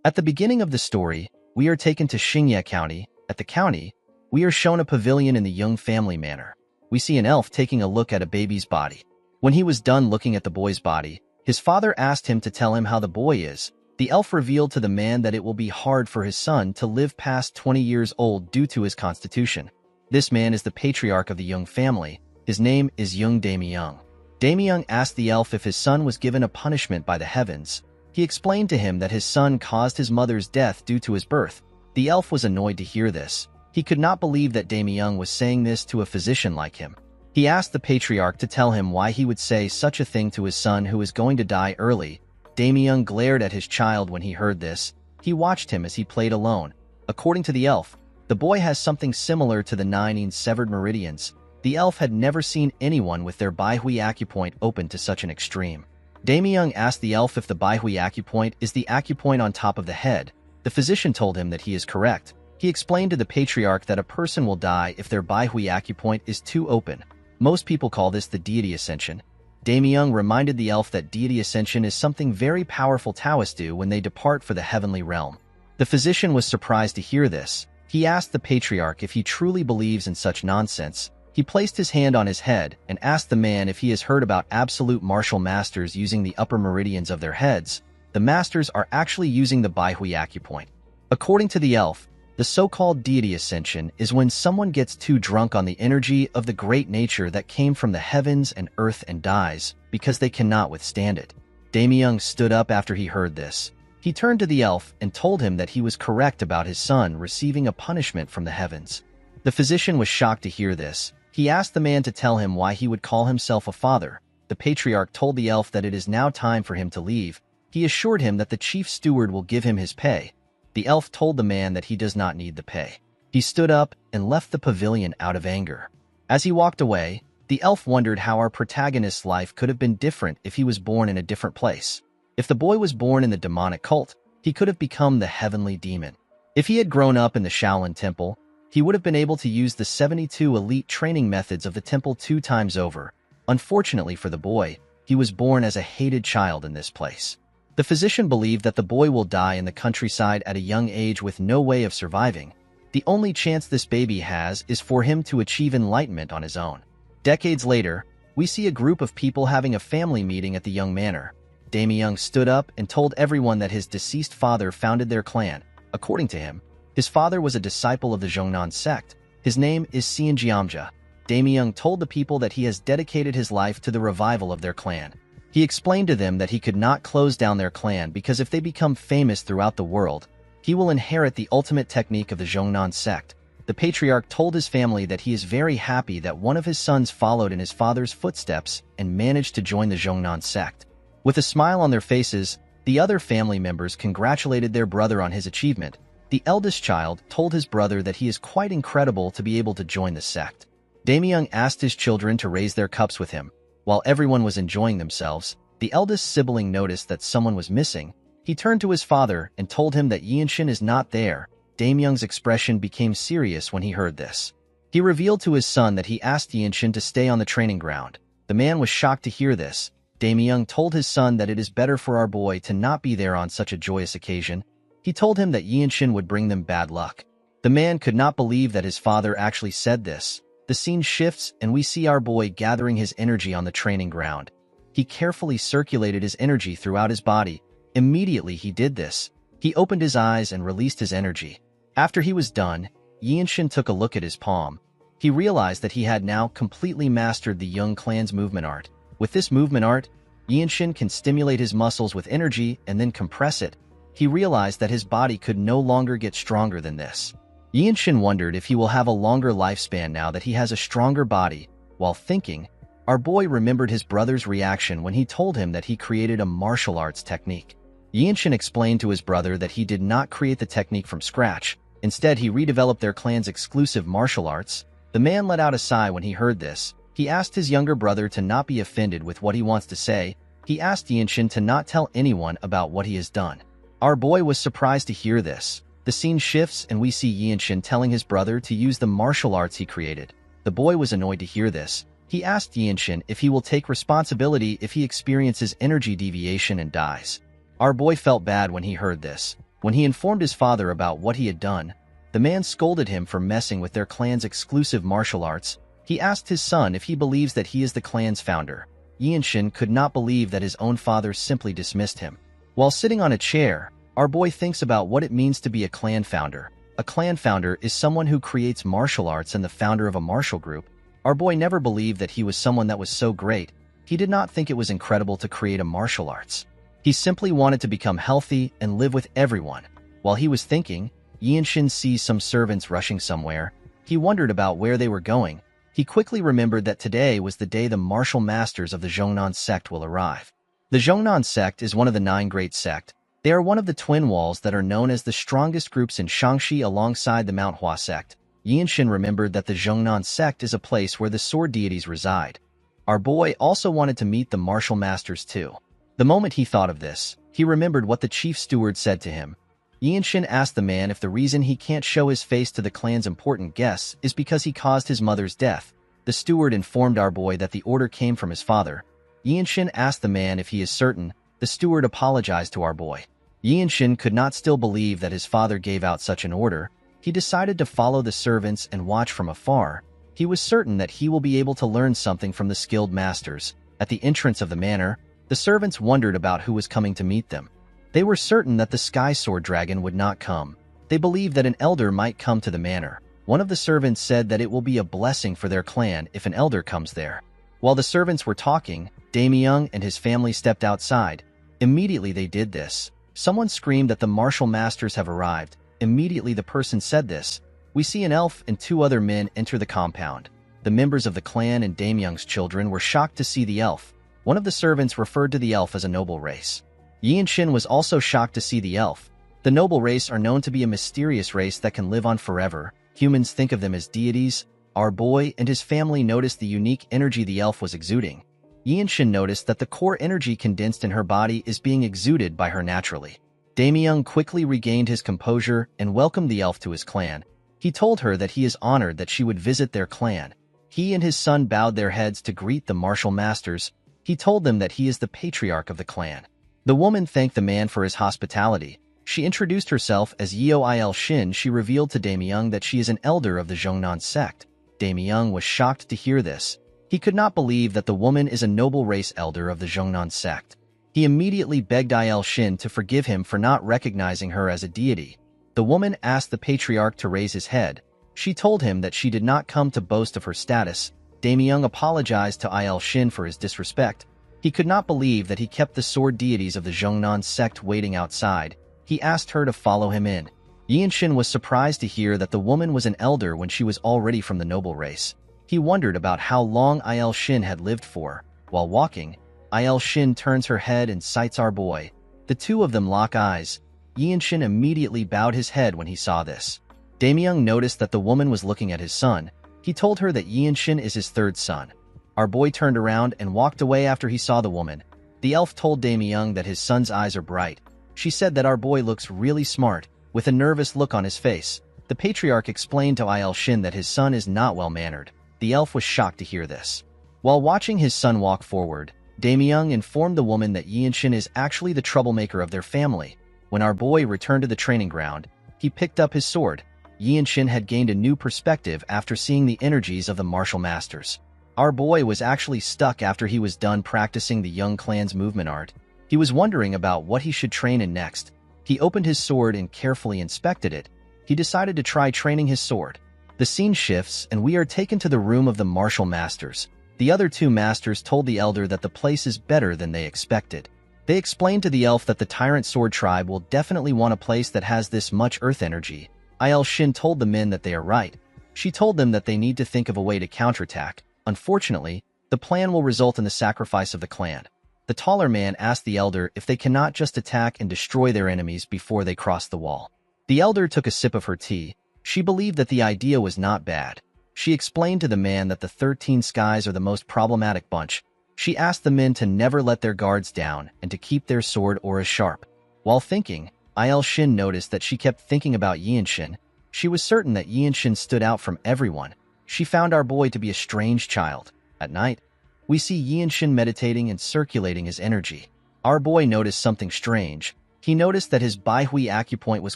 At the beginning of the story, we are taken to Xingye County. At the county, we are shown a pavilion in the Young family manor. We see an elf taking a look at a baby's body. When he was done looking at the boy's body, his father asked him to tell him how the boy is. The elf revealed to the man that it will be hard for his son to live past 20 years old due to his constitution. This man is the patriarch of the Young family. His name is Young Damyung. Damyung asked the elf if his son was given a punishment by the heavens. He explained to him that his son caused his mother's death due to his birth. The elf was annoyed to hear this. He could not believe that Damyung was saying this to a physician like him. He asked the patriarch to tell him why he would say such a thing to his son who is going to die early. Damyung glared at his child when he heard this. He watched him as he played alone. According to the elf, the boy has something similar to the 9 severed meridians. The elf had never seen anyone with their Baihui acupoint open to such an extreme. Damyung asked the elf if the Baihui acupoint is the acupoint on top of the head. The physician told him that he is correct. He explained to the patriarch that a person will die if their Baihui acupoint is too open. Most people call this the deity ascension. Damyung reminded the elf that deity ascension is something very powerful Taoists do when they depart for the heavenly realm. The physician was surprised to hear this. He asked the patriarch if he truly believes in such nonsense. He placed his hand on his head and asked the man if he has heard about absolute martial masters using the upper meridians of their heads. The masters are actually using the Baihui acupoint. According to the elf, the so-called deity ascension is when someone gets too drunk on the energy of the great nature that came from the heavens and earth and dies because they cannot withstand it. Damyung stood up after he heard this. He turned to the elf and told him that he was correct about his son receiving a punishment from the heavens. The physician was shocked to hear this. He asked the man to tell him why he would call himself a father. The patriarch told the elf that it is now time for him to leave. He assured him that the chief steward will give him his pay. The elf told the man that he does not need the pay. He stood up and left the pavilion out of anger. As he walked away, the elf wondered how our protagonist's life could have been different if he was born in a different place. If the boy was born in the demonic cult, he could have become the heavenly demon. If he had grown up in the Shaolin Temple, he would have been able to use the 72 elite training methods of the temple 2 times over. Unfortunately for the boy, he was born as a hated child in this place. The physician believed that the boy will die in the countryside at a young age with no way of surviving. The only chance this baby has is for him to achieve enlightenment on his own. Decades later, we see a group of people having a family meeting at the Young Manor. Damyung stood up and told everyone that his deceased father founded their clan. According to him, his father was a disciple of the Zhongnan sect. His name is Xianjiamja. Damyung told the people that he has dedicated his life to the revival of their clan. He explained to them that he could not close down their clan because if they become famous throughout the world, he will inherit the ultimate technique of the Zhongnan sect. The patriarch told his family that he is very happy that one of his sons followed in his father's footsteps and managed to join the Zhongnan sect. With a smile on their faces, the other family members congratulated their brother on his achievement. The eldest child told his brother that he is quite incredible to be able to join the sect. Damyung asked his children to raise their cups with him. While everyone was enjoying themselves, the eldest sibling noticed that someone was missing. He turned to his father and told him that Yinshin is not there. Damyung's expression became serious when he heard this. He revealed to his son that he asked Yinshin to stay on the training ground. The man was shocked to hear this. Damyung told his son that it is better for our boy to not be there on such a joyous occasion. He told him that Yinshin would bring them bad luck. The man could not believe that his father actually said this. The scene shifts and we see our boy gathering his energy on the training ground. He carefully circulated his energy throughout his body. Immediately he did this. He opened his eyes and released his energy. After he was done, Yinshin took a look at his palm. He realized that he had now completely mastered the Young clan's movement art. With this movement art, Yinshin can stimulate his muscles with energy and then compress it. He realized that his body could no longer get stronger than this. Yinshin wondered if he will have a longer lifespan now that he has a stronger body. While thinking, our boy remembered his brother's reaction when he told him that he created a martial arts technique. Yinshin explained to his brother that he did not create the technique from scratch. Instead, he redeveloped their clan's exclusive martial arts. The man let out a sigh when he heard this. He asked his younger brother to not be offended with what he wants to say. He asked Yinshin to not tell anyone about what he has done. Our boy was surprised to hear this. The scene shifts and we see Yinshin telling his brother to use the martial arts he created. The boy was annoyed to hear this. He asked Yinshin if he will take responsibility if he experiences energy deviation and dies. Our boy felt bad when he heard this. When he informed his father about what he had done, the man scolded him for messing with their clan's exclusive martial arts. He asked his son if he believes that he is the clan's founder. Yinshin could not believe that his own father simply dismissed him. While sitting on a chair, our boy thinks about what it means to be a clan founder. A clan founder is someone who creates martial arts and the founder of a martial group. Our boy never believed that he was someone that was so great. He did not think it was incredible to create a martial arts. He simply wanted to become healthy and live with everyone. While he was thinking, Yinshin sees some servants rushing somewhere. He wondered about where they were going. He quickly remembered that today was the day the martial masters of the Zhongnan sect will arrive. The Zhongnan sect is one of the 9 great sects. They are one of the twin walls that are known as the strongest groups in Shaanxi alongside the Manhwa sect. Yinshin remembered that the Zhongnan sect is a place where the sword deities reside. Our boy also wanted to meet the martial masters too. The moment he thought of this, he remembered what the chief steward said to him. Yinshin asked the man if the reason he can't show his face to the clan's important guests is because he caused his mother's death. The steward informed our boy that the order came from his father. Yinshin asked the man if he is certain. The steward apologized to our boy. Yinshin could not still believe that his father gave out such an order. He decided to follow the servants and watch from afar. He was certain that he will be able to learn something from the skilled masters. At the entrance of the manor, the servants wondered about who was coming to meet them. They were certain that the Sky Sword Dragon would not come. They believed that an elder might come to the manor. One of the servants said that it will be a blessing for their clan if an elder comes there. While the servants were talking, Damyung and his family stepped outside. Immediately they did this. Someone screamed that the martial masters have arrived. Immediately the person said this. We see an elf and 2 other men enter the compound. The members of the clan and Damyung's children were shocked to see the elf. One of the servants referred to the elf as a noble race. Yinshin was also shocked to see the elf. The noble race are known to be a mysterious race that can live on forever. Humans think of them as deities. Our boy and his family noticed the unique energy the elf was exuding. Yinshin noticed that the core energy condensed in her body is being exuded by her naturally. Damyung quickly regained his composure and welcomed the elf to his clan. He told her that he is honored that she would visit their clan. He and his son bowed their heads to greet the martial masters. He told them that he is the patriarch of the clan. The woman thanked the man for his hospitality. She introduced herself as Yeo Il Shin. She revealed to Damyung that she is an elder of the Zhongnan sect. Damyung was shocked to hear this. He could not believe that the woman is a noble race elder of the Zhongnan sect. He immediately begged Il Shin to forgive him for not recognizing her as a deity. The woman asked the patriarch to raise his head. She told him that she did not come to boast of her status. Damyung apologized to Il Shin for his disrespect. He could not believe that he kept the sword deities of the Zhongnan sect waiting outside. He asked her to follow him in. Yinshin was surprised to hear that the woman was an elder when she was already from the noble race. He wondered about how long Il Shin had lived for. While walking, Il Shin turns her head and sights our boy. The 2 of them lock eyes. Yinshin immediately bowed his head when he saw this. Damyung noticed that the woman was looking at his son. He told her that Yinshin is his 3rd son. Our boy turned around and walked away after he saw the woman. The elf told Damyung that his son's eyes are bright. She said that our boy looks really smart, with a nervous look on his face. The patriarch explained to Il Shin that his son is not well-mannered. The elf was shocked to hear this. While watching his son walk forward, Damyung informed the woman that Yinshin is actually the troublemaker of their family. When our boy returned to the training ground, he picked up his sword. Yinshin had gained a new perspective after seeing the energies of the martial masters. Our boy was actually stuck after he was done practicing the young clan's movement art. He was wondering about what he should train in next. He opened his sword and carefully inspected it. He decided to try training his sword. The scene shifts and we are taken to the room of the martial masters. The other 2 masters told the elder that the place is better than they expected. They explained to the elf that the tyrant sword tribe will definitely want a place that has this much earth energy. Il Shin told the men that they are right. She told them that they need to think of a way to counterattack. Unfortunately, the plan will result in the sacrifice of the clan. The taller man asked the elder if they cannot just attack and destroy their enemies before they cross the wall. The elder took a sip of her tea. She believed that the idea was not bad. She explained to the man that the 13 skies are the most problematic bunch. She asked the men to never let their guards down and to keep their sword auras sharp. While thinking, Il Shin noticed that she kept thinking about Yinshin. She was certain that Yinshin stood out from everyone. She found our boy to be a strange child. At night, we see Yinshin meditating and circulating his energy. Our boy noticed something strange. He noticed that his Baihui acupoint was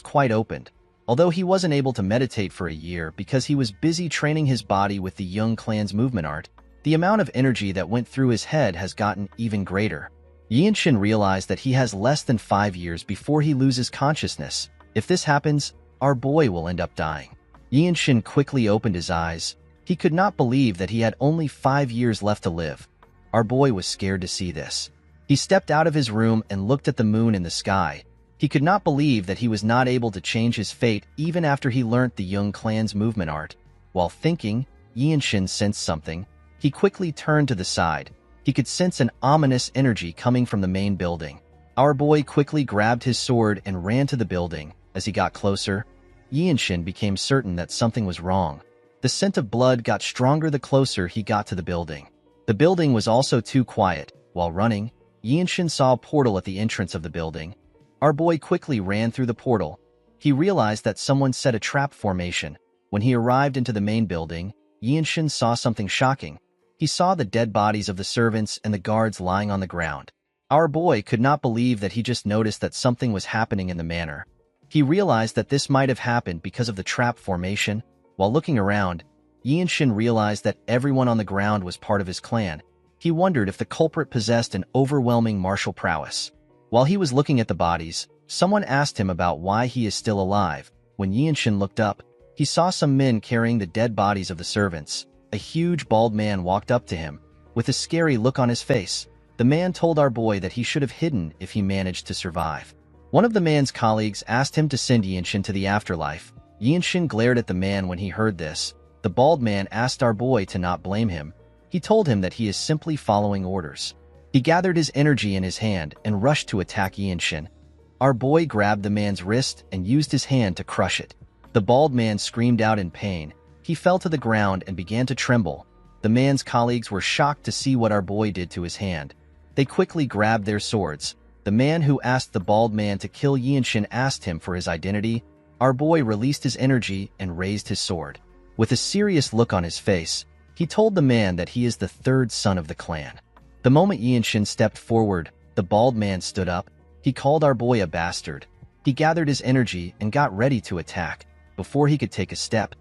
quite opened, although he wasn't able to meditate for a year because he was busy training his body with the Young clan's movement art. The amount of energy that went through his head has gotten even greater. Yinshin realized that he has less than 5 years before he loses consciousness. If this happens, our boy will end up dying. Yinshin quickly opened his eyes. He could not believe that he had only 5 years left to live. Our boy was scared to see this. He stepped out of his room and looked at the moon in the sky. He could not believe that he was not able to change his fate even after he learnt the Young clan's movement art. While thinking, Yinshin sensed something. He quickly turned to the side. He could sense an ominous energy coming from the main building. Our boy quickly grabbed his sword and ran to the building. As he got closer, Yinshin became certain that something was wrong. The scent of blood got stronger the closer he got to the building. The building was also too quiet. While running, Yinshin saw a portal at the entrance of the building. Our boy quickly ran through the portal. He realized that someone set a trap formation. When he arrived into the main building, Yinshin saw something shocking. He saw the dead bodies of the servants and the guards lying on the ground. Our boy could not believe that he just noticed that something was happening in the manor. He realized that this might have happened because of the trap formation. While looking around, Yinshin realized that everyone on the ground was part of his clan. He wondered if the culprit possessed an overwhelming martial prowess. While he was looking at the bodies, someone asked him about why he is still alive. When Yinshin looked up, he saw some men carrying the dead bodies of the servants. A huge bald man walked up to him. With a scary look on his face, the man told our boy that he should have hidden if he managed to survive. One of the man's colleagues asked him to send Yinshin to the afterlife. Yinshin glared at the man when he heard this. The bald man asked our boy to not blame him. He told him that he is simply following orders. He gathered his energy in his hand and rushed to attack Yinshin. Our boy grabbed the man's wrist and used his hand to crush it. The bald man screamed out in pain. He fell to the ground and began to tremble. The man's colleagues were shocked to see what our boy did to his hand. They quickly grabbed their swords. The man who asked the bald man to kill Yinshin asked him for his identity. Our boy released his energy and raised his sword. With a serious look on his face, he told the man that he is the third son of the clan. The moment Yinshin stepped forward, the bald man stood up. He called our boy a bastard. He gathered his energy and got ready to attack. Before he could take a step,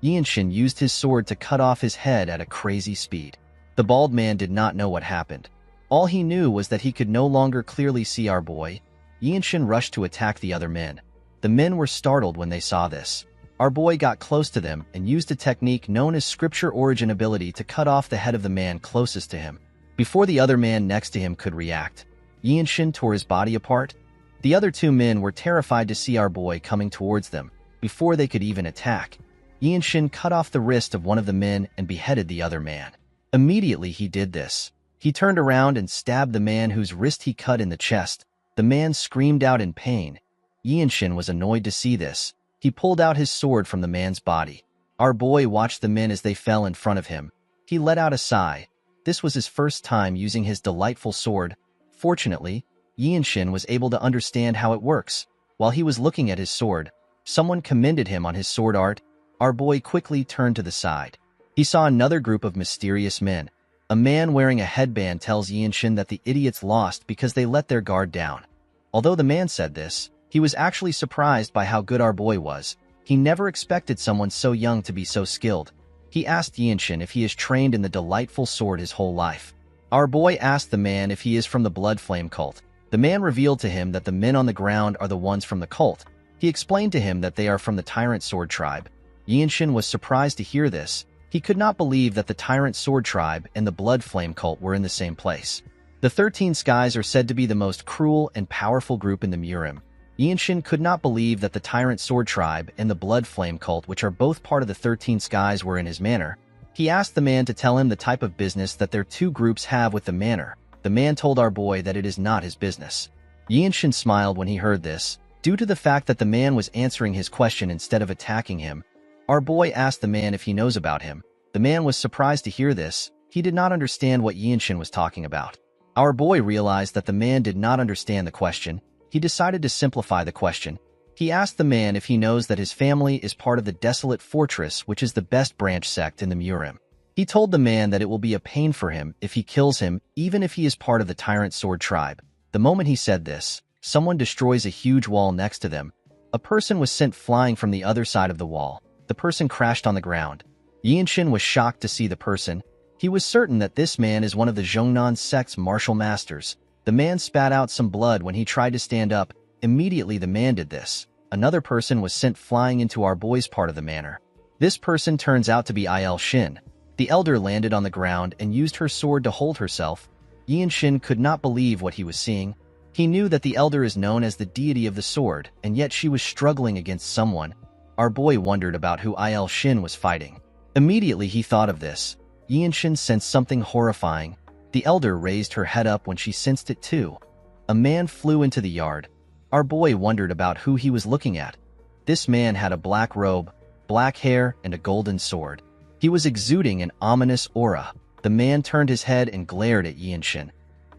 Yinshin used his sword to cut off his head at a crazy speed. The bald man did not know what happened. All he knew was that he could no longer clearly see our boy. Yinshin rushed to attack the other men. The men were startled when they saw this. Our boy got close to them and used a technique known as scripture origin ability to cut off the head of the man closest to him. Before the other man next to him could react, Yinshin tore his body apart. The other two men were terrified to see our boy coming towards them. Before they could even attack, Yinshin cut off the wrist of one of the men and beheaded the other man. Immediately he did this, he turned around and stabbed the man whose wrist he cut in the chest. The man screamed out in pain. Yinshin was annoyed to see this. He pulled out his sword from the man's body. Our boy watched the men as they fell in front of him. He let out a sigh. This was his first time using his delightful sword. Fortunately, Yinshin was able to understand how it works. While he was looking at his sword, someone commended him on his sword art. Our boy quickly turned to the side. He saw another group of mysterious men. A man wearing a headband tells Yinshin that the idiots lost because they let their guard down. Although the man said this, he was actually surprised by how good our boy was. He never expected someone so young to be so skilled. He asked Yinshin if he is trained in the delightful sword his whole life. Our boy asked the man if he is from the Blood Flame cult. The man revealed to him that the men on the ground are the ones from the cult. He explained to him that they are from the Tyrant Sword tribe. Yinshin was surprised to hear this. He could not believe that the Tyrant Sword tribe and the Blood Flame cult were in the same place. The 13 Skies are said to be the most cruel and powerful group in the Murim. Yinshin could not believe that the Tyrant Sword tribe and the Blood Flame cult, which are both part of the 13 Skies, were in his manor. He asked the man to tell him the type of business that their two groups have with the manor. The man told our boy that it is not his business. Yinshin smiled when he heard this. Due to the fact that the man was answering his question instead of attacking him, our boy asked the man if he knows about him. The man was surprised to hear this. He did not understand what Yinshin was talking about. Our boy realized that the man did not understand the question. He decided to simplify the question. He asked the man if he knows that his family is part of the Desolate Fortress, which is the best branch sect in the Murim. He told the man that it will be a pain for him if he kills him, even if he is part of the Tyrant Sword tribe. The moment he said this, someone destroys a huge wall next to them. A person was sent flying from the other side of the wall. The person crashed on the ground. Yinshin was shocked to see the person. He was certain that this man is one of the Zhongnan sect's martial masters. The man spat out some blood when he tried to stand up. Immediately the man did this. Another person was sent flying into our boy's part of the manor. This person turns out to be Il Shin. The elder landed on the ground and used her sword to hold herself. Yinshin could not believe what he was seeing. He knew that the elder is known as the deity of the sword, and yet she was struggling against someone. Our boy wondered about who Il Shin was fighting. Immediately he thought of this. Yinshin sensed something horrifying. The elder raised her head up when she sensed it too. A man flew into the yard. Our boy wondered about who he was looking at. This man had a black robe, black hair, and a golden sword. He was exuding an ominous aura. The man turned his head and glared at Yinshin.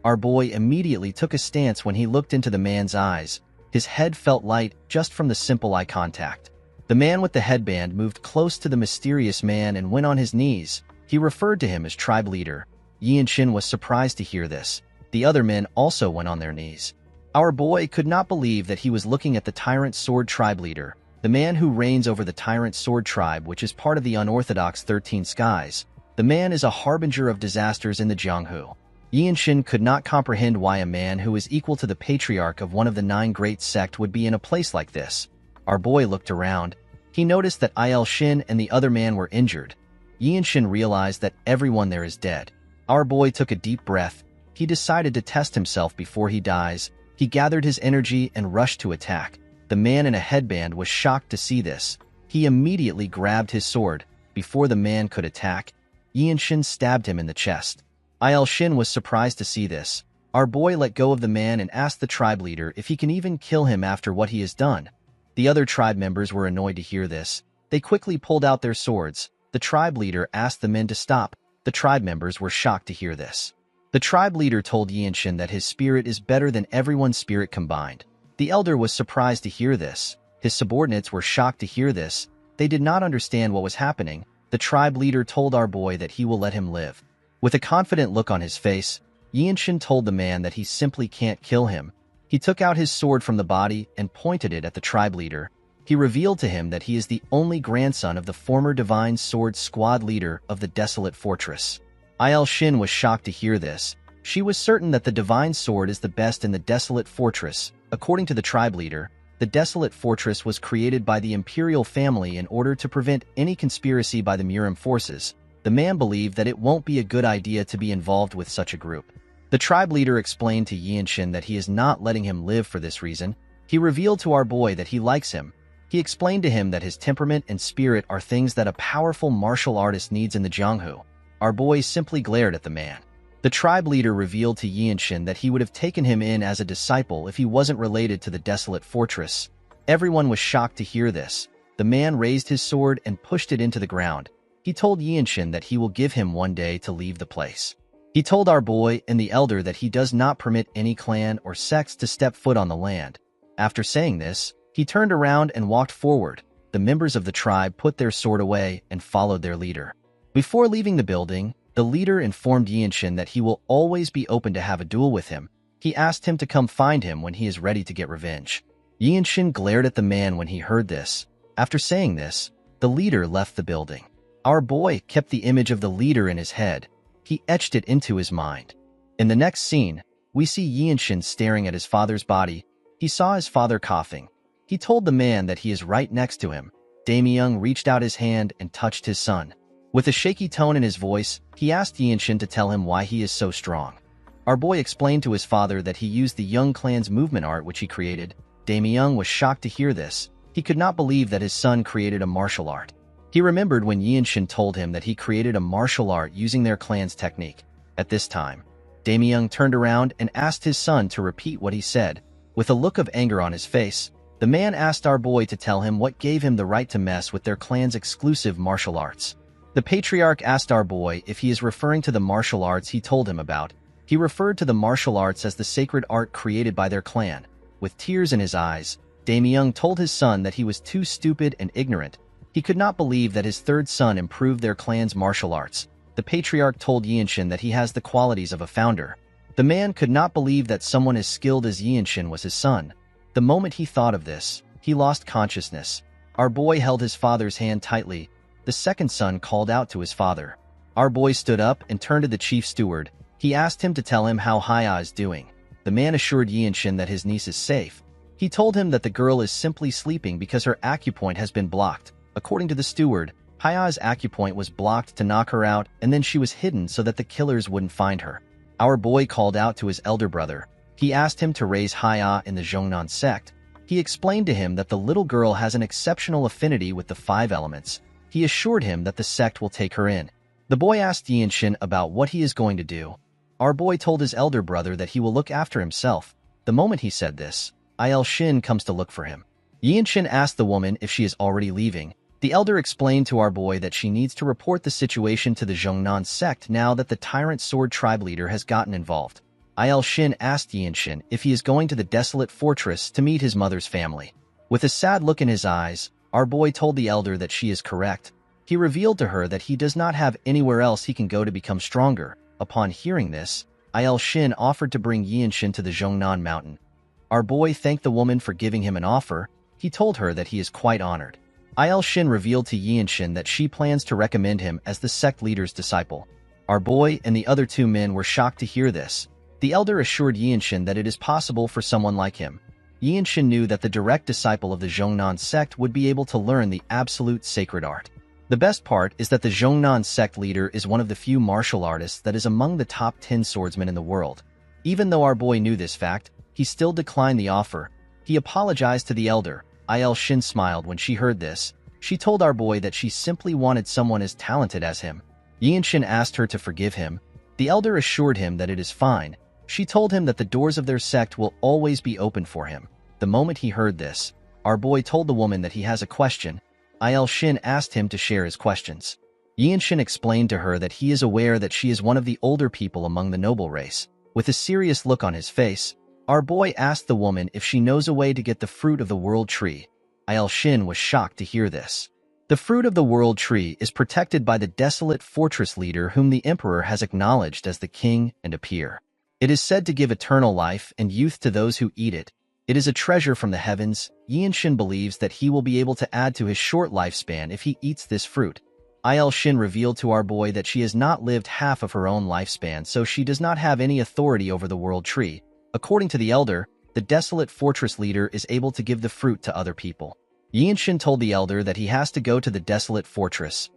Our boy immediately took a stance when he looked into the man's eyes. His head felt light just from the simple eye contact. The man with the headband moved close to the mysterious man and went on his knees. He referred to him as tribe leader. Yinshin was surprised to hear this. The other men also went on their knees. Our boy could not believe that he was looking at the Tyrant Sword tribe leader, the man who reigns over the Tyrant Sword tribe, which is part of the unorthodox 13 Skies. The man is a harbinger of disasters in the Jianghu. Yinshin could not comprehend why a man who is equal to the patriarch of one of the 9 great sect would be in a place like this. Our boy looked around. He noticed that Il Shin and the other man were injured. Yinshin realized that everyone there is dead. Our boy took a deep breath. He decided to test himself before he dies. He gathered his energy and rushed to attack. The man in a headband was shocked to see this. He immediately grabbed his sword. Before the man could attack, Yinshin stabbed him in the chest. Il Shin was surprised to see this. Our boy let go of the man and asked the tribe leader if he can even kill him after what he has done. The other tribe members were annoyed to hear this. They quickly pulled out their swords. The tribe leader asked the men to stop. The tribe members were shocked to hear this. The tribe leader told Yinshin that his spirit is better than everyone's spirit combined. The elder was surprised to hear this. His subordinates were shocked to hear this. They did not understand what was happening. The tribe leader told our boy that he will let him live. With a confident look on his face, Yinshin told the man that he simply can't kill him. He took out his sword from the body and pointed it at the tribe leader. He revealed to him that he is the only grandson of the former Divine Sword Squad leader of the Desolate Fortress. Il Shin was shocked to hear this. She was certain that the Divine Sword is the best in the Desolate Fortress. According to the tribe leader, the Desolate Fortress was created by the imperial family in order to prevent any conspiracy by the Murim forces. The man believed that it won't be a good idea to be involved with such a group. The tribe leader explained to Yinshin that he is not letting him live for this reason. He revealed to our boy that he likes him. He explained to him that his temperament and spirit are things that a powerful martial artist needs in the Jianghu. Our boy simply glared at the man. The tribe leader revealed to Yinshin that he would have taken him in as a disciple if he wasn't related to the Desolate Fortress. Everyone was shocked to hear this. The man raised his sword and pushed it into the ground. He told Yinshin that he will give him one day to leave the place. He told our boy and the elder that he does not permit any clan or sects to step foot on the land. After saying this, he turned around and walked forward. The members of the tribe put their sword away and followed their leader. Before leaving the building, the leader informed Yinshin that he will always be open to have a duel with him. He asked him to come find him when he is ready to get revenge. Yinshin glared at the man when he heard this. After saying this, the leader left the building. Our boy kept the image of the leader in his head. He etched it into his mind. In the next scene, we see Yinshin staring at his father's body. He saw his father coughing. He told the man that he is right next to him. Damyung reached out his hand and touched his son. With a shaky tone in his voice, he asked Yinshin to tell him why he is so strong. Our boy explained to his father that he used the Young clan's movement art which he created. Damyung was shocked to hear this. He could not believe that his son created a martial art. He remembered when Yinshin told him that he created a martial art using their clan's technique. At this time, Damyung turned around and asked his son to repeat what he said. With a look of anger on his face, the man asked our boy to tell him what gave him the right to mess with their clan's exclusive martial arts. The patriarch asked our boy if he is referring to the martial arts he told him about. He referred to the martial arts as the sacred art created by their clan. With tears in his eyes, Damyung told his son that he was too stupid and ignorant. He could not believe that his third son improved their clan's martial arts. The patriarch told Yinshin that he has the qualities of a founder. The man could not believe that someone as skilled as Yinshin was his son. The moment he thought of this, he lost consciousness. Our boy held his father's hand tightly. The second son called out to his father. Our boy stood up and turned to the chief steward. He asked him to tell him how Haya is doing. The man assured Yinshin that his niece is safe. He told him that the girl is simply sleeping because her acupoint has been blocked. According to the steward, Haya's acupoint was blocked to knock her out, and then she was hidden so that the killers wouldn't find her. Our boy called out to his elder brother. He asked him to raise Haya in the Zhongnan sect. He explained to him that the little girl has an exceptional affinity with the 5 elements. He assured him that the sect will take her in. The boy asked Yinshin about what he is going to do. Our boy told his elder brother that he will look after himself. The moment he said this, Shin comes to look for him. Yinshin asked the woman if she is already leaving. The elder explained to our boy that she needs to report the situation to the Zhongnan sect now that the tyrant sword tribe leader has gotten involved. Shin asked Yinshin if he is going to the desolate fortress to meet his mother's family. With a sad look in his eyes, our boy told the elder that she is correct. He revealed to her that he does not have anywhere else he can go to become stronger. Upon hearing this, Shin offered to bring Yinshin to the Zhongnan mountain. Our boy thanked the woman for giving him an offer. He told her that he is quite honored. Shin revealed to Yinshin that she plans to recommend him as the sect leader's disciple. Our boy and the other 2 men were shocked to hear this. The elder assured Yinshin that it is possible for someone like him. Yinshin knew that the direct disciple of the Zhongnan sect would be able to learn the absolute sacred art. The best part is that the Zhongnan sect leader is one of the few martial artists that is among the top 10 swordsmen in the world. Even though our boy knew this fact, he still declined the offer. He apologized to the elder. Shin smiled when she heard this. She told our boy that she simply wanted someone as talented as him. Yinshin asked her to forgive him. The elder assured him that it is fine. She told him that the doors of their sect will always be open for him. The moment he heard this, our boy told the woman that he has a question. Shin asked him to share his questions. Yinshin explained to her that he is aware that she is one of the older people among the noble race. With a serious look on his face, our boy asked the woman if she knows a way to get the fruit of the world tree. Shin was shocked to hear this. The fruit of the world tree is protected by the desolate fortress leader whom the emperor has acknowledged as the king and a peer. It is said to give eternal life and youth to those who eat it. It is a treasure from the heavens. Yinshin believes that he will be able to add to his short lifespan if he eats this fruit. Shin revealed to our boy that she has not lived half of her own lifespan, so she does not have any authority over the world tree. According to the elder, the desolate fortress leader is able to give the fruit to other people. Yinshin told the elder that he has to go to the desolate fortress.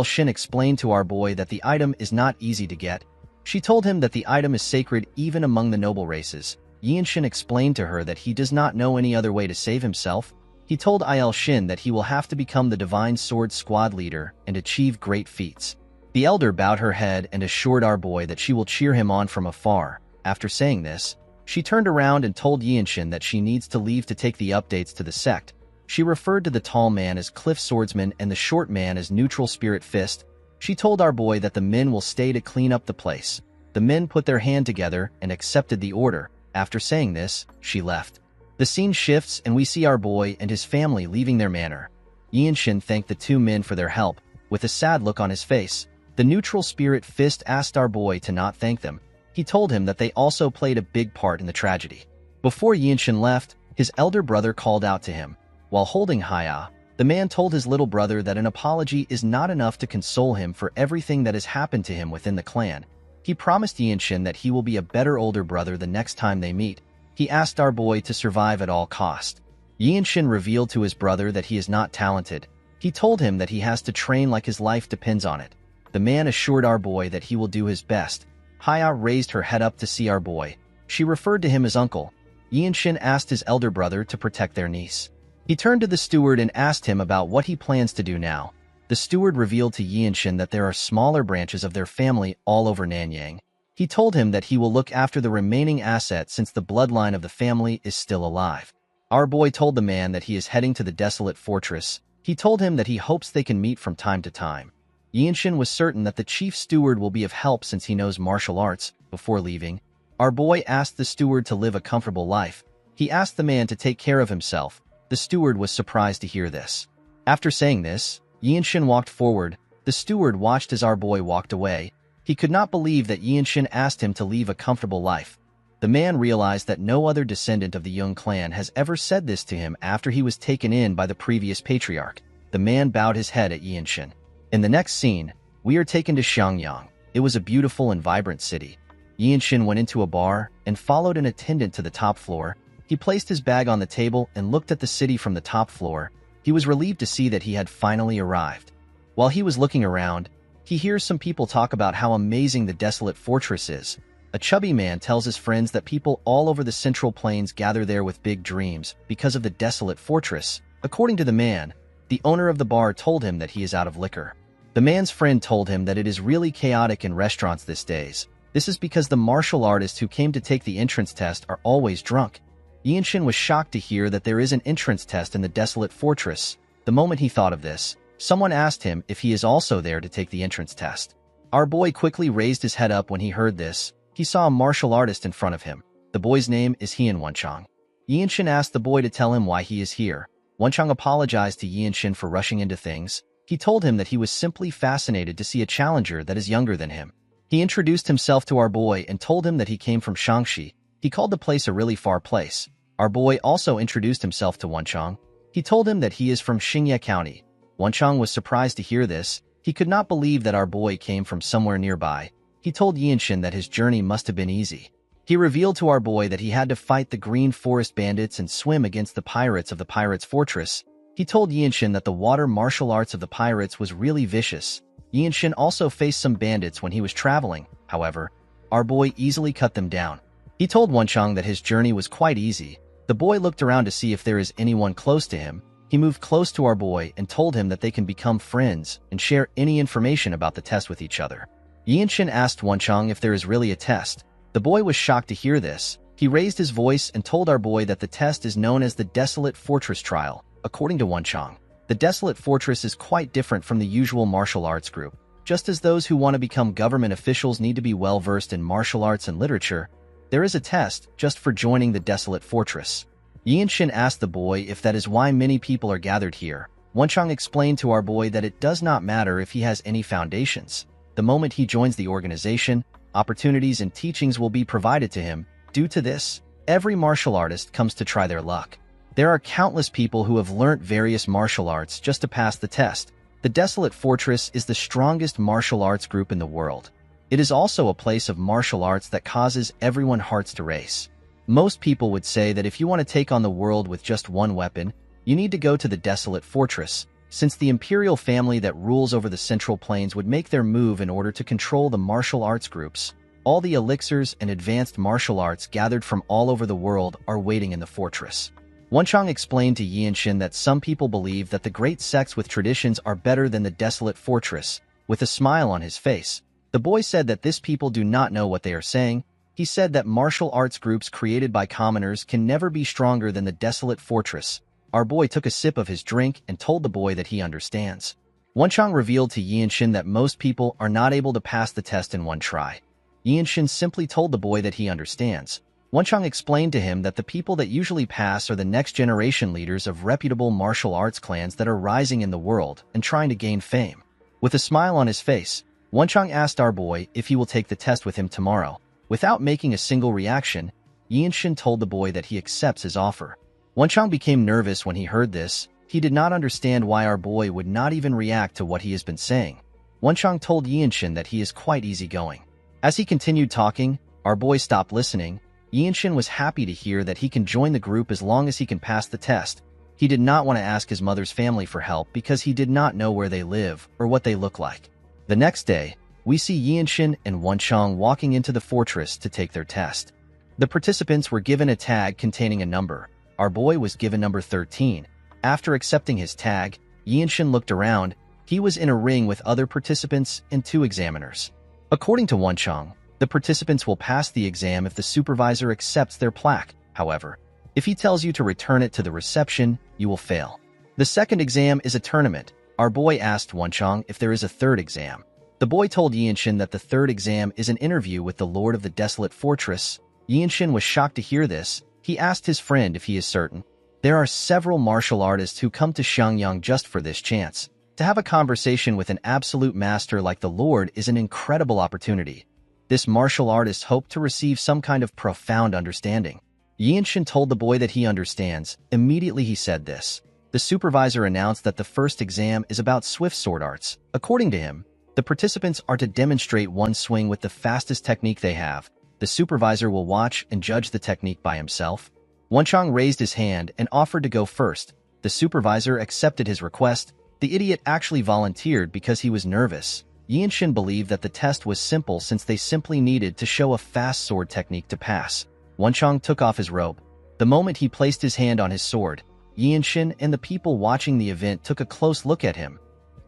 Shin explained to our boy that the item is not easy to get. She told him that the item is sacred even among the noble races. Yinshin explained to her that he does not know any other way to save himself. He told Shin that he will have to become the Divine Sword Squad leader and achieve great feats. The elder bowed her head and assured our boy that she will cheer him on from afar. After saying this, she turned around and told Yinshin that she needs to leave to take the updates to the sect. She referred to the tall man as Cliff Swordsman and the short man as Neutral Spirit Fist. She told our boy that the men will stay to clean up the place. The men put their hand together and accepted the order. After saying this, she left. The scene shifts and we see our boy and his family leaving their manor. Yinshin thanked the 2 men for their help. With a sad look on his face, the Neutral Spirit Fist asked our boy to not thank them. He told him that they also played a big part in the tragedy. Before Yinshin left, his elder brother called out to him. While holding Haya, the man told his little brother that an apology is not enough to console him for everything that has happened to him within the clan. He promised Yinshin that he will be a better older brother the next time they meet. He asked our boy to survive at all cost. Yinshin revealed to his brother that he is not talented. He told him that he has to train like his life depends on it. The man assured our boy that he will do his best. Haya raised her head up to see our boy. She referred to him as uncle. Yinshin asked his elder brother to protect their niece. He turned to the steward and asked him about what he plans to do now. The steward revealed to Yinshin that there are smaller branches of their family all over Nanyang. He told him that he will look after the remaining assets since the bloodline of the family is still alive. Our boy told the man that he is heading to the desolate fortress. He told him that he hopes they can meet from time to time. Yinshin was certain that the chief steward will be of help since he knows martial arts. Before leaving, our boy asked the steward to live a comfortable life. He asked the man to take care of himself. The steward was surprised to hear this. After saying this, Yinshin walked forward. The steward watched as our boy walked away. He could not believe that Yinshin asked him to leave a comfortable life. The man realized that no other descendant of the Jung clan has ever said this to him after he was taken in by the previous patriarch. The man bowed his head at Yinshin. In the next scene, we are taken to Xiangyang. It was a beautiful and vibrant city. Yinshin went into a bar and followed an attendant to the top floor. He placed his bag on the table and looked at the city from the top floor. He was relieved to see that he had finally arrived. While he was looking around, he hears some people talk about how amazing the desolate fortress is. A chubby man tells his friends that people all over the Central Plains gather there with big dreams because of the desolate fortress. According to the man, the owner of the bar told him that he is out of liquor. The man's friend told him that it is really chaotic in restaurants these days. This is because the martial artists who came to take the entrance test are always drunk. Yinshin was shocked to hear that there is an entrance test in the desolate fortress. The moment he thought of this, someone asked him if he is also there to take the entrance test. Our boy quickly raised his head up when he heard this. He saw a martial artist in front of him. The boy's name is Hien Wenchang. Yinshin asked the boy to tell him why he is here. Wenchang apologized to Yinshin for rushing into things. He told him that he was simply fascinated to see a challenger that is younger than him. He introduced himself to our boy and told him that he came from Shangxi. He called the place a really far place. Our boy also introduced himself to Wenchang. He told him that he is from Xingye County. Wenchang was surprised to hear this. He could not believe that our boy came from somewhere nearby. He told Yinshin that his journey must have been easy. He revealed to our boy that he had to fight the Green Forest bandits and swim against the pirates of the Pirates' Fortress. He told Yinshin that the water martial arts of the pirates was really vicious. Yinshin also faced some bandits when he was traveling. However, our boy easily cut them down. He told Wenchang that his journey was quite easy. The boy looked around to see if there is anyone close to him. He moved close to our boy and told him that they can become friends and share any information about the test with each other. Yinshin asked Wenchang if there is really a test. The boy was shocked to hear this. He raised his voice and told our boy that the test is known as the Desolate Fortress Trial. According to Wenchang, the Desolate Fortress is quite different from the usual martial arts group. Just as those who want to become government officials need to be well-versed in martial arts and literature, there is a test just for joining the Desolate Fortress. Yinshin asked the boy if that is why many people are gathered here. Wenchang explained to our boy that it does not matter if he has any foundations. The moment he joins the organization, opportunities and teachings will be provided to him. Due to this, every martial artist comes to try their luck. There are countless people who have learnt various martial arts just to pass the test. The Desolate Fortress is the strongest martial arts group in the world. It is also a place of martial arts that causes everyone's hearts to race. Most people would say that if you want to take on the world with just one weapon, you need to go to the Desolate Fortress, since the imperial family that rules over the Central Plains would make their move in order to control the martial arts groups. All the elixirs and advanced martial arts gathered from all over the world are waiting in the fortress. Wenchang explained to Yinshin that some people believe that the great sects with traditions are better than the Desolate Fortress. With a smile on his face, the boy said that these people do not know what they are saying. He said that martial arts groups created by commoners can never be stronger than the Desolate Fortress. Our boy took a sip of his drink and told the boy that he understands. Wenchang revealed to Yinshin that most people are not able to pass the test in one try. Yinshin simply told the boy that he understands. Wenchang explained to him that the people that usually pass are the next generation leaders of reputable martial arts clans that are rising in the world and trying to gain fame. With a smile on his face, Wenchang asked our boy if he will take the test with him tomorrow. Without making a single reaction, Yinshin told the boy that he accepts his offer. Wenchang became nervous when he heard this. He did not understand why our boy would not even react to what he has been saying. Wenchang told Yinshin that he is quite easygoing. As he continued talking, our boy stopped listening. Yinshin was happy to hear that he can join the group as long as he can pass the test. He did not want to ask his mother's family for help because he did not know where they live or what they look like. The next day, we see Yinshin and Wenchang walking into the fortress to take their test. The participants were given a tag containing a number. Our boy was given number 13. After accepting his tag, Yinshin looked around. He was in a ring with other participants and 2 examiners. According to Wenchang, the participants will pass the exam if the supervisor accepts their plaque. However, if he tells you to return it to the reception, you will fail. The second exam is a tournament. Our boy asked Wenchang if there is a third exam. The boy told Yinshin that the third exam is an interview with the Lord of the Desolate Fortress. Yinshin was shocked to hear this. He asked his friend if he is certain. There are several martial artists who come to Xiangyang just for this chance. To have a conversation with an absolute master like the Lord is an incredible opportunity. This martial artist hoped to receive some kind of profound understanding. Yinshin told the boy that he understands. Immediately he said this. The supervisor announced that the first exam is about swift sword arts. According to him, the participants are to demonstrate one swing with the fastest technique they have. The supervisor will watch and judge the technique by himself. Wenchang raised his hand and offered to go first. The supervisor accepted his request. The idiot actually volunteered because he was nervous. Yinshin believed that the test was simple since they simply needed to show a fast sword technique to pass. Wenchang took off his robe. The moment he placed his hand on his sword, Yinshin and the people watching the event took a close look at him.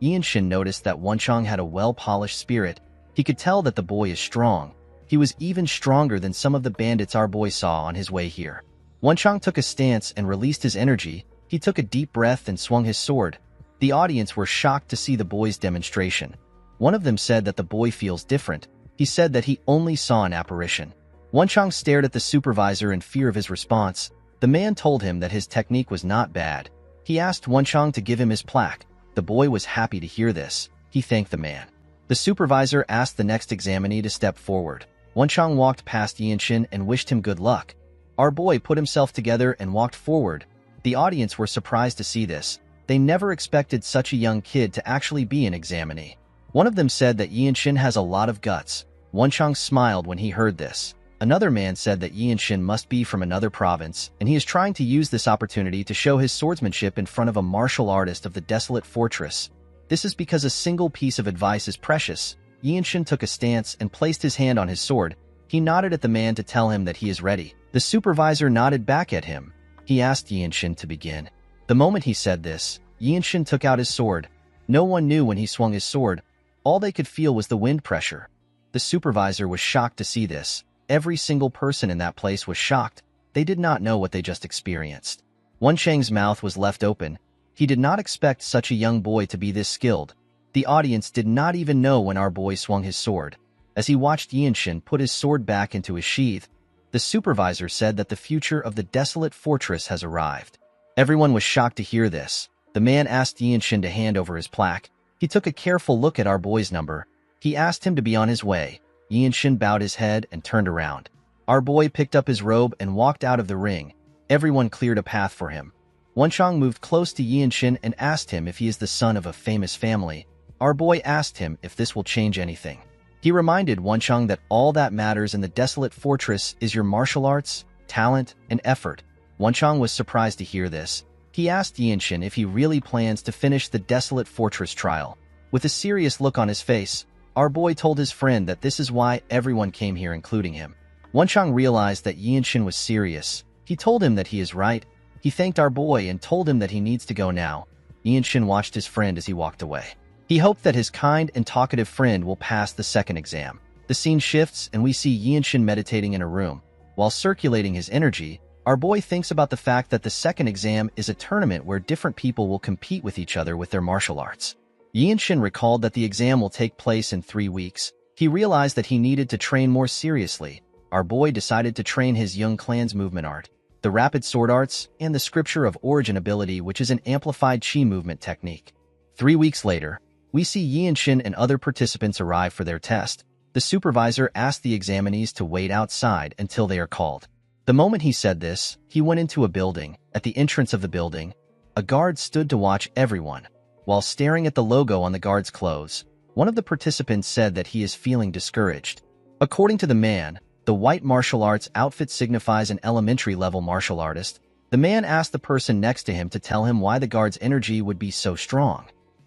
Yinshin noticed that Wenchang had a well-polished spirit. He could tell that the boy is strong. He was even stronger than some of the bandits our boy saw on his way here. Wenchang took a stance and released his energy. He took a deep breath and swung his sword. The audience were shocked to see the boy's demonstration. One of them said that the boy feels different. He said that he only saw an apparition. Wenchang stared at the supervisor in fear of his response. The man told him that his technique was not bad. He asked Wenchang to give him his plaque. The boy was happy to hear this. He thanked the man. The supervisor asked the next examinee to step forward. Wenchang walked past Yinshin and wished him good luck. Our boy put himself together and walked forward. The audience were surprised to see this. They never expected such a young kid to actually be an examinee. One of them said that Yinshin has a lot of guts. Wenchang smiled when he heard this. Another man said that Yinshin must be from another province, and he is trying to use this opportunity to show his swordsmanship in front of a martial artist of the desolate fortress. This is because a single piece of advice is precious. Yinshin took a stance and placed his hand on his sword. He nodded at the man to tell him that he is ready. The supervisor nodded back at him. He asked Yinshin to begin. The moment he said this, Yinshin took out his sword. No one knew when he swung his sword. All they could feel was the wind pressure. The supervisor was shocked to see this. Every single person in that place was shocked. They did not know what they just experienced. Wenchang's mouth was left open. He did not expect such a young boy to be this skilled. The audience did not even know when our boy swung his sword. As he watched Yinshin put his sword back into his sheath, the supervisor said that the future of the desolate fortress has arrived. Everyone was shocked to hear this. The man asked Yinshin to hand over his plaque. He took a careful look at our boy's number. He asked him to be on his way. Yinshin bowed his head and turned around. Our boy picked up his robe and walked out of the ring. Everyone cleared a path for him. Wenchang moved close to Yinshin and asked him if he is the son of a famous family. Our boy asked him if this will change anything. He reminded Wenchang that all that matters in the desolate fortress is your martial arts, talent, and effort. Wenchang was surprised to hear this. He asked Yinshin if he really plans to finish the desolate fortress trial. With a serious look on his face, our boy told his friend that this is why everyone came here, including him. Wenchang realized that Yinshin was serious. He told him that he is right. He thanked our boy and told him that he needs to go now. Yinshin watched his friend as he walked away. He hoped that his kind and talkative friend will pass the second exam. The scene shifts and we see Yinshin meditating in a room. While circulating his energy, our boy thinks about the fact that the second exam is a tournament where different people will compete with each other with their martial arts. Yinshin recalled that the exam will take place in 3 weeks. He realized that he needed to train more seriously. Our boy decided to train his young clan's movement art, the rapid sword arts, and the scripture of origin ability, which is an amplified chi movement technique. 3 weeks later, we see Yinshin and other participants arrive for their test. The supervisor asked the examinees to wait outside until they are called. The moment he said this, he went into a building. At the entrance of the building, a guard stood to watch everyone. While staring at the logo on the guard's clothes, one of the participants said that he is feeling discouraged. According to the man, the white martial arts outfit signifies an elementary-level martial artist. The man asked the person next to him to tell him why the guard's energy would be so strong.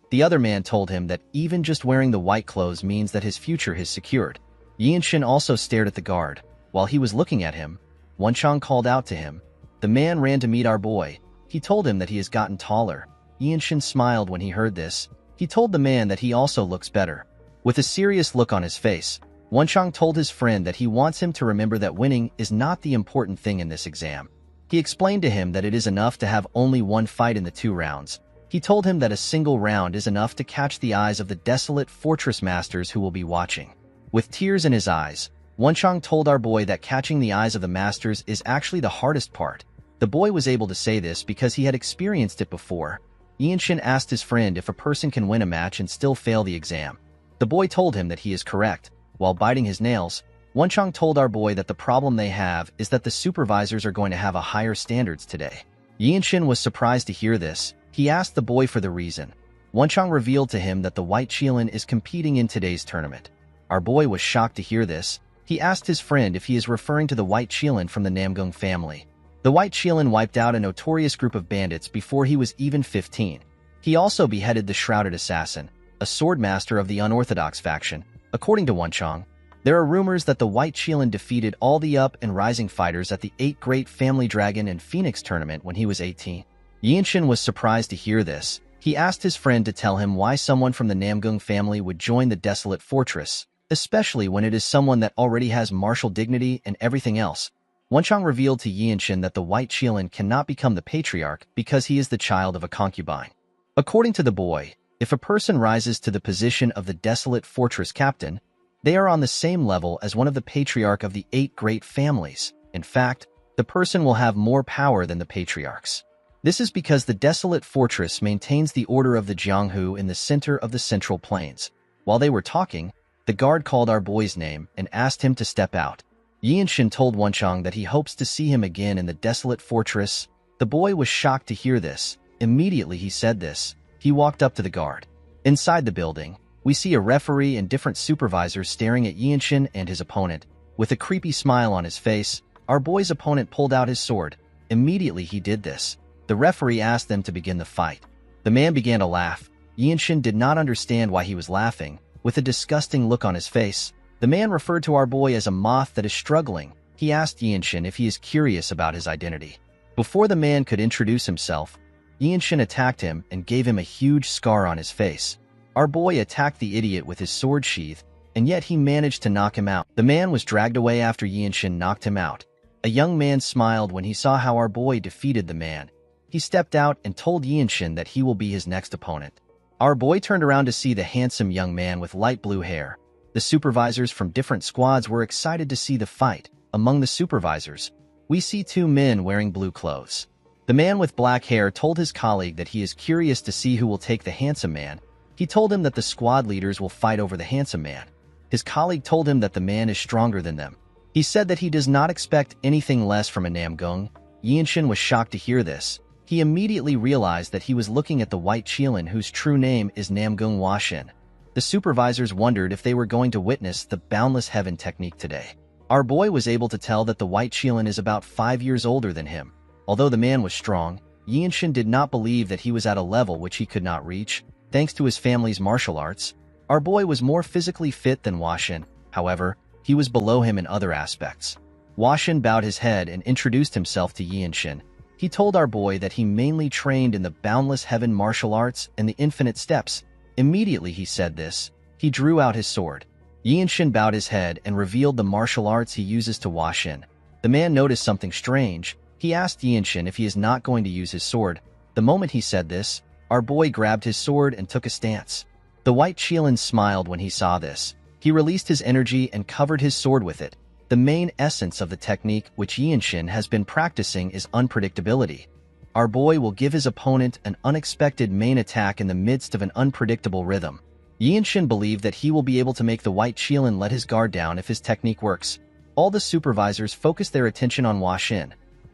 The other man told him that even just wearing the white clothes means that his future is secured. Yinshin also stared at the guard. While he was looking at him, Wenchang called out to him. The man ran to meet our boy. He told him that he has gotten taller. Yinshin smiled when he heard this. He told the man that he also looks better. With a serious look on his face, Wenchang told his friend that he wants him to remember that winning is not the important thing in this exam. He explained to him that it is enough to have only one fight in the 2 rounds. He told him that a single round is enough to catch the eyes of the desolate fortress masters who will be watching. With tears in his eyes, Wenchang told our boy that catching the eyes of the masters is actually the hardest part. The boy was able to say this because he had experienced it before. Yinshin asked his friend if a person can win a match and still fail the exam. The boy told him that he is correct. While biting his nails, Wenchang told our boy that the problem they have is that the supervisors are going to have a higher standards today. Yinshin was surprised to hear this. He asked the boy for the reason. Wenchang revealed to him that the White Qilin is competing in today's tournament. Our boy was shocked to hear this. He asked his friend if he is referring to the White Qilin from the Namgung family. The White Qilin wiped out a notorious group of bandits before he was even 15. He also beheaded the Shrouded Assassin, a swordmaster of the unorthodox faction. According to Wenchang, there are rumors that the White Qilin defeated all the up and rising fighters at the 8 Great Family Dragon and Phoenix tournament when he was 18. Yinshin was surprised to hear this. He asked his friend to tell him why someone from the Namgung family would join the desolate fortress, especially when it is someone that already has martial dignity and everything else. Wenchang revealed to Yinshin that the White Qilin cannot become the patriarch because he is the child of a concubine. According to the boy, if a person rises to the position of the desolate fortress captain, they are on the same level as one of the patriarch of the 8 great families. In fact, the person will have more power than the patriarchs. This is because the desolate fortress maintains the order of the Jianghu in the center of the Central Plains. While they were talking, the guard called our boy's name and asked him to step out. Yinshin told Wenchang that he hopes to see him again in the desolate fortress. The boy was shocked to hear this. Immediately he said this. He walked up to the guard. Inside the building, we see a referee and different supervisors staring at Yinshin and his opponent. With a creepy smile on his face, our boy's opponent pulled out his sword. Immediately he did this. The referee asked them to begin the fight. The man began to laugh. Yinshin did not understand why he was laughing. With a disgusting look on his face, the man referred to our boy as a moth that is struggling. He asked Yinshin if he is curious about his identity. Before the man could introduce himself, Yinshin attacked him and gave him a huge scar on his face. Our boy attacked the idiot with his sword sheath, and yet he managed to knock him out. The man was dragged away after Yinshin knocked him out. A young man smiled when he saw how our boy defeated the man. He stepped out and told Yinshin that he will be his next opponent. Our boy turned around to see the handsome young man with light blue hair. The supervisors from different squads were excited to see the fight. Among the supervisors, we see 2 men wearing blue clothes. The man with black hair told his colleague that he is curious to see who will take the handsome man. He told him that the squad leaders will fight over the handsome man. His colleague told him that the man is stronger than them. He said that he does not expect anything less from a Namgung. Yinshin was shocked to hear this. He immediately realized that he was looking at the White Qilin whose true name is Namgung Huashin. The supervisors wondered if they were going to witness the boundless heaven technique today. Our boy was able to tell that the White Qilin is about 5 years older than him. Although the man was strong, Yinshin did not believe that he was at a level which he could not reach. Thanks to his family's martial arts, our boy was more physically fit than Huashin. However, he was below him in other aspects. Huashin bowed his head and introduced himself to Yinshin. He told our boy that he mainly trained in the boundless heaven martial arts and the infinite steps. Immediately he said this, he drew out his sword. Yinshin bowed his head and revealed the martial arts he uses to Huashin. The man noticed something strange. He asked Yinshin if he is not going to use his sword. The moment he said this, our boy grabbed his sword and took a stance. The White Qilin smiled when he saw this. He released his energy and covered his sword with it. The main essence of the technique which Yinshin has been practicing is unpredictability. Our boy will give his opponent an unexpected main attack in the midst of an unpredictable rhythm. Yinshin believed that he will be able to make the White Qilin let his guard down if his technique works. All the supervisors focused their attention on Huashin.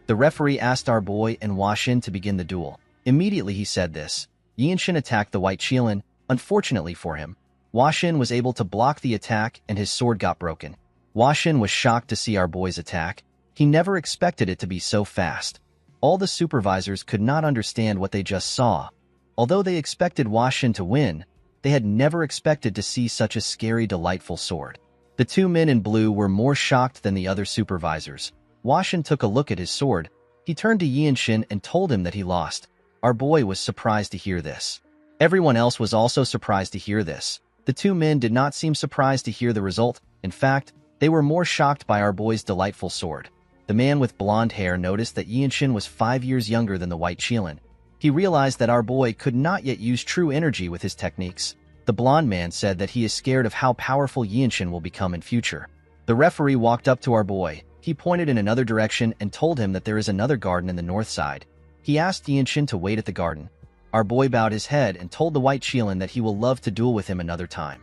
The referee asked our boy and Huashin to begin the duel. Immediately he said this. Yinshin attacked the White Qilin. Unfortunately for him, Huashin was able to block the attack and his sword got broken. Huashin was shocked to see our boy's attack. He never expected it to be so fast. All the supervisors could not understand what they just saw. Although they expected Huashin to win, they had never expected to see such a scary, delightful sword. The 2 men in blue were more shocked than the other supervisors. Huashin took a look at his sword. He turned to Yinshin and told him that he lost. Our boy was surprised to hear this. Everyone else was also surprised to hear this. The 2 men did not seem surprised to hear the result. In fact, they were more shocked by our boy's delightful sword. The man with blonde hair noticed that Yinshin was 5 years younger than the White Qilin. He realized that our boy could not yet use true energy with his techniques. The blonde man said that he is scared of how powerful Yinshin will become in future. The referee walked up to our boy. He pointed in another direction and told him that there is another garden in the north side. He asked Yinshin to wait at the garden. Our boy bowed his head and told the white Qilin that he will love to duel with him another time.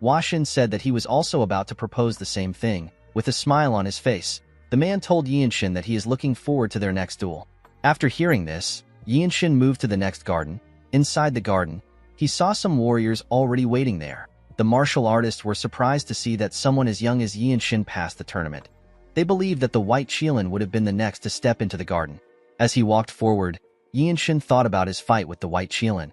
Washin said that he was also about to propose the same thing, with a smile on his face. The man told Yinshin that he is looking forward to their next duel. After hearing this, Yinshin moved to the next garden. Inside the garden, he saw some warriors already waiting there. The martial artists were surprised to see that someone as young as Yinshin passed the tournament. They believed that the white Qilin would have been the next to step into the garden. As he walked forward, Yinshin thought about his fight with the white Qilin.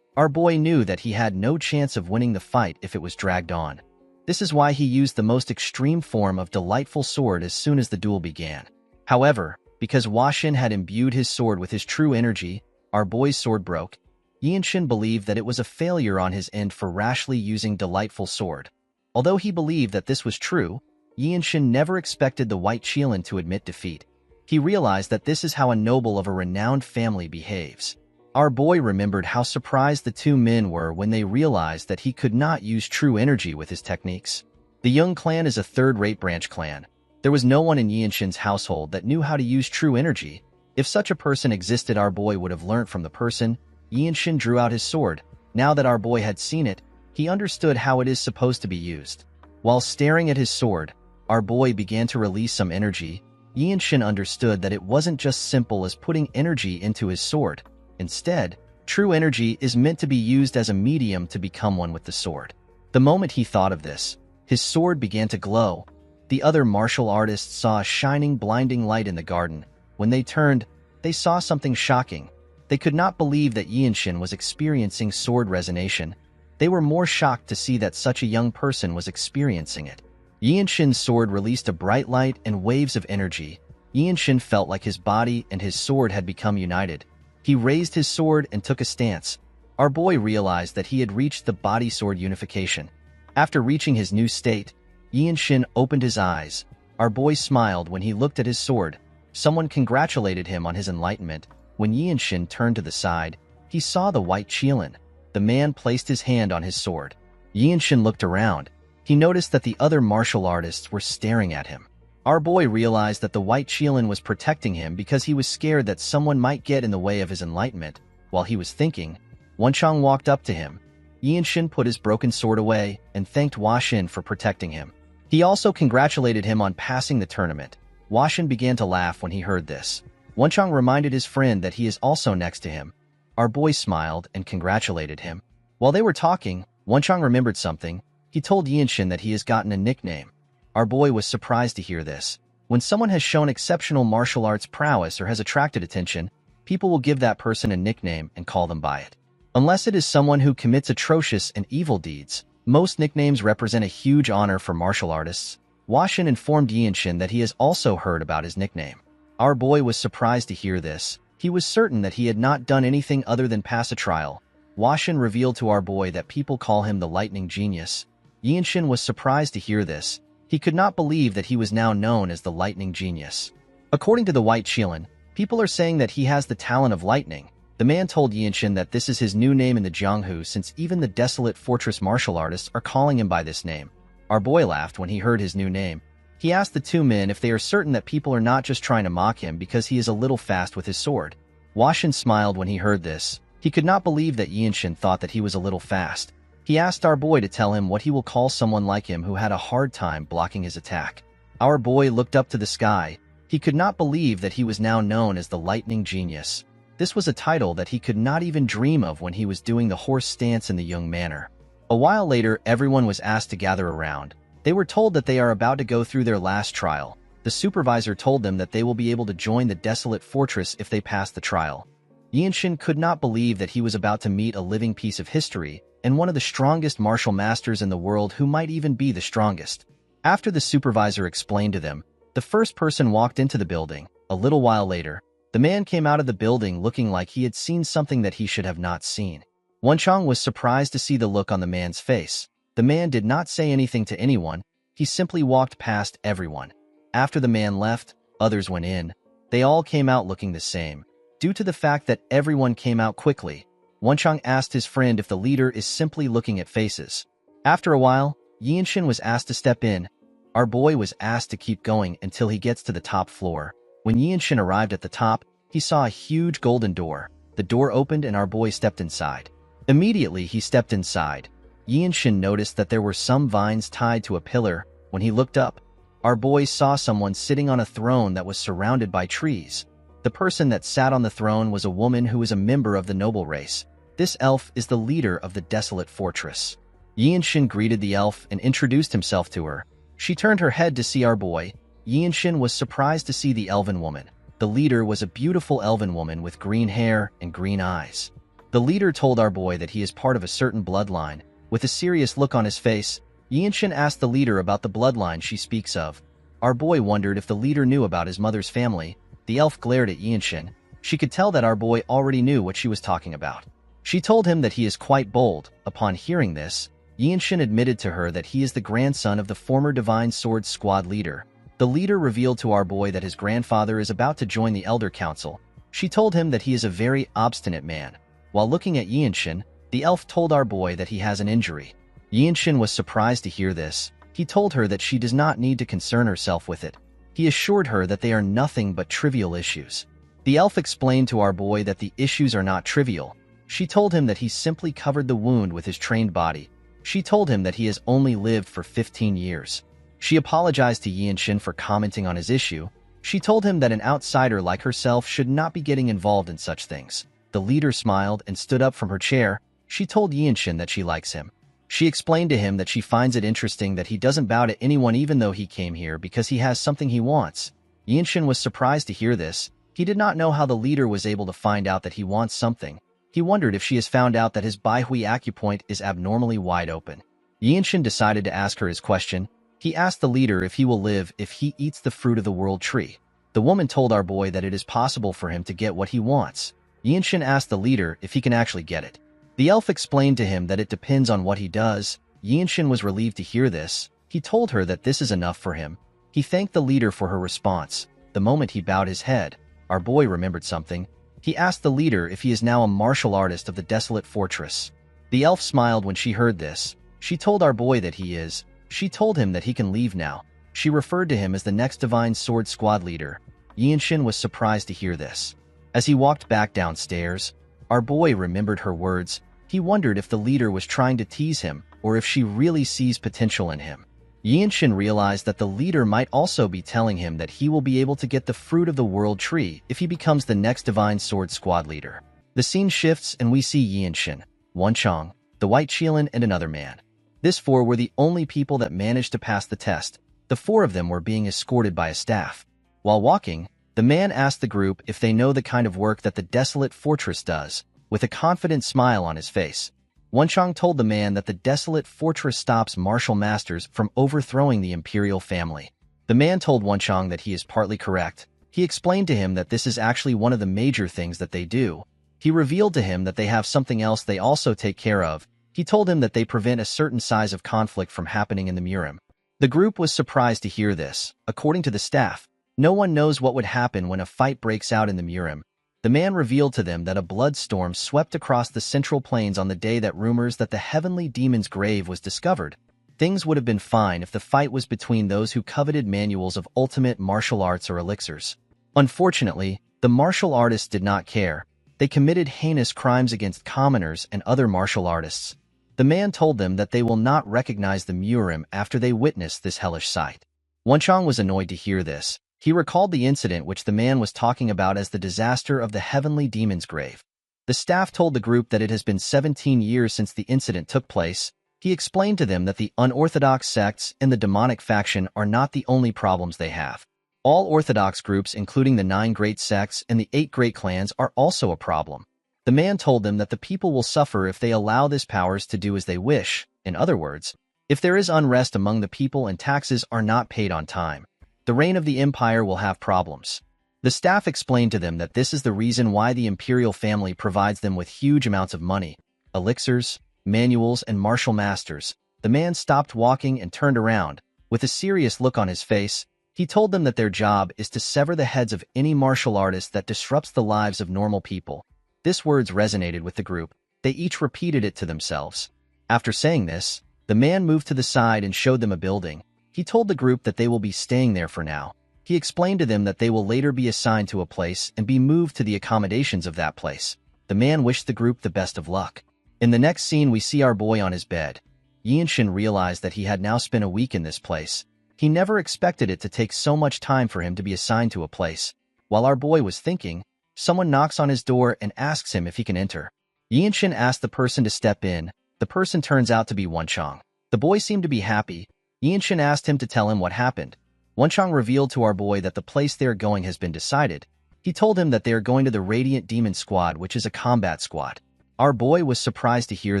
Our boy knew that he had no chance of winning the fight if it was dragged on. This is why he used the most extreme form of delightful sword as soon as the duel began. However, because Washin had imbued his sword with his true energy, our boy's sword broke. Yinshin believed that it was a failure on his end for rashly using delightful sword. Although he believed that this was true, Yinshin never expected the white Qilin to admit defeat. He realized that this is how a noble of a renowned family behaves. Our boy remembered how surprised the two men were when they realized that he could not use true energy with his techniques. The Young clan is a third-rate branch clan. There was no one in Yinshin's household that knew how to use true energy. If such a person existed, our boy would have learnt from the person. Yinshin drew out his sword. Now that our boy had seen it, he understood how it is supposed to be used. While staring at his sword, our boy began to release some energy. Yinshin understood that it wasn't just simple as putting energy into his sword. Instead, true energy is meant to be used as a medium to become one with the sword. The moment he thought of this, his sword began to glow. The other martial artists saw a shining, blinding light in the garden. When they turned, they saw something shocking. They could not believe that Yinshin was experiencing sword resonation. They were more shocked to see that such a young person was experiencing it. Yinshin's sword released a bright light and waves of energy. Yinshin felt like his body and his sword had become united. He raised his sword and took a stance. Our boy realized that he had reached the body-sword unification. After reaching his new state, Yinshin opened his eyes. Our boy smiled when he looked at his sword. Someone congratulated him on his enlightenment. When Yinshin turned to the side, he saw the white Qilin. The man placed his hand on his sword. Yinshin looked around. He noticed that the other martial artists were staring at him. Our boy realized that the white Qilin was protecting him because he was scared that someone might get in the way of his enlightenment. While he was thinking, Wenchang walked up to him. Yinshin put his broken sword away and thanked Washin for protecting him. He also congratulated him on passing the tournament. Washin began to laugh when he heard this. Wenchang reminded his friend that he is also next to him. Our boy smiled and congratulated him. While they were talking, Wenchang remembered something. He told Yinshin that he has gotten a nickname. Our boy was surprised to hear this. When someone has shown exceptional martial arts prowess or has attracted attention, people will give that person a nickname and call them by it. Unless it is someone who commits atrocious and evil deeds, most nicknames represent a huge honor for martial artists. Washin informed Yinshin that he has also heard about his nickname. Our boy was surprised to hear this. He was certain that he had not done anything other than pass a trial. Washin revealed to our boy that people call him the Lightning Genius. Yinshin was surprised to hear this. He could not believe that he was now known as the Lightning Genius. According to the white Qilin, people are saying that he has the talent of lightning. The man told Yinshin that this is his new name in the Jianghu since even the Desolate Fortress martial artists are calling him by this name. Our boy laughed when he heard his new name. He asked the two men if they are certain that people are not just trying to mock him because he is a little fast with his sword. Washin smiled when he heard this. He could not believe that Yinshin thought that he was a little fast. He asked our boy to tell him what he will call someone like him who had a hard time blocking his attack. Our boy looked up to the sky. He could not believe that he was now known as the Lightning Genius. This was a title that he could not even dream of when he was doing the horse stance in the Young manner. A while later, everyone was asked to gather around. They were told that they are about to go through their last trial. The supervisor told them that they will be able to join the Desolate Fortress if they pass the trial. Yinshin could not believe that he was about to meet a living piece of history and one of the strongest martial masters in the world who might even be the strongest. After the supervisor explained to them, the first person walked into the building. A little while later, the man came out of the building looking like he had seen something that he should have not seen. Wenchang was surprised to see the look on the man's face. The man did not say anything to anyone. He simply walked past everyone. After the man left, others went in. They all came out looking the same. Due to the fact that everyone came out quickly, Wenchang asked his friend if the leader is simply looking at faces. After a while, Yinshin was asked to step in. Our boy was asked to keep going until he gets to the top floor. When Yinshin arrived at the top, he saw a huge golden door. The door opened and our boy stepped inside. Immediately, he stepped inside. Yinshin noticed that there were some vines tied to a pillar. When he looked up, our boy saw someone sitting on a throne that was surrounded by trees. The person that sat on the throne was a woman who was a member of the noble race. This elf is the leader of the desolate fortress. Yinshin greeted the elf and introduced himself to her. She turned her head to see our boy. Yinshin was surprised to see the elven woman. The leader was a beautiful elven woman with green hair and green eyes. The leader told our boy that he is part of a certain bloodline. With a serious look on his face, Yinshin asked the leader about the bloodline she speaks of. Our boy wondered if the leader knew about his mother's family. The elf glared at Yinshin. She could tell that our boy already knew what she was talking about. She told him that he is quite bold. Upon hearing this, Yinshin admitted to her that he is the grandson of the former Divine Sword Squad leader. The leader revealed to our boy that his grandfather is about to join the Elder Council. She told him that he is a very obstinate man. While looking at Yinshin, the elf told our boy that he has an injury. Yinshin was surprised to hear this. He told her that she does not need to concern herself with it. He assured her that they are nothing but trivial issues. The elf explained to our boy that the issues are not trivial. She told him that he simply covered the wound with his trained body. She told him that he has only lived for 15 years. She apologized to Yinshin for commenting on his issue. She told him that an outsider like herself should not be getting involved in such things. The leader smiled and stood up from her chair. She told Yinshin that she likes him. She explained to him that she finds it interesting that he doesn't bow to anyone even though he came here because he has something he wants. Yinshin was surprised to hear this. He did not know how the leader was able to find out that he wants something. He wondered if she has found out that his Baihui acupoint is abnormally wide open. Yinshin decided to ask her his question. He asked the leader if he will live if he eats the fruit of the world tree. The woman told our boy that it is possible for him to get what he wants. Yinshin asked the leader if he can actually get it. The elf explained to him that it depends on what he does. Yinshin was relieved to hear this. He told her that this is enough for him. He thanked the leader for her response. The moment he bowed his head, our boy remembered something. He asked the leader if he is now a martial artist of the desolate fortress. The elf smiled when she heard this. She told our boy that he is. She told him that he can leave now. She referred to him as the next Divine Sword Squad leader. Yinshin was surprised to hear this. As he walked back downstairs, our boy remembered her words. He wondered if the leader was trying to tease him or if she really sees potential in him. Yinshin realized that the leader might also be telling him that he will be able to get the fruit of the world tree if he becomes the next Divine Sword Squad leader. The scene shifts and we see Yinshin, Wenchang, the White Qilin, and another man. These four were the only people that managed to pass the test. The four of them were being escorted by a staff. While walking, the man asked the group if they know the kind of work that the desolate fortress does. With a confident smile on his face, Wenchang told the man that the desolate fortress stops martial masters from overthrowing the imperial family. The man told Wenchang that he is partly correct. He explained to him that this is actually one of the major things that they do. He revealed to him that they have something else they also take care of. He told him that they prevent a certain size of conflict from happening in the Murim. The group was surprised to hear this. According to the staff, no one knows what would happen when a fight breaks out in the Murim. The man revealed to them that a blood storm swept across the central plains on the day that rumors that the heavenly demon's grave was discovered. Things would have been fine if the fight was between those who coveted manuals of ultimate martial arts or elixirs. Unfortunately, the martial artists did not care. They committed heinous crimes against commoners and other martial artists. The man told them that they will not recognize the Murim after they witness this hellish sight. Wenchang was annoyed to hear this. He recalled the incident which the man was talking about as the disaster of the heavenly demon's grave. The staff told the group that it has been 17 years since the incident took place. He explained to them that the unorthodox sects and the demonic faction are not the only problems they have. All orthodox groups, including the 9 great sects and the 8 great clans, are also a problem. The man told them that the people will suffer if they allow these powers to do as they wish. In other words, if there is unrest among the people and taxes are not paid on time, the reign of the empire will have problems. The staff explained to them that this is the reason why the imperial family provides them with huge amounts of money, elixirs, manuals, and martial masters. The man stopped walking and turned around. With a serious look on his face, he told them that their job is to sever the heads of any martial artist that disrupts the lives of normal people. These words resonated with the group. They each repeated it to themselves. After saying this, the man moved to the side and showed them a building. He told the group that they will be staying there for now. He explained to them that they will later be assigned to a place and be moved to the accommodations of that place. The man wished the group the best of luck. In the next scene, we see our boy on his bed. Yinshin realized that he had now spent a week in this place. He never expected it to take so much time for him to be assigned to a place. While our boy was thinking, someone knocks on his door and asks him if he can enter. Yinshin asks the person to step in. The person turns out to be Wonchang. The boy seemed to be happy. Yinshin asked him to tell him what happened. Wonchang revealed to our boy that the place they are going has been decided. He told him that they are going to the Radiant Demon Squad, which is a combat squad. Our boy was surprised to hear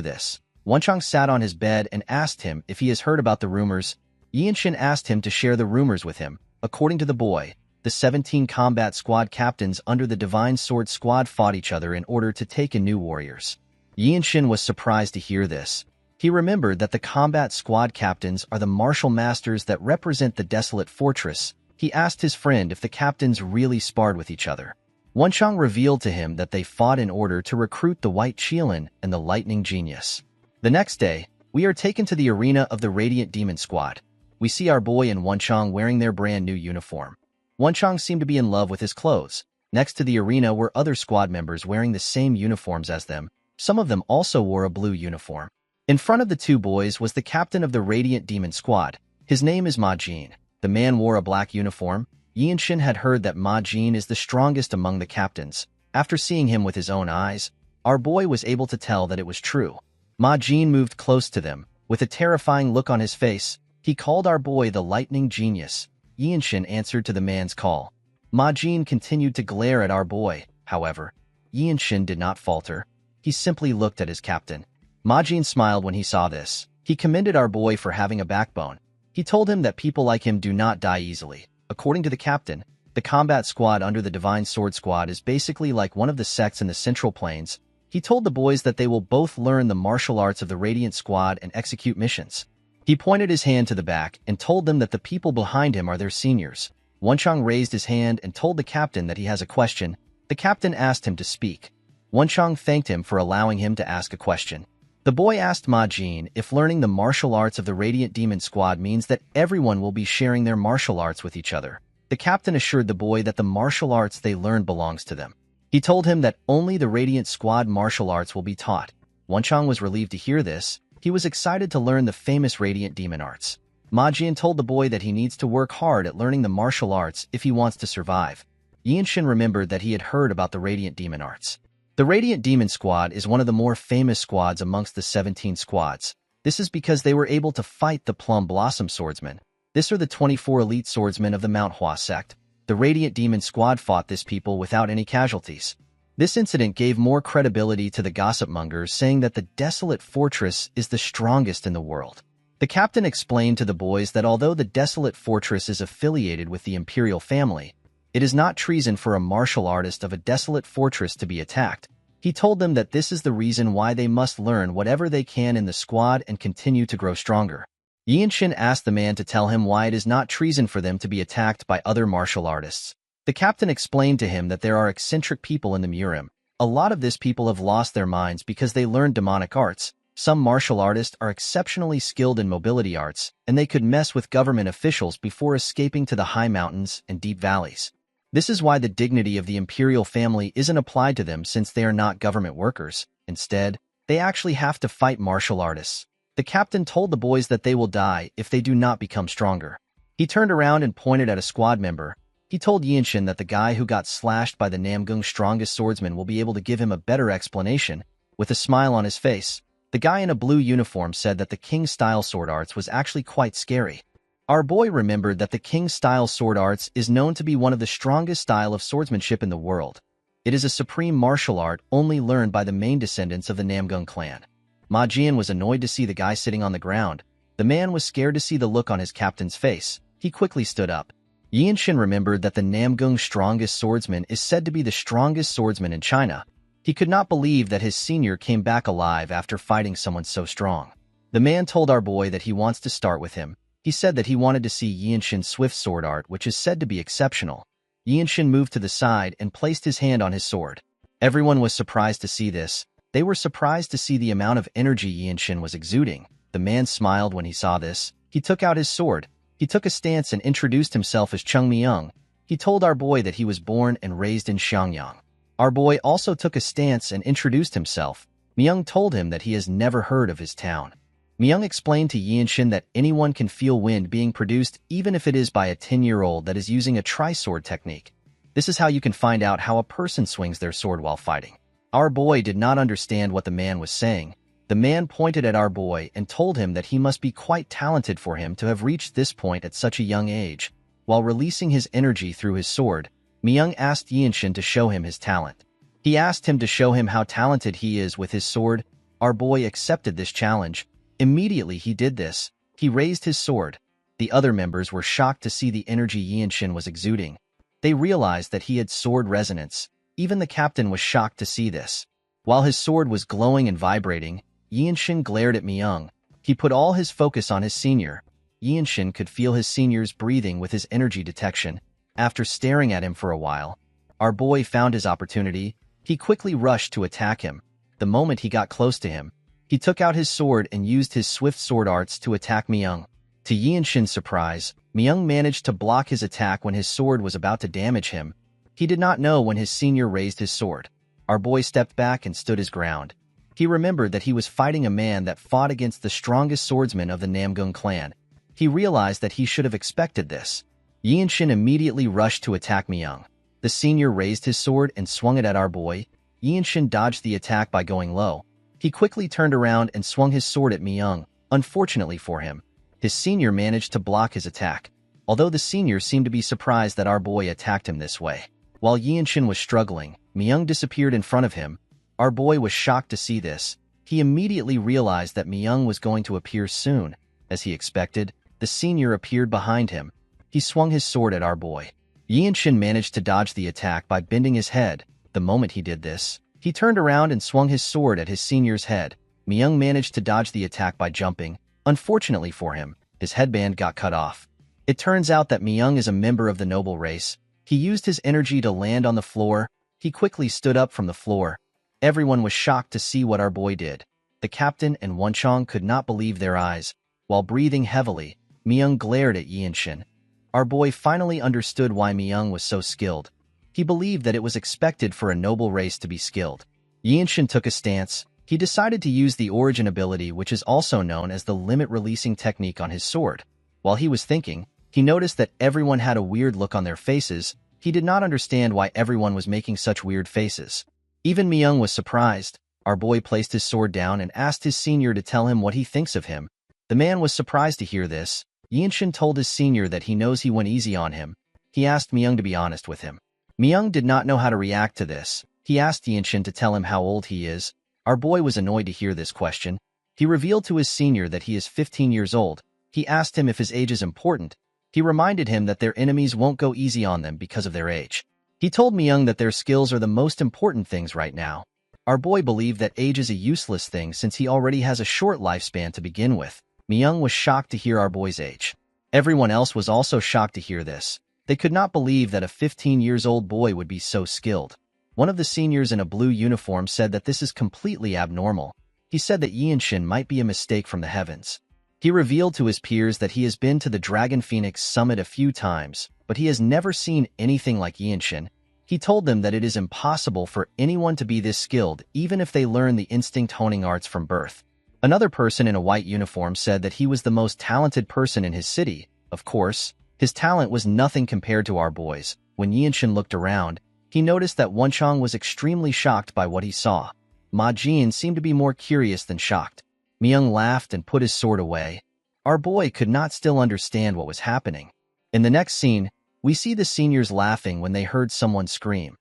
this. Wonchang sat on his bed and asked him if he has heard about the rumors. Yinshin asked him to share the rumors with him. According to the boy, the 17 combat squad captains under the Divine Sword Squad fought each other in order to take in new warriors. Yinshin was surprised to hear this. He remembered that the combat squad captains are the martial masters that represent the desolate fortress. He asked his friend if the captains really sparred with each other. Wonchang revealed to him that they fought in order to recruit the White Qilin and the Lightning Genius. The next day, we are taken to the arena of the Radiant Demon Squad. We see our boy and Wonchang wearing their brand new uniform. Wonchang seemed to be in love with his clothes. Next to the arena were other squad members wearing the same uniforms as them. Some of them also wore a blue uniform. In front of the two boys was the captain of the Radiant Demon Squad. His name is Ma Jin. The man wore a black uniform. Yinshin had heard that Ma Jin is the strongest among the captains. After seeing him with his own eyes, our boy was able to tell that it was true. Ma Jin moved close to them. With a terrifying look on his face, he called our boy the Lightning Genius. Yinshin answered to the man's call. Ma Jin continued to glare at our boy. However, Yinshin did not falter. He simply looked at his captain. Ma Jin smiled when he saw this. He commended our boy for having a backbone. He told him that people like him do not die easily. According to the captain, the combat squad under the Divine Sword Squad is basically like one of the sects in the Central Plains. He told the boys that they will both learn the martial arts of the Radiant Squad and execute missions. He pointed his hand to the back and told them that the people behind him are their seniors. Wonchang raised his hand and told the captain that he has a question. The captain asked him to speak. Wonchang thanked him for allowing him to ask a question. The boy asked Ma Jin if learning the martial arts of the Radiant Demon Squad means that everyone will be sharing their martial arts with each other. The captain assured the boy that the martial arts they learned belongs to them. He told him that only the Radiant Squad martial arts will be taught. Wonchang was relieved to hear this. He was excited to learn the famous Radiant Demon arts. Ma Jin told the boy that he needs to work hard at learning the martial arts if he wants to survive. Yinshin remembered that he had heard about the Radiant Demon arts. The Radiant Demon Squad is one of the more famous squads amongst the 17 squads. This is because they were able to fight the Plum Blossom Swordsmen. These are the 24 elite swordsmen of the Manhwa sect. The Radiant Demon Squad fought this people without any casualties. This incident gave more credibility to the gossip mongers, saying that the desolate fortress is the strongest in the world. The captain explained to the boys that although the desolate fortress is affiliated with the imperial family, it is not treason for a martial artist of a desolate fortress to be attacked. He told them that this is the reason why they must learn whatever they can in the squad and continue to grow stronger. Yinshin asked the man to tell him why it is not treason for them to be attacked by other martial artists. The captain explained to him that there are eccentric people in the Murim. A lot of these people have lost their minds because they learned demonic arts. Some martial artists are exceptionally skilled in mobility arts, and they could mess with government officials before escaping to the high mountains and deep valleys. This is why the dignity of the imperial family isn't applied to them, since they are not government workers. Instead, they actually have to fight martial artists. The captain told the boys that they will die if they do not become stronger. He turned around and pointed at a squad member. He told Yinshin that the guy who got slashed by the Namgung's strongest swordsman will be able to give him a better explanation. With a smile on his face, the guy in a blue uniform said that the King-style sword arts was actually quite scary. Our boy remembered that the King-style sword arts is known to be one of the strongest style of swordsmanship in the world. It is a supreme martial art only learned by the main descendants of the Namgung clan. Ma Jin was annoyed to see the guy sitting on the ground. The man was scared to see the look on his captain's face. He quickly stood up. Yinshin remembered that the Namgung's strongest swordsman is said to be the strongest swordsman in China. He could not believe that his senior came back alive after fighting someone so strong. The man told our boy that he wants to start with him. He said that he wanted to see Yinshin's swift sword art, which is said to be exceptional. Yinshin moved to the side and placed his hand on his sword. Everyone was surprised to see this. They were surprised to see the amount of energy Yinshin was exuding. The man smiled when he saw this. He took out his sword. He took a stance and introduced himself as Chung Myung. He told our boy that he was born and raised in Xiangyang. Our boy also took a stance and introduced himself. Myung told him that he has never heard of his town. Myung explained to Yinshin that anyone can feel wind being produced even if it is by a 10-year-old that is using a tri-sword technique. This is how you can find out how a person swings their sword while fighting. Our boy did not understand what the man was saying. The man pointed at our boy and told him that he must be quite talented for him to have reached this point at such a young age. While releasing his energy through his sword, Myung asked Yinshin to show him his talent. He asked him to show him how talented he is with his sword. Our boy accepted this challenge. Immediately he did this. He raised his sword. The other members were shocked to see the energy Yinshin was exuding. They realized that he had sword resonance. Even the captain was shocked to see this. While his sword was glowing and vibrating, Yinshin glared at Myung. He put all his focus on his senior. Yinshin could feel his senior's breathing with his energy detection. After staring at him for a while, our boy found his opportunity. He quickly rushed to attack him. The moment he got close to him, he took out his sword and used his swift sword arts to attack Myung. To Yinshin's surprise, Myung managed to block his attack when his sword was about to damage him. He did not know when his senior raised his sword. Our boy stepped back and stood his ground. He remembered that he was fighting a man that fought against the strongest swordsman of the Namgung clan. He realized that he should have expected this. Yinshin immediately rushed to attack Myung. The senior raised his sword and swung it at our boy. Yinshin dodged the attack by going low. He quickly turned around and swung his sword at Myung. Unfortunately for him, his senior managed to block his attack. Although the senior seemed to be surprised that our boy attacked him this way. While Yinshin was struggling, Myung disappeared in front of him. Our boy was shocked to see this. He immediately realized that Myung was going to appear soon. As he expected, the senior appeared behind him. He swung his sword at our boy. Yinshin managed to dodge the attack by bending his head. The moment he did this, he turned around and swung his sword at his senior's head. Myung managed to dodge the attack by jumping. Unfortunately for him, his headband got cut off. It turns out that Myung is a member of the noble race. He used his energy to land on the floor. He quickly stood up from the floor. Everyone was shocked to see what our boy did. The captain and Wonchong could not believe their eyes. While breathing heavily, Myung glared at Yinshin. Our boy finally understood why Myung was so skilled. He believed that it was expected for a noble race to be skilled. Yinshin took a stance. He decided to use the origin ability, which is also known as the limit-releasing technique, on his sword. While he was thinking, he noticed that everyone had a weird look on their faces. He did not understand why everyone was making such weird faces. Even Myung was surprised. Our boy placed his sword down and asked his senior to tell him what he thinks of him. The man was surprised to hear this. Yinshin told his senior that he knows he went easy on him. He asked Myung to be honest with him. Myung did not know how to react to this. He asked Yinshin to tell him how old he is. Our boy was annoyed to hear this question. He revealed to his senior that he is 15 years old. He asked him if his age is important. He reminded him that their enemies won't go easy on them because of their age. He told Myung that their skills are the most important things right now. Our boy believed that age is a useless thing since he already has a short lifespan to begin with. Myung was shocked to hear our boy's age. Everyone else was also shocked to hear this. They could not believe that a 15-year-old boy would be so skilled. One of the seniors in a blue uniform said that this is completely abnormal. He said that Yinshin might be a mistake from the heavens. He revealed to his peers that he has been to the Dragon Phoenix Summit a few times, but he has never seen anything like Yinshin. He told them that it is impossible for anyone to be this skilled even if they learn the instinct honing arts from birth. Another person in a white uniform said that he was the most talented person in his city. Of course, his talent was nothing compared to our boy's. When Yinshin looked around, he noticed that Wonchong was extremely shocked by what he saw. Ma Jin seemed to be more curious than shocked. Myung laughed and put his sword away. Our boy could not still understand what was happening. In the next scene, we see the seniors laughing when they heard someone scream.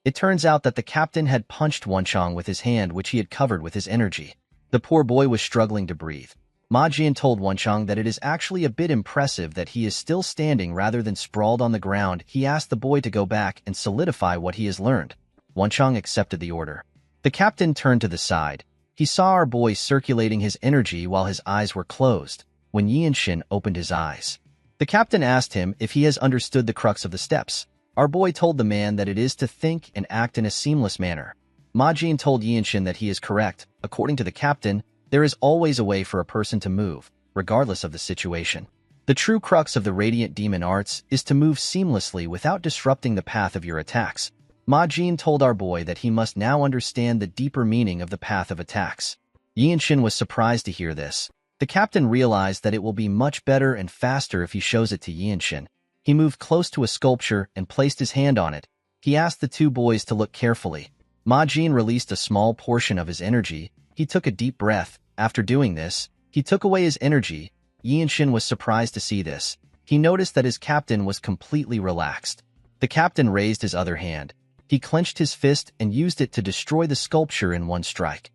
It turns out that the captain had punched Wonchong with his hand, which he had covered with his energy. The poor boy was struggling to breathe. Ma Jin told Wonchong that it is actually a bit impressive that he is still standing rather than sprawled on the ground. He asked the boy to go back and solidify what he has learned. Wonchong accepted the order. The captain turned to the side. He saw our boy circulating his energy while his eyes were closed. When Yinshin opened his eyes, the captain asked him if he has understood the crux of the steps. Our boy told the man that it is to think and act in a seamless manner. Ma Jin told Yinshin that he is correct. According to the captain, there is always a way for a person to move, regardless of the situation. The true crux of the Radiant Demon Arts is to move seamlessly without disrupting the path of your attacks. Ma Jin told our boy that he must now understand the deeper meaning of the path of attacks. Yinshin was surprised to hear this. The captain realized that it will be much better and faster if he shows it to Yinshin. He moved close to a sculpture and placed his hand on it. He asked the two boys to look carefully. Ma Jin released a small portion of his energy. He took a deep breath. After doing this, he took away his energy. Yinshin was surprised to see this. He noticed that his captain was completely relaxed. The captain raised his other hand. He clenched his fist and used it to destroy the sculpture in one strike.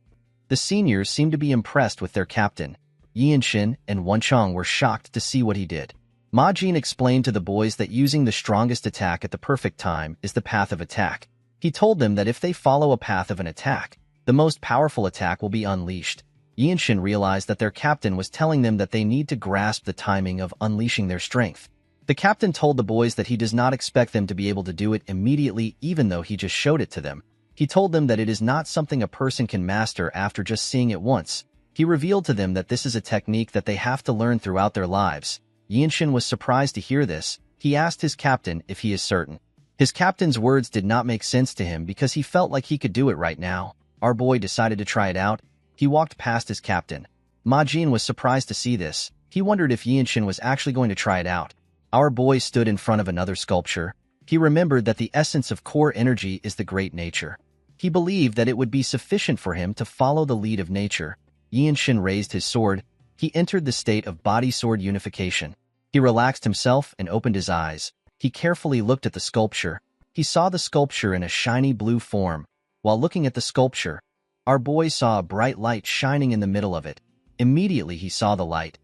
The seniors seemed to be impressed with their captain. Yinshin and Wenchang were shocked to see what he did. Ma Jin explained to the boys that using the strongest attack at the perfect time is the path of attack. He told them that if they follow a path of an attack, the most powerful attack will be unleashed. Yinshin realized that their captain was telling them that they need to grasp the timing of unleashing their strength. The captain told the boys that he does not expect them to be able to do it immediately even though he just showed it to them. He told them that it is not something a person can master after just seeing it once. He revealed to them that this is a technique that they have to learn throughout their lives. Yinshin was surprised to hear this. He asked his captain if he is certain. His captain's words did not make sense to him because he felt like he could do it right now. Our boy decided to try it out. He walked past his captain. Ma Jin was surprised to see this. He wondered if Yinshin was actually going to try it out. Our boy stood in front of another sculpture. He remembered that the essence of core energy is the great nature. He believed that it would be sufficient for him to follow the lead of nature. Yinshin raised his sword. He entered the state of body-sword unification. He relaxed himself and opened his eyes. He carefully looked at the sculpture. He saw the sculpture in a shiny blue form. While looking at the sculpture, our boy saw a bright light shining in the middle of it. Immediately he saw the light.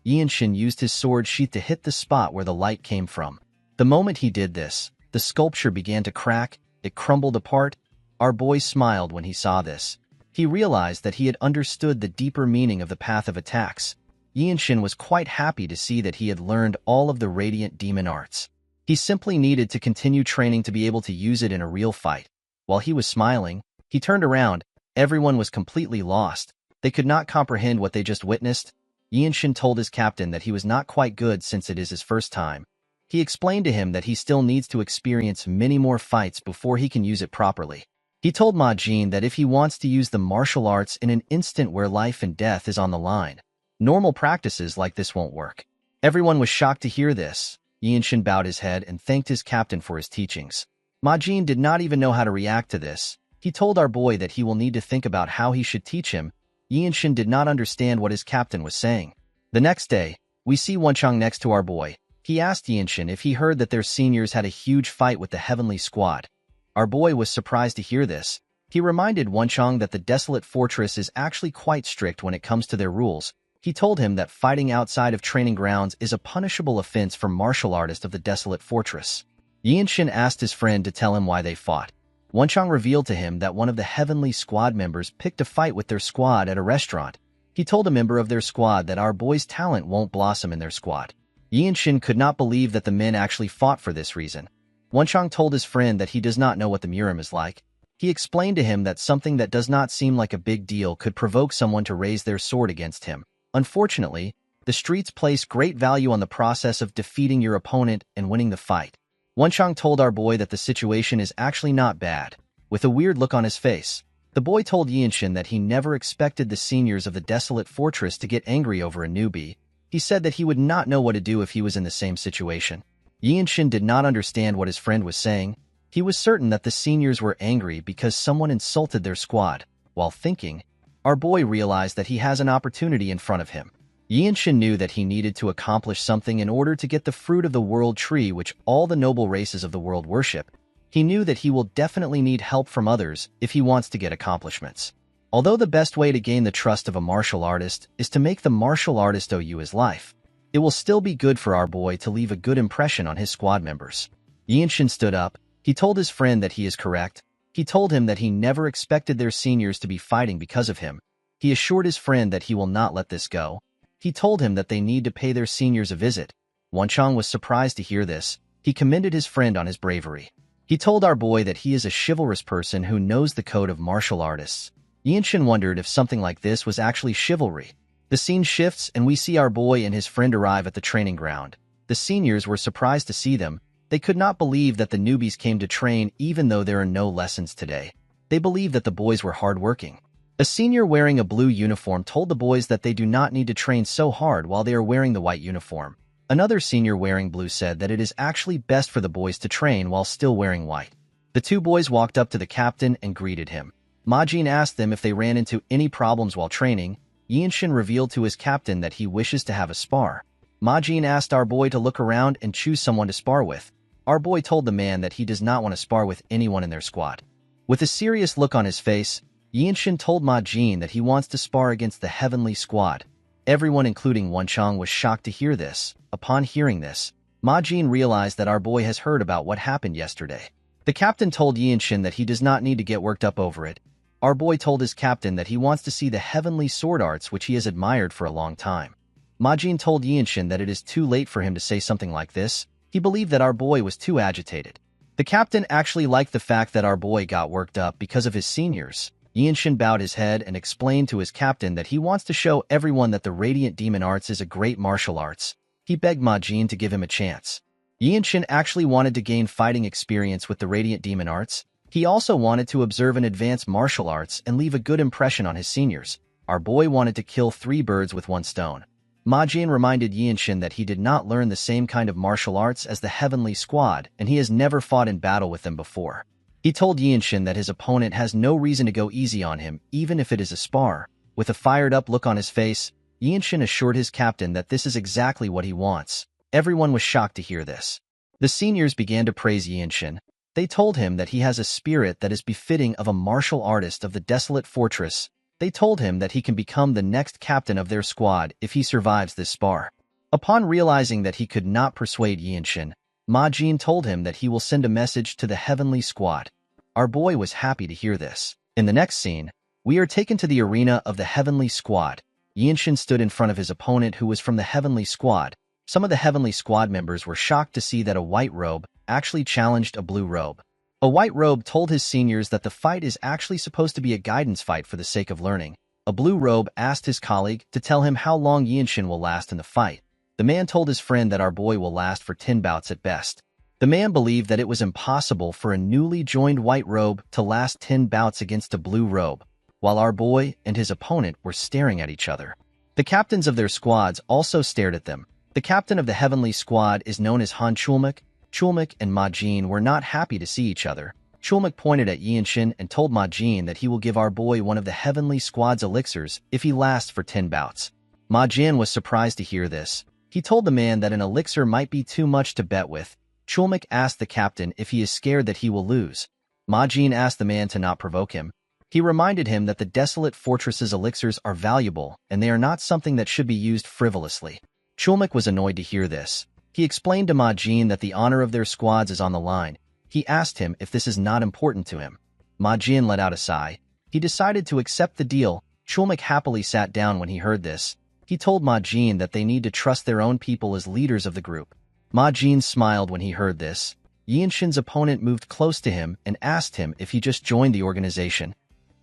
Yinshin used his sword sheath to hit the spot where the light came from. The moment he did this, the sculpture began to crack. It crumbled apart. Our boy smiled when he saw this. He realized that he had understood the deeper meaning of the path of attacks. Yinshin was quite happy to see that he had learned all of the radiant demon arts. He simply needed to continue training to be able to use it in a real fight. While he was smiling, he turned around. Everyone was completely lost. They could not comprehend what they just witnessed. Yinshin told his captain that he was not quite good since it is his first time. He explained to him that he still needs to experience many more fights before he can use it properly. He told Ma Jin that if he wants to use the martial arts in an instant where life and death is on the line, normal practices like this won't work. Everyone was shocked to hear this. Yinshin bowed his head and thanked his captain for his teachings. Ma Jin did not even know how to react to this. He told our boy that he will need to think about how he should teach him. Yinshin did not understand what his captain was saying. The next day, we see Wenchang next to our boy. He asked Yinshin if he heard that their seniors had a huge fight with the Heavenly Squad. Our boy was surprised to hear this. He reminded Wenchang that the Desolate Fortress is actually quite strict when it comes to their rules. He told him that fighting outside of training grounds is a punishable offense for martial artists of the Desolate Fortress. Yinshin asked his friend to tell him why they fought. Wenchang revealed to him that one of the Heavenly Squad members picked a fight with their squad at a restaurant. He told a member of their squad that our boy's talent won't blossom in their squad. Yinshin could not believe that the men actually fought for this reason. Wenchang told his friend that he does not know what the Murim is like. He explained to him that something that does not seem like a big deal could provoke someone to raise their sword against him. Unfortunately, the streets place great value on the process of defeating your opponent and winning the fight. Wenchang told our boy that the situation is actually not bad. With a weird look on his face, the boy told Yinshin that he never expected the seniors of the Desolate Fortress to get angry over a newbie. He said that he would not know what to do if he was in the same situation. Yinshin did not understand what his friend was saying. He was certain that the seniors were angry because someone insulted their squad. While thinking, our boy realized that he has an opportunity in front of him. Yinshin knew that he needed to accomplish something in order to get the fruit of the world tree which all the noble races of the world worship. He knew that he will definitely need help from others if he wants to get accomplishments. Although the best way to gain the trust of a martial artist is to make the martial artist owe you his life, it will still be good for our boy to leave a good impression on his squad members. Yinshin stood up. He told his friend that he is correct. He told him that he never expected their seniors to be fighting because of him. He assured his friend that he will not let this go. He told him that they need to pay their seniors a visit. Wenchang was surprised to hear this. He commended his friend on his bravery. He told our boy that he is a chivalrous person who knows the code of martial artists. Yinshin wondered if something like this was actually chivalry. The scene shifts and we see our boy and his friend arrive at the training ground. The seniors were surprised to see them. They could not believe that the newbies came to train even though there are no lessons today. They believed that the boys were hardworking. A senior wearing a blue uniform told the boys that they do not need to train so hard while they are wearing the white uniform. Another senior wearing blue said that it is actually best for the boys to train while still wearing white. The two boys walked up to the captain and greeted him. Ma-jin asked them if they ran into any problems while training. Yinshin revealed to his captain that he wishes to have a spar. Ma-jin asked our boy to look around and choose someone to spar with. Our boy told the man that he does not want to spar with anyone in their squad. With a serious look on his face, Yinshin told Ma-jin that he wants to spar against the Heavenly Squad. Everyone, including Wenchang, was shocked to hear this. Upon hearing this, Ma-jin realized that our boy has heard about what happened yesterday. The captain told Yinshin that he does not need to get worked up over it. Our boy told his captain that he wants to see the heavenly sword arts which he has admired for a long time. Ma-jin told Yinshin that it is too late for him to say something like this. He believed that our boy was too agitated. The captain actually liked the fact that our boy got worked up because of his seniors. Yinshin bowed his head and explained to his captain that he wants to show everyone that the Radiant Demon Arts is a great martial arts. He begged Ma-jin to give him a chance. Yinshin actually wanted to gain fighting experience with the Radiant Demon Arts. He also wanted to observe and advance martial arts and leave a good impression on his seniors. Our boy wanted to kill 3 birds with 1 stone. Ma-jin reminded Yinshin that he did not learn the same kind of martial arts as the Heavenly Squad, and he has never fought in battle with them before. He told Yinshin that his opponent has no reason to go easy on him, even if it is a spar. With a fired-up look on his face, Yinshin assured his captain that this is exactly what he wants. Everyone was shocked to hear this. The seniors began to praise Yinshin. They told him that he has a spirit that is befitting of a martial artist of the desolate fortress. They told him that he can become the next captain of their squad if he survives this spar. Upon realizing that he could not persuade Yinshin, Ma-jin told him that he will send a message to the Heavenly Squad. Our boy was happy to hear this. In the next scene, we are taken to the arena of the Heavenly Squad. Yinshin stood in front of his opponent who was from the Heavenly Squad. Some of the Heavenly Squad members were shocked to see that a white robe actually challenged a blue robe. A white robe told his seniors that the fight is actually supposed to be a guidance fight for the sake of learning. A blue robe asked his colleague to tell him how long Yinshin will last in the fight. The man told his friend that our boy will last for 10 bouts at best. The man believed that it was impossible for a newly joined white robe to last 10 bouts against a blue robe, while our boy and his opponent were staring at each other. The captains of their squads also stared at them. The captain of the Heavenly Squad is known as Han Chulmak. Chulmak and Ma-jin were not happy to see each other. Chulmak pointed at Yinshin and told Ma-jin that he will give our boy one of the Heavenly Squad's elixirs if he lasts for 10 bouts. Ma-jin was surprised to hear this. He told the man that an elixir might be too much to bet with. Chulmak asked the captain if he is scared that he will lose. Ma-jin asked the man to not provoke him. He reminded him that the desolate fortress's elixirs are valuable and they are not something that should be used frivolously. Chulmak was annoyed to hear this. He explained to Ma-jin that the honor of their squads is on the line. He asked him if this is not important to him. Ma-jin let out a sigh. He decided to accept the deal. Chulmak happily sat down when he heard this. He told Ma-jin that they need to trust their own people as leaders of the group. Ma-jin smiled when he heard this. Yinshin's opponent moved close to him and asked him if he just joined the organization.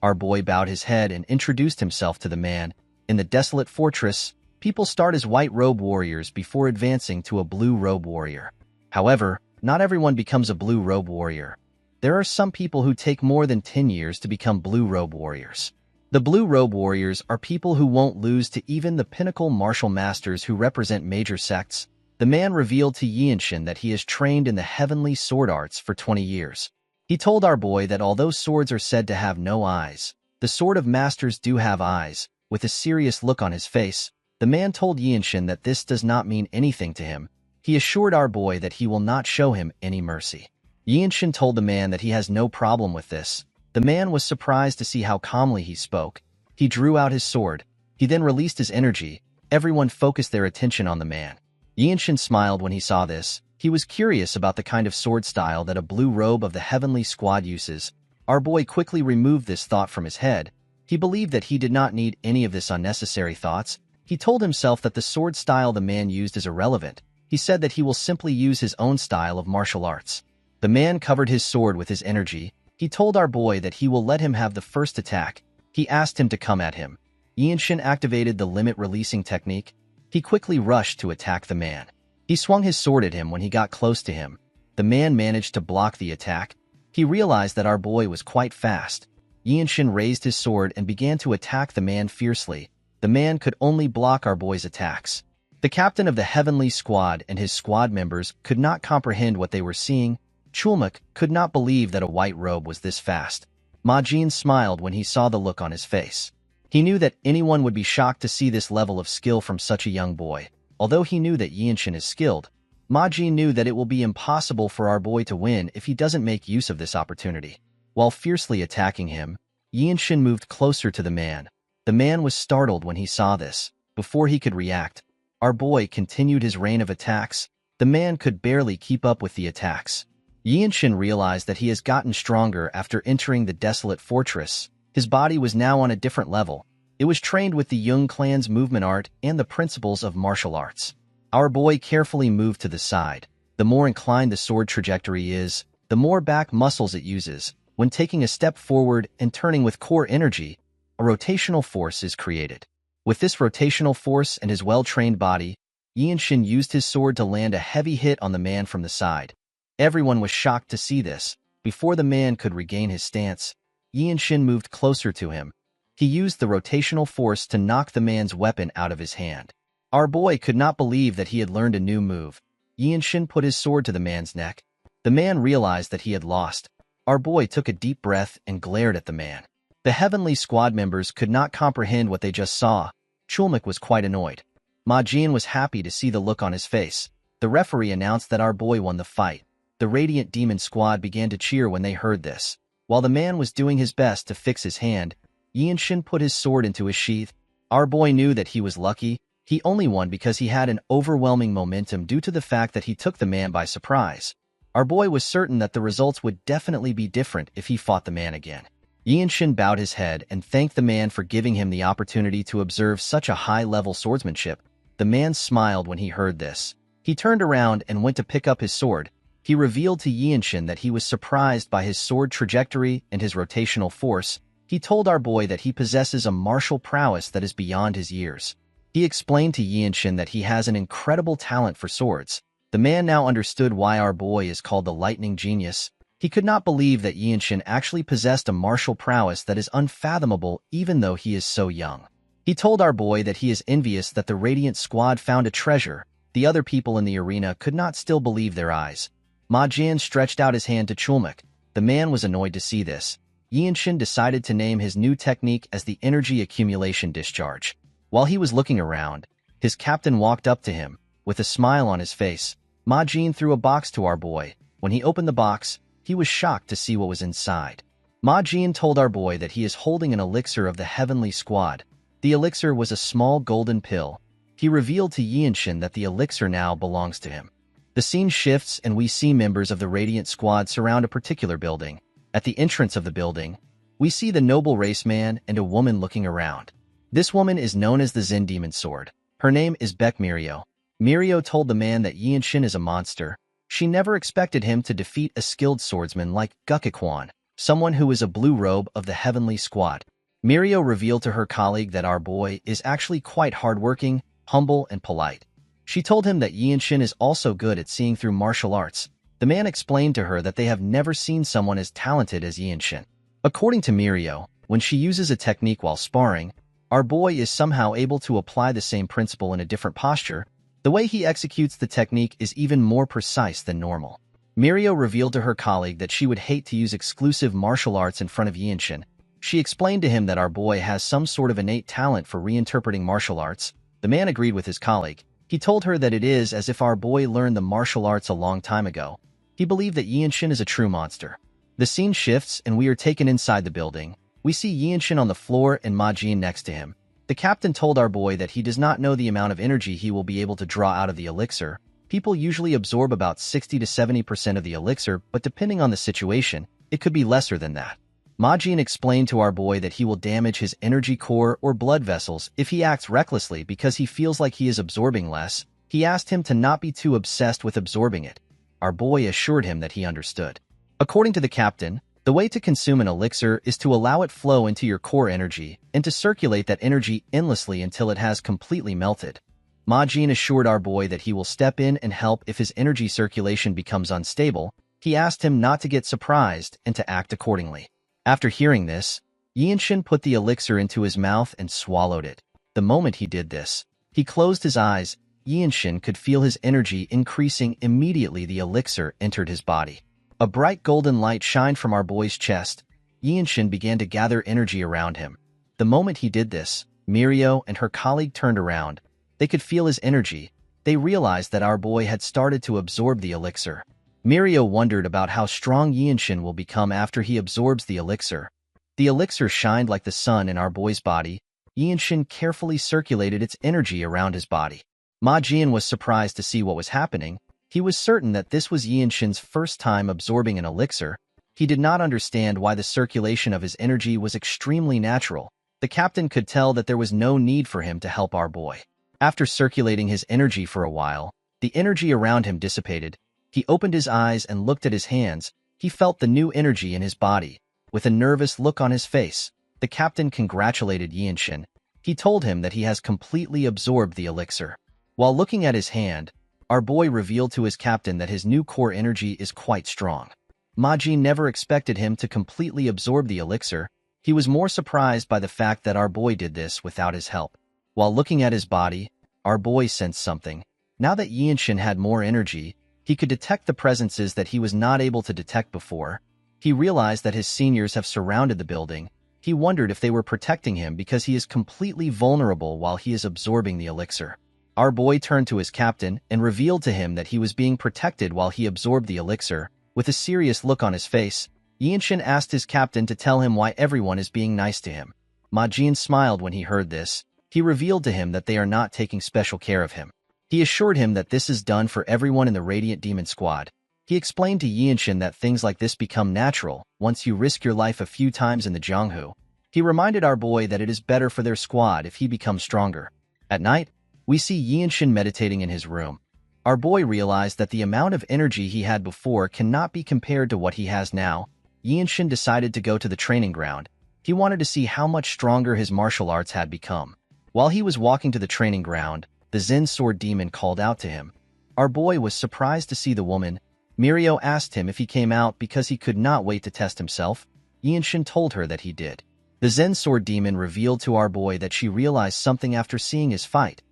Our boy bowed his head and introduced himself to the man. In the desolate fortress, people start as white robe warriors before advancing to a blue robe warrior. However, not everyone becomes a blue robe warrior. There are some people who take more than 10 years to become blue robe warriors. The blue robe warriors are people who won't lose to even the pinnacle martial masters who represent major sects. The man revealed to Yinshin that he has trained in the heavenly sword arts for 20 years. He told our boy that although swords are said to have no eyes, the sword of masters do have eyes. With a serious look on his face, the man told Yinshin that this does not mean anything to him. He assured our boy that he will not show him any mercy. Yinshin told the man that he has no problem with this. The man was surprised to see how calmly he spoke. He drew out his sword. He then released his energy. Everyone focused their attention on the man. Yinshin smiled when he saw this. He was curious about the kind of sword style that a blue robe of the Heavenly Squad uses. Our boy quickly removed this thought from his head. He believed that he did not need any of this unnecessary thoughts. He told himself that the sword style the man used is irrelevant. He said that he will simply use his own style of martial arts. The man covered his sword with his energy. He told our boy that he will let him have the first attack. He asked him to come at him. Yinshin activated the limit-releasing technique. He quickly rushed to attack the man. He swung his sword at him when he got close to him. the man managed to block the attack. He realized that our boy was quite fast. Yinshin raised his sword and began to attack the man fiercely. The man could only block our boy's attacks. The captain of the Heavenly Squad and his squad members could not comprehend what they were seeing. Chulmak could not believe that a white robe was this fast. Ma Jin smiled when he saw the look on his face. He knew that anyone would be shocked to see this level of skill from such a young boy. Although he knew that Yinshin is skilled, Ma Jin knew that it will be impossible for our boy to win if he doesn't make use of this opportunity. While fiercely attacking him, Yinshin moved closer to the man. The man was startled when he saw this. Before he could react, our boy continued his rain of attacks. The man could barely keep up with the attacks. Yinshin realized that he has gotten stronger after entering the desolate fortress. His body was now on a different level. It was trained with the Jung clan's movement art and the principles of martial arts. Our boy carefully moved to the side. The more inclined the sword trajectory is, the more back muscles it uses. When taking a step forward and turning with core energy, a rotational force is created. With this rotational force and his well-trained body, Yinshin used his sword to land a heavy hit on the man from the side. Everyone was shocked to see this. Before the man could regain his stance, Yinshin moved closer to him. He used the rotational force to knock the man's weapon out of his hand. Our boy could not believe that he had learned a new move. Yinshin put his sword to the man's neck. The man realized that he had lost. Our boy took a deep breath and glared at the man. The Heavenly Squad members could not comprehend what they just saw. Chulmak was quite annoyed. Ma Jin was happy to see the look on his face. The referee announced that our boy won the fight. The Radiant Demon Squad began to cheer when they heard this. While the man was doing his best to fix his hand, Yinshin put his sword into his sheath. Our boy knew that he was lucky. He only won because he had an overwhelming momentum due to the fact that he took the man by surprise. Our boy was certain that the results would definitely be different if he fought the man again. Yinshin bowed his head and thanked the man for giving him the opportunity to observe such a high-level swordsmanship. The man smiled when he heard this. He turned around and went to pick up his sword. He revealed to Yinshin that he was surprised by his sword trajectory and his rotational force. He told our boy that he possesses a martial prowess that is beyond his years. He explained to Yinshin that he has an incredible talent for swords. The man now understood why our boy is called the Lightning Genius. He could not believe that Yinshin actually possessed a martial prowess that is unfathomable even though he is so young. He told our boy that he is envious that the Radiant Squad found a treasure. The other people in the arena could not still believe their eyes. Ma Jin stretched out his hand to Chulmak. The man was annoyed to see this. Yinshin decided to name his new technique as the Energy Accumulation Discharge. While he was looking around, his captain walked up to him. With a smile on his face, Ma Jin threw a box to our boy. When he opened the box, he was shocked to see what was inside. Ma Jin told our boy that he is holding an elixir of the Heavenly Squad. The elixir was a small golden pill. He revealed to Yinshin that the elixir now belongs to him. The scene shifts and we see members of the Radiant Squad surround a particular building. At the entrance of the building, we see the noble race man and a woman looking around. This woman is known as the Zen Demon Sword. Her name is Beck Mirio. Mirio told the man that Yinshin is a monster. She never expected him to defeat a skilled swordsman like Gukikwan, someone who is a blue robe of the Heavenly Squad. Mirio revealed to her colleague that our boy is actually quite hardworking, humble, and polite. She told him that Yinshin is also good at seeing through martial arts. The man explained to her that they have never seen someone as talented as Yinshin. According to Mirio, when she uses a technique while sparring, our boy is somehow able to apply the same principle in a different posture. The way he executes the technique is even more precise than normal. Mirio revealed to her colleague that she would hate to use exclusive martial arts in front of Yinshin. She explained to him that our boy has some sort of innate talent for reinterpreting martial arts. The man agreed with his colleague. He told her that it is as if our boy learned the martial arts a long time ago. He believed that Yinshin is a true monster. The scene shifts and we are taken inside the building. We see Yinshin on the floor and Ma Jin next to him. The captain told our boy that he does not know the amount of energy he will be able to draw out of the elixir. People usually absorb about 60 to 70% of the elixir, but depending on the situation, it could be lesser than that. Ma Jin explained to our boy that he will damage his energy core or blood vessels if he acts recklessly because he feels like he is absorbing less. He asked him to not be too obsessed with absorbing it. Our boy assured him that he understood. According to the captain, the way to consume an elixir is to allow it flow into your core energy and to circulate that energy endlessly until it has completely melted. Ma Jin assured our boy that he will step in and help if his energy circulation becomes unstable. He asked him not to get surprised and to act accordingly. After hearing this, Yinshin put the elixir into his mouth and swallowed it. The moment he did this, he closed his eyes. Yinshin could feel his energy increasing immediately. The elixir entered his body. A bright golden light shined from our boy's chest. Yinshin began to gather energy around him. The moment he did this, Mirio and her colleague turned around. They could feel his energy. They realized that our boy had started to absorb the elixir. Mirio wondered about how strong Yinshin will become after he absorbs the elixir. The elixir shined like the sun in our boy's body. Yinshin carefully circulated its energy around his body. Ma Jian was surprised to see what was happening. He was certain that this was Yinshin's first time absorbing an elixir. He did not understand why the circulation of his energy was extremely natural. The captain could tell that there was no need for him to help our boy. After circulating his energy for a while, the energy around him dissipated. He opened his eyes and looked at his hands. He felt the new energy in his body. With a nervous look on his face, the captain congratulated Yinshin. He told him that he has completely absorbed the elixir. While looking at his hand, our boy revealed to his captain that his new core energy is quite strong. Ma Jin never expected him to completely absorb the elixir. He was more surprised by the fact that our boy did this without his help. While looking at his body, our boy sensed something. Now that Yinshin had more energy, he could detect the presences that he was not able to detect before. He realized that his seniors have surrounded the building. He wondered if they were protecting him because he is completely vulnerable while he is absorbing the elixir. Our boy turned to his captain and revealed to him that he was being protected while he absorbed the elixir. With a serious look on his face, Yinshin asked his captain to tell him why everyone is being nice to him. Ma Jin smiled when he heard this. He revealed to him that they are not taking special care of him. He assured him that this is done for everyone in the Radiant Demon Squad. He explained to Yinshin that things like this become natural once you risk your life a few times in the Jianghu. He reminded our boy that it is better for their squad if he becomes stronger. At night, we see Yinshin meditating in his room. Our boy realized that the amount of energy he had before cannot be compared to what he has now. Yinshin decided to go to the training ground. He wanted to see how much stronger his martial arts had become. While he was walking to the training ground, the Zen Sword Demon called out to him. Our boy was surprised to see the woman. Mirio asked him if he came out because he could not wait to test himself. Yinshin told her that he did. The Zen Sword Demon revealed to our boy that she realized something after seeing his fight.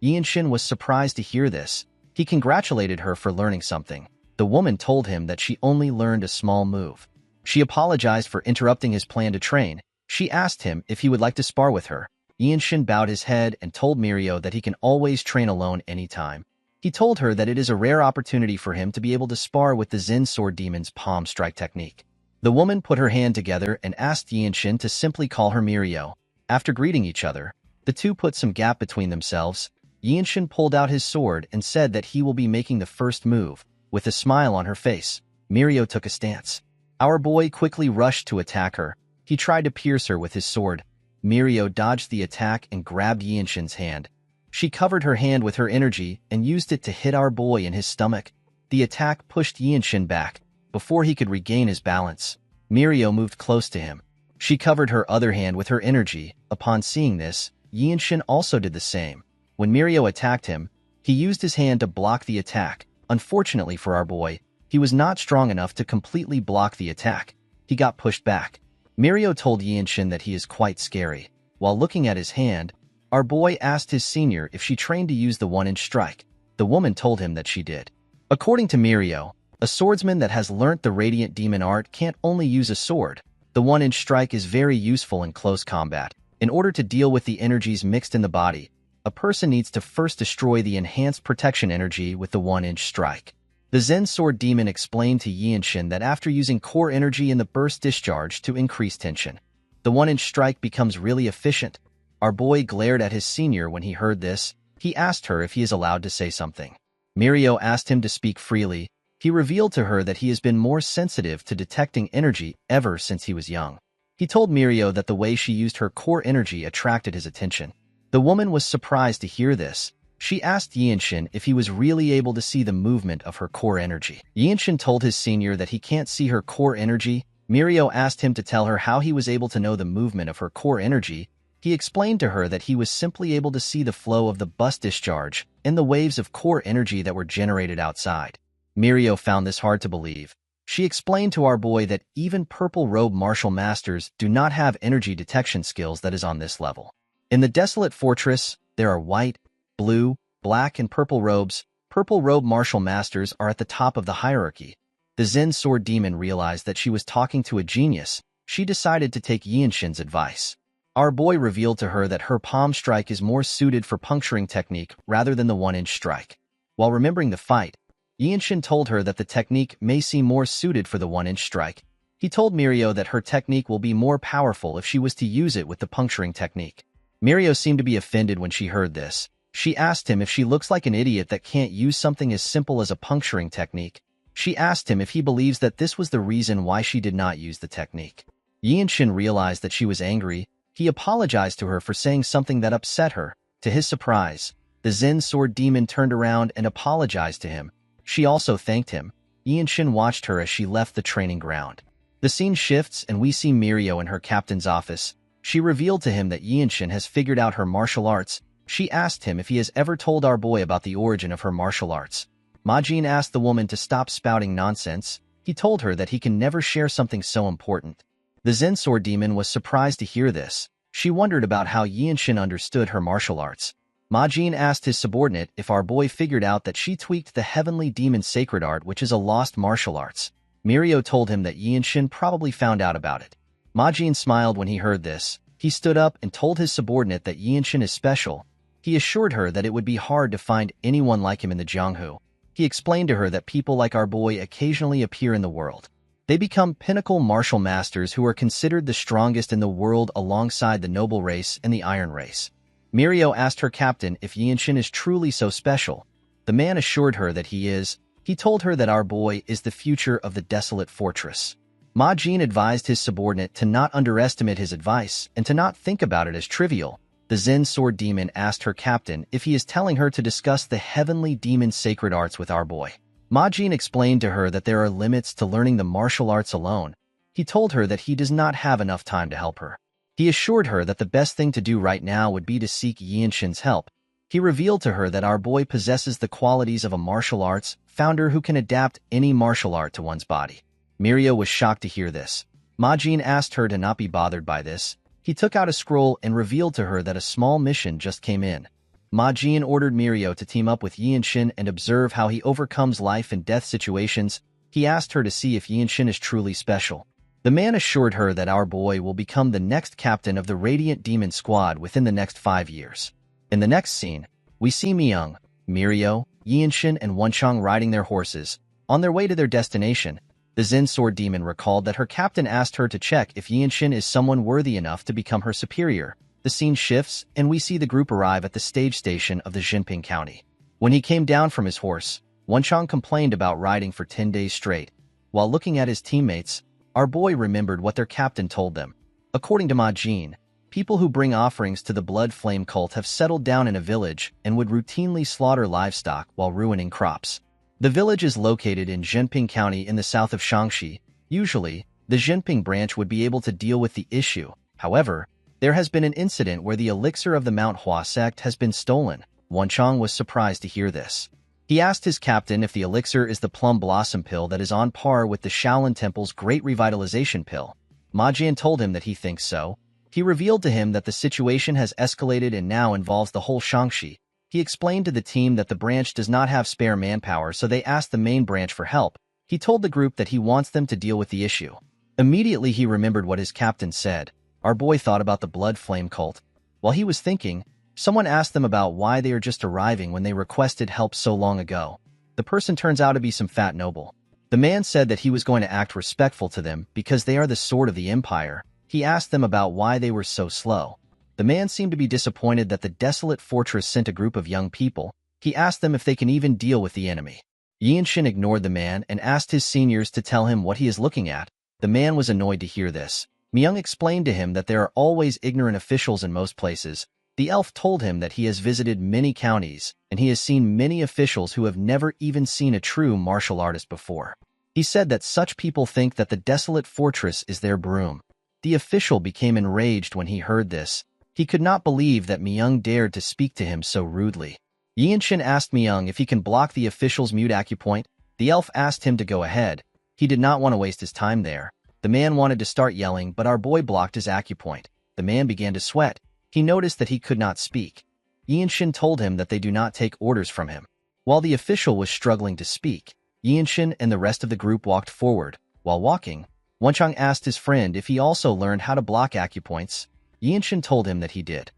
Yinshin was surprised to hear this. He congratulated her for learning something. The woman told him that she only learned a small move. She apologized for interrupting his plan to train. She asked him if he would like to spar with her. Yinshin bowed his head and told Mirio that he can always train alone anytime. He told her that it is a rare opportunity for him to be able to spar with the Zen Sword Demon's palm strike technique. The woman put her hand together and asked Yinshin to simply call her Mirio. After greeting each other, the two put some gap between themselves. Yinshin pulled out his sword and said that he will be making the first move. With a smile on her face, Mirio took a stance. Our boy quickly rushed to attack her. He tried to pierce her with his sword. Mirio dodged the attack and grabbed Yinshin's hand. She covered her hand with her energy and used it to hit our boy in his stomach. The attack pushed Yinshin back. Before he could regain his balance, Mirio moved close to him. She covered her other hand with her energy. Upon seeing this, Yinshin also did the same. When Mirio attacked him, he used his hand to block the attack. Unfortunately for our boy, he was not strong enough to completely block the attack. He got pushed back. Mirio told Yinshin that he is quite scary. While looking at his hand, our boy asked his senior if she trained to use the one-inch strike. The woman told him that she did. According to Mirio, a swordsman that has learnt the Radiant Demon art can't only use a sword. The one-inch strike is very useful in close combat. In order to deal with the energies mixed in the body, a person needs to first destroy the enhanced protection energy with the one-inch strike. The Zen Sword Demon explained to Yinshin that after using core energy in the burst discharge to increase tension, the one-inch strike becomes really efficient. Our boy glared at his senior when he heard this. He asked her if he is allowed to say something. Mirio asked him to speak freely. He revealed to her that he has been more sensitive to detecting energy ever since he was young. He told Mirio that the way she used her core energy attracted his attention. The woman was surprised to hear this. She asked Yinshin if he was really able to see the movement of her core energy. Yinshin told his senior that he can't see her core energy. Mirio asked him to tell her how he was able to know the movement of her core energy. He explained to her that he was simply able to see the flow of the bus discharge and the waves of core energy that were generated outside. Mirio found this hard to believe. She explained to our boy that even purple-robe martial masters do not have energy detection skills that is on this level. In the desolate fortress, there are white, blue, black, and purple robes. Purple-robe martial masters are at the top of the hierarchy. The Zen sword demon realized that she was talking to a genius. She decided to take Yianshin's advice. Our boy revealed to her that her palm strike is more suited for puncturing technique rather than the one-inch strike. While remembering the fight, Yianshin told her that the technique may seem more suited for the one-inch strike. He told Mirio that her technique will be more powerful if she was to use it with the puncturing technique. Mirio seemed to be offended when she heard this. She asked him if she looks like an idiot that can't use something as simple as a puncturing technique. She asked him if he believes that this was the reason why she did not use the technique. Yianshin realized that she was angry. He apologized to her for saying something that upset her. To his surprise, the Zen sword demon turned around and apologized to him. She also thanked him. Yianshin watched her as she left the training ground. The scene shifts and we see Mirio in her captain's office. She revealed to him that Yianshin has figured out her martial arts. She asked him if he has ever told our boy about the origin of her martial arts. Majin asked the woman to stop spouting nonsense. He told her that he can never share something so important. The Zen sword demon was surprised to hear this. She wondered about how Yianshin understood her martial arts. Majin asked his subordinate if our boy figured out that she tweaked the heavenly demon sacred art, which is a lost martial arts. Mirio told him that Yianshin probably found out about it. Majin smiled when he heard this. He stood up and told his subordinate that Yianshin is special. He assured her that it would be hard to find anyone like him in the Jianghu. He explained to her that people like our boy occasionally appear in the world. They become pinnacle martial masters who are considered the strongest in the world alongside the noble race and the iron race. Mirio asked her captain if Yianshin is truly so special. The man assured her that he is. He told her that our boy is the future of the desolate fortress. Majin advised his subordinate to not underestimate his advice and to not think about it as trivial. The Zen sword demon asked her captain if he is telling her to discuss the heavenly demon sacred arts with our boy. Majin explained to her that there are limits to learning the martial arts alone. He told her that he does not have enough time to help her. He assured her that the best thing to do right now would be to seek Yianshin's help. He revealed to her that our boy possesses the qualities of a martial arts founder who can adapt any martial art to one's body. Mirio was shocked to hear this. Majin asked her to not be bothered by this. He took out a scroll and revealed to her that a small mission just came in. Majin ordered Mirio to team up with Yianshin and observe how he overcomes life and death situations. He asked her to see if Yianshin is truly special. The man assured her that our boy will become the next captain of the Radiant Demon Squad within the next 5 years. In the next scene, we see Myung, Mirio, Yianshin, and Wenchang riding their horses. On their way to their destination, the Zen sword demon recalled that her captain asked her to check if Yianshin is someone worthy enough to become her superior. The scene shifts, and we see the group arrive at the stage station of the Jinping County. When he came down from his horse, Wenchang complained about riding for 10 days straight. While looking at his teammates, our boy remembered what their captain told them. According to Majin, people who bring offerings to the Blood Flame cult have settled down in a village and would routinely slaughter livestock while ruining crops. The village is located in Jinping County in the south of Shaanxi. Usually, the Jinping branch would be able to deal with the issue. However, there has been an incident where the elixir of the Manhwa sect has been stolen. Wenchang was surprised to hear this. He asked his captain if the elixir is the plum blossom pill that is on par with the Shaolin Temple's Great Revitalization pill. Majin told him that he thinks so. He revealed to him that the situation has escalated and now involves the whole Shaanxi. He explained to the team that the branch does not have spare manpower, so they asked the main branch for help. He told the group that he wants them to deal with the issue. Immediately he remembered what his captain said. Our boy thought about the Blood Flame cult. While he was thinking, someone asked them about why they are just arriving when they requested help so long ago. The person turns out to be some fat noble. The man said that he was going to act respectful to them because they are the sword of the empire. He asked them about why they were so slow. The man seemed to be disappointed that the desolate fortress sent a group of young people. He asked them if they can even deal with the enemy. Yianshin ignored the man and asked his seniors to tell him what he is looking at. The man was annoyed to hear this. Myung explained to him that there are always ignorant officials in most places. The elf told him that he has visited many counties, and he has seen many officials who have never even seen a true martial artist before. He said that such people think that the desolate fortress is their broom. The official became enraged when he heard this. He could not believe that Myung dared to speak to him so rudely. Yinshin asked Myung if he can block the official's mute acupoint. The elf asked him to go ahead. He did not want to waste his time there. The man wanted to start yelling, but our boy blocked his acupoint. The man began to sweat. He noticed that he could not speak. Yinshin told him that they do not take orders from him. While the official was struggling to speak, Yinshin and the rest of the group walked forward. While walking, Wonchang asked his friend if he also learned how to block acupoints. Yinshin told him that he did.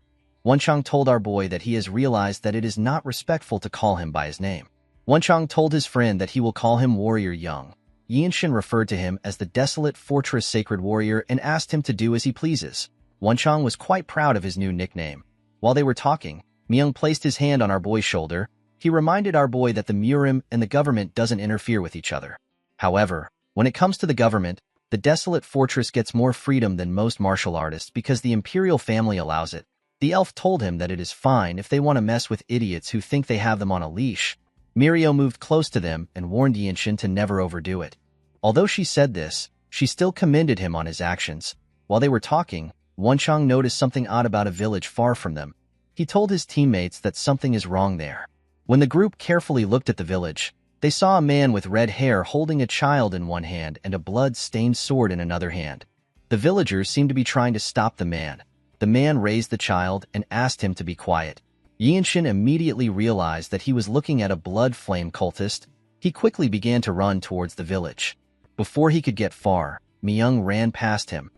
Wonchang told our boy that he has realized that it is not respectful to call him by his name. Wonchang told his friend that he will call him Warrior Young. Yinshin referred to him as the Desolate Fortress Sacred Warrior and asked him to do as he pleases. Wonchang was quite proud of his new nickname. While they were talking, Myung placed his hand on our boy's shoulder. He reminded our boy that the Murim and the government doesn't interfere with each other. However, when it comes to the government, the Desolate Fortress gets more freedom than most martial artists because the imperial family allows it. The elf told him that it is fine if they want to mess with idiots who think they have them on a leash. Mirio moved close to them and warned Yinshin to never overdo it. Although she said this, she still commended him on his actions. While they were talking, Wonchang noticed something odd about a village far from them. He told his teammates that something is wrong there. When the group carefully looked at the village, they saw a man with red hair holding a child in one hand and a blood-stained sword in another hand. The villagers seemed to be trying to stop the man. The man raised the child and asked him to be quiet. Yinshin immediately realized that he was looking at a blood flame cultist. He quickly began to run towards the village. Before he could get far, Myung ran past him.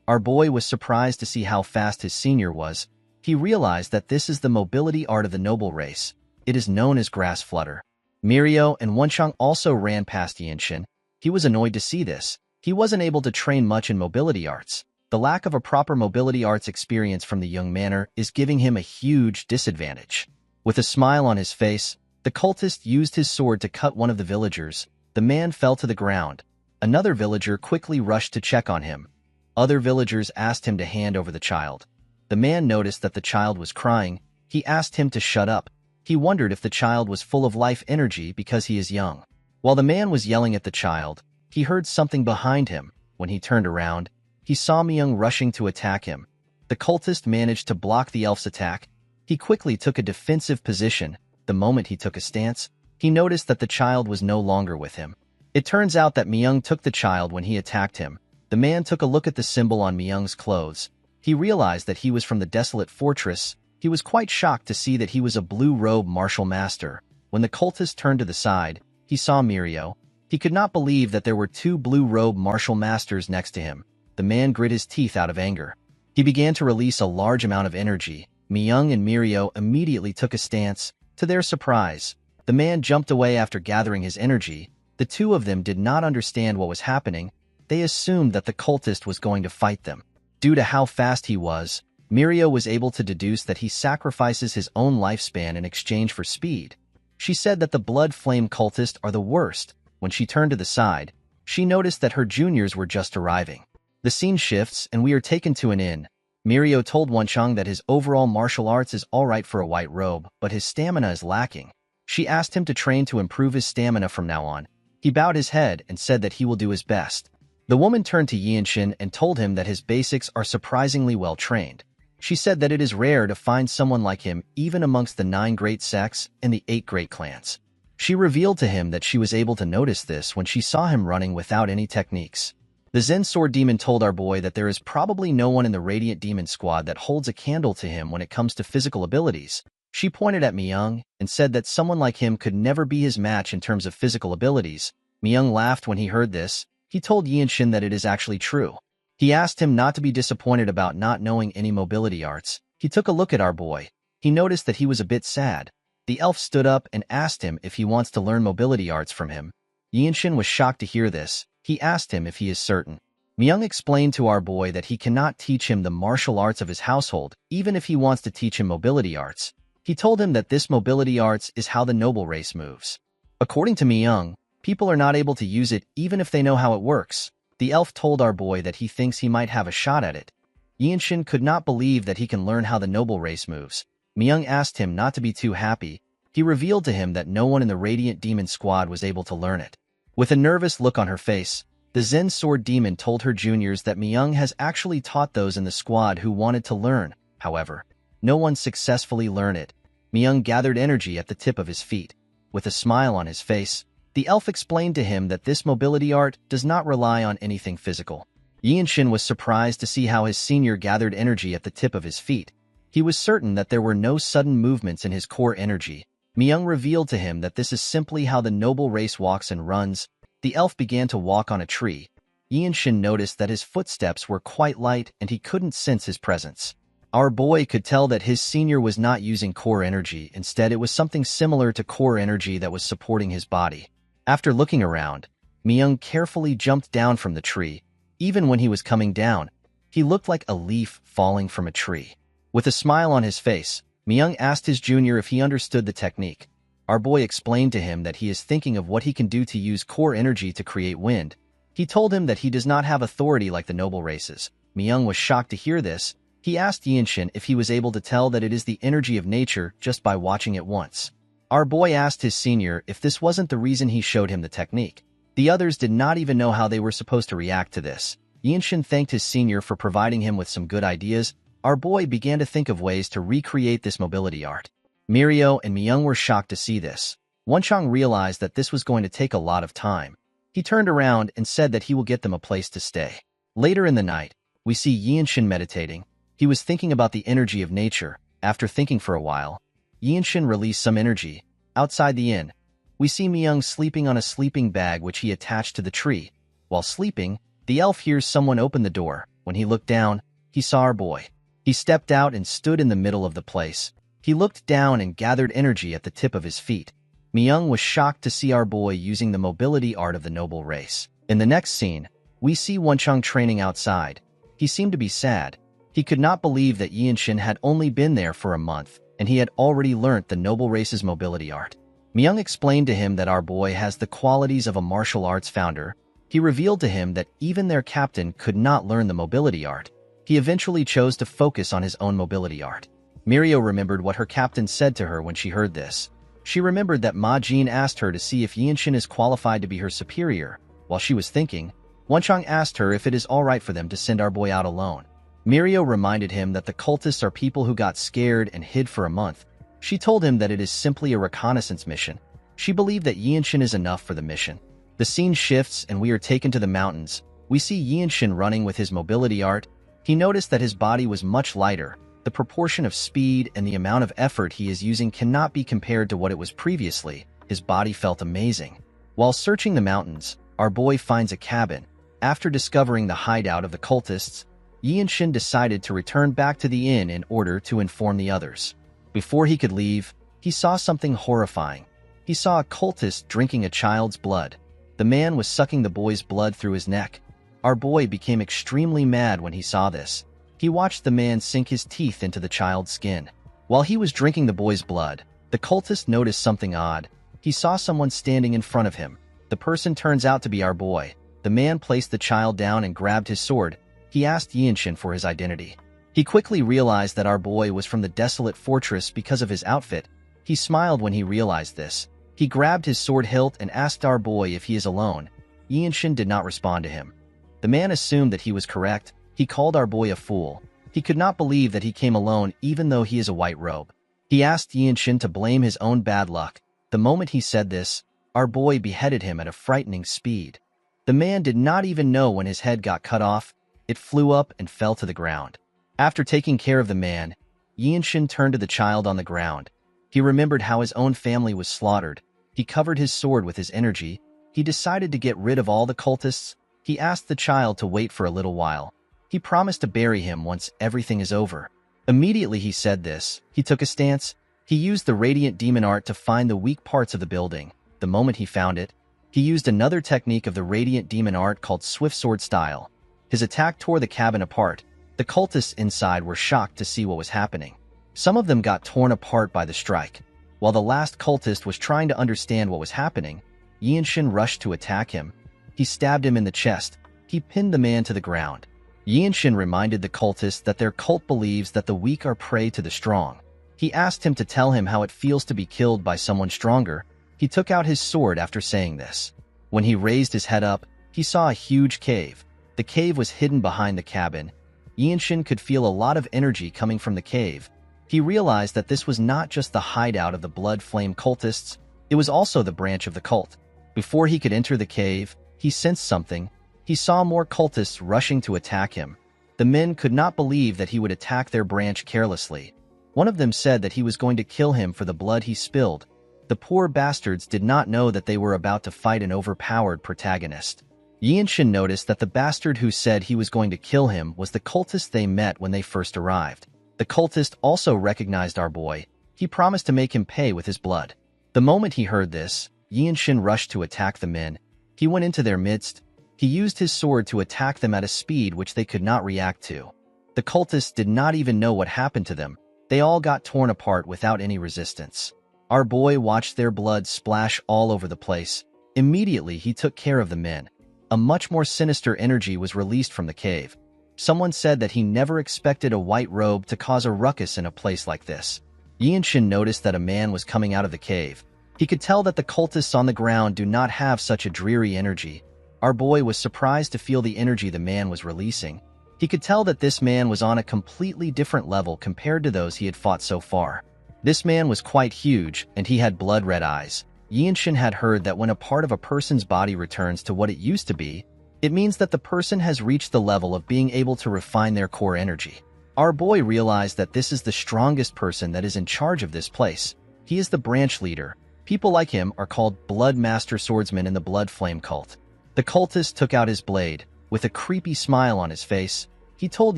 Our boy was surprised to see how fast his senior was. He realized that this is the mobility art of the noble race. It is known as grass flutter. Mirio and Wonchang also ran past Yinshin. He was annoyed to see this. He wasn't able to train much in mobility arts. The lack of a proper mobility arts experience from the young manor is giving him a huge disadvantage. With a smile on his face, the cultist used his sword to cut one of the villagers. The man fell to the ground. Another villager quickly rushed to check on him. Other villagers asked him to hand over the child. The man noticed that the child was crying. He asked him to shut up. He wondered if the child was full of life energy because he is young. While the man was yelling at the child, he heard something behind him. When he turned around, he saw Myung rushing to attack him. The cultist managed to block the elf's attack. He quickly took a defensive position. The moment he took a stance, he noticed that the child was no longer with him. It turns out that Myung took the child when he attacked him. The man took a look at the symbol on Myung's clothes. He realized that he was from the Desolate Fortress. He was quite shocked to see that he was a blue-robe martial master. When the cultist turned to the side, he saw Mirio. He could not believe that there were two blue-robe martial masters next to him. The man grit his teeth out of anger. He began to release a large amount of energy. Myung and Mirio immediately took a stance. To their surprise, the man jumped away after gathering his energy. The two of them did not understand what was happening. They assumed that the cultist was going to fight them. Due to how fast he was, Mirio was able to deduce that he sacrifices his own lifespan in exchange for speed. She said that the blood flame cultists are the worst. When she turned to the side, she noticed that her juniors were just arriving. The scene shifts and we are taken to an inn. Mirio told Wonchang that his overall martial arts is alright for a white robe, but his stamina is lacking. She asked him to train to improve his stamina from now on. He bowed his head and said that he will do his best. The woman turned to Yinshin and told him that his basics are surprisingly well trained. She said that it is rare to find someone like him even amongst the 9 great sects and the 8 great clans. She revealed to him that she was able to notice this when she saw him running without any techniques. The Zen Sword Demon told our boy that there is probably no one in the Radiant Demon Squad that holds a candle to him when it comes to physical abilities. She pointed at Myung and said that someone like him could never be his match in terms of physical abilities. Myung laughed when he heard this. He told Yinshin that it is actually true. He asked him not to be disappointed about not knowing any mobility arts. He took a look at our boy. He noticed that he was a bit sad. The elf stood up and asked him if he wants to learn mobility arts from him. Yinshin was shocked to hear this. He asked him if he is certain. Myung explained to our boy that he cannot teach him the martial arts of his household, even if he wants to teach him mobility arts. He told him that this mobility arts is how the noble race moves. According to Myung, people are not able to use it even if they know how it works. The elf told our boy that he thinks he might have a shot at it. Yinshin could not believe that he can learn how the noble race moves. Myung asked him not to be too happy. He revealed to him that no one in the Radiant Demon Squad was able to learn it. With a nervous look on her face, the Zen Sword Demon told her juniors that Myung has actually taught those in the squad who wanted to learn. However, no one successfully learned it. Myung gathered energy at the tip of his feet. With a smile on his face, the elf explained to him that this mobility art does not rely on anything physical. Yinshin was surprised to see how his senior gathered energy at the tip of his feet. He was certain that there were no sudden movements in his core energy. Myung revealed to him that this is simply how the noble race walks and runs. The elf began to walk on a tree. Yinshin noticed that his footsteps were quite light and he couldn't sense his presence. Our boy could tell that his senior was not using core energy. Instead, it was something similar to core energy that was supporting his body. After looking around, Myung carefully jumped down from the tree. Even when he was coming down, he looked like a leaf falling from a tree. With a smile on his face, Myung asked his junior if he understood the technique. Our boy explained to him that he is thinking of what he can do to use core energy to create wind. He told him that he does not have authority like the noble races. Myung was shocked to hear this. He asked Yinshin if he was able to tell that it is the energy of nature just by watching it once. Our boy asked his senior if this wasn't the reason he showed him the technique. The others did not even know how they were supposed to react to this. Yinshin thanked his senior for providing him with some good ideas. Our boy began to think of ways to recreate this mobility art. Mirio and Myung were shocked to see this. Wonchang realized that this was going to take a lot of time. He turned around and said that he will get them a place to stay. Later in the night, we see Yinshin meditating. He was thinking about the energy of nature. After thinking for a while, Yinshin released some energy. Outside the inn, we see Myung sleeping on a sleeping bag which he attached to the tree. While sleeping, the elf hears someone open the door. When he looked down, he saw our boy. He stepped out and stood in the middle of the place. He looked down and gathered energy at the tip of his feet. Myung was shocked to see our boy using the mobility art of the noble race. In the next scene, we see Wonchang training outside. He seemed to be sad. He could not believe that Yinshin had only been there for a month, and he had already learnt the noble race's mobility art. Myung explained to him that our boy has the qualities of a martial arts founder. He revealed to him that even their captain could not learn the mobility art. He eventually chose to focus on his own mobility art. Mirio remembered what her captain said to her when she heard this. She remembered that Ma Jin asked her to see if Yinshin is qualified to be her superior. While she was thinking, Wonchang asked her if it is all right for them to send our boy out alone. Mirio reminded him that the cultists are people who got scared and hid for a month. She told him that it is simply a reconnaissance mission. She believed that Yinshin is enough for the mission. The scene shifts and we are taken to the mountains. We see Yinshin running with his mobility art. He noticed that his body was much lighter. The proportion of speed and the amount of effort he is using cannot be compared to what it was previously. His body felt amazing. While searching the mountains, our boy finds a cabin. After discovering the hideout of the cultists, Yinshin decided to return back to the inn in order to inform the others. Before he could leave, he saw something horrifying. He saw a cultist drinking a child's blood. The man was sucking the boy's blood through his neck. Our boy became extremely mad when he saw this. He watched the man sink his teeth into the child's skin. While he was drinking the boy's blood, the cultist noticed something odd. He saw someone standing in front of him. The person turns out to be our boy. The man placed the child down and grabbed his sword. He asked Yinshin for his identity. He quickly realized that our boy was from the desolate fortress because of his outfit. He smiled when he realized this. He grabbed his sword hilt and asked our boy if he is alone. Yinshin did not respond to him. The man assumed that he was correct. He called our boy a fool. He could not believe that he came alone even though he is a white robe. He asked Yinshin to blame his own bad luck. The moment he said this, our boy beheaded him at a frightening speed. The man did not even know when his head got cut off. It flew up and fell to the ground. After taking care of the man, Yinshin turned to the child on the ground. He remembered how his own family was slaughtered. He covered his sword with his energy. He decided to get rid of all the cultists. He asked the child to wait for a little while. He promised to bury him once everything is over. Immediately he said this, he took a stance. He used the radiant demon art to find the weak parts of the building. The moment he found it, he used another technique of the radiant demon art called swift sword style. His attack tore the cabin apart. The cultists inside were shocked to see what was happening. Some of them got torn apart by the strike. While the last cultist was trying to understand what was happening, Yinshin rushed to attack him. He stabbed him in the chest. He pinned the man to the ground. Yinshin reminded the cultist that their cult believes that the weak are prey to the strong. He asked him to tell him how it feels to be killed by someone stronger. He took out his sword after saying this. When he raised his head up, he saw a huge cave. The cave was hidden behind the cabin. Yinshin could feel a lot of energy coming from the cave. He realized that this was not just the hideout of the blood flame cultists, it was also the branch of the cult. Before he could enter the cave, he sensed something. He saw more cultists rushing to attack him. The men could not believe that he would attack their branch carelessly. One of them said that he was going to kill him for the blood he spilled. The poor bastards did not know that they were about to fight an overpowered protagonist. Yinshin noticed that the bastard who said he was going to kill him was the cultist they met when they first arrived. The cultist also recognized our boy. He promised to make him pay with his blood. The moment he heard this, Yinshin rushed to attack the men. He went into their midst. He used his sword to attack them at a speed which they could not react to. The cultists did not even know what happened to them. They all got torn apart without any resistance. Our boy watched their blood splash all over the place. Immediately, he took care of the men. A much more sinister energy was released from the cave. Someone said that he never expected a white robe to cause a ruckus in a place like this. Yinshin noticed that a man was coming out of the cave. He could tell that the cultists on the ground do not have such a dreary energy. Our boy was surprised to feel the energy the man was releasing. He could tell that this man was on a completely different level compared to those he had fought so far. This man was quite huge, and he had blood-red eyes. Yinshin had heard that when a part of a person's body returns to what it used to be, it means that the person has reached the level of being able to refine their core energy. Our boy realized that this is the strongest person that is in charge of this place. He is the branch leader. People like him are called Blood Master Swordsmen in the Blood Flame cult. The cultist took out his blade. With a creepy smile on his face, he told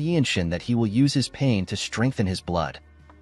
Yinshin that he will use his pain to strengthen his blood.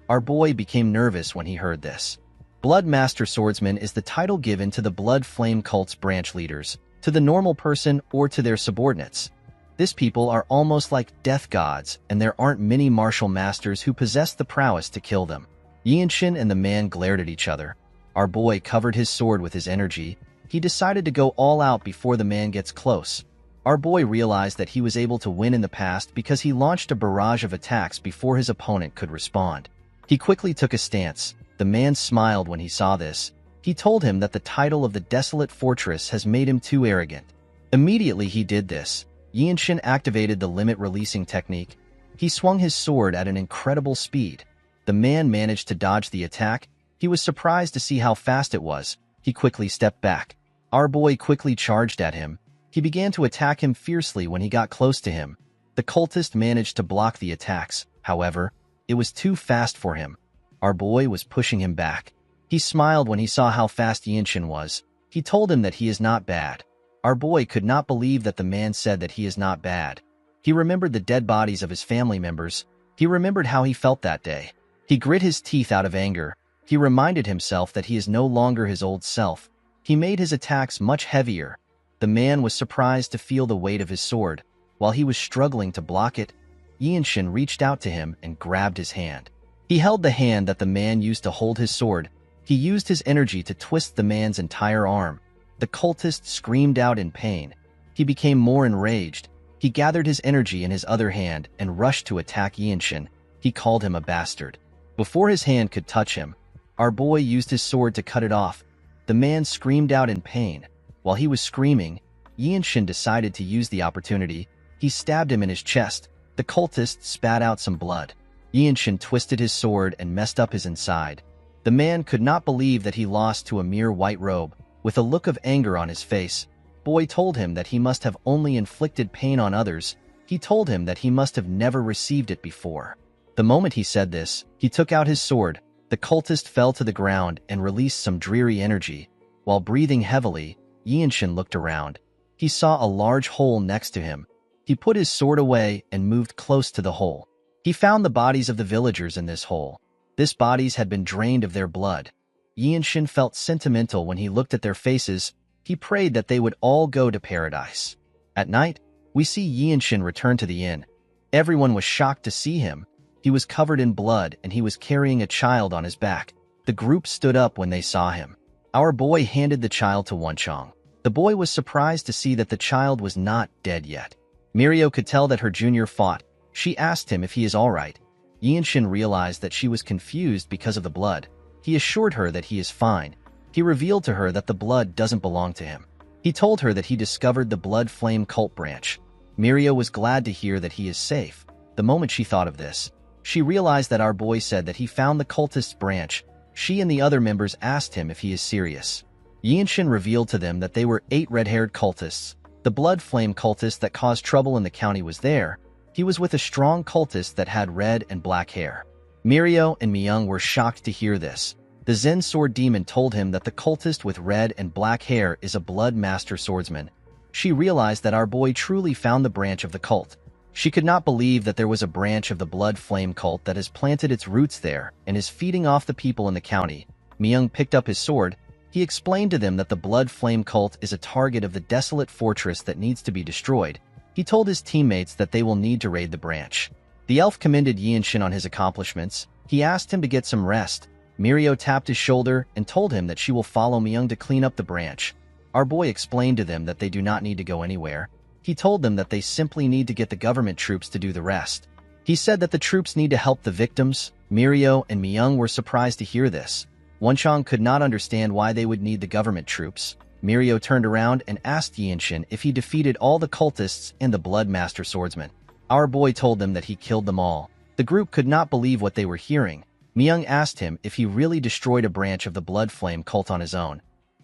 Our boy became nervous when he heard this. Blood Master Swordsman is the title given to the Blood Flame cult's branch leaders, to the normal person or to their subordinates. These people are almost like death gods, and there aren't many martial masters who possess the prowess to kill them. Yinshin and the man glared at each other. Our boy covered his sword with his energy. He decided to go all out before the man gets close. Our boy realized that he was able to win in the past because he launched a barrage of attacks before his opponent could respond. He quickly took a stance. The man smiled when he saw this. He told him that the title of the Desolate Fortress has made him too arrogant. Immediately he did this. Yinshin activated the limit-releasing technique. He swung his sword at an incredible speed. The man managed to dodge the attack. He was surprised to see how fast it was. He quickly stepped back. Our boy quickly charged at him. He began to attack him fiercely when he got close to him. The cultist managed to block the attacks. However, it was too fast for him. Our boy was pushing him back. He smiled when he saw how fast Yinshin was. He told him that he is not bad. Our boy could not believe that the man said that he is not bad. He remembered the dead bodies of his family members. He remembered how he felt that day. He grit his teeth out of anger. He reminded himself that he is no longer his old self. He made his attacks much heavier. The man was surprised to feel the weight of his sword. While he was struggling to block it, Yinshin reached out to him and grabbed his hand. He held the hand that the man used to hold his sword. He used his energy to twist the man's entire arm. The cultist screamed out in pain. He became more enraged. He gathered his energy in his other hand and rushed to attack Yinshin. He called him a bastard. Before his hand could touch him, our boy used his sword to cut it off. The man screamed out in pain. While he was screaming, Yinshin decided to use the opportunity. He stabbed him in his chest. The cultist spat out some blood. Yinshin twisted his sword and messed up his inside. The man could not believe that he lost to a mere white robe. With a look of anger on his face, Boy told him that he must have only inflicted pain on others. He told him that he must have never received it before. The moment he said this, he took out his sword. The cultist fell to the ground and released some dreary energy. While breathing heavily, Yinshin looked around. He saw a large hole next to him. He put his sword away and moved close to the hole. He found the bodies of the villagers in this hole. These bodies had been drained of their blood. Yinshin felt sentimental when he looked at their faces. He prayed that they would all go to paradise. At night, we see Yinshin return to the inn. Everyone was shocked to see him. He was covered in blood and he was carrying a child on his back. The group stood up when they saw him. Our boy handed the child to Wonchong. The boy was surprised to see that the child was not dead yet. Mirio could tell that her junior fought. She asked him if he is all right. Yinshin realized that she was confused because of the blood. He assured her that he is fine. He revealed to her that the blood doesn't belong to him. He told her that he discovered the Blood Flame cult branch. Mirio was glad to hear that he is safe. The moment she thought of this, she realized that our boy said that he found the cultist's branch. She and the other members asked him if he is serious. Yinshin revealed to them that they were 8 red-haired cultists. The blood flame cultist that caused trouble in the county was there. He was with a strong cultist that had red and black hair. Mirio and Myung were shocked to hear this. The Zen sword demon told him that the cultist with red and black hair is a blood master swordsman. She realized that our boy truly found the branch of the cult. She could not believe that there was a branch of the blood flame cult that has planted its roots there and is feeding off the people in the county. Myung picked up his sword. He explained to them that the blood flame cult is a target of the desolate fortress that needs to be destroyed. He told his teammates that they will need to raid the branch. The elf commended Yinshin on his accomplishments. He asked him to get some rest. Mirio tapped his shoulder and told him that she will follow Myung to clean up the branch. Our boy explained to them that they do not need to go anywhere. He told them that they simply need to get the government troops to do the rest. He said that the troops need to help the victims. Mirio and Myung were surprised to hear this. Wonchong could not understand why they would need the government troops. Mirio turned around and asked Yinshin if he defeated all the cultists and the blood master swordsman. Our boy told them that he killed them all. The group could not believe what they were hearing. Myung asked him if he really destroyed a branch of the blood flame cult on his own.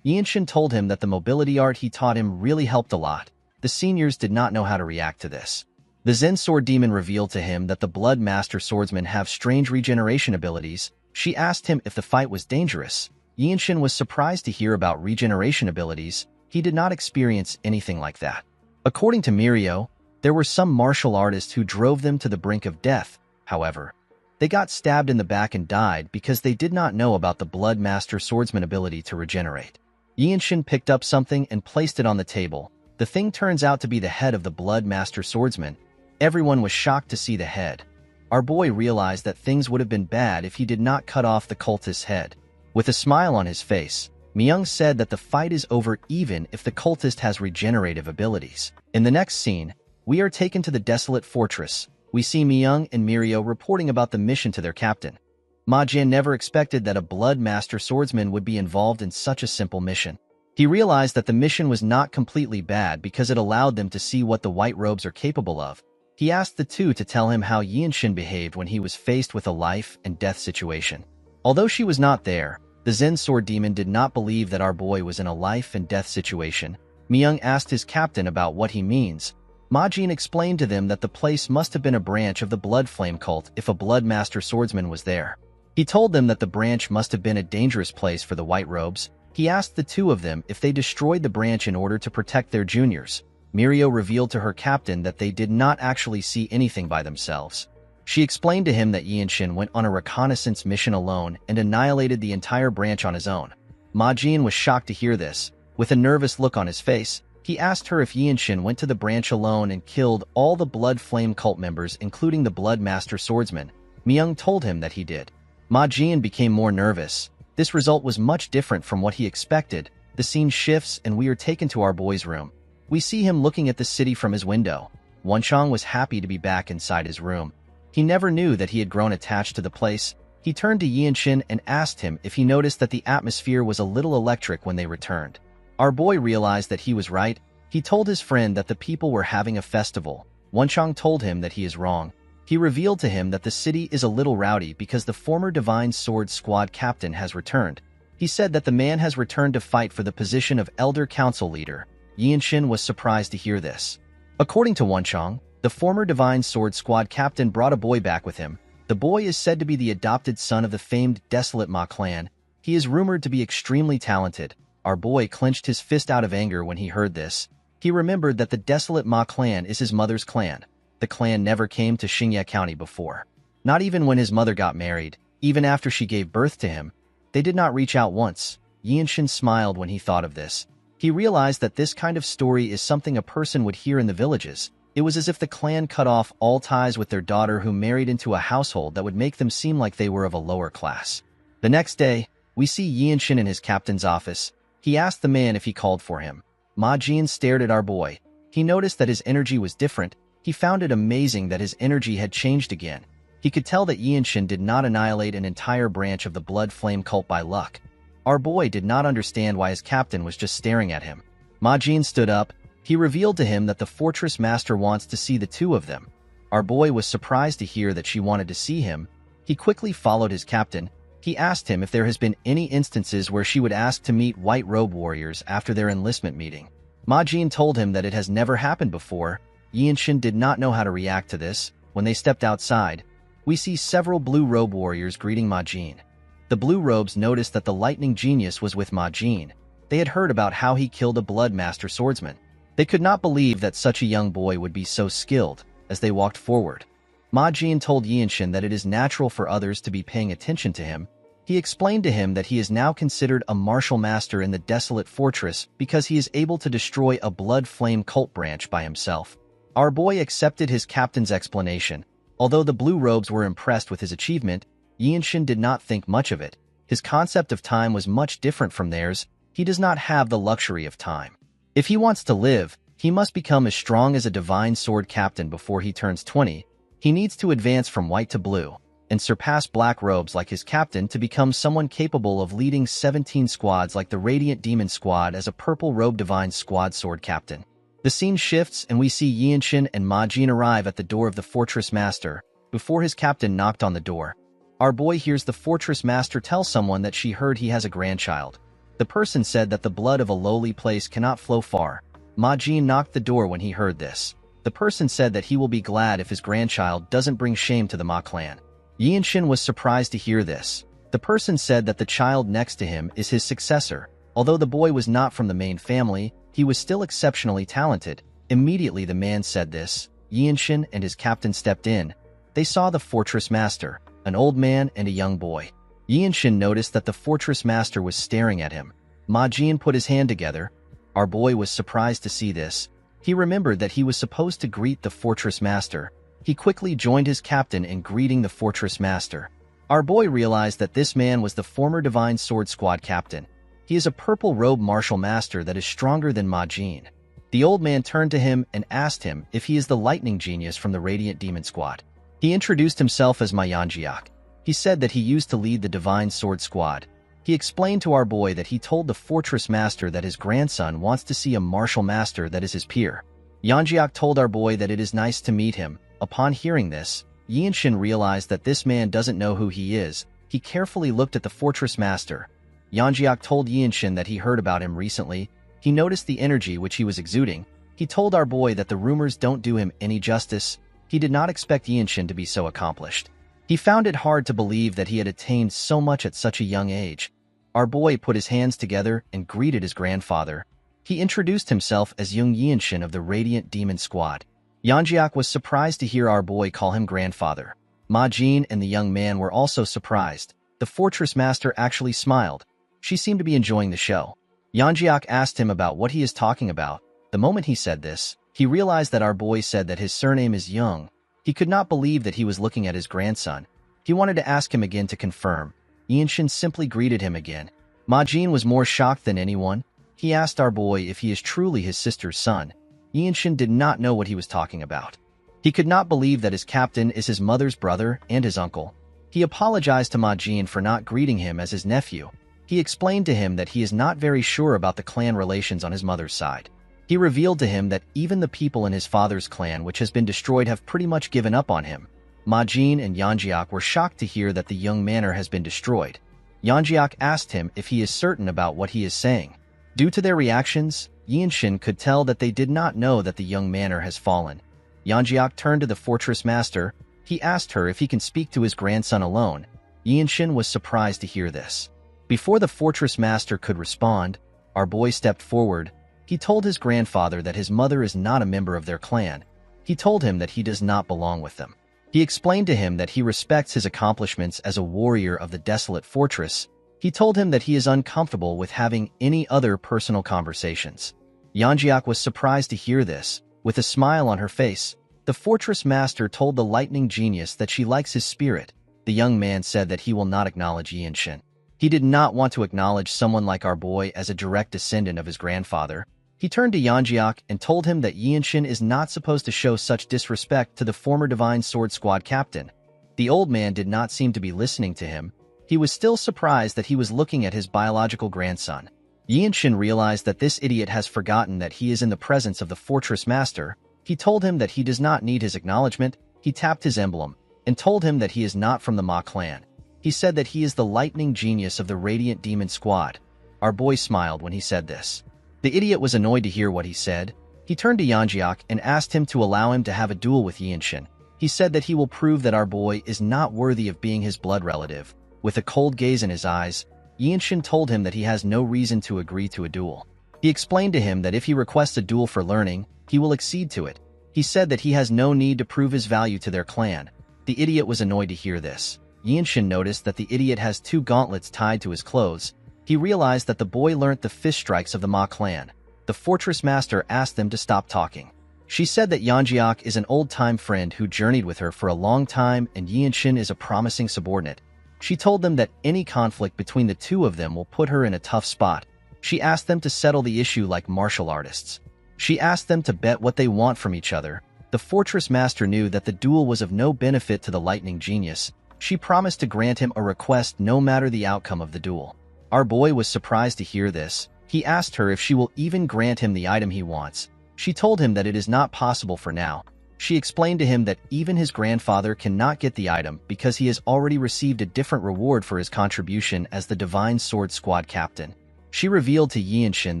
Yinshin told him that the mobility art he taught him really helped a lot. The seniors did not know how to react to this. The Zen sword demon revealed to him that the blood master swordsmen have strange regeneration abilities. She asked him if the fight was dangerous. Yinshin was surprised to hear about regeneration abilities. He did not experience anything like that. According to Mirio, there were some martial artists who drove them to the brink of death. However, they got stabbed in the back and died because they did not know about the blood master swordsman ability to regenerate. Yinshin picked up something and placed it on the table. The thing turns out to be the head of the blood master swordsman. Everyone was shocked to see the head. Our boy realized that things would have been bad if he did not cut off the cultist's head. With a smile on his face, Myung said that the fight is over even if the cultist has regenerative abilities. In the next scene, we are taken to the desolate fortress. We see Myung and Mirio reporting about the mission to their captain. Ma Jian never expected that a blood master swordsman would be involved in such a simple mission. He realized that the mission was not completely bad because it allowed them to see what the white robes are capable of. He asked the two to tell him how Yinshin behaved when he was faced with a life and death situation. Although she was not there, the Zen sword demon did not believe that our boy was in a life and death situation. Myung asked his captain about what he means. Ma Jian explained to them that the place must have been a branch of the blood flame cult if a blood master swordsman was there. He told them that the branch must have been a dangerous place for the white robes. He asked the two of them if they destroyed the branch in order to protect their juniors. Mirio revealed to her captain that they did not actually see anything by themselves. She explained to him that Yinshin went on a reconnaissance mission alone and annihilated the entire branch on his own. Ma Jian was shocked to hear this. With a nervous look on his face, he asked her if Yinshin went to the branch alone and killed all the blood flame cult members, including the blood master swordsman. Myung told him that he did. Ma Jian became more nervous. This result was much different from what he expected. The scene shifts and we are taken to our boy's room. We see him looking at the city from his window. Wonchong was happy to be back inside his room. He never knew that he had grown attached to the place. He turned to Yinshin and asked him if he noticed that the atmosphere was a little electric when they returned. Our boy realized that he was right. He told his friend that the people were having a festival. Wonchong told him that he is wrong. He revealed to him that the city is a little rowdy because the former Divine Sword Squad captain has returned. He said that the man has returned to fight for the position of Elder Council Leader. Yinshin was surprised to hear this. According to Wonchong, the former Divine Sword Squad captain brought a boy back with him. The boy is said to be the adopted son of the famed Desolate Ma clan. He is rumored to be extremely talented. Our boy clenched his fist out of anger when he heard this. He remembered that the Desolate Ma clan is his mother's clan. The clan never came to Xingye County before. Not even when his mother got married, even after she gave birth to him. They did not reach out once. Yinshin smiled when he thought of this. He realized that this kind of story is something a person would hear in the villages. It was as if the clan cut off all ties with their daughter who married into a household that would make them seem like they were of a lower class. The next day, we see Yinshin in his captain's office. He asked the man if he called for him. Ma Jian stared at our boy. He noticed that his energy was different. He found it amazing that his energy had changed again. He could tell that Yinshin did not annihilate an entire branch of the blood flame cult by luck. Our boy did not understand why his captain was just staring at him. Ma Jian stood up. He revealed to him that the fortress master wants to see the two of them. Our boy was surprised to hear that she wanted to see him. He quickly followed his captain. He asked him if there has been any instances where she would ask to meet white robe warriors after their enlistment meeting. Ma Jin told him that it has never happened before. Yinshin did not know how to react to this. When they stepped outside, we see several blue robe warriors greeting Ma Jin. The blue robes noticed that the lightning genius was with Ma Jin. They had heard about how he killed a blood master swordsman. They could not believe that such a young boy would be so skilled. As they walked forward, Ma Jin told Yinshin that it is natural for others to be paying attention to him. He explained to him that he is now considered a martial master in the desolate fortress because he is able to destroy a blood flame cult branch by himself. Our boy accepted his captain's explanation. Although the blue robes were impressed with his achievement, Yinshin did not think much of it. His concept of time was much different from theirs. He does not have the luxury of time. If he wants to live, he must become as strong as a divine sword captain before he turns 20. He needs to advance from white to blue and surpass black robes like his captain to become someone capable of leading 17 squads like the Radiant Demon Squad as a purple robe divine squad sword captain. The scene shifts and we see Yinshin and Ma Jin arrive at the door of the fortress master. Before his captain knocked on the door, our boy hears the fortress master tell someone that she heard he has a grandchild. The person said that the blood of a lowly place cannot flow far. Ma Jin knocked the door when he heard this. The person said that he will be glad if his grandchild doesn't bring shame to the Ma clan. Yinshin was surprised to hear this. The person said that the child next to him is his successor. Although the boy was not from the main family, he was still exceptionally talented. Immediately the man said this, Yinshin and his captain stepped in. They saw the fortress master, an old man and a young boy. Yinshin noticed that the fortress master was staring at him. Ma Jin put his hand together. Our boy was surprised to see this. He remembered that he was supposed to greet the fortress master. He quickly joined his captain in greeting the fortress master. Our boy realized that this man was the former Divine Sword Squad captain. He is a purple robe martial master that is stronger than Ma Jin. The old man turned to him and asked him if he is the lightning genius from the Radiant Demon Squad. He introduced himself as Ma Yanjiak. He said that he used to lead the Divine Sword Squad. He explained to our boy that he told the fortress master that his grandson wants to see a martial master that is his peer. Yanjiak told our boy that it is nice to meet him. Upon hearing this, Yinshin realized that this man doesn't know who he is. He carefully looked at the fortress master. Yanjiak told Yinshin that he heard about him recently. He noticed the energy which he was exuding. He told our boy that the rumors don't do him any justice. He did not expect Yinshin to be so accomplished. He found it hard to believe that he had attained so much at such a young age. Our boy put his hands together and greeted his grandfather. He introduced himself as young Yinshin of the Radiant Demon Squad. Yanjiak was surprised to hear our boy call him grandfather. Ma Jin and the young man were also surprised. The fortress master actually smiled. She seemed to be enjoying the show. Yanjiak asked him about what he is talking about. The moment he said this, he realized that our boy said that his surname is Young. He could not believe that he was looking at his grandson. He wanted to ask him again to confirm. Yinshin simply greeted him again. Ma Jin was more shocked than anyone. He asked our boy if he is truly his sister's son. Yinshin did not know what he was talking about. He could not believe that his captain is his mother's brother and his uncle. He apologized to Ma Jin for not greeting him as his nephew. He explained to him that he is not very sure about the clan relations on his mother's side. He revealed to him that even the people in his father's clan which has been destroyed have pretty much given up on him. Ma Jin and Yanjiak were shocked to hear that the young manor has been destroyed. Yanjiak asked him if he is certain about what he is saying. Due to their reactions, Yinshin could tell that they did not know that the young manor has fallen. Yanjiak turned to the fortress master. He asked her if he can speak to his grandson alone. Yinshin was surprised to hear this. Before the fortress master could respond, our boy stepped forward. He told his grandfather that his mother is not a member of their clan. He told him that he does not belong with them. He explained to him that he respects his accomplishments as a warrior of the desolate fortress. He told him that he is uncomfortable with having any other personal conversations. Yanjiak was surprised to hear this. With a smile on her face, the fortress master told the lightning genius that she likes his spirit. The young man said that he will not acknowledge Yinshin. He did not want to acknowledge someone like our boy as a direct descendant of his grandfather. He turned to Yanjiak and told him that Yinshin is not supposed to show such disrespect to the former Divine Sword Squad captain. The old man did not seem to be listening to him. He was still surprised that he was looking at his biological grandson. Yinshin realized that this idiot has forgotten that he is in the presence of the fortress master. He told him that he does not need his acknowledgement. He tapped his emblem and told him that he is not from the Ma clan. He said that he is the lightning genius of the Radiant Demon Squad. Our boy smiled when he said this. The idiot was annoyed to hear what he said. He turned to Yanjiak and asked him to allow him to have a duel with Yinshin. He said that he will prove that our boy is not worthy of being his blood relative. With a cold gaze in his eyes, Yinshin told him that he has no reason to agree to a duel. He explained to him that if he requests a duel for learning, he will accede to it. He said that he has no need to prove his value to their clan. The idiot was annoyed to hear this. Yinshin noticed that the idiot has 2 gauntlets tied to his clothes. He realized that the boy learnt the fist strikes of the Ma clan. The fortress master asked them to stop talking. She said that Yanjiak is an old-time friend who journeyed with her for a long time and Yinshin is a promising subordinate. She told them that any conflict between the 2 of them will put her in a tough spot. She asked them to settle the issue like martial artists. She asked them to bet what they want from each other. The fortress master knew that the duel was of no benefit to the lightning genius. She promised to grant him a request no matter the outcome of the duel. Our boy was surprised to hear this. He asked her if she will even grant him the item he wants. She told him that it is not possible for now. She explained to him that even his grandfather cannot get the item because he has already received a different reward for his contribution as the Divine Sword Squad captain. She revealed to Yinshin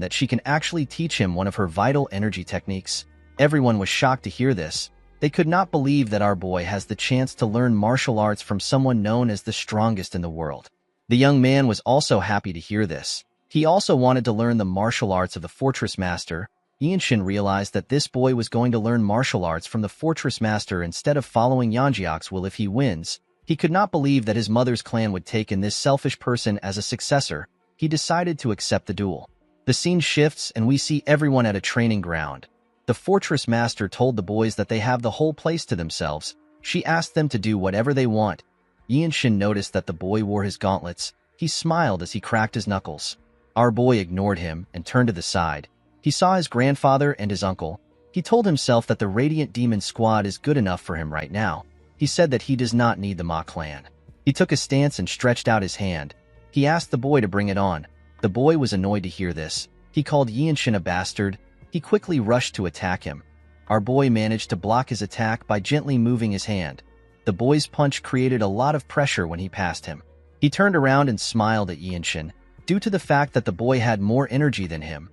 that she can actually teach him one of her vital energy techniques. Everyone was shocked to hear this. They could not believe that our boy has the chance to learn martial arts from someone known as the strongest in the world. The young man was also happy to hear this. He also wanted to learn the martial arts of the fortress master. Yinshin realized that this boy was going to learn martial arts from the fortress master instead of following Yanjiak's will if he wins. He could not believe that his mother's clan would take in this selfish person as a successor. He decided to accept the duel. The scene shifts and we see everyone at a training ground. The fortress master told the boys that they have the whole place to themselves. She asked them to do whatever they want. Yinshin noticed that the boy wore his gauntlets. He smiled as he cracked his knuckles. Our boy ignored him and turned to the side. He saw his grandfather and his uncle. He told himself that the Radiant Demon Squad is good enough for him right now. He said that he does not need the Ma clan. He took a stance and stretched out his hand. He asked the boy to bring it on. The boy was annoyed to hear this. He called Yinshin a bastard. He quickly rushed to attack him. Our boy managed to block his attack by gently moving his hand. The boy's punch created a lot of pressure when he passed him. He turned around and smiled at Yinshin. Due to the fact that the boy had more energy than him,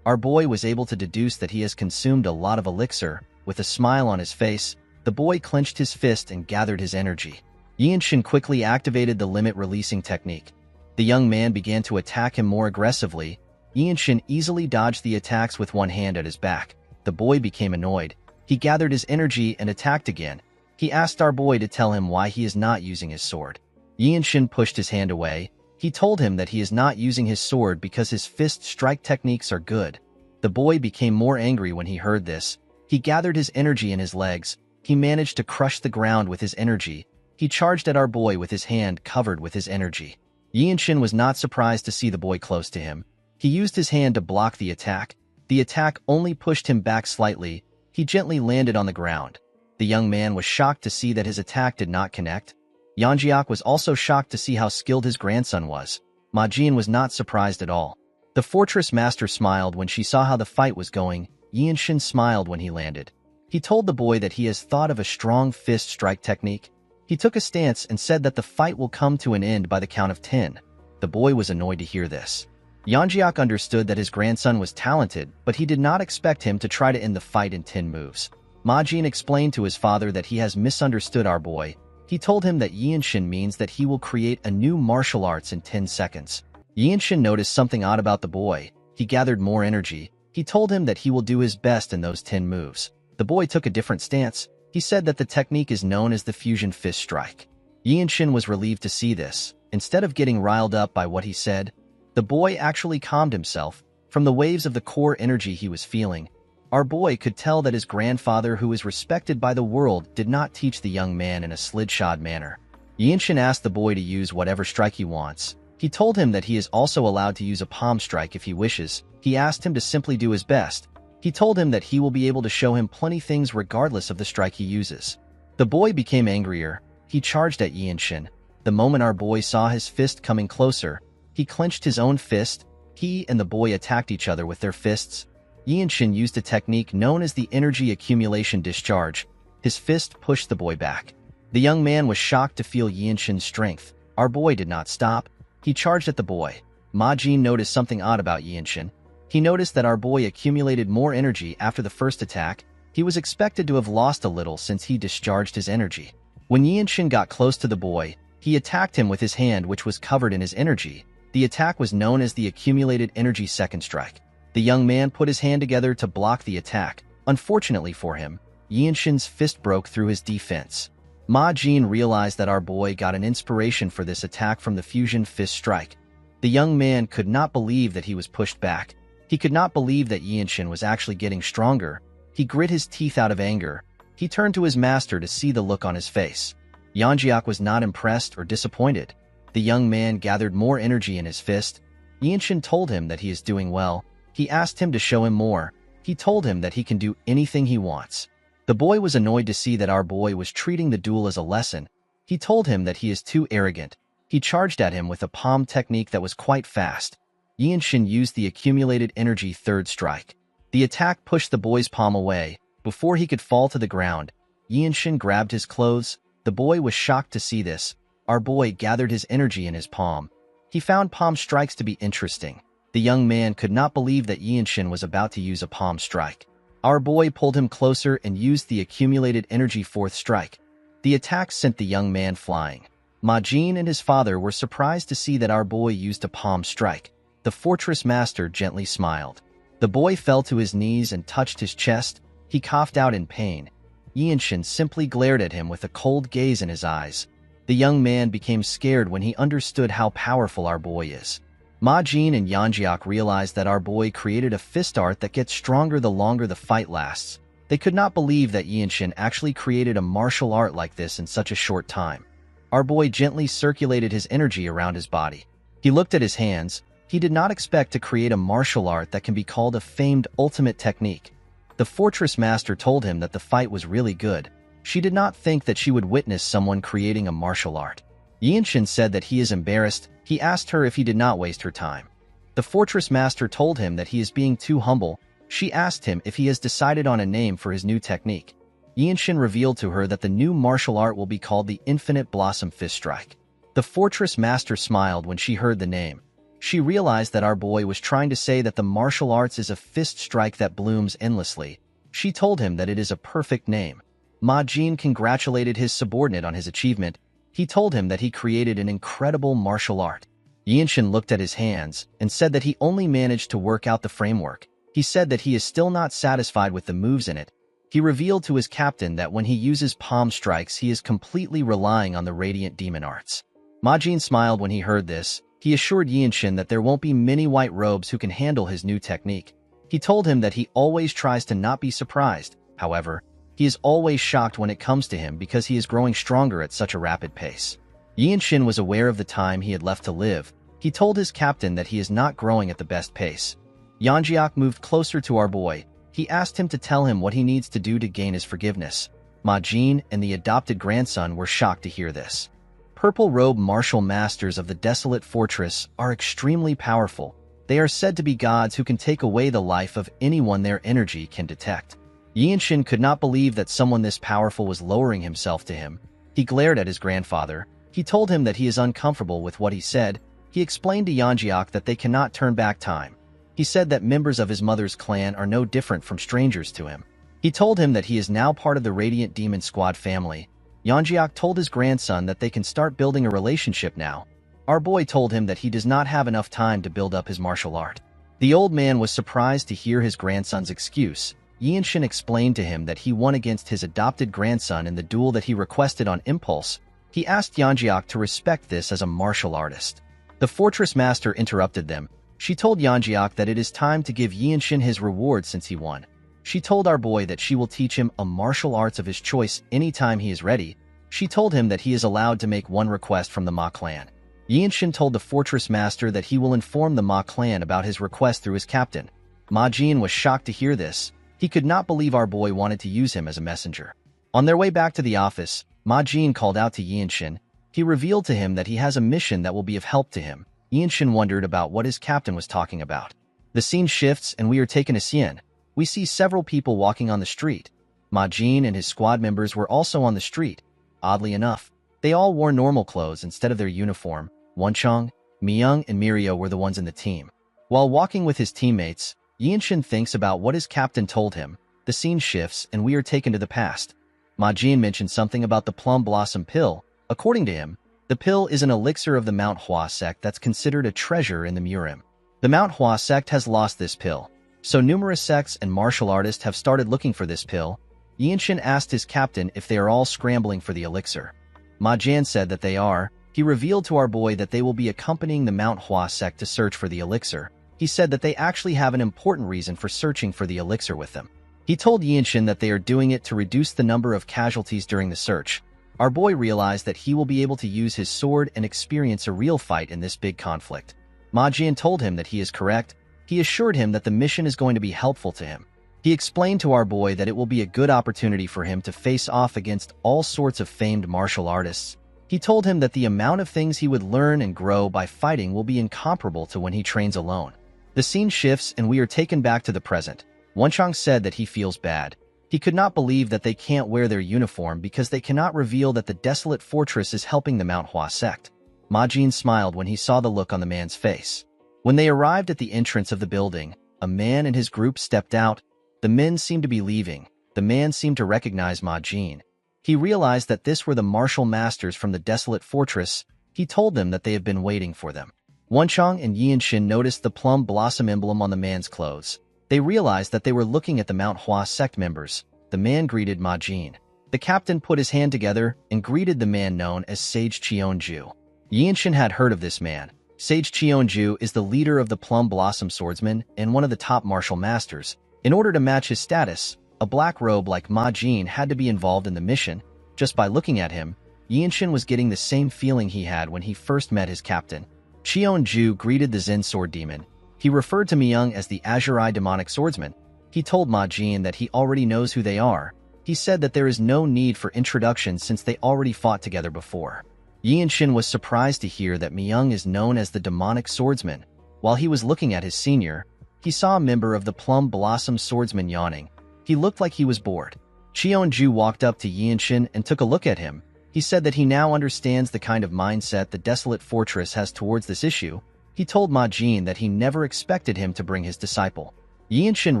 our boy was able to deduce that he has consumed a lot of elixir. With a smile on his face, the boy clenched his fist and gathered his energy. Yinshin quickly activated the limit-releasing technique. The young man began to attack him more aggressively. Yinshin easily dodged the attacks with one hand at his back. The boy became annoyed. He gathered his energy and attacked again. He asked our boy to tell him why he is not using his sword. Yinshin pushed his hand away. He told him that he is not using his sword because his fist strike techniques are good. The boy became more angry when he heard this. He gathered his energy in his legs. He managed to crush the ground with his energy. He charged at our boy with his hand covered with his energy. Yinshin was not surprised to see the boy close to him. He used his hand to block the attack. The attack only pushed him back slightly. He gently landed on the ground. The young man was shocked to see that his attack did not connect. Yanjiak was also shocked to see how skilled his grandson was. Ma Jin was not surprised at all. The fortress master smiled when she saw how the fight was going. Yinshin smiled when he landed. He told the boy that he has thought of a strong fist strike technique. He took a stance and said that the fight will come to an end by the count of 10. The boy was annoyed to hear this. Yanjiak understood that his grandson was talented, but he did not expect him to try to end the fight in 10 moves. Ma Jin explained to his father that he has misunderstood our boy. He told him that Yinshin means that he will create a new martial arts in 10 seconds. Yinshin noticed something odd about the boy. He gathered more energy. He told him that he will do his best in those 10 moves. The boy took a different stance. He said that the technique is known as the fusion fist strike. Yinshin was relieved to see this. Instead of getting riled up by what he said, the boy actually calmed himself. From the waves of the core energy he was feeling, our boy could tell that his grandfather, who is respected by the world, did not teach the young man in a slidshod manner. Yinshin asked the boy to use whatever strike he wants. He told him that he is also allowed to use a palm strike if he wishes. He asked him to simply do his best. He told him that he will be able to show him plenty things regardless of the strike he uses. The boy became angrier. He charged at Yinshin. The moment our boy saw his fist coming closer, he clenched his own fist. He and the boy attacked each other with their fists. Yinshin used a technique known as the energy accumulation discharge. His fist pushed the boy back. The young man was shocked to feel Yinshin's strength. Our boy did not stop. He charged at the boy. Ma Jin noticed something odd about Yinshin. He noticed that our boy accumulated more energy after the first attack. He was expected to have lost a little since he discharged his energy. When Yinshin got close to the boy, he attacked him with his hand, which was covered in his energy. The attack was known as the accumulated energy second strike. The young man put his hand together to block the attack. Unfortunately for him, Yinshin's fist broke through his defense. Ma Jin realized that our boy got an inspiration for this attack from the fusion fist strike. The young man could not believe that he was pushed back. He could not believe that Yinshin was actually getting stronger. He grit his teeth out of anger. He turned to his master to see the look on his face. Yanjiak was not impressed or disappointed. The young man gathered more energy in his fist. Yinshin told him that he is doing well. He asked him to show him more. He told him that he can do anything he wants. The boy was annoyed to see that our boy was treating the duel as a lesson. He told him that he is too arrogant. He charged at him with a palm technique that was quite fast. Yinshin used the accumulated energy third strike. The attack pushed the boy's palm away. Before he could fall to the ground, Yinshin grabbed his clothes. The boy was shocked to see this. Our boy gathered his energy in his palm. He found palm strikes to be interesting. The young man could not believe that Yinshin was about to use a palm strike. Our boy pulled him closer and used the accumulated energy fourth strike. The attack sent the young man flying. Ma Jin and his father were surprised to see that our boy used a palm strike. The fortress master gently smiled. The boy fell to his knees and touched his chest. He coughed out in pain. Yinshin simply glared at him with a cold gaze in his eyes. The young man became scared when he understood how powerful our boy is. Ma Jin and Yanjiak realized that our boy created a fist art that gets stronger the longer the fight lasts. They could not believe that Yinshin actually created a martial art like this in such a short time. Our boy gently circulated his energy around his body. He looked at his hands. He did not expect to create a martial art that can be called a famed ultimate technique. The fortress master told him that the fight was really good. She did not think that she would witness someone creating a martial art. Yinshin said that he is embarrassed. He asked her if he did not waste her time. The fortress master told him that he is being too humble. She asked him if he has decided on a name for his new technique. Yinshin revealed to her that the new martial art will be called the Infinite Blossom Fist Strike. The fortress master smiled when she heard the name. She realized that our boy was trying to say that the martial arts is a fist strike that blooms endlessly. She told him that it is a perfect name. Ma Jin congratulated his subordinate on his achievement. He told him that he created an incredible martial art. Yinshin looked at his hands and said that he only managed to work out the framework. He said that he is still not satisfied with the moves in it. He revealed to his captain that when he uses palm strikes, he is completely relying on the radiant demon arts. Ma Jin smiled when he heard this. He assured Yinshin that there won't be many white robes who can handle his new technique. He told him that he always tries to not be surprised. However, he is always shocked when it comes to him because he is growing stronger at such a rapid pace. Yinshin was aware of the time he had left to live. He told his captain that he is not growing at the best pace. Yanjiak moved closer to our boy. He asked him to tell him what he needs to do to gain his forgiveness. Ma Jin and the adopted grandson were shocked to hear this. Purple-robed martial masters of the desolate fortress are extremely powerful. They are said to be gods who can take away the life of anyone their energy can detect. Yinshin could not believe that someone this powerful was lowering himself to him. He glared at his grandfather. He told him that he is uncomfortable with what he said. He explained to Yanjiak that they cannot turn back time. He said that members of his mother's clan are no different from strangers to him. He told him that he is now part of the Radiant Demon Squad family. Yanjiak told his grandson that they can start building a relationship now. Our boy told him that he does not have enough time to build up his martial art. The old man was surprised to hear his grandson's excuse. Yinshin explained to him that he won against his adopted grandson in the duel that he requested on impulse. He asked Yanjiak to respect this as a martial artist. The fortress master interrupted them. She told Yanjiak that it is time to give Yinshin his reward since he won. She told our boy that she will teach him a martial arts of his choice anytime he is ready. She told him that he is allowed to make one request from the Ma clan. Yinshin told the fortress master that he will inform the Ma clan about his request through his captain. Ma Jin was shocked to hear this. He could not believe our boy wanted to use him as a messenger. On their way back to the office, Ma Jin called out to Yinshin. He revealed to him that he has a mission that will be of help to him. Yinshin wondered about what his captain was talking about. The scene shifts and we are taken to Xian. We see several people walking on the street. Ma Jin and his squad members were also on the street. Oddly enough, they all wore normal clothes instead of their uniform. Wonchong, Myung, and Mirio were the ones in the team. While walking with his teammates, Yinshin thinks about what his captain told him. The scene shifts, and we are taken to the past. Ma Jin mentioned something about the plum blossom pill. According to him, the pill is an elixir of the Manhwa sect that's considered a treasure in the Murim. The Manhwa sect has lost this pill, so numerous sects and martial artists have started looking for this pill. Yinshin asked his captain if they are all scrambling for the elixir. Ma Jin said that they are. He revealed to our boy that they will be accompanying the Manhwa sect to search for the elixir. He said that they actually have an important reason for searching for the elixir with them. He told Yinshin that they are doing it to reduce the number of casualties during the search. Our boy realized that he will be able to use his sword and experience a real fight in this big conflict. Ma Jin told him that he is correct. He assured him that the mission is going to be helpful to him. He explained to our boy that it will be a good opportunity for him to face off against all sorts of famed martial artists. He told him that the amount of things he would learn and grow by fighting will be incomparable to when he trains alone. The scene shifts and we are taken back to the present. Wonchong said that he feels bad. He could not believe that they can't wear their uniform because they cannot reveal that the desolate fortress is helping the Manhwa sect. Ma Jin smiled when he saw the look on the man's face. When they arrived at the entrance of the building, a man and his group stepped out. The men seemed to be leaving. The man seemed to recognize Ma Jin. He realized that this were the martial masters from the desolate fortress. He told them that they have been waiting for them. Wonchong and Yinshin noticed the plum blossom emblem on the man's clothes. They realized that they were looking at the Manhwa sect members. The man greeted Ma Jin. The captain put his hand together and greeted the man known as Sage Cheonju. Yinshin had heard of this man. Sage Cheonju is the leader of the Plum Blossom Swordsmen and one of the top martial masters. In order to match his status, a black robe like Ma Jin had to be involved in the mission. Just by looking at him, Yinshin was getting the same feeling he had when he first met his captain. Cheonju greeted the Zen Sword Demon. He referred to Myung as the Azure-Eye Demonic Swordsman. He told Ma Jin that he already knows who they are. He said that there is no need for introduction since they already fought together before. Yinshin was surprised to hear that Myung is known as the Demonic Swordsman. While he was looking at his senior, he saw a member of the Plum Blossom Swordsmen yawning. He looked like he was bored. Cheonju walked up to Yinshin and took a look at him. He said that he now understands the kind of mindset the desolate fortress has towards this issue. He told Ma Jin that he never expected him to bring his disciple. Yinshin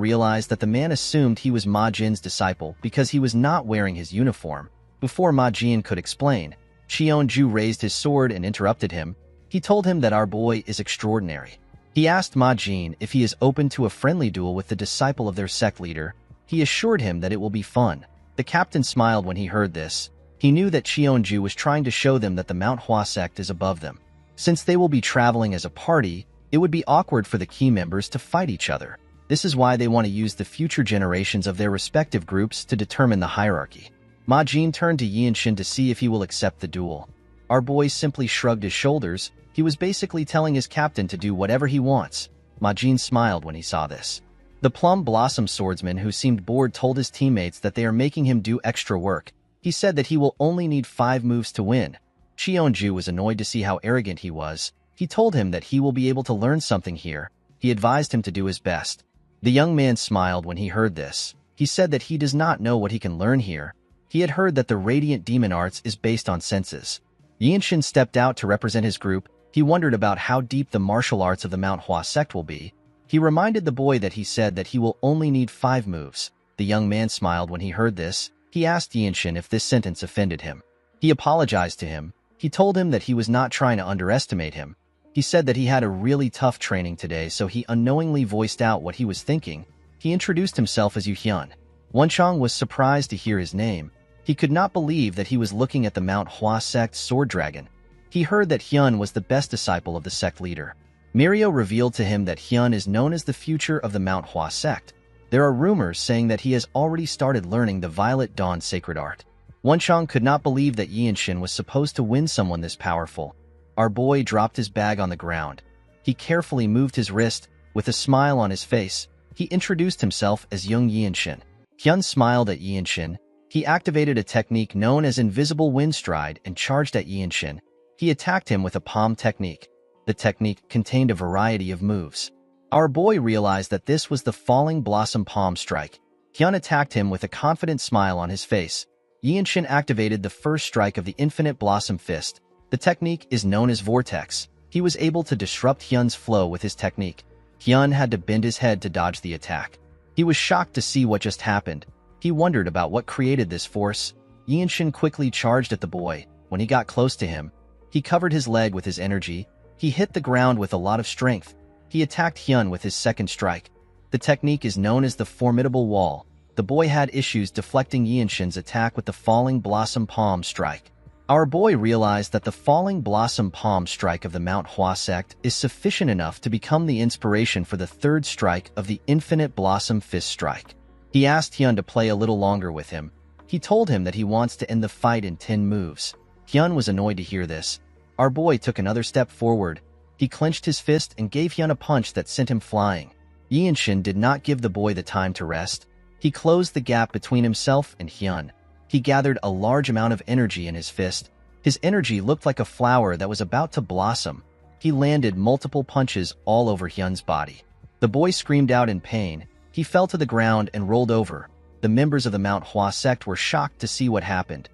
realized that the man assumed he was Ma Jin's disciple because he was not wearing his uniform. Before Ma Jin could explain, Cheonju raised his sword and interrupted him. He told him that our boy is extraordinary. He asked Ma Jin if he is open to a friendly duel with the disciple of their sect leader. He assured him that it will be fun. The captain smiled when he heard this. He knew that Cheonju was trying to show them that the Manhwa sect is above them. Since they will be traveling as a party, it would be awkward for the key members to fight each other. This is why they want to use the future generations of their respective groups to determine the hierarchy. Ma Jin turned to Yinshin to see if he will accept the duel. Our boy simply shrugged his shoulders. He was basically telling his captain to do whatever he wants. Ma Jin smiled when he saw this. The Plum Blossom Swordsman, who seemed bored, told his teammates that they are making him do extra work. He said that he will only need 5 moves to win. Cheonju was annoyed to see how arrogant he was. He told him that he will be able to learn something here. He advised him to do his best. The young man smiled when he heard this. He said that he does not know what he can learn here. He had heard that the Radiant Demon Arts is based on senses. Yinshin stepped out to represent his group. He wondered about how deep the martial arts of the Manhwa sect will be. He reminded the boy that he said that he will only need 5 moves. The young man smiled when he heard this. He asked Yinshin if this sentence offended him. He apologized to him. He told him that he was not trying to underestimate him. He said that he had a really tough training today, so he unknowingly voiced out what he was thinking. He introduced himself as Yu Hyun. Wonchong was surprised to hear his name. He could not believe that he was looking at the Manhwa sect sword dragon. He heard that Hyun was the best disciple of the sect leader. Mirio revealed to him that Hyun is known as the future of the Manhwa sect. There are rumors saying that he has already started learning the Violet Dawn sacred art. Wonchong could not believe that Yinshin was supposed to win someone this powerful. Our boy dropped his bag on the ground. He carefully moved his wrist. With a smile on his face, he introduced himself as young Yinshin. Hyun smiled at Yinshin. He activated a technique known as Invisible Wind Stride and charged at Yinshin. He attacked him with a palm technique. The technique contained a variety of moves. Our boy realized that this was the Falling Blossom Palm Strike. Hyun attacked him with a confident smile on his face. Yinshin activated the first strike of the Infinite Blossom Fist. The technique is known as Vortex. He was able to disrupt Hyun's flow with his technique. Hyun had to bend his head to dodge the attack. He was shocked to see what just happened. He wondered about what created this force. Yinshin quickly charged at the boy. When he got close to him, he covered his leg with his energy. He hit the ground with a lot of strength. He attacked Hyun with his second strike. The technique is known as the Formidable Wall. The boy had issues deflecting Yinshin's attack with the Falling Blossom Palm Strike. Our boy realized that the Falling Blossom Palm Strike of the Manhwa sect is sufficient enough to become the inspiration for the third strike of the Infinite Blossom Fist Strike. He asked Hyun to play a little longer with him. He told him that he wants to end the fight in 10 moves. Hyun was annoyed to hear this. Our boy took another step forward. He clenched his fist and gave Hyun a punch that sent him flying. Yinshin did not give the boy the time to rest. He closed the gap between himself and Hyun. He gathered a large amount of energy in his fist. His energy looked like a flower that was about to blossom. He landed multiple punches all over Hyun's body. The boy screamed out in pain. He fell to the ground and rolled over. The members of the Manhwa sect were shocked to see what happened.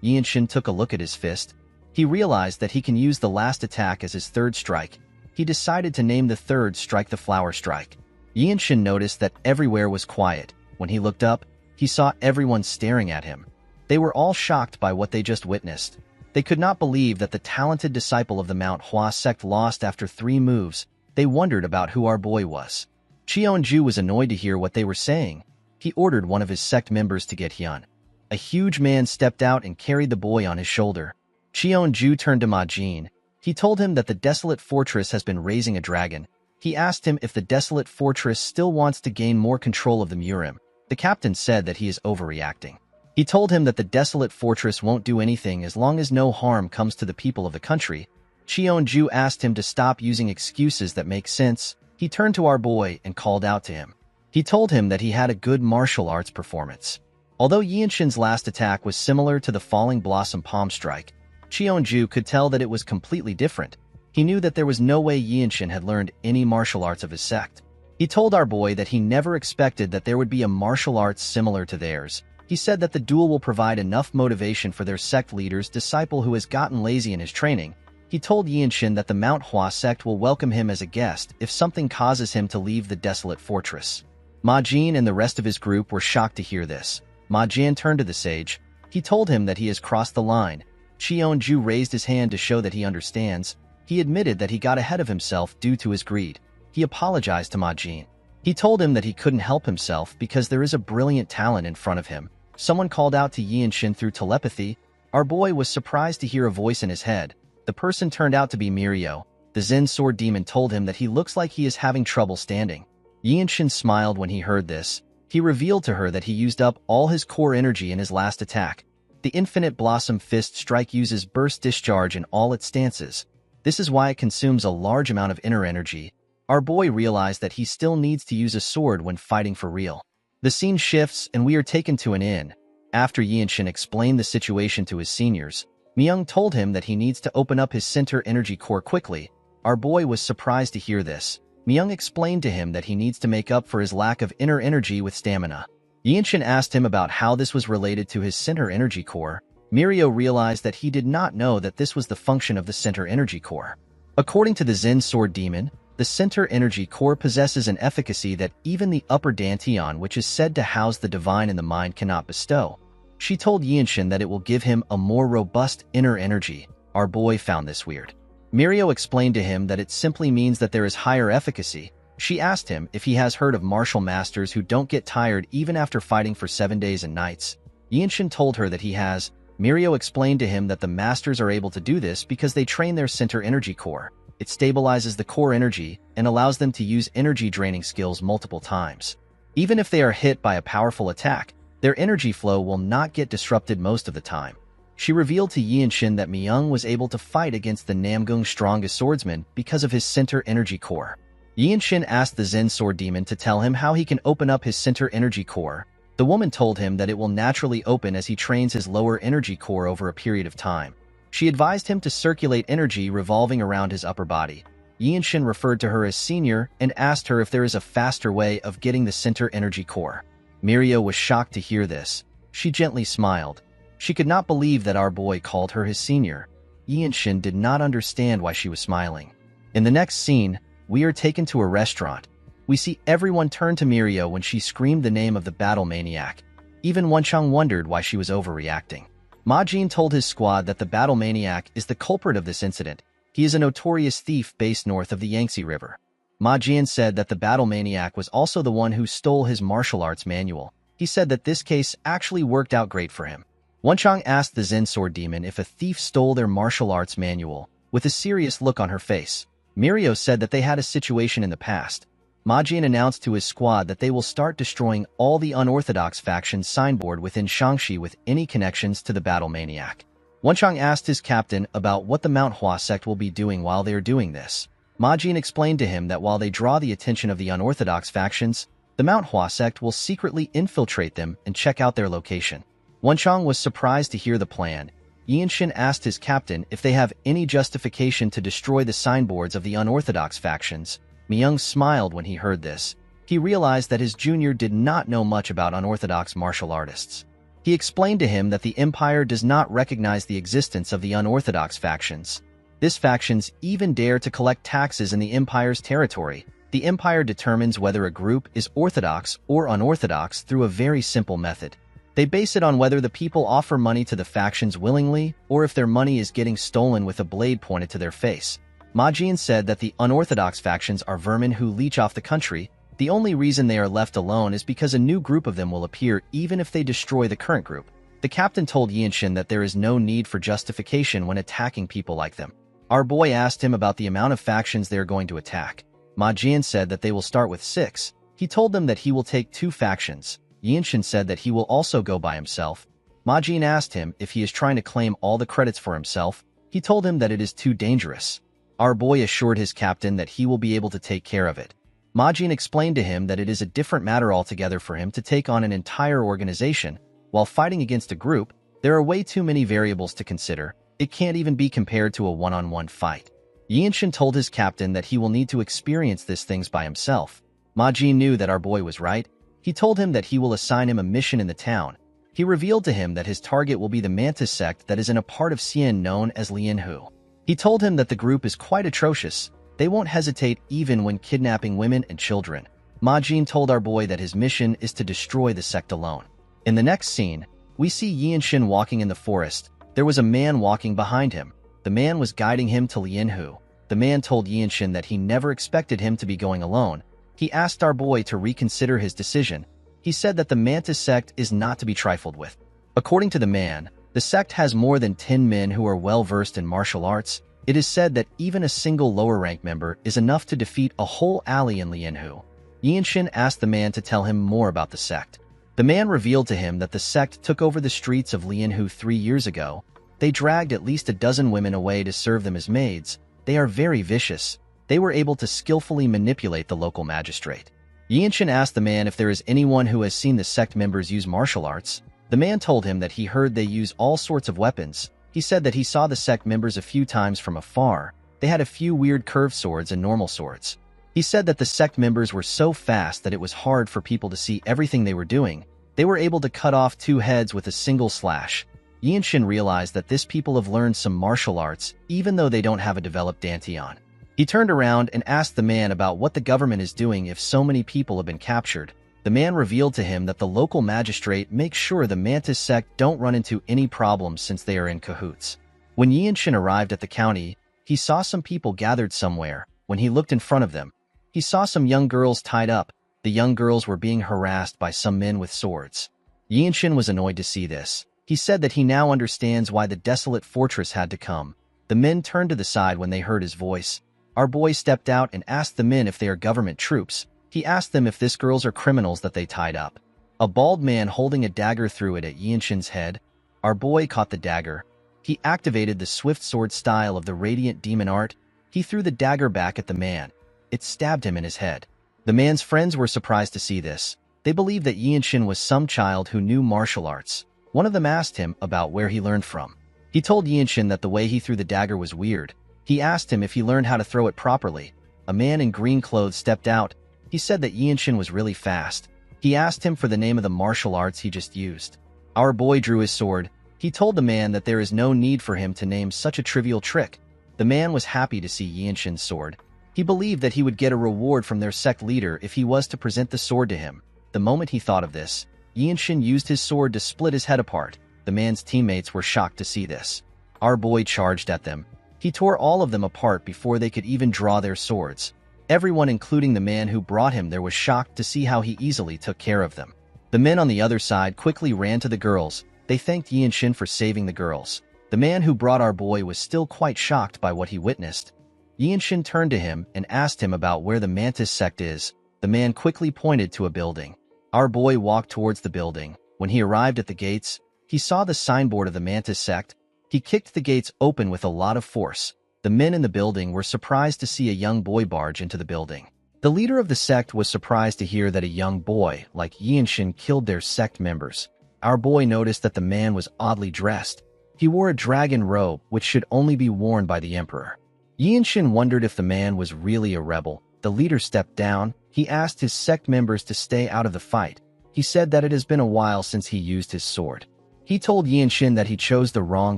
Yinshin took a look at his fist. He realized that he can use the last attack as his third strike. He decided to name the third strike the Flower Strike. Yinshin noticed that everywhere was quiet. When he looked up, he saw everyone staring at him. They were all shocked by what they just witnessed. They could not believe that the talented disciple of the Manhwa sect lost after 3 moves. They wondered about who our boy was. Cheonju was annoyed to hear what they were saying. He ordered one of his sect members to get Hyun. A huge man stepped out and carried the boy on his shoulder. Cheonju turned to Ma Jin. He told him that the Desolate Fortress has been raising a dragon. He asked him if the Desolate Fortress still wants to gain more control of the Murim. The captain said that he is overreacting. He told him that the Desolate Fortress won't do anything as long as no harm comes to the people of the country. Cheonju asked him to stop using excuses that make sense. He turned to our boy and called out to him. He told him that he had a good martial arts performance. Although Yinshin's last attack was similar to the Falling Blossom Palm Strike, Cheonju could tell that it was completely different. He knew that there was no way Yinshin had learned any martial arts of his sect. He told our boy that he never expected that there would be a martial arts similar to theirs. He said that the duel will provide enough motivation for their sect leader's disciple who has gotten lazy in his training. He told Yinshin that the Manhwa sect will welcome him as a guest if something causes him to leave the Desolate Fortress. Ma Jin and the rest of his group were shocked to hear this. Ma Jin turned to the sage. He told him that he has crossed the line. Cheonju raised his hand to show that he understands. He admitted that he got ahead of himself due to his greed. He apologized to Ma Jin. He told him that he couldn't help himself because there is a brilliant talent in front of him. Someone called out to Yinshin through telepathy. Our boy was surprised to hear a voice in his head. The person turned out to be Mirio. The Zen Sword Demon told him that he looks like he is having trouble standing. Yinshin smiled when he heard this. He revealed to her that he used up all his core energy in his last attack. The Infinite Blossom Fist Strike uses burst discharge in all its stances. This is why it consumes a large amount of inner energy. Our boy realized that he still needs to use a sword when fighting for real. The scene shifts and we are taken to an inn. After Yinshin explained the situation to his seniors, Myung told him that he needs to open up his center energy core quickly. Our boy was surprised to hear this. Myung explained to him that he needs to make up for his lack of inner energy with stamina. Yinshin asked him about how this was related to his center energy core. Mirio realized that he did not know that this was the function of the center energy core. According to the Zen Sword Demon, the center energy core possesses an efficacy that even the upper Dantian, which is said to house the divine in the mind, cannot bestow. She told Yinshin that it will give him a more robust inner energy. Our boy found this weird. Mirio explained to him that it simply means that there is higher efficacy. She asked him if he has heard of martial masters who don't get tired even after fighting for 7 days and nights. Yinshin told her that he has. Mirio explained to him that the masters are able to do this because they train their center energy core. It stabilizes the core energy and allows them to use energy draining skills multiple times. Even if they are hit by a powerful attack, their energy flow will not get disrupted most of the time. She revealed to Yinshin that Myung was able to fight against the Namgung's strongest swordsman because of his center energy core. Yinshin asked the Zen Sword Demon to tell him how he can open up his center energy core. The woman told him that it will naturally open as he trains his lower energy core over a period of time. She advised him to circulate energy revolving around his upper body. Yinshin referred to her as senior and asked her if there is a faster way of getting the center energy core. Mirio was shocked to hear this. She gently smiled. She could not believe that our boy called her his senior. Yinshin did not understand why she was smiling. In the next scene, we are taken to a restaurant. We see everyone turn to Mirio when she screamed the name of the battle maniac. Even Wenchang wondered why she was overreacting. Ma Jin told his squad that the battle maniac is the culprit of this incident. He is a notorious thief based north of the Yangtze River. Ma Jin said that the battle maniac was also the one who stole his martial arts manual. He said that this case actually worked out great for him. Wenchang asked the Zen Sword Demon if a thief stole their martial arts manual, with a serious look on her face. Mirio said that they had a situation in the past. Ma Jin announced to his squad that they will start destroying all the unorthodox factions signboard within Shaanxi with any connections to the battle maniac. Wenchang asked his captain about what the Manhwa sect will be doing while they are doing this. Ma Jin explained to him that while they draw the attention of the unorthodox factions, the Manhwa sect will secretly infiltrate them and check out their location. Wenchang was surprised to hear the plan. Yinshin asked his captain if they have any justification to destroy the signboards of the unorthodox factions. Myung smiled when he heard this. He realized that his junior did not know much about unorthodox martial artists. He explained to him that the Empire does not recognize the existence of the unorthodox factions. These factions even dare to collect taxes in the Empire's territory. The Empire determines whether a group is orthodox or unorthodox through a very simple method. They base it on whether the people offer money to the factions willingly or if their money is getting stolen with a blade pointed to their face. Ma Jin said that the unorthodox factions are vermin who leech off the country. The only reason they are left alone is because a new group of them will appear even if they destroy the current group. The captain told Yinshin that there is no need for justification when attacking people like them. Our boy asked him about the amount of factions they are going to attack. Ma Jin said that they will start with 6. He told them that he will take 2 factions. Yinshin said that he will also go by himself. Ma Jin asked him if he is trying to claim all the credits for himself. He told him that it is too dangerous. Our boy assured his captain that he will be able to take care of it. Ma Jin explained to him that it is a different matter altogether for him to take on an entire organization. While fighting against a group, there are way too many variables to consider. It can't even be compared to a one-on-one fight. Yinshin told his captain that he will need to experience these things by himself. Ma Jin knew that our boy was right. He told him that he will assign him a mission in the town. He revealed to him that his target will be the Mantis sect that is in a part of Xian known as Lianhu. He told him that the group is quite atrocious. They won't hesitate even when kidnapping women and children. Ma Jin told our boy that his mission is to destroy the sect alone. In the next scene, we see Yinshin walking in the forest. There was a man walking behind him. The man was guiding him to Lianhu. The man told Yinshin that he never expected him to be going alone. He asked our boy to reconsider his decision. He said that the Mantis sect is not to be trifled with. According to the man, the sect has more than 10 men who are well-versed in martial arts. It is said that even a single lower-rank member is enough to defeat a whole alley in Lianhu. Yinshin asked the man to tell him more about the sect. The man revealed to him that the sect took over the streets of Lianhu 3 years ago. They dragged at least a dozen women away to serve them as maids. They are very vicious. They were able to skillfully manipulate the local magistrate. Yinshin asked the man if there is anyone who has seen the sect members use martial arts. The man told him that he heard they use all sorts of weapons. He said that he saw the sect members a few times from afar. They had a few weird curved swords and normal swords. He said that the sect members were so fast that it was hard for people to see everything they were doing. They were able to cut off 2 heads with a single slash. Yinshin realized that these people have learned some martial arts, even though they don't have a developed dantian. He turned around and asked the man about what the government is doing if so many people have been captured. The man revealed to him that the local magistrate makes sure the Mantis sect don't run into any problems since they are in cahoots. When Yinshin arrived at the county, he saw some people gathered somewhere. When he looked in front of them, he saw some young girls tied up. The young girls were being harassed by some men with swords. Yinshin was annoyed to see this. He said that he now understands why the desolate fortress had to come. The men turned to the side when they heard his voice. Our boy stepped out and asked the men if they are government troops. He asked them if these girls are criminals that they tied up. A bald man holding a dagger threw it at Yinshin's head. Our boy caught the dagger. He activated the swift sword style of the radiant demon art. He threw the dagger back at the man. It stabbed him in his head. The man's friends were surprised to see this. They believed that Yinshin was some child who knew martial arts. One of them asked him about where he learned from. He told Yinshin that the way he threw the dagger was weird. He asked him if he learned how to throw it properly. A man in green clothes stepped out. He said that Yinshin was really fast. He asked him for the name of the martial arts he just used. Our boy drew his sword. He told the man that there is no need for him to name such a trivial trick. The man was happy to see Yinshin's sword. He believed that he would get a reward from their sect leader if he was to present the sword to him. The moment he thought of this, Yinshin used his sword to split his head apart. The man's teammates were shocked to see this. Our boy charged at them. He tore all of them apart before they could even draw their swords. Everyone, including the man who brought him there, was shocked to see how he easily took care of them. The men on the other side quickly ran to the girls. They thanked Yinshin for saving the girls. The man who brought our boy was still quite shocked by what he witnessed. Yinshin turned to him and asked him about where the Mantis sect is. The man quickly pointed to a building. Our boy walked towards the building. When he arrived at the gates, he saw the signboard of the Mantis sect. He kicked the gates open with a lot of force. The men in the building were surprised to see a young boy barge into the building. The leader of the sect was surprised to hear that a young boy like Yinshin killed their sect members. Our boy noticed that the man was oddly dressed. He wore a dragon robe, which should only be worn by the emperor. Yinshin wondered if the man was really a rebel. The leader stepped down. He asked his sect members to stay out of the fight. He said that it has been a while since he used his sword. He told Yinshin that he chose the wrong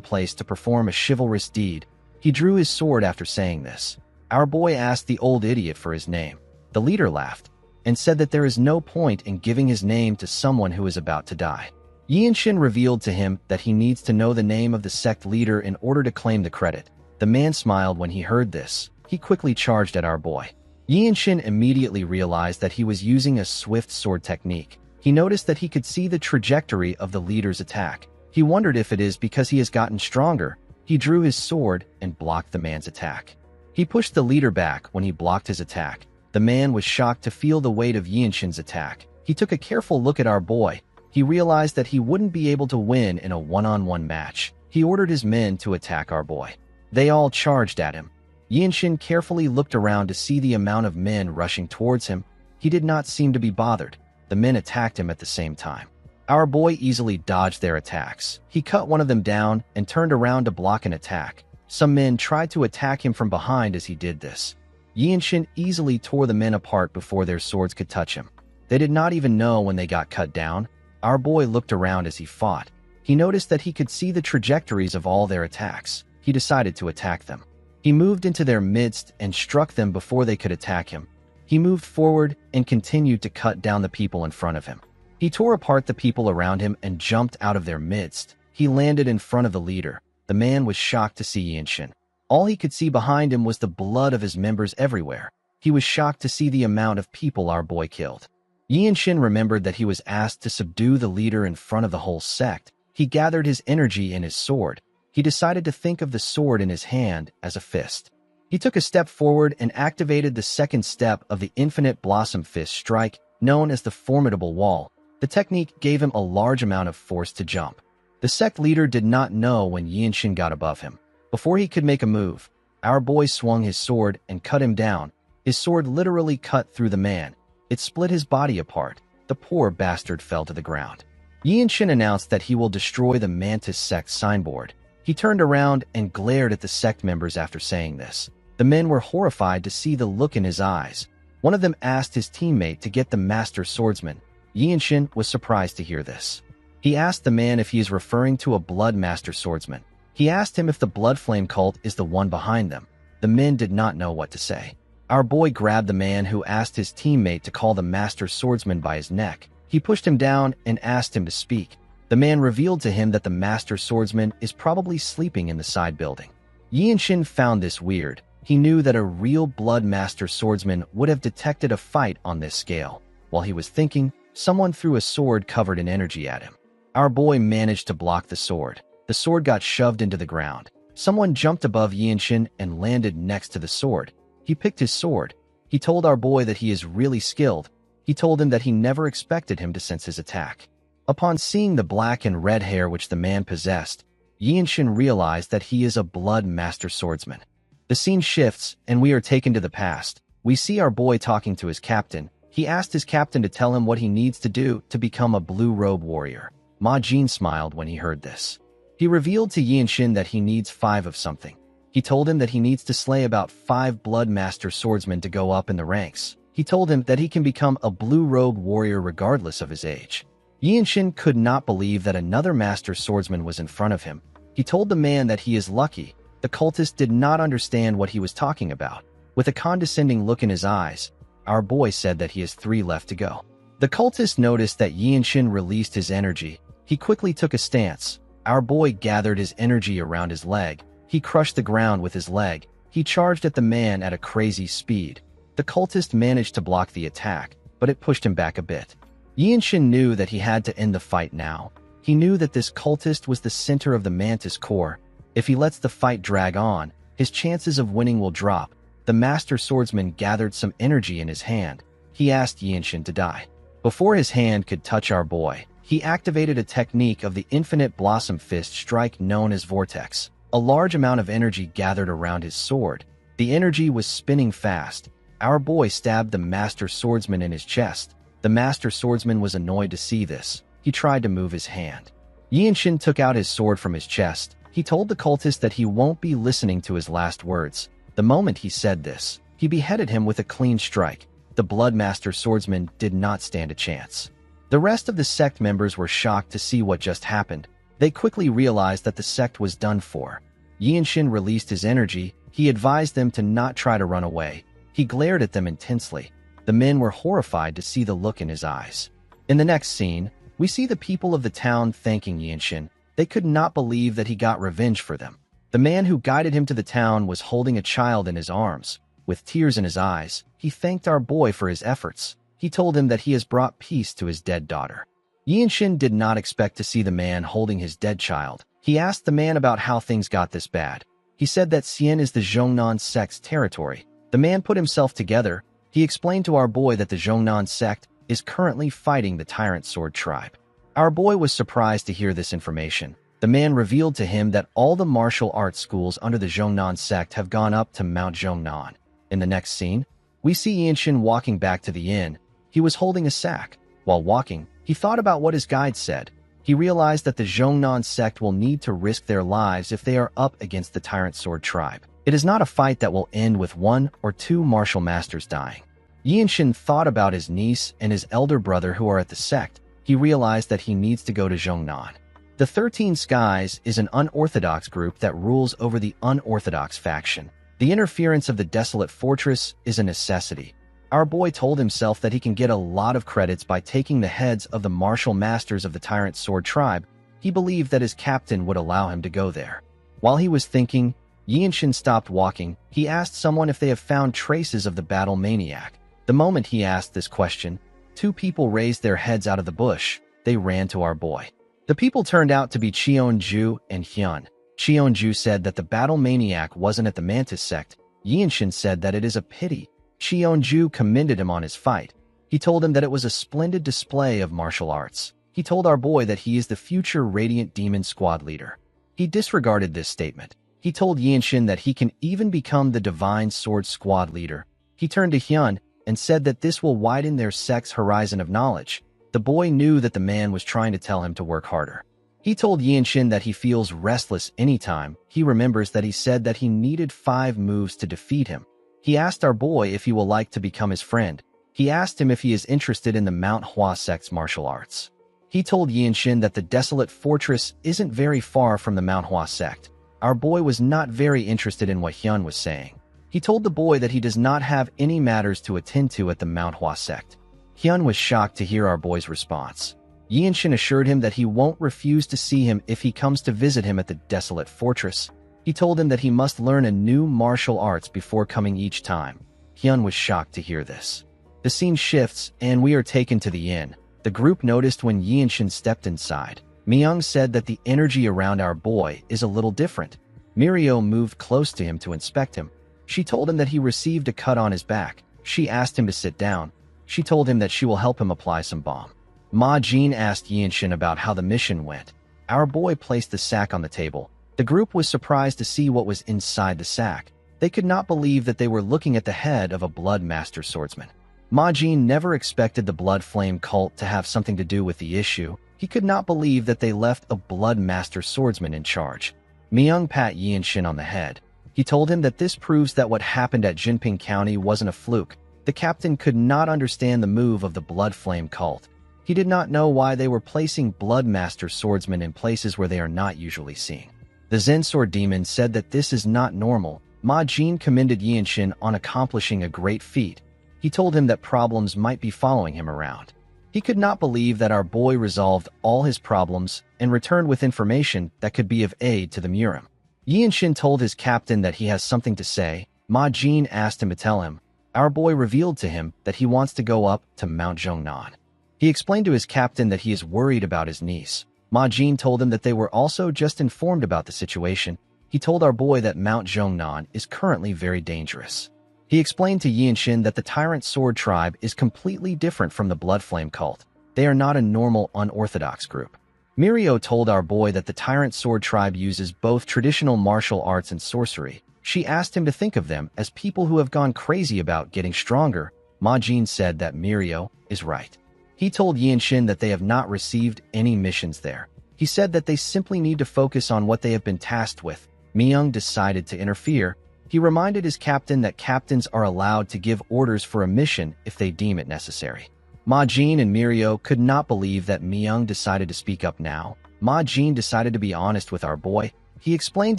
place to perform a chivalrous deed. He drew his sword after saying this. Our boy asked the old idiot for his name. The leader laughed and said that there is no point in giving his name to someone who is about to die. Yinshin revealed to him that he needs to know the name of the sect leader in order to claim the credit. The man smiled when he heard this. He quickly charged at our boy. Yinshin immediately realized that he was using a swift sword technique. He noticed that he could see the trajectory of the leader's attack. He wondered if it is because he has gotten stronger. He drew his sword and blocked the man's attack. He pushed the leader back when he blocked his attack. The man was shocked to feel the weight of Yinshin's attack. He took a careful look at our boy. He realized that he wouldn't be able to win in a one-on-one match. He ordered his men to attack our boy. They all charged at him. Yinshin carefully looked around to see the amount of men rushing towards him. He did not seem to be bothered. The men attacked him at the same time. Our boy easily dodged their attacks. He cut one of them down and turned around to block an attack. Some men tried to attack him from behind as he did this. Yinshin easily tore the men apart before their swords could touch him. They did not even know when they got cut down. Our boy looked around as he fought. He noticed that he could see the trajectories of all their attacks. He decided to attack them. He moved into their midst and struck them before they could attack him. He moved forward and continued to cut down the people in front of him. He tore apart the people around him and jumped out of their midst. He landed in front of the leader. The man was shocked to see Yinshin. All he could see behind him was the blood of his members everywhere. He was shocked to see the amount of people our boy killed. Yinshin remembered that he was asked to subdue the leader in front of the whole sect. He gathered his energy in his sword. He decided to think of the sword in his hand as a fist. He took a step forward and activated the second step of the Infinite Blossom Fist strike, known as the Formidable Wall. The technique gave him a large amount of force to jump. The sect leader did not know when Yinshin got above him. Before he could make a move, our boy swung his sword and cut him down. His sword literally cut through the man. It split his body apart. The poor bastard fell to the ground. Yinshin announced that he will destroy the Mantis sect signboard. He turned around and glared at the sect members after saying this. The men were horrified to see the look in his eyes. One of them asked his teammate to get the master swordsman. Yinshin was surprised to hear this. He asked the man if he is referring to a blood master swordsman. He asked him if the Blood Flame cult is the one behind them. The men did not know what to say. Our boy grabbed the man who asked his teammate to call the master swordsman by his neck. He pushed him down and asked him to speak. The man revealed to him that the master swordsman is probably sleeping in the side building. Yinshin found this weird. He knew that a real blood master swordsman would have detected a fight on this scale. While he was thinking, someone threw a sword covered in energy at him. Our boy managed to block the sword. The sword got shoved into the ground. Someone jumped above Yinshin and landed next to the sword. He picked his sword. He told our boy that he is really skilled. He told him that he never expected him to sense his attack. Upon seeing the black and red hair which the man possessed, Yinshin realized that he is a blood master swordsman. The scene shifts, and we are taken to the past. We see our boy talking to his captain. He asked his captain to tell him what he needs to do to become a blue robe warrior. Ma Jin smiled when he heard this. He revealed to Yinshin that he needs 5 of something. He told him that he needs to slay about 5 blood master swordsmen to go up in the ranks. He told him that he can become a blue-robed warrior regardless of his age. Yinshin could not believe that another master swordsman was in front of him. He told the man that he is lucky. The cultist did not understand what he was talking about. With a condescending look in his eyes, our boy said that he has 3 left to go. The cultist noticed that Yinshin released his energy. He quickly took a stance. Our boy gathered his energy around his leg. He crushed the ground with his leg. He charged at the man at a crazy speed. The cultist managed to block the attack, but it pushed him back a bit. Yinshin knew that he had to end the fight now. He knew that this cultist was the center of the mantis core. If he lets the fight drag on, his chances of winning will drop. The master swordsman gathered some energy in his hand. He asked Yinshin to die. Before his hand could touch our boy, he activated a technique of the infinite blossom fist strike known as Vortex. A large amount of energy gathered around his sword. The energy was spinning fast. Our boy stabbed the master swordsman in his chest. The master swordsman was annoyed to see this. He tried to move his hand. Yinshin took out his sword from his chest. He told the cultist that he won't be listening to his last words. The moment he said this, he beheaded him with a clean strike. The Bloodmaster swordsman did not stand a chance. The rest of the sect members were shocked to see what just happened. They quickly realized that the sect was done for. Yinshin released his energy. He advised them to not try to run away. He glared at them intensely. The men were horrified to see the look in his eyes. In the next scene, we see the people of the town thanking Yinshin. They could not believe that he got revenge for them. The man who guided him to the town was holding a child in his arms. With tears in his eyes, he thanked our boy for his efforts. He told him that he has brought peace to his dead daughter. Yinshin did not expect to see the man holding his dead child. He asked the man about how things got this bad. He said that Xian is the Zhongnan sect's territory. The man put himself together. He explained to our boy that the Zhongnan sect is currently fighting the Tyrant Sword tribe. Our boy was surprised to hear this information. The man revealed to him that all the martial arts schools under the Zhongnan sect have gone up to Mount Zhongnan. In the next scene, we see Yinshin walking back to the inn. He was holding a sack. While walking, he thought about what his guide said. He realized that the Zhongnan sect will need to risk their lives if they are up against the Tyrant Sword tribe. It is not a fight that will end with 1 or 2 martial masters dying. Yinshin thought about his niece and his elder brother who are at the sect. He realized that he needs to go to Zhongnan. The 13 Skies is an unorthodox group that rules over the unorthodox faction. The interference of the Desolate Fortress is a necessity. Our boy told himself that he can get a lot of credits by taking the heads of the martial masters of the Tyrant Sword tribe. He believed that his captain would allow him to go there. While he was thinking, Yinshin stopped walking. He asked someone if they have found traces of the battle maniac. The moment he asked this question, 2 people raised their heads out of the bush. They ran to our boy. The people turned out to be Cheonju and Hyun. Cheonju said that the battle maniac wasn't at the Mantis sect. Yinshin said that it is a pity. Cheonju commended him on his fight. He told him that it was a splendid display of martial arts. He told our boy that he is the future Radiant Demon Squad leader. He disregarded this statement. He told Yinshin that he can even become the Divine Sword Squad leader. He turned to Hyun and said that this will widen their sect's horizon of knowledge. The boy knew that the man was trying to tell him to work harder. He told Yinshin that he feels restless anytime. He remembers that he said that he needed 5 moves to defeat him. He asked our boy if he will like to become his friend. He asked him if he is interested in the Manhwa sect's martial arts. He told Yinshin that the Desolate Fortress isn't very far from the Manhwa sect. Our boy was not very interested in what Hyun was saying. He told the boy that he does not have any matters to attend to at the Manhwa sect. Hyun was shocked to hear our boy's response. Yinshin assured him that he won't refuse to see him if he comes to visit him at the Desolate Fortress. He told him that he must learn a new martial arts before coming each time. Hyun was shocked to hear this. The scene shifts, and we are taken to the inn. The group noticed when Yinshin stepped inside. Myung said that the energy around our boy is a little different. Mirio moved close to him to inspect him. She told him that he received a cut on his back. She asked him to sit down. She told him that she will help him apply some balm. Ma Jin asked Yinshin about how the mission went. Our boy placed the sack on the table. The group was surprised to see what was inside the sack. They could not believe that they were looking at the head of a Blood Master swordsman. Ma Jin never expected the Blood Flame cult to have something to do with the issue. He could not believe that they left a Blood Master swordsman in charge. Myung pat Yinshin on the head. He told him that this proves that what happened at Jinping County wasn't a fluke. The captain could not understand the move of the Blood Flame cult. He did not know why they were placing Blood Master swordsmen in places where they are not usually seen. The Zen Sword Demon said that this is not normal. Ma Jin commended Yianshin on accomplishing a great feat. He told him that problems might be following him around. He could not believe that our boy resolved all his problems and returned with information that could be of aid to the Murim. Yianshin told his captain that he has something to say. Ma Jin asked him to tell him. Our boy revealed to him that he wants to go up to Mount Zhongnan. He explained to his captain that he is worried about his niece. Ma Jin told him that they were also just informed about the situation. He told our boy that Mount Zhongnan is currently very dangerous. He explained to Yianshin that the Tyrant Sword Tribe is completely different from the Blood Flame cult. They are not a normal, unorthodox group. Mirio told our boy that the Tyrant Sword Tribe uses both traditional martial arts and sorcery. She asked him to think of them as people who have gone crazy about getting stronger. Ma Jin said that Mirio is right. He told Yianshin that they have not received any missions there. He said that they simply need to focus on what they have been tasked with. Myung decided to interfere. He reminded his captain that captains are allowed to give orders for a mission if they deem it necessary. Ma Jin and Mirio could not believe that Myung decided to speak up now. Ma Jin decided to be honest with our boy. He explained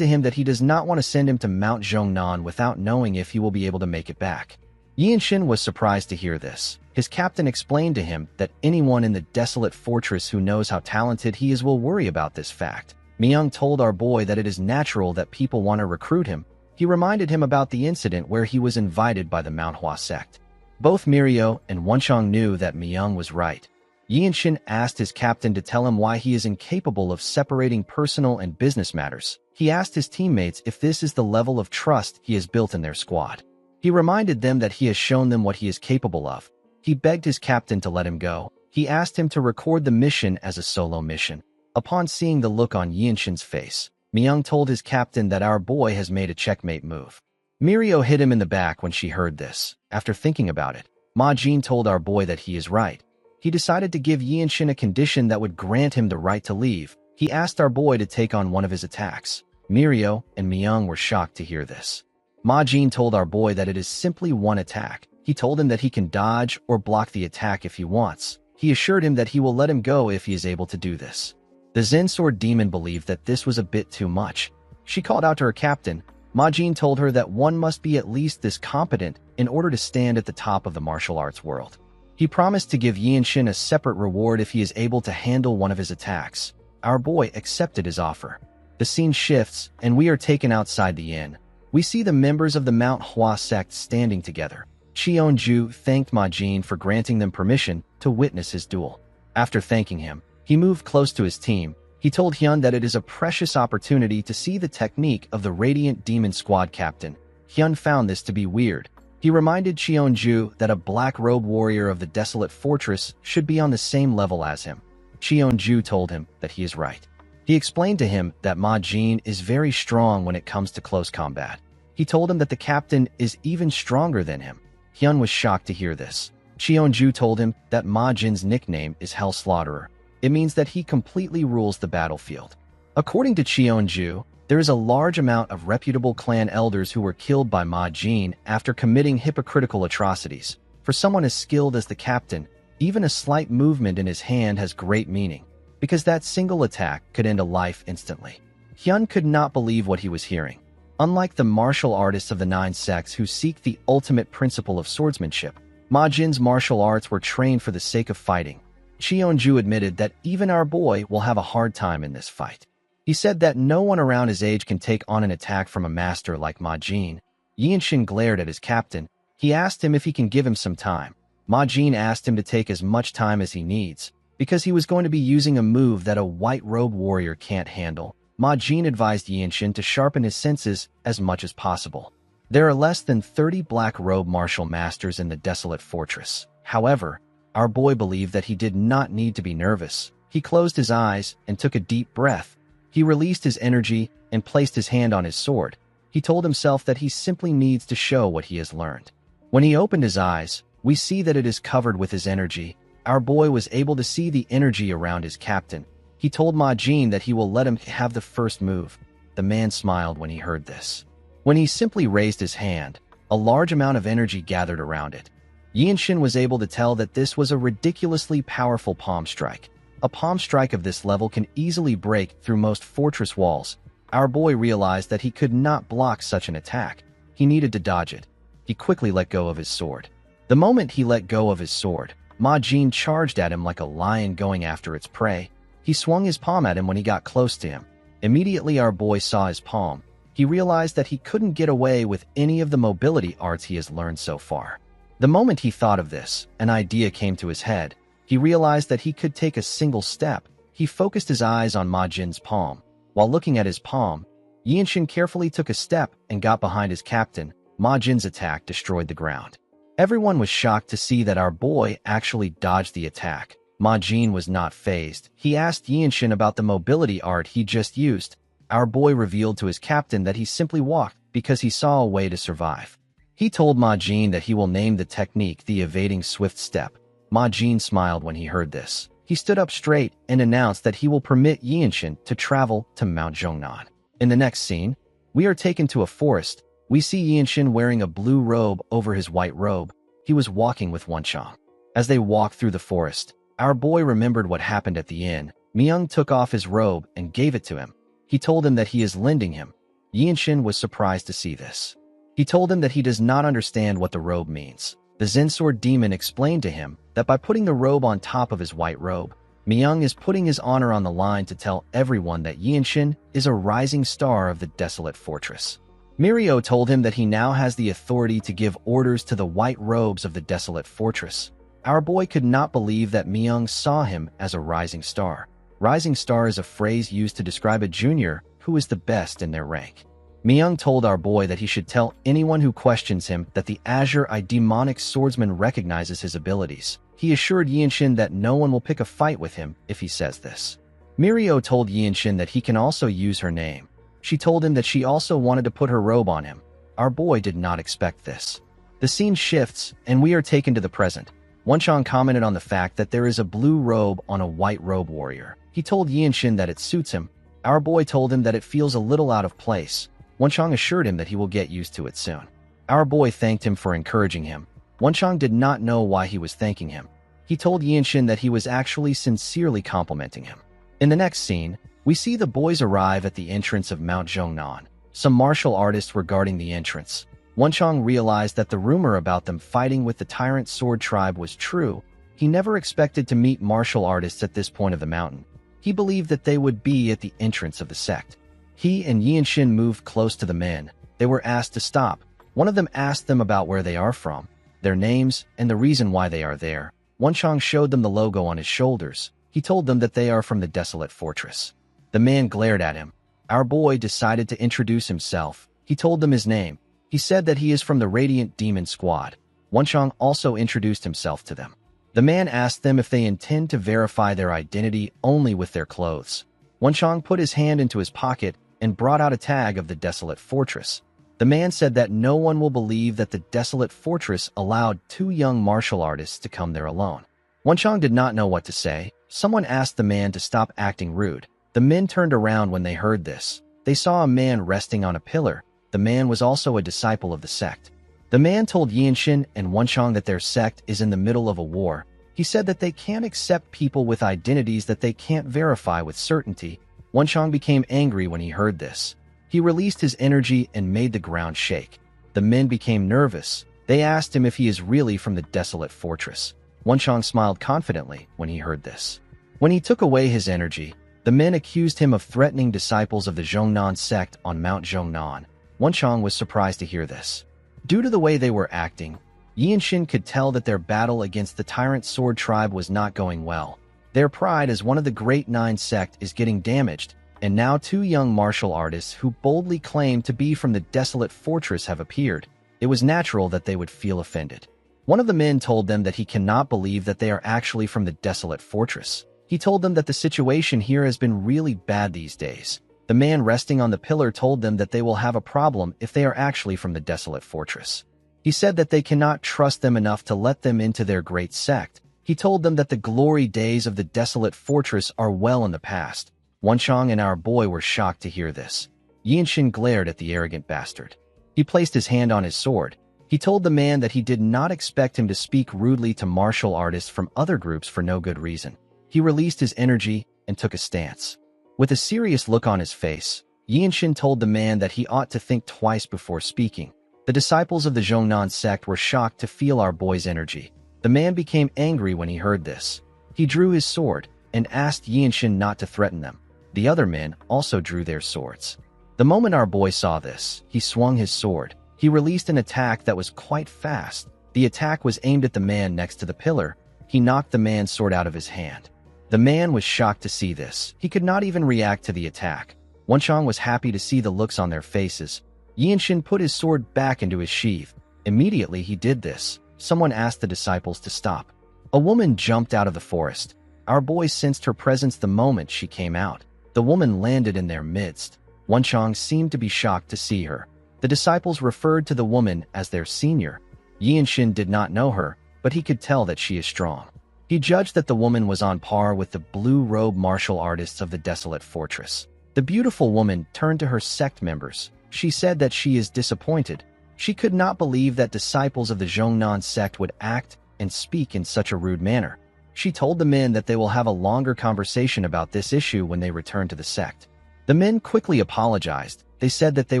to him that he does not want to send him to Mount Zhongnan without knowing if he will be able to make it back. Yianshin was surprised to hear this. His captain explained to him that anyone in the desolate fortress who knows how talented he is will worry about this fact. Myung told our boy that it is natural that people want to recruit him. He reminded him about the incident where he was invited by the Manhwa sect. Both Mirio and Wenchang knew that Myung was right. Yianshin asked his captain to tell him why he is incapable of separating personal and business matters. He asked his teammates if this is the level of trust he has built in their squad. He reminded them that he has shown them what he is capable of. He begged his captain to let him go. He asked him to record the mission as a solo mission. Upon seeing the look on Yianshin's face, Myung told his captain that our boy has made a checkmate move. Mirio hit him in the back when she heard this. After thinking about it, Ma Jin told our boy that he is right. He decided to give Yianshin a condition that would grant him the right to leave. He asked our boy to take on one of his attacks. Mirio and Myung were shocked to hear this. Ma Jin told our boy that it is simply one attack. He told him that he can dodge or block the attack if he wants. He assured him that he will let him go if he is able to do this. The Zen Sword Demon believed that this was a bit too much. She called out to her captain. Ma Jin told her that one must be at least this competent in order to stand at the top of the martial arts world. He promised to give Yianshin a separate reward if he is able to handle one of his attacks. Our boy accepted his offer. The scene shifts, and we are taken outside the inn. We see the members of the Mount Hua sect standing together. Cheonju thanked Ma Jin for granting them permission to witness his duel. After thanking him, he moved close to his team. He told Hyun that it is a precious opportunity to see the technique of the Radiant Demon Squad captain. Hyun found this to be weird. He reminded Cheonju that a black robe warrior of the desolate fortress should be on the same level as him. Cheonju told him that he is right. He explained to him that Ma Jin is very strong when it comes to close combat. He told him that the captain is even stronger than him. Hyun was shocked to hear this. Cheonju told him that Ma Jin's nickname is Hell Slaughterer. It means that he completely rules the battlefield. According to Cheonju, there is a large amount of reputable clan elders who were killed by Ma Jin after committing hypocritical atrocities. For someone as skilled as the captain, even a slight movement in his hand has great meaning, because that single attack could end a life instantly. Hyun could not believe what he was hearing. Unlike the martial artists of the 9 sects who seek the ultimate principle of swordsmanship, Ma Jin's martial arts were trained for the sake of fighting. Cheonju admitted that even our boy will have a hard time in this fight. He said that no one around his age can take on an attack from a master like Ma Jin. Yianshin glared at his captain. He asked him if he can give him some time. Ma Jin asked him to take as much time as he needs, because he was going to be using a move that a white robe warrior can't handle. Ma Jin advised Yianshin to sharpen his senses as much as possible. There are less than 30 black robe martial masters in the desolate fortress. However, our boy believed that he did not need to be nervous. He closed his eyes and took a deep breath. He released his energy and placed his hand on his sword. He told himself that he simply needs to show what he has learned. When he opened his eyes, we see that it is covered with his energy. Our boy was able to see the energy around his captain. He told Ma Jin that he will let him have the first move. The man smiled when he heard this. When he simply raised his hand, a large amount of energy gathered around it. Yinshin was able to tell that this was a ridiculously powerful palm strike. A palm strike of this level can easily break through most fortress walls. Our boy realized that he could not block such an attack. He needed to dodge it. He quickly let go of his sword. The moment he let go of his sword, Ma Jin charged at him like a lion going after its prey. He swung his palm at him when he got close to him. Immediately our boy saw his palm. He realized that he couldn't get away with any of the mobility arts he has learned so far. The moment he thought of this, an idea came to his head. He realized that he could take a single step. He focused his eyes on Ma Jin's palm. While looking at his palm, Yinshin carefully took a step and got behind his captain. Ma Jin's attack destroyed the ground. Everyone was shocked to see that our boy actually dodged the attack. Ma Jin was not fazed. He asked Yinshin about the mobility art he just used. Our boy revealed to his captain that he simply walked because he saw a way to survive. He told Ma Jin that he will name the technique the evading swift step. Ma Jin smiled when he heard this. He stood up straight and announced that he will permit Yinshin to travel to Mount Zhongnan. In the next scene, we are taken to a forest. We see Yinshin wearing a blue robe over his white robe. He was walking with Wenchang. As they walked through the forest, our boy remembered what happened at the inn. Myung took off his robe and gave it to him. He told him that he is lending him. Yinshin was surprised to see this. He told him that he does not understand what the robe means. The Zen Sword Demon explained to him that by putting the robe on top of his white robe, Myung is putting his honor on the line to tell everyone that Yinshin is a rising star of the desolate fortress. Mirio told him that he now has the authority to give orders to the white robes of the desolate fortress. Our boy could not believe that Myung saw him as a rising star. Rising star is a phrase used to describe a junior who is the best in their rank. Myung told our boy that he should tell anyone who questions him that the Azure Eye demonic swordsman recognizes his abilities. He assured Yinshin that no one will pick a fight with him if he says this. Mirio told Yinshin that he can also use her name. She told him that she also wanted to put her robe on him. Our boy did not expect this. The scene shifts, and we are taken to the present. Wenchang commented on the fact that there is a blue robe on a white robe warrior. He told Yinshin that it suits him. Our boy told him that it feels a little out of place. Wenchang assured him that he will get used to it soon. Our boy thanked him for encouraging him. Wenchang did not know why he was thanking him. He told Yinshin that he was actually sincerely complimenting him. In the next scene, we see the boys arrive at the entrance of Mount Zhongnan. Some martial artists were guarding the entrance. Wenchang realized that the rumor about them fighting with the Tyrant Sword Tribe was true. He never expected to meet martial artists at this point of the mountain. He believed that they would be at the entrance of the sect. He and Yinshin moved close to the men. They were asked to stop. One of them asked them about where they are from, their names, and the reason why they are there. Wenchang showed them the logo on his shoulders. He told them that they are from the desolate fortress. The man glared at him. Our boy decided to introduce himself. He told them his name. He said that he is from the Radiant Demon Squad. Wenchang also introduced himself to them. The man asked them if they intend to verify their identity only with their clothes. Wenchang put his hand into his pocket and brought out a tag of the desolate fortress. The man said that no one will believe that the desolate fortress allowed two young martial artists to come there alone. Wenchang did not know what to say. Someone asked the man to stop acting rude. The men turned around when they heard this. They saw a man resting on a pillar. The man was also a disciple of the sect. The man told Yinshin and Wenchang that their sect is in the middle of a war. He said that they can't accept people with identities that they can't verify with certainty. Wenchang became angry when he heard this. He released his energy and made the ground shake. The men became nervous. They asked him if he is really from the desolate fortress. Wenchang smiled confidently when he heard this. When he took away his energy, the men accused him of threatening disciples of the Zhongnan sect on Mount Zhongnan. Wenchang was surprised to hear this. Due to the way they were acting, Yinshin could tell that their battle against the Tyrant Sword Tribe was not going well. Their pride as one of the Great Nine sect is getting damaged, and now two young martial artists who boldly claim to be from the desolate fortress have appeared. It was natural that they would feel offended. One of the men told them that he cannot believe that they are actually from the desolate fortress. He told them that the situation here has been really bad these days. The man resting on the pillar told them that they will have a problem if they are actually from the desolate fortress. He said that they cannot trust them enough to let them into their great sect. He told them that the glory days of the desolate fortress are well in the past. Wenchang and our boy were shocked to hear this. Yinshin glared at the arrogant bastard. He placed his hand on his sword. He told the man that he did not expect him to speak rudely to martial artists from other groups for no good reason. He released his energy and took a stance. With a serious look on his face, Yinshin told the man that he ought to think twice before speaking. The disciples of the Zhongnan sect were shocked to feel our boy's energy. The man became angry when he heard this. He drew his sword and asked Yinshin not to threaten them. The other men also drew their swords. The moment our boy saw this, he swung his sword. He released an attack that was quite fast. The attack was aimed at the man next to the pillar. He knocked the man's sword out of his hand. The man was shocked to see this. He could not even react to the attack. Wenchang was happy to see the looks on their faces. Yinshin put his sword back into his sheath. Immediately he did this, someone asked the disciples to stop. A woman jumped out of the forest. Our boy sensed her presence the moment she came out. The woman landed in their midst. Wenchang seemed to be shocked to see her. The disciples referred to the woman as their senior. Yinshin did not know her, but he could tell that she is strong. He judged that the woman was on par with the blue-robe martial artists of the desolate fortress. The beautiful woman turned to her sect members. She said that she is disappointed. She could not believe that disciples of the Zhongnan sect would act and speak in such a rude manner. She told the men that they will have a longer conversation about this issue when they return to the sect. The men quickly apologized. They said that they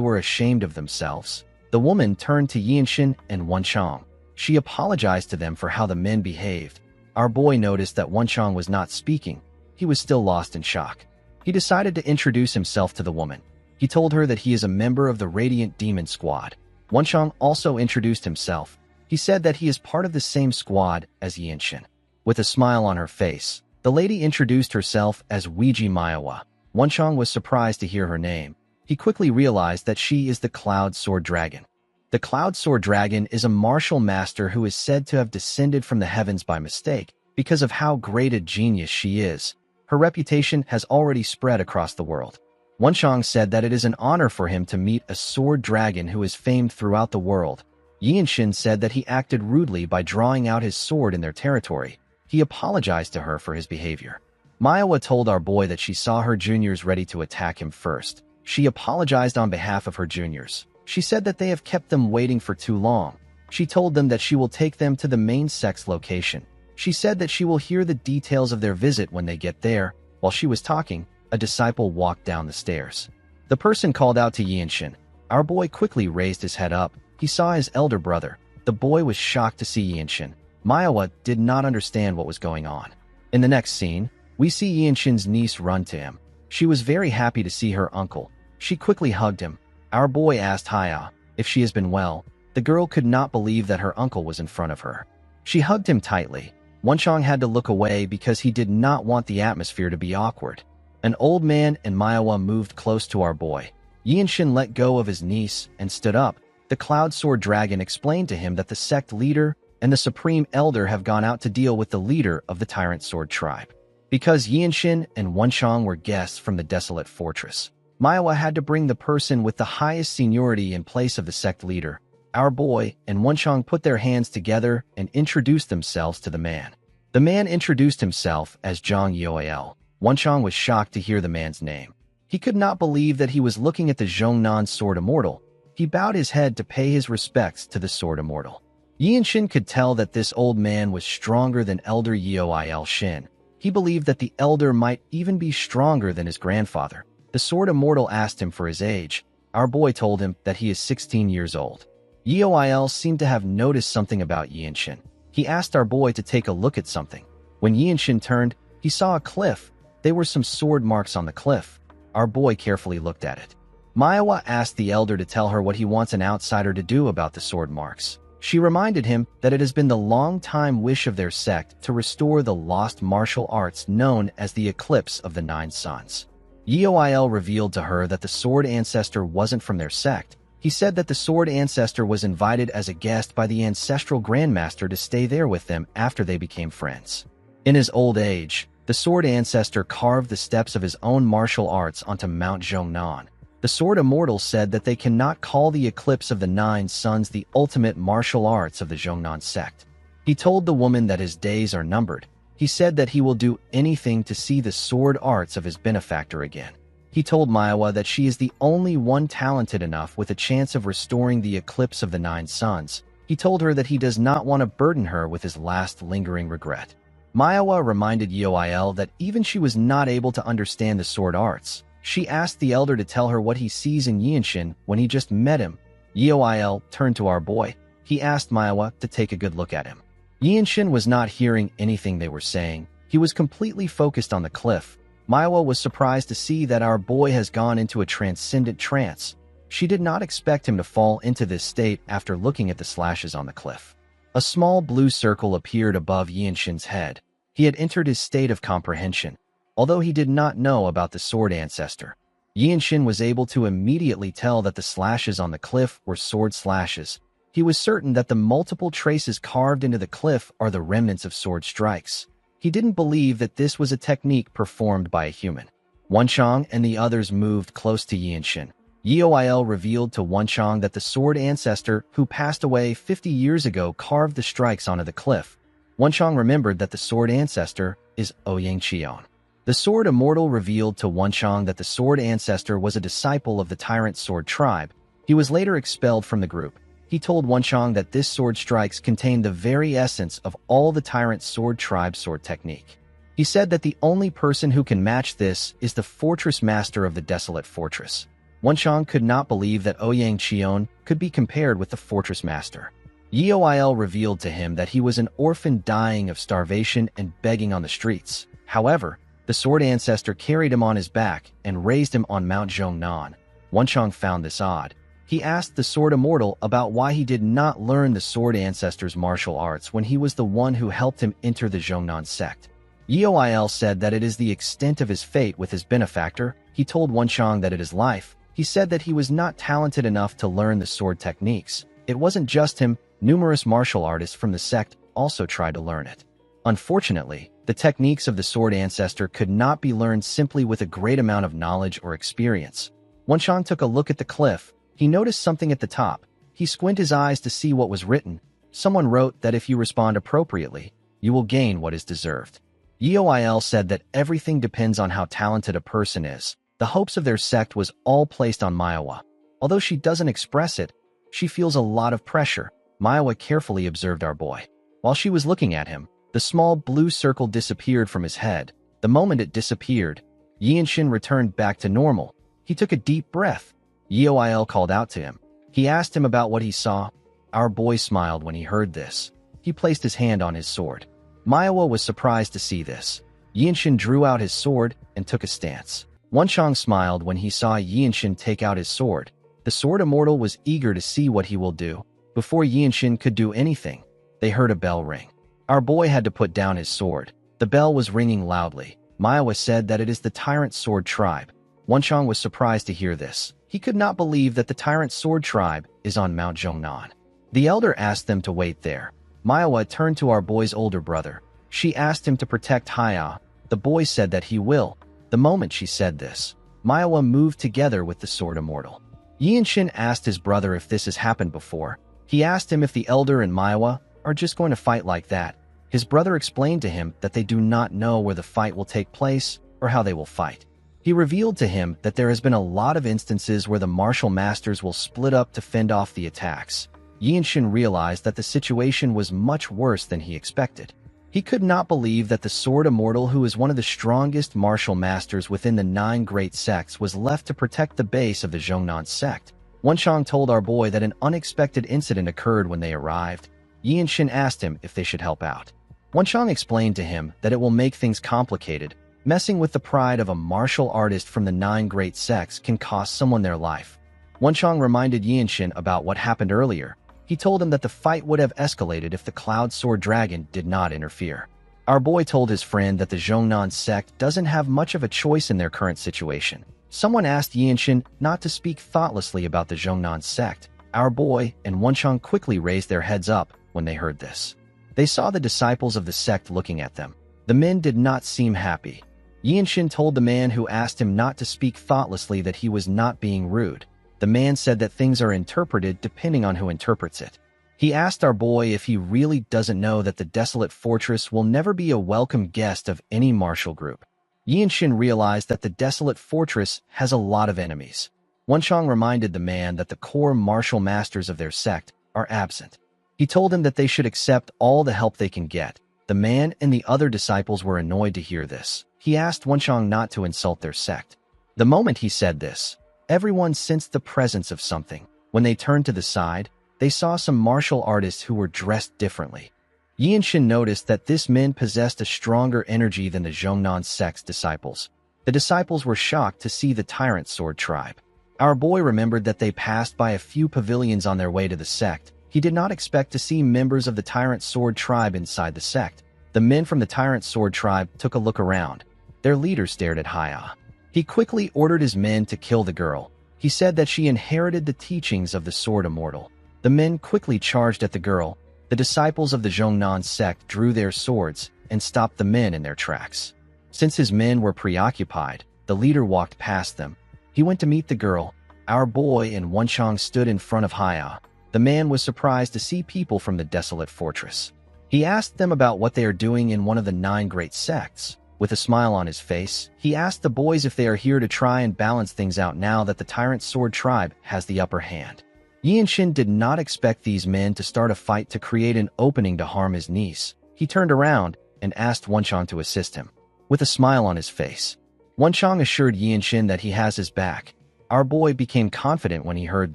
were ashamed of themselves. The woman turned to Yinshin and Wenchang. She apologized to them for how the men behaved. Our boy noticed that Wenchang was not speaking. He was still lost in shock. He decided to introduce himself to the woman. He told her that he is a member of the Radiant Demon Squad. Wenchang also introduced himself. He said that he is part of the same squad as Yinshin. With a smile on her face, the lady introduced herself as Weiji Manhwa. Wenchang was surprised to hear her name. He quickly realized that she is the Cloud Sword Dragon. The Cloud Sword Dragon is a martial master who is said to have descended from the heavens by mistake because of how great a genius she is. Her reputation has already spread across the world. Wenchang said that it is an honor for him to meet a sword dragon who is famed throughout the world. Yinshin said that he acted rudely by drawing out his sword in their territory. He apologized to her for his behavior. Manhwa told our boy that she saw her juniors ready to attack him first. She apologized on behalf of her juniors. She said that they have kept them waiting for too long. She told them that she will take them to the main sect's location. She said that she will hear the details of their visit when they get there. While she was talking, a disciple walked down the stairs. The person called out to Yinshin. Our boy quickly raised his head up. He saw his elder brother. The boy was shocked to see Yinshin. Manhwa did not understand what was going on. In the next scene, we see Yinshin's niece run to him. She was very happy to see her uncle. She quickly hugged him. Our boy asked Haya if she has been well. The girl could not believe that her uncle was in front of her. She hugged him tightly. Wenchang had to look away because he did not want the atmosphere to be awkward. An old man and Manhwa moved close to our boy. Yinshin let go of his niece and stood up. The Cloud Sword Dragon explained to him that the sect leader and the Supreme Elder have gone out to deal with the leader of the Tyrant Sword Tribe. Because Yinshin and Wenchang were guests from the desolate fortress, Manhwa had to bring the person with the highest seniority in place of the sect leader. Our boy and Wenchang put their hands together and introduced themselves to the man. The man introduced himself as Zhang Yoel. Wenchang was shocked to hear the man's name. He could not believe that he was looking at the Zhongnan Sword Immortal. He bowed his head to pay his respects to the Sword Immortal. Yinshin could tell that this old man was stronger than Elder Yoel Shin. He believed that the elder might even be stronger than his grandfather. The Sword Immortal asked him for his age. Our boy told him that he is 16 years old. Yoel seemed to have noticed something about Yinshin. He asked our boy to take a look at something. When Yinshin turned, he saw a cliff. There were some sword marks on the cliff. Our boy carefully looked at it. Manhwa asked the elder to tell her what he wants an outsider to do about the sword marks. She reminded him that it has been the long-time wish of their sect to restore the lost martial arts known as the Eclipse of the Nine Suns. Yoel revealed to her that the Sword Ancestor wasn't from their sect. He said that the Sword Ancestor was invited as a guest by the Ancestral Grandmaster to stay there with them after they became friends. In his old age, the Sword Ancestor carved the steps of his own martial arts onto Mount Zhongnan. The Sword Immortal said that they cannot call the Eclipse of the Nine Suns the ultimate martial arts of the Zhongnan sect. He told the woman that his days are numbered. He said that he will do anything to see the sword arts of his benefactor again. He told Manhwa that she is the only one talented enough with a chance of restoring the Eclipse of the Nine Suns. He told her that he does not want to burden her with his last lingering regret. Manhwa reminded Yoil that even she was not able to understand the sword arts. She asked the elder to tell her what he sees in Yinshin when he just met him. Yoil turned to our boy. He asked Manhwa to take a good look at him. Yinshin was not hearing anything they were saying. He was completely focused on the cliff. Manhwa was surprised to see that our boy has gone into a transcendent trance. She did not expect him to fall into this state after looking at the slashes on the cliff. A small blue circle appeared above Yinshin's head. He had entered his state of comprehension. Although he did not know about the sword ancestor, Yinshin was able to immediately tell that the slashes on the cliff were sword slashes. He was certain that the multiple traces carved into the cliff are the remnants of sword strikes. He didn't believe that this was a technique performed by a human. Wenchang and the others moved close to Yinshin. Yoil revealed to Wenchang that the sword ancestor who passed away 50 years ago carved the strikes onto the cliff. Wenchang remembered that the sword ancestor is Ouyang Qion. The sword immortal revealed to Wenchang that the sword ancestor was a disciple of the tyrant sword tribe. He was later expelled from the group. He told Wenchang that this sword strikes contained the very essence of all the tyrant sword tribe sword technique. He said that the only person who can match this is the fortress master of the desolate fortress. Wenchang could not believe that Ouyang Qion could be compared with the fortress master. Yoil revealed to him that he was an orphan dying of starvation and begging on the streets. However, the sword ancestor carried him on his back and raised him on Mount Zhongnan. Wenchang found this odd. He asked the sword immortal about why he did not learn the sword ancestor's martial arts when he was the one who helped him enter the Zhongnan sect. Yoil said that it is the extent of his fate with his benefactor. He told Wenchang that it is life. He said that he was not talented enough to learn the sword techniques. It wasn't just him. Numerous martial artists from the sect also tried to learn it. Unfortunately, the techniques of the sword ancestor could not be learned simply with a great amount of knowledge or experience. Wenchang took a look at the cliff. He noticed something at the top. He squinted his eyes to see what was written. Someone wrote that if you respond appropriately, you will gain what is deserved. Yoil said that everything depends on how talented a person is. The hopes of their sect was all placed on Manhwa. Although she doesn't express it, she feels a lot of pressure. Manhwa carefully observed our boy. While she was looking at him, the small blue circle disappeared from his head. The moment it disappeared, Yinshin returned back to normal. He took a deep breath. Yoil called out to him. He asked him about what he saw. Our boy smiled when he heard this. He placed his hand on his sword. Manhwa was surprised to see this. Yinshin drew out his sword and took a stance. Wenchang smiled when he saw Yinshin take out his sword. The sword immortal was eager to see what he will do. Before Yinshin could do anything, they heard a bell ring. Our boy had to put down his sword. The bell was ringing loudly. Manhwa said that it is the tyrant sword tribe. Wenchang was surprised to hear this. He could not believe that the tyrant sword tribe is on Mount Zhongnan. The elder asked them to wait there. Manhwa turned to our boy's older brother. She asked him to protect Haya. The boy said that he will. The moment she said this, Manhwa moved together with the sword immortal. Yinshin asked his brother if this has happened before. He asked him if the elder and Manhwa are just going to fight like that. His brother explained to him that they do not know where the fight will take place or how they will fight. He revealed to him that there has been a lot of instances where the martial masters will split up to fend off the attacks. Yinshin realized that the situation was much worse than he expected. He could not believe that the sword immortal, who is one of the strongest martial masters within the 9 great sects, was left to protect the base of the Zhongnan sect. Wenchang told our boy that an unexpected incident occurred when they arrived. Yinshin asked him if they should help out. Wenchang explained to him that it will make things complicated. Messing with the pride of a martial artist from the 9 great sects can cost someone their life. Wenchang reminded Yinshin about what happened earlier. He told him that the fight would have escalated if the Cloud Sword Dragon did not interfere. Our boy told his friend that the Zhongnan sect doesn't have much of a choice in their current situation. Someone asked Yinshin not to speak thoughtlessly about the Zhongnan sect. Our boy and Wenchang quickly raised their heads up when they heard this. They saw the disciples of the sect looking at them. The men did not seem happy. Yinshin told the man who asked him not to speak thoughtlessly that he was not being rude. The man said that things are interpreted depending on who interprets it. He asked our boy if he really doesn't know that the desolate fortress will never be a welcome guest of any martial group. Yinshin realized that the desolate fortress has a lot of enemies. Wenchang reminded the man that the core martial masters of their sect are absent. He told them that they should accept all the help they can get. The man and the other disciples were annoyed to hear this. He asked Wenchang not to insult their sect. The moment he said this, everyone sensed the presence of something. When they turned to the side, they saw some martial artists who were dressed differently. Yinshin noticed that this men possessed a stronger energy than the Zhongnan sect's disciples. The disciples were shocked to see the Tyrant Sword tribe. Our boy remembered that they passed by a few pavilions on their way to the sect. He did not expect to see members of the Tyrant Sword tribe inside the sect. The men from the Tyrant Sword tribe took a look around. Their leader stared at Haya. He quickly ordered his men to kill the girl. He said that she inherited the teachings of the Sword Immortal. The men quickly charged at the girl. The disciples of the Zhongnan sect drew their swords and stopped the men in their tracks. Since his men were preoccupied, the leader walked past them. He went to meet the girl. Our boy and Wenchang stood in front of Haya. The man was surprised to see people from the desolate fortress. He asked them about what they are doing in one of the 9 great sects. With a smile on his face, he asked the boys if they are here to try and balance things out now that the Tyrant Sword tribe has the upper hand. Yinshin did not expect these men to start a fight to create an opening to harm his niece. He turned around and asked Wenchang to assist him. With a smile on his face, Wenchang assured Yinshin that he has his back. Our boy became confident when he heard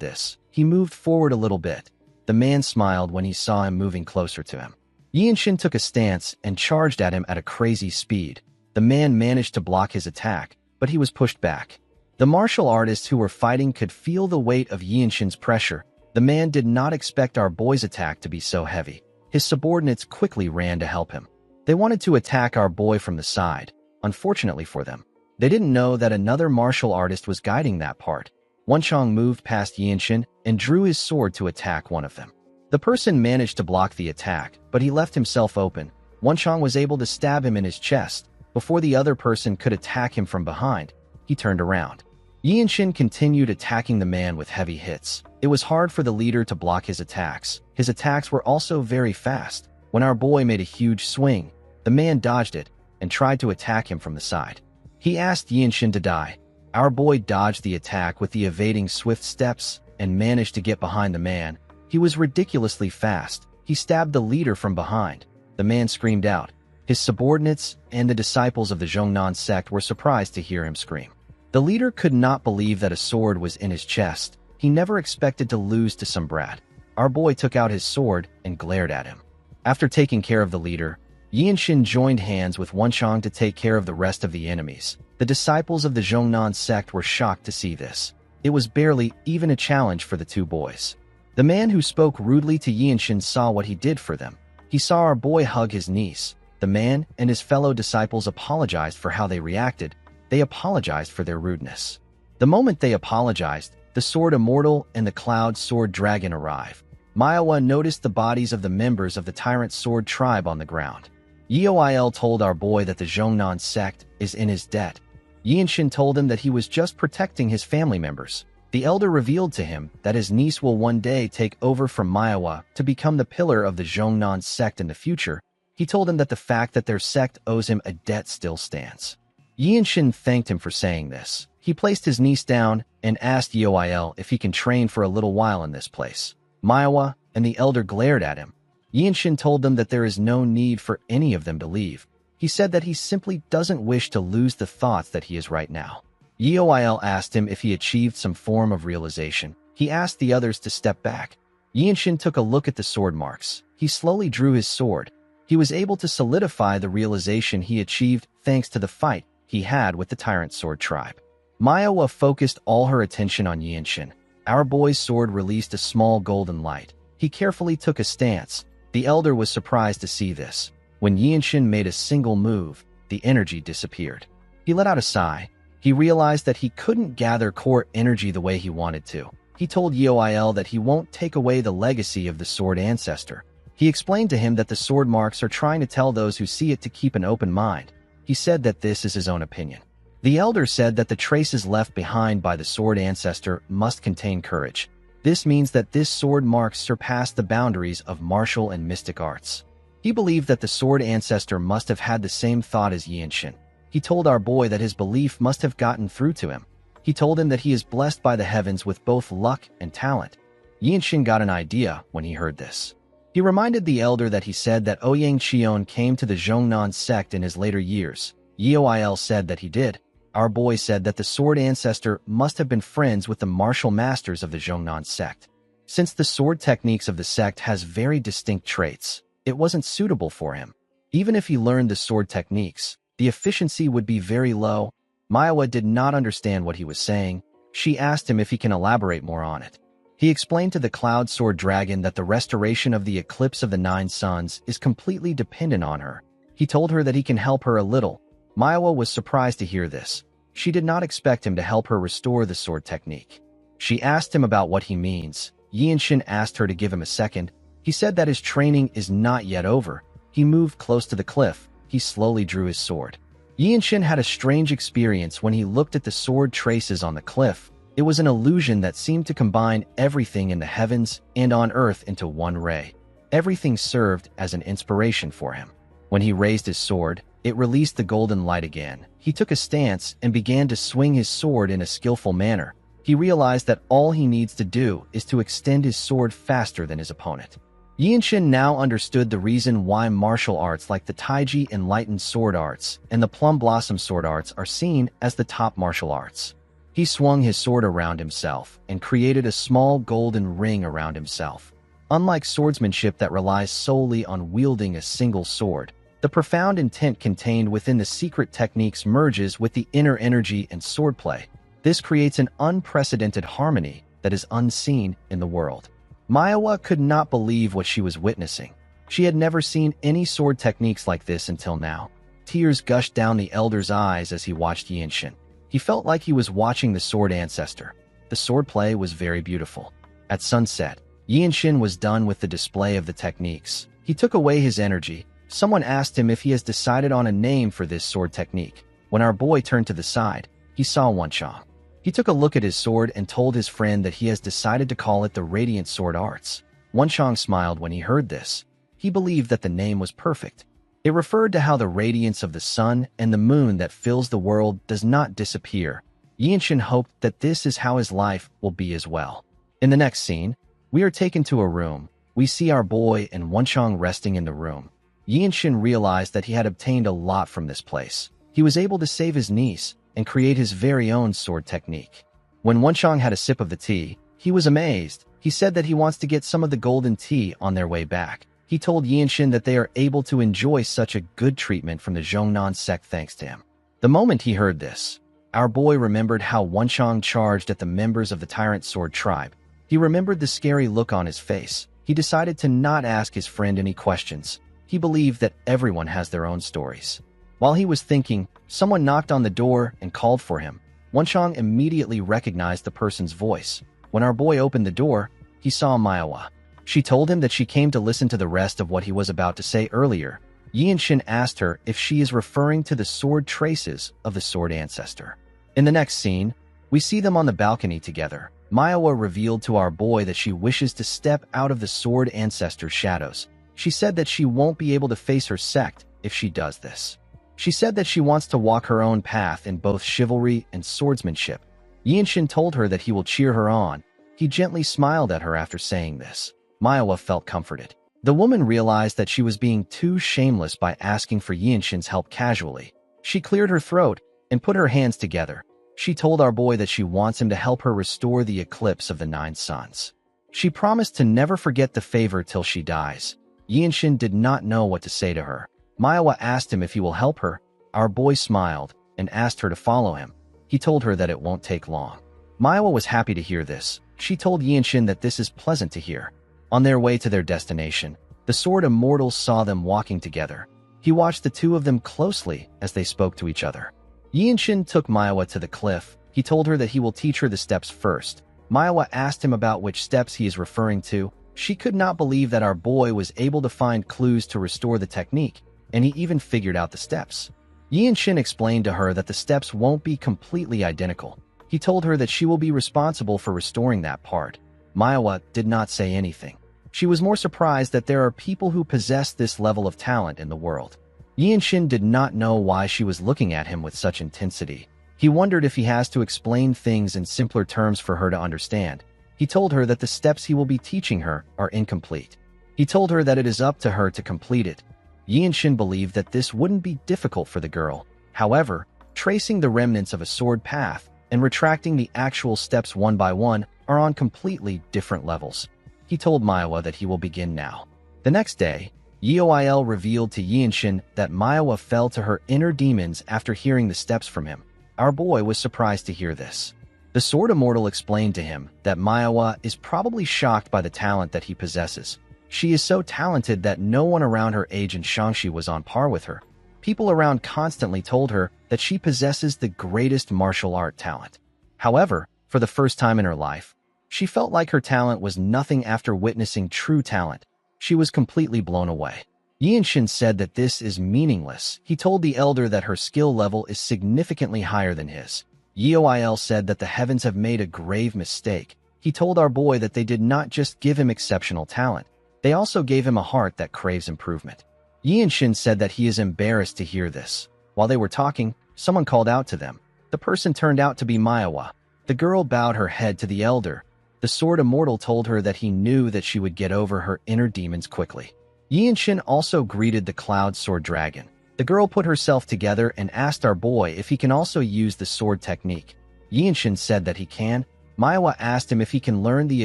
this. He moved forward a little bit. The man smiled when he saw him moving closer to him. Yinshin took a stance and charged at him at a crazy speed. The man managed to block his attack, but he was pushed back. The martial artists who were fighting could feel the weight of Yinshin's pressure. The man did not expect our boy's attack to be so heavy. His subordinates quickly ran to help him. They wanted to attack our boy from the side. Unfortunately for them, they didn't know that another martial artist was guiding that part. Wenchang moved past Yinshin and drew his sword to attack one of them. The person managed to block the attack, but he left himself open. Wenchang was able to stab him in his chest. Before the other person could attack him from behind, he turned around. Yinshin continued attacking the man with heavy hits. It was hard for the leader to block his attacks. His attacks were also very fast. When our boy made a huge swing, the man dodged it and tried to attack him from the side. He asked Yinshin to die. Our boy dodged the attack with the evading swift steps and managed to get behind the man. He was ridiculously fast. He stabbed the leader from behind. The man screamed out. His subordinates and the disciples of the Zhongnan sect were surprised to hear him scream. The leader could not believe that a sword was in his chest. He never expected to lose to some brat. Our boy took out his sword and glared at him. After taking care of the leader, Yinshin joined hands with Wenchang to take care of the rest of the enemies. The disciples of the Zhongnan sect were shocked to see this. It was barely even a challenge for the two boys. The man who spoke rudely to Yinshin saw what he did for them. He saw our boy hug his niece. The man and his fellow disciples apologized for how they reacted. They apologized for their rudeness. The moment they apologized, the Sword Immortal and the Cloud Sword Dragon arrived. Manhwa noticed the bodies of the members of the Tyrant Sword tribe on the ground. Yoil told our boy that the Zhongnan sect is in his debt. Yinshin told him that he was just protecting his family members. The elder revealed to him that his niece will one day take over from Manhwa to become the pillar of the Zhongnan sect in the future. He told him that the fact that their sect owes him a debt still stands. Yinshin thanked him for saying this. He placed his niece down and asked Yoil if he can train for a little while in this place. Manhwa and the elder glared at him. Yinshin told them that there is no need for any of them to leave. He said that he simply doesn't wish to lose the thoughts that he is right now. Yoil asked him if he achieved some form of realization. He asked the others to step back. Yinshin took a look at the sword marks. He slowly drew his sword. He was able to solidify the realization he achieved thanks to the fight he had with the Tyrant Sword tribe. Manhwa focused all her attention on Yinshin. Our boy's sword released a small golden light. He carefully took a stance. The elder was surprised to see this. When Yinshin made a single move, the energy disappeared. He let out a sigh. He realized that he couldn't gather core energy the way he wanted to. He told Yoil that he won't take away the legacy of the sword ancestor. He explained to him that the sword marks are trying to tell those who see it to keep an open mind. He said that this is his own opinion. The elder said that the traces left behind by the sword ancestor must contain courage. This means that this sword marks surpass the boundaries of martial and mystic arts. He believed that the sword ancestor must have had the same thought as Yinshin. He told our boy that his belief must have gotten through to him. He told him that he is blessed by the heavens with both luck and talent. Yinshin got an idea when he heard this. He reminded the elder that he said that Ouyang Qion came to the Zhongnan sect in his later years. Yeoil said that he did. Our boy said that the sword ancestor must have been friends with the martial masters of the Zhongnan sect. Since the sword techniques of the sect has very distinct traits, it wasn't suitable for him. Even if he learned the sword techniques, the efficiency would be very low. Manhwa did not understand what he was saying. She asked him if he can elaborate more on it. He explained to the Cloud Sword Dragon that the restoration of the eclipse of the 9 suns is completely dependent on her. He told her that he can help her a little. Manhwa was surprised to hear this. She did not expect him to help her restore the sword technique. She asked him about what he means. Yinshin asked her to give him a second. He said that his training is not yet over. He moved close to the cliff. He slowly drew his sword. Yinshin had a strange experience when he looked at the sword traces on the cliff. It was an illusion that seemed to combine everything in the heavens and on earth into one ray. Everything served as an inspiration for him. When he raised his sword, it released the golden light again. He took a stance and began to swing his sword in a skillful manner. He realized that all he needs to do is to extend his sword faster than his opponent. Yinshin now understood the reason why martial arts like the Taiji Enlightened Sword Arts and the Plum Blossom Sword Arts are seen as the top martial arts. He swung his sword around himself and created a small golden ring around himself. Unlike swordsmanship that relies solely on wielding a single sword, the profound intent contained within the secret techniques merges with the inner energy and swordplay. This creates an unprecedented harmony that is unseen in the world. Manhwa could not believe what she was witnessing. She had never seen any sword techniques like this until now. Tears gushed down the elder's eyes as he watched Yinshin. He felt like he was watching the sword ancestor. The swordplay was very beautiful. At sunset, Yinshin was done with the display of the techniques. He took away his energy. Someone asked him if he has decided on a name for this sword technique. When our boy turned to the side, he saw Wenchang. He took a look at his sword and told his friend that he has decided to call it the Radiant Sword Arts. Wenchang smiled when he heard this. He believed that the name was perfect. It referred to how the radiance of the sun and the moon that fills the world does not disappear. Yinshin hoped that this is how his life will be as well. In the next scene, we are taken to a room. We see our boy and Wenchang resting in the room. Yinshin realized that he had obtained a lot from this place. He was able to save his niece and create his very own sword technique. When Wenchang had a sip of the tea, he was amazed. He said that he wants to get some of the golden tea on their way back. He told Yinshin that they are able to enjoy such a good treatment from the Zhongnan sect thanks to him. The moment he heard this, our boy remembered how Wenchang charged at the members of the Tyrant Sword tribe. He remembered the scary look on his face. He decided to not ask his friend any questions. He believed that everyone has their own stories. While he was thinking, someone knocked on the door and called for him. Wenchang immediately recognized the person's voice. When our boy opened the door, he saw Manhwa. She told him that she came to listen to the rest of what he was about to say earlier. Yinshin asked her if she is referring to the sword traces of the sword ancestor. In the next scene, we see them on the balcony together. Manhwa revealed to our boy that she wishes to step out of the sword ancestor's shadows. She said that she won't be able to face her sect if she does this. She said that she wants to walk her own path in both chivalry and swordsmanship. Yinshin told her that he will cheer her on. He gently smiled at her after saying this. Manhwa felt comforted. The woman realized that she was being too shameless by asking for Yinshin's help casually. She cleared her throat and put her hands together. She told our boy that she wants him to help her restore the eclipse of the 9 suns. She promised to never forget the favor till she dies. Yinshin did not know what to say to her. Manhwa asked him if he will help her. Our boy smiled and asked her to follow him. He told her that it won't take long. Manhwa was happy to hear this. She told Yinshin that this is pleasant to hear. On their way to their destination, the Sword Immortals saw them walking together. He watched the two of them closely as they spoke to each other. Yinshin took Manhwa to the cliff. He told her that he will teach her the steps first. Manhwa asked him about which steps he is referring to. She could not believe that our boy was able to find clues to restore the technique, and he even figured out the steps. Yinshin explained to her that the steps won't be completely identical. He told her that she will be responsible for restoring that part. Manhwa did not say anything. She was more surprised that there are people who possess this level of talent in the world. Yinshin did not know why she was looking at him with such intensity. He wondered if he has to explain things in simpler terms for her to understand. He told her that the steps he will be teaching her are incomplete. He told her that it is up to her to complete it. Yi and Shin believed that this wouldn't be difficult for the girl. However, tracing the remnants of a sword path and retracting the actual steps one by one are on completely different levels. He told Manhwa that he will begin now. The next day, Yoil revealed to Yi and Shin that Manhwa fell to her inner demons after hearing the steps from him. Our boy was surprised to hear this. The Sword Immortal explained to him that Manhwa is probably shocked by the talent that he possesses. She is so talented that no one around her age in Shangxi was on par with her. People around constantly told her that she possesses the greatest martial art talent. However, for the first time in her life, she felt like her talent was nothing after witnessing true talent. She was completely blown away. Yi and Shin said that this is meaningless. He told the elder that her skill level is significantly higher than his. Yoil said that the heavens have made a grave mistake. He told our boy that they did not just give him exceptional talent, they also gave him a heart that craves improvement. Yi and Shin said that he is embarrassed to hear this. While they were talking, someone called out to them. The person turned out to be Manhwa. The girl bowed her head to the elder. The Sword Immortal told her that he knew that she would get over her inner demons quickly. Yi and Shin also greeted the Cloud Sword Dragon. The girl put herself together and asked our boy if he can also use the sword technique. Yi and Shin said that he can. Manhwa asked him if he can learn the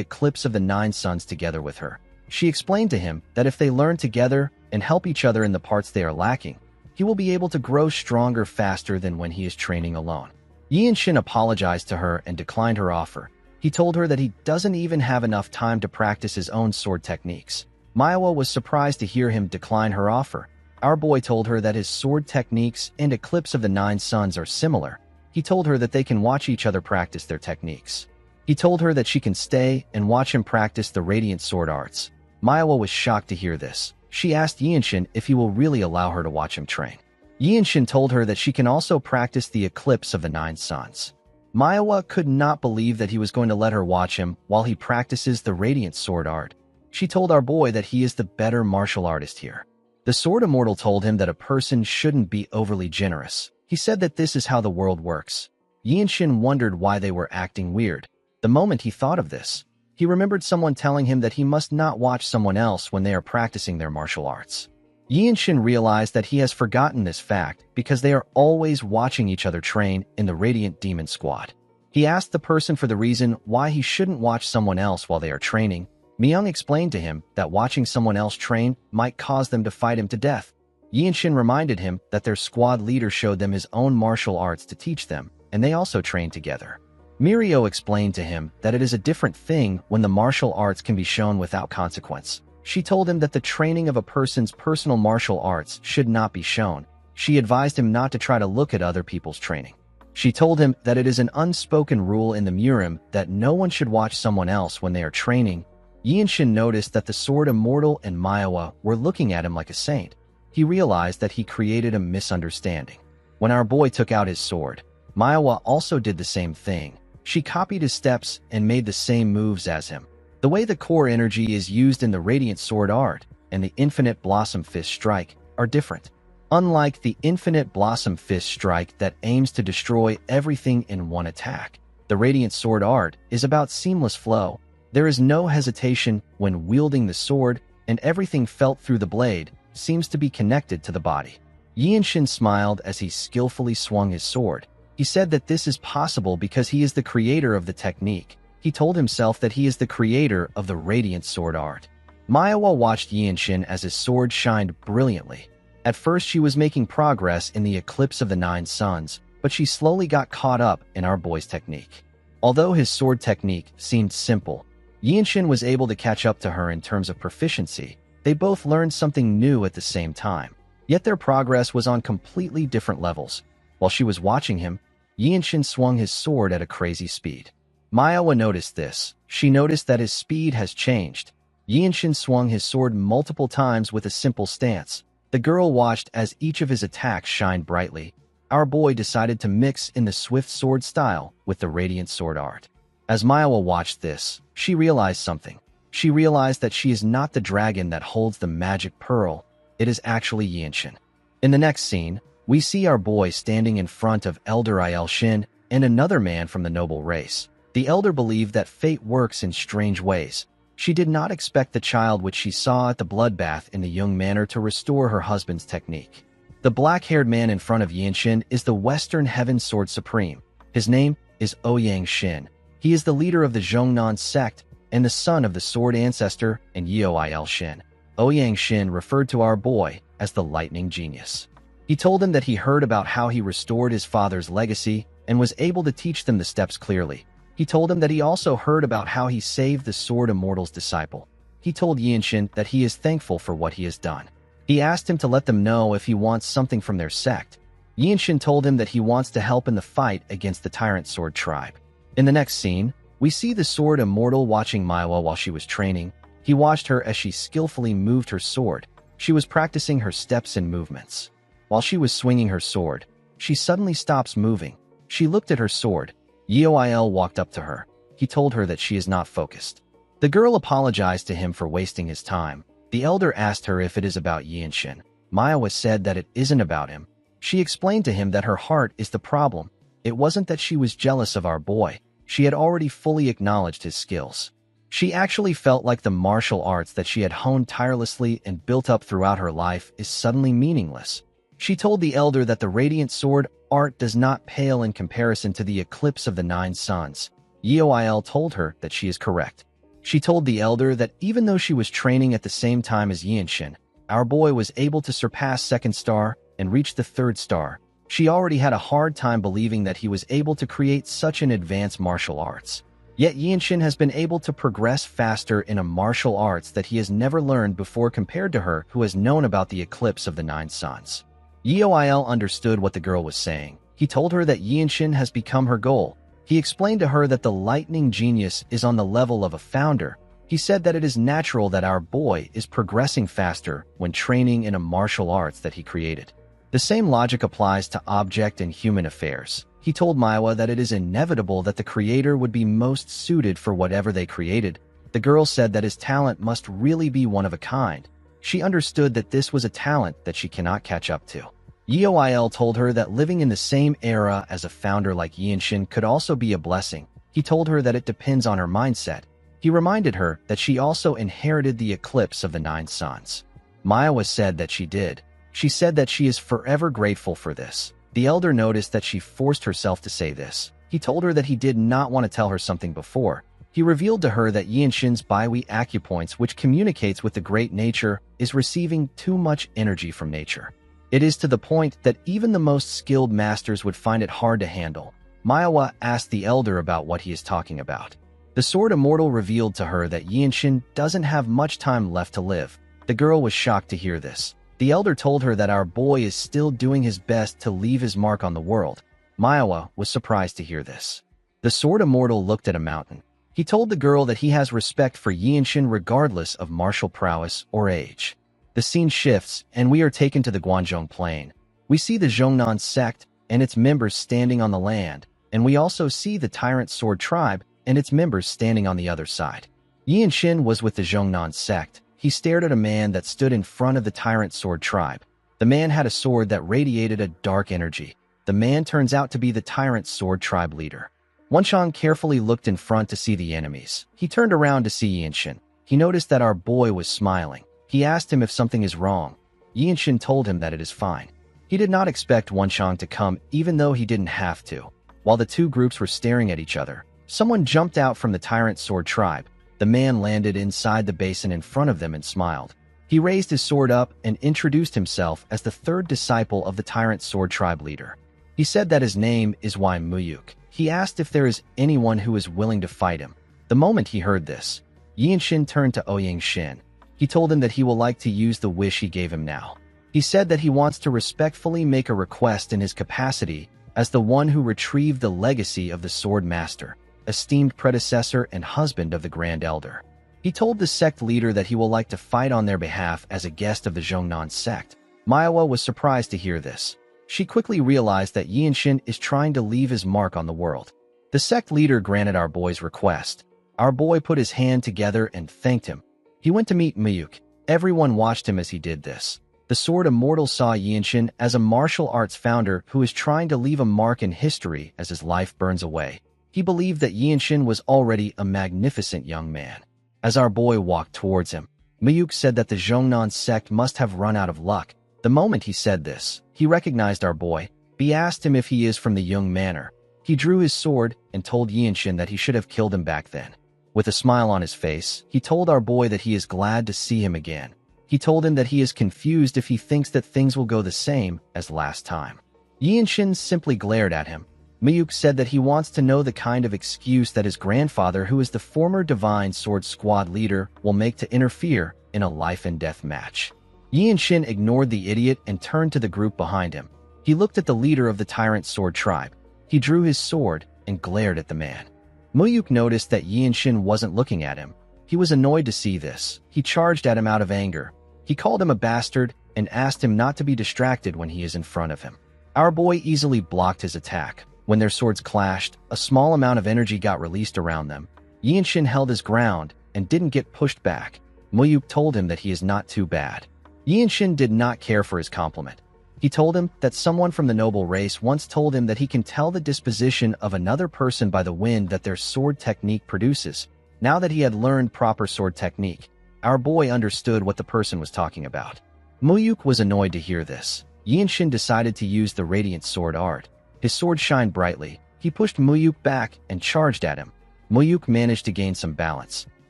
Eclipse of the Nine Suns together with her. She explained to him that if they learn together and help each other in the parts they are lacking, he will be able to grow stronger faster than when he is training alone. Yi and Shin apologized to her and declined her offer. He told her that he doesn't even have enough time to practice his own sword techniques. Manhwa was surprised to hear him decline her offer. Our boy told her that his sword techniques and Eclipse of the Nine Suns are similar. He told her that they can watch each other practice their techniques. He told her that she can stay and watch him practice the Radiant Sword Arts. Manhwa was shocked to hear this. She asked Yi and Shin if he will really allow her to watch him train. Yi and Shin told her that she can also practice the Eclipse of the Nine Suns. Manhwa could not believe that he was going to let her watch him while he practices the Radiant Sword Art. She told our boy that he is the better martial artist here. The Sword Immortal told him that a person shouldn't be overly generous. He said that this is how the world works. Yi and Shin wondered why they were acting weird. The moment he thought of this, he remembered someone telling him that he must not watch someone else when they are practicing their martial arts. Yi and Shin realized that he has forgotten this fact because they are always watching each other train in the Radiant Demon Squad. He asked the person for the reason why he shouldn't watch someone else while they are training. Myung explained to him that watching someone else train might cause them to fight him to death. Yi and Shin reminded him that their squad leader showed them his own martial arts to teach them, and they also trained together. Mirio explained to him that it is a different thing when the martial arts can be shown without consequence. She told him that the training of a person's personal martial arts should not be shown. She advised him not to try to look at other people's training. She told him that it is an unspoken rule in the Murim that no one should watch someone else when they are training. Yi and Shin noticed that the Sword Immortal and Manhwa were looking at him like a saint. He realized that he created a misunderstanding. When our boy took out his sword, Manhwa also did the same thing. She copied his steps and made the same moves as him. The way the core energy is used in the Radiant Sword Art and the Infinite Blossom Fist Strike are different. Unlike the Infinite Blossom Fist Strike that aims to destroy everything in one attack, the Radiant Sword Art is about seamless flow. There is no hesitation when wielding the sword, and everything felt through the blade seems to be connected to the body. Yi and Shin smiled as he skillfully swung his sword. He said that this is possible because he is the creator of the technique. He told himself that he is the creator of the Radiant Sword Art. Manhwa watched Yi and Shin as his sword shined brilliantly. At first she was making progress in the Eclipse of the Nine Suns, but she slowly got caught up in our boy's technique. Although his sword technique seemed simple, Yi and Shin was able to catch up to her in terms of proficiency. They both learned something new at the same time, yet their progress was on completely different levels. While she was watching him, Yi and Shin swung his sword at a crazy speed. Manhwa noticed this. She noticed that his speed has changed. Yi and Shin swung his sword multiple times with a simple stance. The girl watched as each of his attacks shined brightly. Our boy decided to mix in the swift sword style with the Radiant Sword Art. As Manhwa watched this, she realized something. She realized that she is not the dragon that holds the magic pearl. It is actually Yi and Shin. In the next scene, we see our boy standing in front of Elder Il Shin and another man from the noble race. The elder believed that fate works in strange ways. She did not expect the child which she saw at the bloodbath in the Jung manor to restore her husband's technique. The black-haired man in front of Yinshin is the Western Heaven Sword Supreme. His name is Ouyang Shin. He is the leader of the Zhongnan sect and the son of the sword ancestor and Yeoil Shin. Ouyang Shin referred to our boy as the lightning genius. He told him that he heard about how he restored his father's legacy and was able to teach them the steps clearly. He told him that he also heard about how he saved the Sword Immortal's disciple. He told Yinshin that he is thankful for what he has done. He asked him to let them know if he wants something from their sect. Yinshin told him that he wants to help in the fight against the Tyrant Sword tribe. In the next scene, we see the Sword Immortal watching Manhwa while she was training. He watched her as she skillfully moved her sword. She was practicing her steps and movements. While she was swinging her sword, she suddenly stops moving. She looked at her sword. Yeoil walked up to her. He told her that she is not focused. The girl apologized to him for wasting his time. The elder asked her if it is about Yinshin. Manhwa said that it isn't about him. She explained to him that her heart is the problem. It wasn't that she was jealous of our boy. She had already fully acknowledged his skills. She actually felt like the martial arts that she had honed tirelessly and built up throughout her life is suddenly meaningless. She told the elder that the radiant sword art does not pale in comparison to the eclipse of the 9 suns. Yeoil told her that she is correct. She told the elder that even though she was training at the same time as Yinshin, our boy was able to surpass 2nd star and reach the 3rd star. She already had a hard time believing that he was able to create such an advanced martial arts. Yet Yinshin has been able to progress faster in a martial arts that he has never learned before compared to her who has known about the eclipse of the 9 suns. Yeoil understood what the girl was saying. He told her that Yinshin has become her goal. He explained to her that the lightning genius is on the level of a founder. He said that it is natural that our boy is progressing faster when training in a martial arts that he created. The same logic applies to object and human affairs. He told Manhwa that it is inevitable that the creator would be most suited for whatever they created. The girl said that his talent must really be one of a kind. She understood that this was a talent that she cannot catch up to. Yeoil told her that living in the same era as a founder like Yinshin could also be a blessing. He told her that it depends on her mindset. He reminded her that she also inherited the eclipse of the 9 suns. Manhwa said that she did. She said that she is forever grateful for this. The elder noticed that she forced herself to say this. He told her that he did not want to tell her something before. He revealed to her that Yinshin's Baihui acupoints, which communicates with the great nature, is receiving too much energy from nature. It is to the point that even the most skilled masters would find it hard to handle. Manhwa asked the elder about what he is talking about. The Sword Immortal revealed to her that Yinshin doesn't have much time left to live. The girl was shocked to hear this. The elder told her that our boy is still doing his best to leave his mark on the world. Manhwa was surprised to hear this. The Sword Immortal looked at a mountain. He told the girl that he has respect for Yinshin regardless of martial prowess or age. The scene shifts, and we are taken to the Guanzhong Plain. We see the Zhongnan sect and its members standing on the land, and we also see the Tyrant Sword tribe and its members standing on the other side. Yinshin was with the Zhongnan sect. He stared at a man that stood in front of the Tyrant Sword tribe. The man had a sword that radiated a dark energy. The man turns out to be the Tyrant Sword tribe leader. Wenshang carefully looked in front to see the enemies. He turned around to see Yinshin. He noticed that our boy was smiling. He asked him if something is wrong. Yinshin told him that it is fine. He did not expect Wenshang to come even though he didn't have to. While the two groups were staring at each other, someone jumped out from the Tyrant Sword tribe. The man landed inside the basin in front of them and smiled. He raised his sword up and introduced himself as the 3rd disciple of the Tyrant Sword tribe leader. He said that his name is Wai Muyuk. He asked if there is anyone who is willing to fight him. The moment he heard this, Yinshin turned to Ouyang Shin. He told him that he will like to use the wish he gave him now. He said that he wants to respectfully make a request in his capacity as the one who retrieved the legacy of the Sword Master, esteemed predecessor and husband of the Grand Elder. He told the sect leader that he will like to fight on their behalf as a guest of the Zhongnan sect. Manhwa was surprised to hear this. She quickly realized that Yinshin is trying to leave his mark on the world. The sect leader granted our boy's request. Our boy put his hand together and thanked him. He went to meet Muyuk. Everyone watched him as he did this. The Sword Immortal saw Yinshin as a martial arts founder who is trying to leave a mark in history as his life burns away. He believed that Yinshin was already a magnificent young man. As our boy walked towards him, Muyuk said that the Zhongnan sect must have run out of luck. The moment he said this, he recognized our boy. He asked him if he is from the Yung Manor. He drew his sword and told Yinshin that he should have killed him back then. With a smile on his face, he told our boy that he is glad to see him again. He told him that he is confused if he thinks that things will go the same as last time. Yinshin simply glared at him. Muyuk said that he wants to know the kind of excuse that his grandfather, who is the former Divine Sword Squad leader, will make to interfere in a life-and-death match. Yinshin ignored the idiot and turned to the group behind him. He looked at the leader of the Tyrant Sword tribe. He drew his sword and glared at the man. Muyuk noticed that Yinshin wasn't looking at him. He was annoyed to see this. He charged at him out of anger. He called him a bastard and asked him not to be distracted when he is in front of him. Our boy easily blocked his attack. When their swords clashed, a small amount of energy got released around them. Yinshin held his ground and didn't get pushed back. Muyuk told him that he is not too bad. Yinshin did not care for his compliment. He told him that someone from the noble race once told him that he can tell the disposition of another person by the wind that their sword technique produces. Now that he had learned proper sword technique, our boy understood what the person was talking about. Muyuk was annoyed to hear this. Yinshin decided to use the radiant sword art. His sword shined brightly. He pushed Muyuk back and charged at him. Muyuk managed to gain some balance.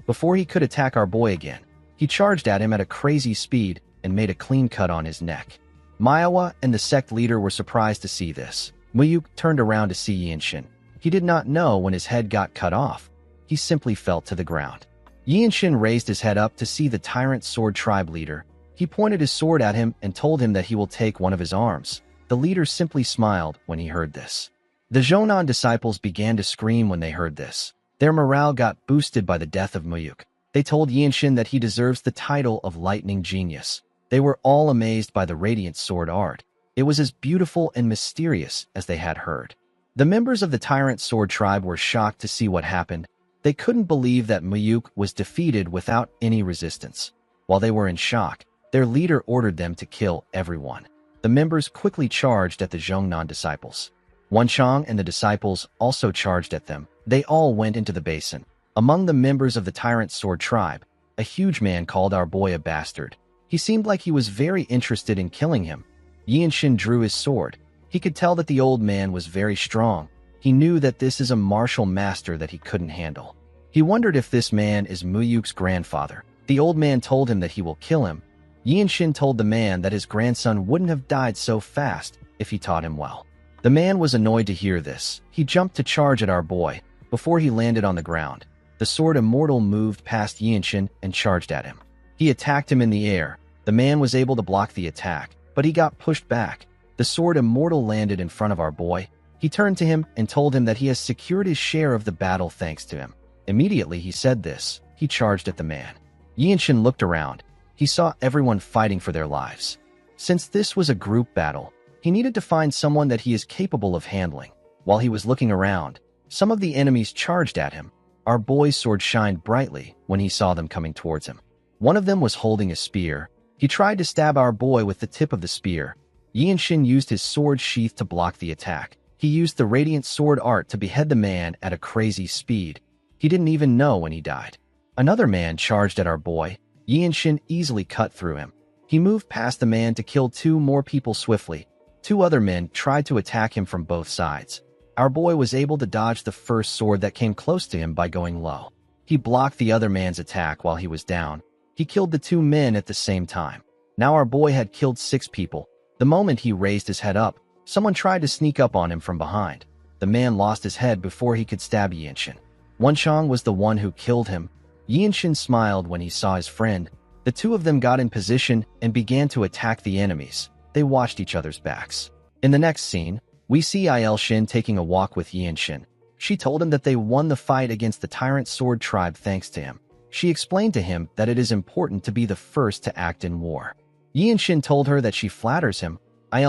Before he could attack our boy again, he charged at him at a crazy speed and made a clean cut on his neck. Manhwa and the sect leader were surprised to see this. Muyuk turned around to see Yinshin. He did not know when his head got cut off. He simply fell to the ground. Yinshin raised his head up to see the Tyrant Sword tribe leader. He pointed his sword at him and told him that he will take one of his arms. The leader simply smiled when he heard this. The Zhongnan disciples began to scream when they heard this. Their morale got boosted by the death of Muyuk. They told Yinshin that he deserves the title of Lightning Genius. They were all amazed by the radiant sword art. It was as beautiful and mysterious as they had heard. The members of the Tyrant Sword tribe were shocked to see what happened. They couldn't believe that Muyuk was defeated without any resistance. While they were in shock, their leader ordered them to kill everyone. The members quickly charged at the Zhongnan disciples. Wenchang and the disciples also charged at them. They all went into the basin. Among the members of the Tyrant Sword tribe, a huge man called our boy a bastard. He seemed like he was very interested in killing him. Yinshin drew his sword. He could tell that the old man was very strong. He knew that this is a martial master that he couldn't handle. He wondered if this man is Muyuk's grandfather. The old man told him that he will kill him. Yinshin told the man that his grandson wouldn't have died so fast if he taught him well. The man was annoyed to hear this. He jumped to charge at our boy. Before he landed on the ground, the sword immortal moved past Yinshin and charged at him. He attacked him in the air. The man was able to block the attack, but he got pushed back. The sword immortal landed in front of our boy. He turned to him and told him that he has secured his share of the battle thanks to him. Immediately he said this, he charged at the man. Yinshin looked around. He saw everyone fighting for their lives. Since this was a group battle, he needed to find someone that he is capable of handling. While he was looking around, some of the enemies charged at him. Our boy's sword shined brightly when he saw them coming towards him. One of them was holding a spear. He tried to stab our boy with the tip of the spear. Yinshin used his sword sheath to block the attack. He used the radiant sword art to behead the man at a crazy speed. He didn't even know when he died. Another man charged at our boy. Yinshin easily cut through him. He moved past the man to kill 2 more people swiftly. 2 other men tried to attack him from both sides. Our boy was able to dodge the first sword that came close to him by going low. He blocked the other man's attack while he was down. He killed the 2 men at the same time. Now our boy had killed 6 people. The moment he raised his head up, someone tried to sneak up on him from behind. The man lost his head before he could stab Yinshin. Wenchang was the one who killed him. Yinshin smiled when he saw his friend. The 2 of them got in position and began to attack the enemies. They watched each other's backs. In the next scene, we see Shin taking a walk with Yinshin. She told him that they won the fight against the Tyrant Sword tribe thanks to him. She explained to him that it is important to be the first to act in war. Yinshin told her that she flatters him.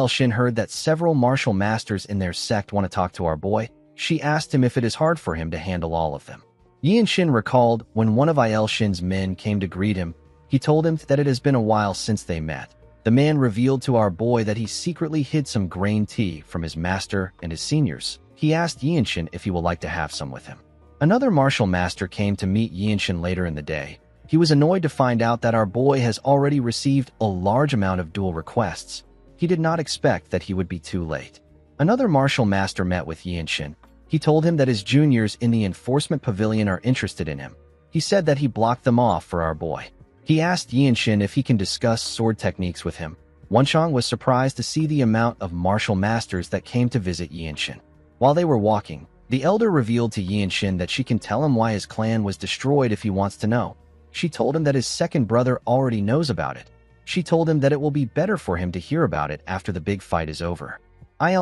Shin heard that several martial masters in their sect want to talk to our boy. She asked him if it is hard for him to handle all of them. Yinshin recalled when one of Shin's men came to greet him. He told him that it has been a while since they met. The man revealed to our boy that he secretly hid some grain tea from his master and his seniors. He asked Yinshin if he would like to have some with him. Another martial master came to meet Yinshin later in the day. He was annoyed to find out that our boy has already received a large amount of duel requests. He did not expect that he would be too late. Another martial master met with Yinshin. He told him that his juniors in the enforcement pavilion are interested in him. He said that he blocked them off for our boy. He asked Yinshin if he can discuss sword techniques with him. Wenchang was surprised to see the amount of martial masters that came to visit Yinshin. While they were walking, the elder revealed to Yinshin that she can tell him why his clan was destroyed if he wants to know. She told him that his second brother already knows about it. She told him that it will be better for him to hear about it after the big fight is over.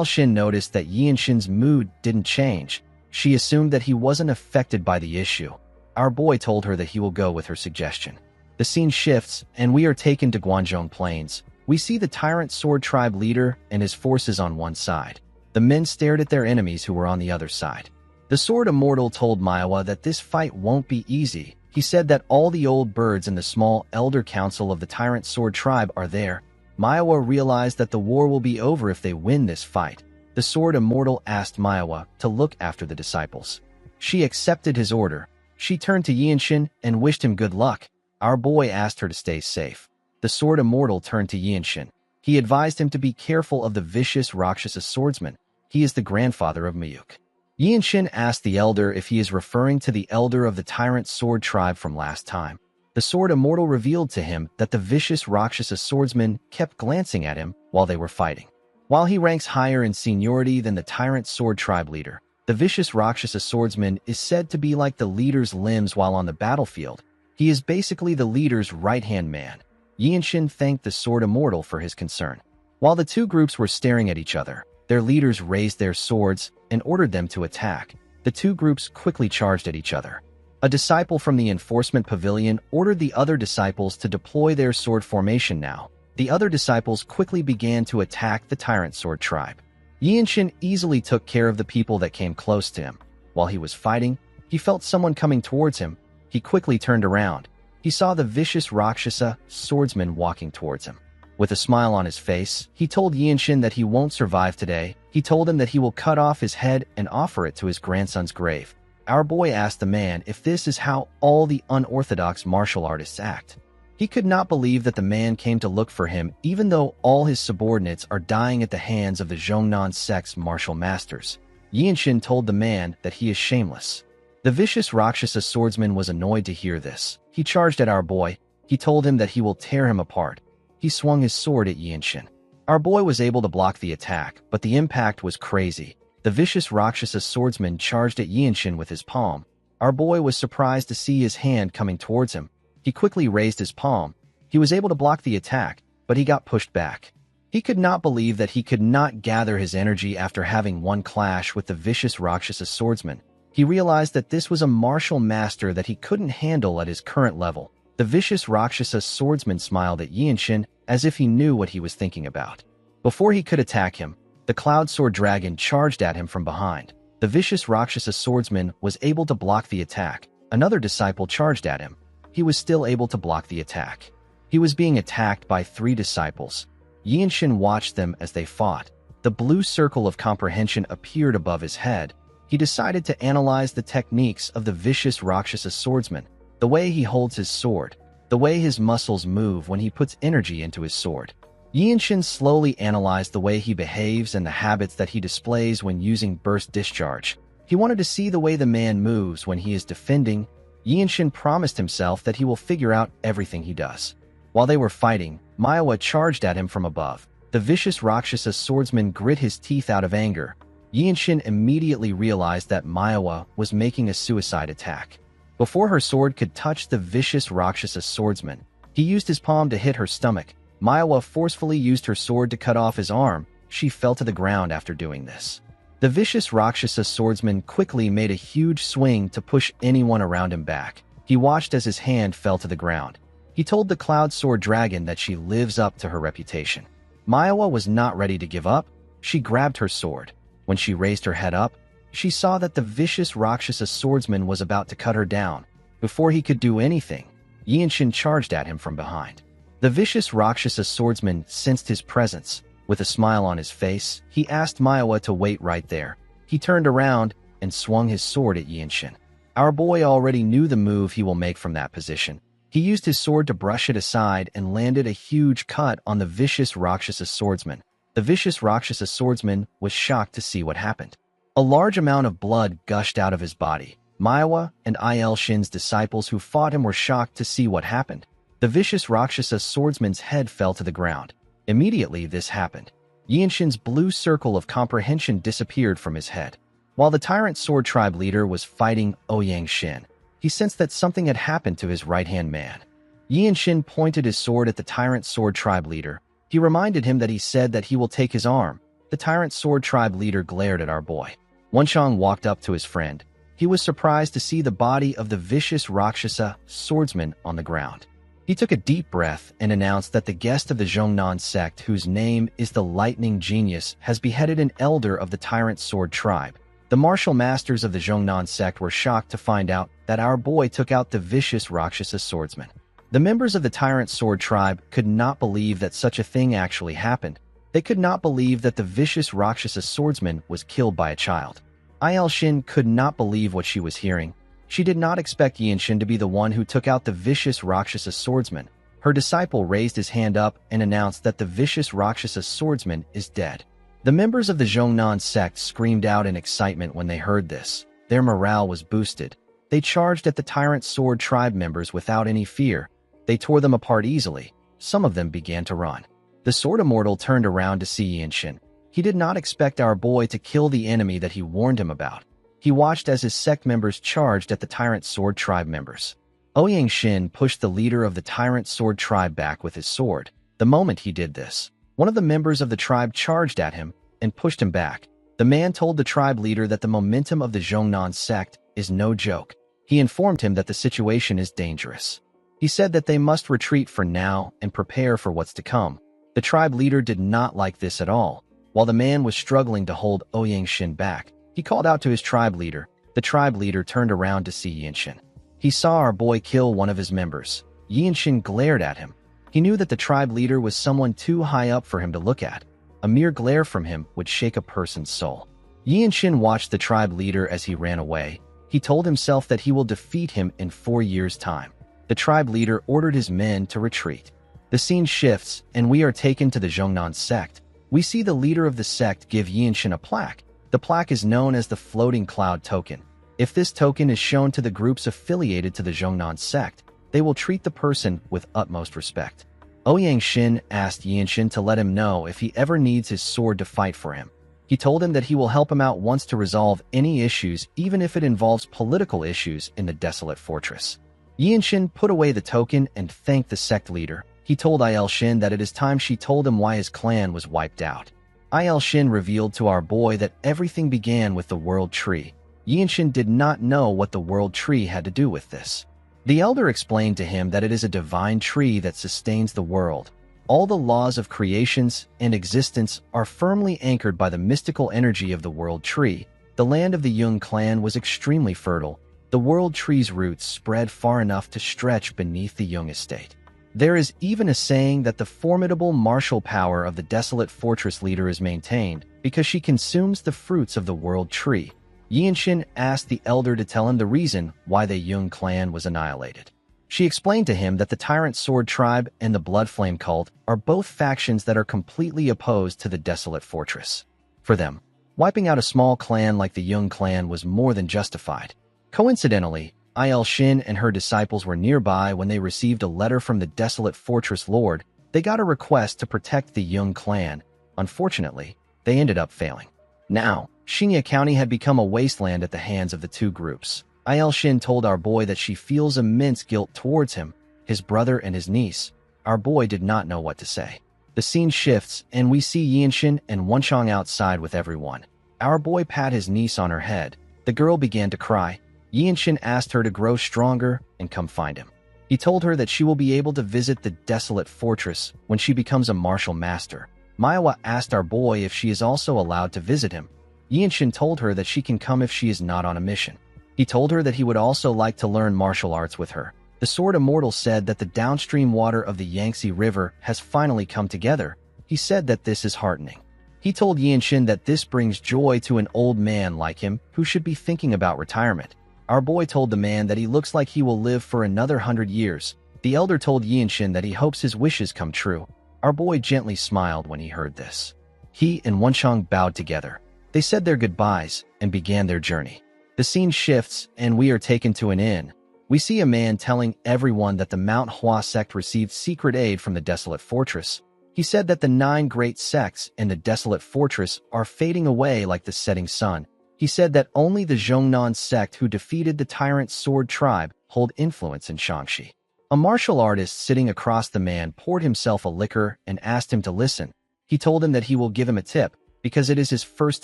Shin noticed that Yinshin's mood didn't change. She assumed that he wasn't affected by the issue. Our boy told her that he will go with her suggestion. The scene shifts, and we are taken to Guangzhou Plains. We see the Tyrant Sword Tribe leader and his forces on one side. The men stared at their enemies who were on the other side. The Sword Immortal told Manhwa that this fight won't be easy. He said that all the old birds in the small elder council of the Tyrant Sword Tribe are there. Manhwa realized that the war will be over if they win this fight. The Sword Immortal asked Manhwa to look after the disciples. She accepted his order. She turned to Yinshin and wished him good luck. Our boy asked her to stay safe. The Sword Immortal turned to Yinshin. He advised him to be careful of the vicious Rakshasa swordsman. He is the grandfather of Mayuk. Yinshin asked the elder if he is referring to the elder of the Tyrant Sword Tribe from last time. The Sword Immortal revealed to him that the vicious Rakshasa swordsman kept glancing at him while they were fighting. While he ranks higher in seniority than the Tyrant Sword Tribe leader, the vicious Rakshasa swordsman is said to be like the leader's limbs while on the battlefield. He is basically the leader's right-hand man. Yinshin thanked the Sword Immortal for his concern. While the two groups were staring at each other, their leaders raised their swords and ordered them to attack. The two groups quickly charged at each other. A disciple from the enforcement pavilion ordered the other disciples to deploy their sword formation now. The other disciples quickly began to attack the Tyrant Sword Tribe. Yinshin easily took care of the people that came close to him. While he was fighting, he felt someone coming towards him. He quickly turned around. He saw the vicious Rakshasa swordsman walking towards him. With a smile on his face, he told Yinshin that he won't survive today. He told him that he will cut off his head and offer it to his grandson's grave. Our boy asked the man if this is how all the unorthodox martial artists act. He could not believe that the man came to look for him even though all his subordinates are dying at the hands of the Zhongnan sect's martial masters. Yinshin told the man that he is shameless. The vicious Rakshasa swordsman was annoyed to hear this. He charged at our boy. He told him that he will tear him apart. He swung his sword at Yinshin. Our boy was able to block the attack, but the impact was crazy. The vicious Rakshasa swordsman charged at Yinshin with his palm. Our boy was surprised to see his hand coming towards him. He quickly raised his palm. He was able to block the attack, but he got pushed back. He could not believe that he could not gather his energy after having one clash with the vicious Rakshasa swordsman. He realized that this was a martial master that he couldn't handle at his current level. The vicious Rakshasa swordsman smiled at Yinshin as if he knew what he was thinking about. Before he could attack him, the Cloud Sword Dragon charged at him from behind. The vicious Rakshasa swordsman was able to block the attack. Another disciple charged at him. He was still able to block the attack. He was being attacked by 3 disciples. Yinshin watched them as they fought. The blue circle of comprehension appeared above his head. He decided to analyze the techniques of the vicious Rakshasa swordsman. The way he holds his sword, the way his muscles move when he puts energy into his sword. Yinshin slowly analyzed the way he behaves and the habits that he displays when using burst discharge. He wanted to see the way the man moves when he is defending. Yinshin promised himself that he will figure out everything he does. While they were fighting, Manhwa charged at him from above. The vicious Rakshasa swordsman grit his teeth out of anger. Yinshin immediately realized that Manhwa was making a suicide attack. Before her sword could touch the vicious Rakshasa swordsman, he used his palm to hit her stomach. Manhwa forcefully used her sword to cut off his arm. She fell to the ground after doing this. The vicious Rakshasa swordsman quickly made a huge swing to push anyone around him back. He watched as his hand fell to the ground. He told the Cloud Sword Dragon that she lives up to her reputation. Manhwa was not ready to give up. She grabbed her sword. When she raised her head up, she saw that the vicious Rakshasa swordsman was about to cut her down. Before he could do anything, Yinshin charged at him from behind. The vicious Rakshasa swordsman sensed his presence. With a smile on his face, he asked Manhwa to wait right there. He turned around and swung his sword at Yinshin. Our boy already knew the move he will make from that position. He used his sword to brush it aside and landed a huge cut on the vicious Rakshasa swordsman. The vicious Rakshasa swordsman was shocked to see what happened. A large amount of blood gushed out of his body. Manhwa and Il Shin's disciples who fought him were shocked to see what happened. The vicious Rakshasa swordsman's head fell to the ground. Immediately this happened. Yinshin's blue circle of comprehension disappeared from his head. While the tyrant sword tribe leader was fighting Ouyang Shin, he sensed that something had happened to his right-hand man. Yinshin pointed his sword at the tyrant sword tribe leader. He reminded him that he said that he will take his arm. The tyrant sword tribe leader glared at our boy. Wenshang walked up to his friend. He was surprised to see the body of the vicious Rakshasa swordsman on the ground. He took a deep breath and announced that the guest of the Zhongnan sect, whose name is the Lightning Genius, has beheaded an elder of the tyrant sword tribe. The martial masters of the Zhongnan sect were shocked to find out that our boy took out the vicious Rakshasa swordsman. The members of the tyrant sword tribe could not believe that such a thing actually happened. They could not believe that the vicious Rakshasa swordsman was killed by a child. Il Shin could not believe what she was hearing. She did not expect Yinshin to be the one who took out the vicious Rakshasa swordsman. Her disciple raised his hand up and announced that the vicious Rakshasa swordsman is dead. The members of the Zhongnan sect screamed out in excitement when they heard this. Their morale was boosted. They charged at the tyrant sword tribe members without any fear. They tore them apart easily. Some of them began to run. The sword immortal turned around to see Yinshin. He did not expect our boy to kill the enemy that he warned him about. He watched as his sect members charged at the tyrant sword tribe members. Ouyang Shin pushed the leader of the tyrant sword tribe back with his sword. The moment he did this, one of the members of the tribe charged at him and pushed him back. The man told the tribe leader that the momentum of the Zhongnan sect is no joke. He informed him that the situation is dangerous. He said that they must retreat for now and prepare for what's to come. The tribe leader did not like this at all. While the man was struggling to hold Ouyang Shin back, he called out to his tribe leader. The tribe leader turned around to see Yinshin. He saw our boy kill one of his members. Yinshin glared at him. He knew that the tribe leader was someone too high up for him to look at. A mere glare from him would shake a person's soul. Yinshin watched the tribe leader as he ran away. He told himself that he will defeat him in 4 years' time. The tribe leader ordered his men to retreat. The scene shifts, and we are taken to the Zhongnan sect. We see the leader of the sect give Yinshin a plaque. The plaque is known as the Floating Cloud Token. If this token is shown to the groups affiliated to the Zhongnan sect, they will treat the person with utmost respect. Ouyang Shin asked Yinshin to let him know if he ever needs his sword to fight for him. He told him that he will help him out once to resolve any issues, even if it involves political issues in the desolate fortress. Yinshin put away the token and thanked the sect leader. He told Il Shin that it is time she told him why his clan was wiped out. Il Shin revealed to our boy that everything began with the World Tree. Yinshin did not know what the World Tree had to do with this. The elder explained to him that it is a divine tree that sustains the world. All the laws of creations and existence are firmly anchored by the mystical energy of the World Tree. The land of the Jung clan was extremely fertile. The World Tree's roots spread far enough to stretch beneath the Jung estate. There is even a saying that the formidable martial power of the desolate fortress leader is maintained because she consumes the fruits of the World Tree. Yinshin asked the elder to tell him the reason why the Jung clan was annihilated. She explained to him that the Tyrant Sword Tribe and the Blood Flame Cult are both factions that are completely opposed to the desolate fortress. For them, wiping out a small clan like the Jung clan was more than justified. Coincidentally, Il Shin and her disciples were nearby when they received a letter from the desolate fortress lord. They got a request to protect the Jung clan. Unfortunately, they ended up failing. Now, Xingye County had become a wasteland at the hands of the two groups. Il Shin told our boy that she feels immense guilt towards him, his brother and his niece. Our boy did not know what to say. The scene shifts, and we see Yinshin and Wenshang outside with everyone. Our boy pat his niece on her head. The girl began to cry. Yinshin asked her to grow stronger and come find him. He told her that she will be able to visit the desolate fortress when she becomes a martial master. Manhwa asked our boy if she is also allowed to visit him. Yinshin told her that she can come if she is not on a mission. He told her that he would also like to learn martial arts with her. The Sword Immortal said that the downstream water of the Yangtze River has finally come together. He said that this is heartening. He told Yinshin that this brings joy to an old man like him who should be thinking about retirement. Our boy told the man that he looks like he will live for another 100 years. The elder told Yinshin that he hopes his wishes come true. Our boy gently smiled when he heard this. He and Wenchang bowed together. They said their goodbyes and began their journey. The scene shifts and we are taken to an inn. We see a man telling everyone that the Manhwa sect received secret aid from the desolate fortress. He said that the 9 great sects in the desolate fortress are fading away like the setting sun. He said that only the Zhongnan sect who defeated the tyrant sword tribe hold influence in Shaanxi. A martial artist sitting across the man poured himself a liquor and asked him to listen. He told him that he will give him a tip because it is his first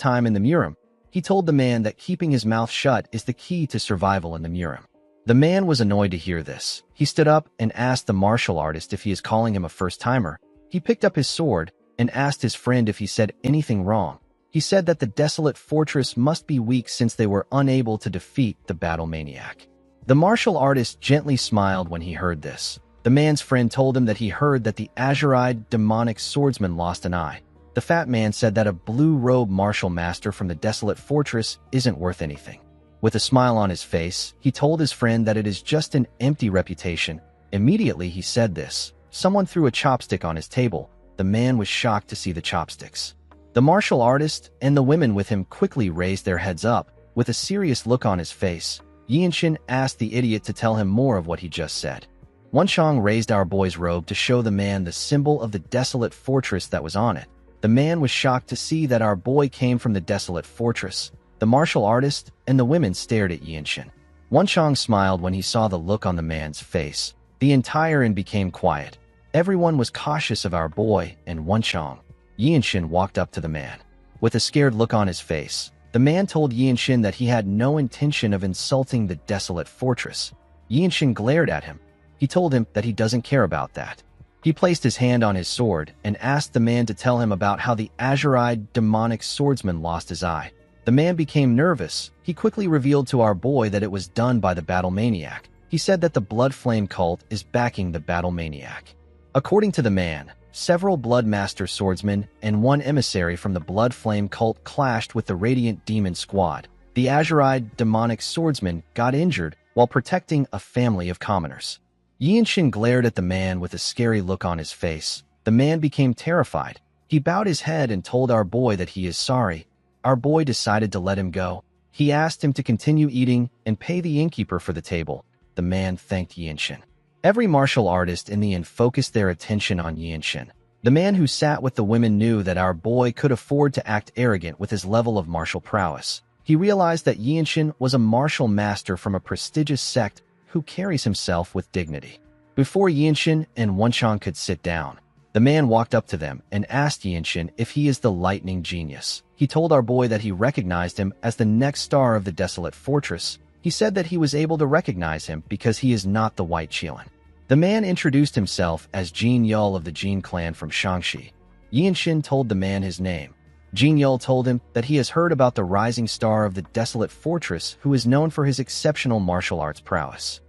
time in the Murim. He told the man that keeping his mouth shut is the key to survival in the Murim. The man was annoyed to hear this. He stood up and asked the martial artist if he is calling him a first-timer. He picked up his sword and asked his friend if he said anything wrong. He said that the desolate fortress must be weak since they were unable to defeat the battle maniac. The martial artist gently smiled when he heard this. The man's friend told him that he heard that the azure-eyed demonic swordsman lost an eye. The fat man said that a blue-robed martial master from the desolate fortress isn't worth anything. With a smile on his face, he told his friend that it is just an empty reputation. Immediately he said this. Someone threw a chopstick on his table. The man was shocked to see the chopsticks. The martial artist and the women with him quickly raised their heads up. With a serious look on his face, Yinshin asked the idiot to tell him more of what he just said. Wenchang raised our boy's robe to show the man the symbol of the desolate fortress that was on it. The man was shocked to see that our boy came from the desolate fortress. The martial artist and the women stared at Yinshin. Wenchang smiled when he saw the look on the man's face. The entire inn became quiet. Everyone was cautious of our boy and Wenchang. Yinshin walked up to the man. With a scared look on his face, the man told Yinshin that he had no intention of insulting the desolate fortress. Yinshin glared at him. He told him that he doesn't care about that. He placed his hand on his sword and asked the man to tell him about how the azure-eyed demonic swordsman lost his eye. The man became nervous. He quickly revealed to our boy that it was done by the battle maniac. He said that the Blood Flame cult is backing the battle maniac. According to the man, several Blood Master swordsmen and one emissary from the Blood Flame cult clashed with the Radiant Demon Squad. The azure-eyed demonic swordsman got injured while protecting a family of commoners. Yinshin glared at the man with a scary look on his face. The man became terrified. He bowed his head and told our boy that he is sorry. Our boy decided to let him go. He asked him to continue eating and pay the innkeeper for the table. The man thanked Yinshin. Every martial artist in the inn focused their attention on Yinshin. The man who sat with the women knew that our boy could afford to act arrogant with his level of martial prowess. He realized that Yinshin was a martial master from a prestigious sect who carries himself with dignity. Before Yinshin and Wenchang could sit down, the man walked up to them and asked Yinshin if he is the lightning genius. He told our boy that he recognized him as the next star of the desolate fortress. He said that he was able to recognize him because he is not the White Qilin. The man introduced himself as Jin Yul of the Jin clan from Shaanxi. Yinshin told the man his name. Jin Yul told him that he has heard about the rising star of the desolate fortress who is known for his exceptional martial arts prowess.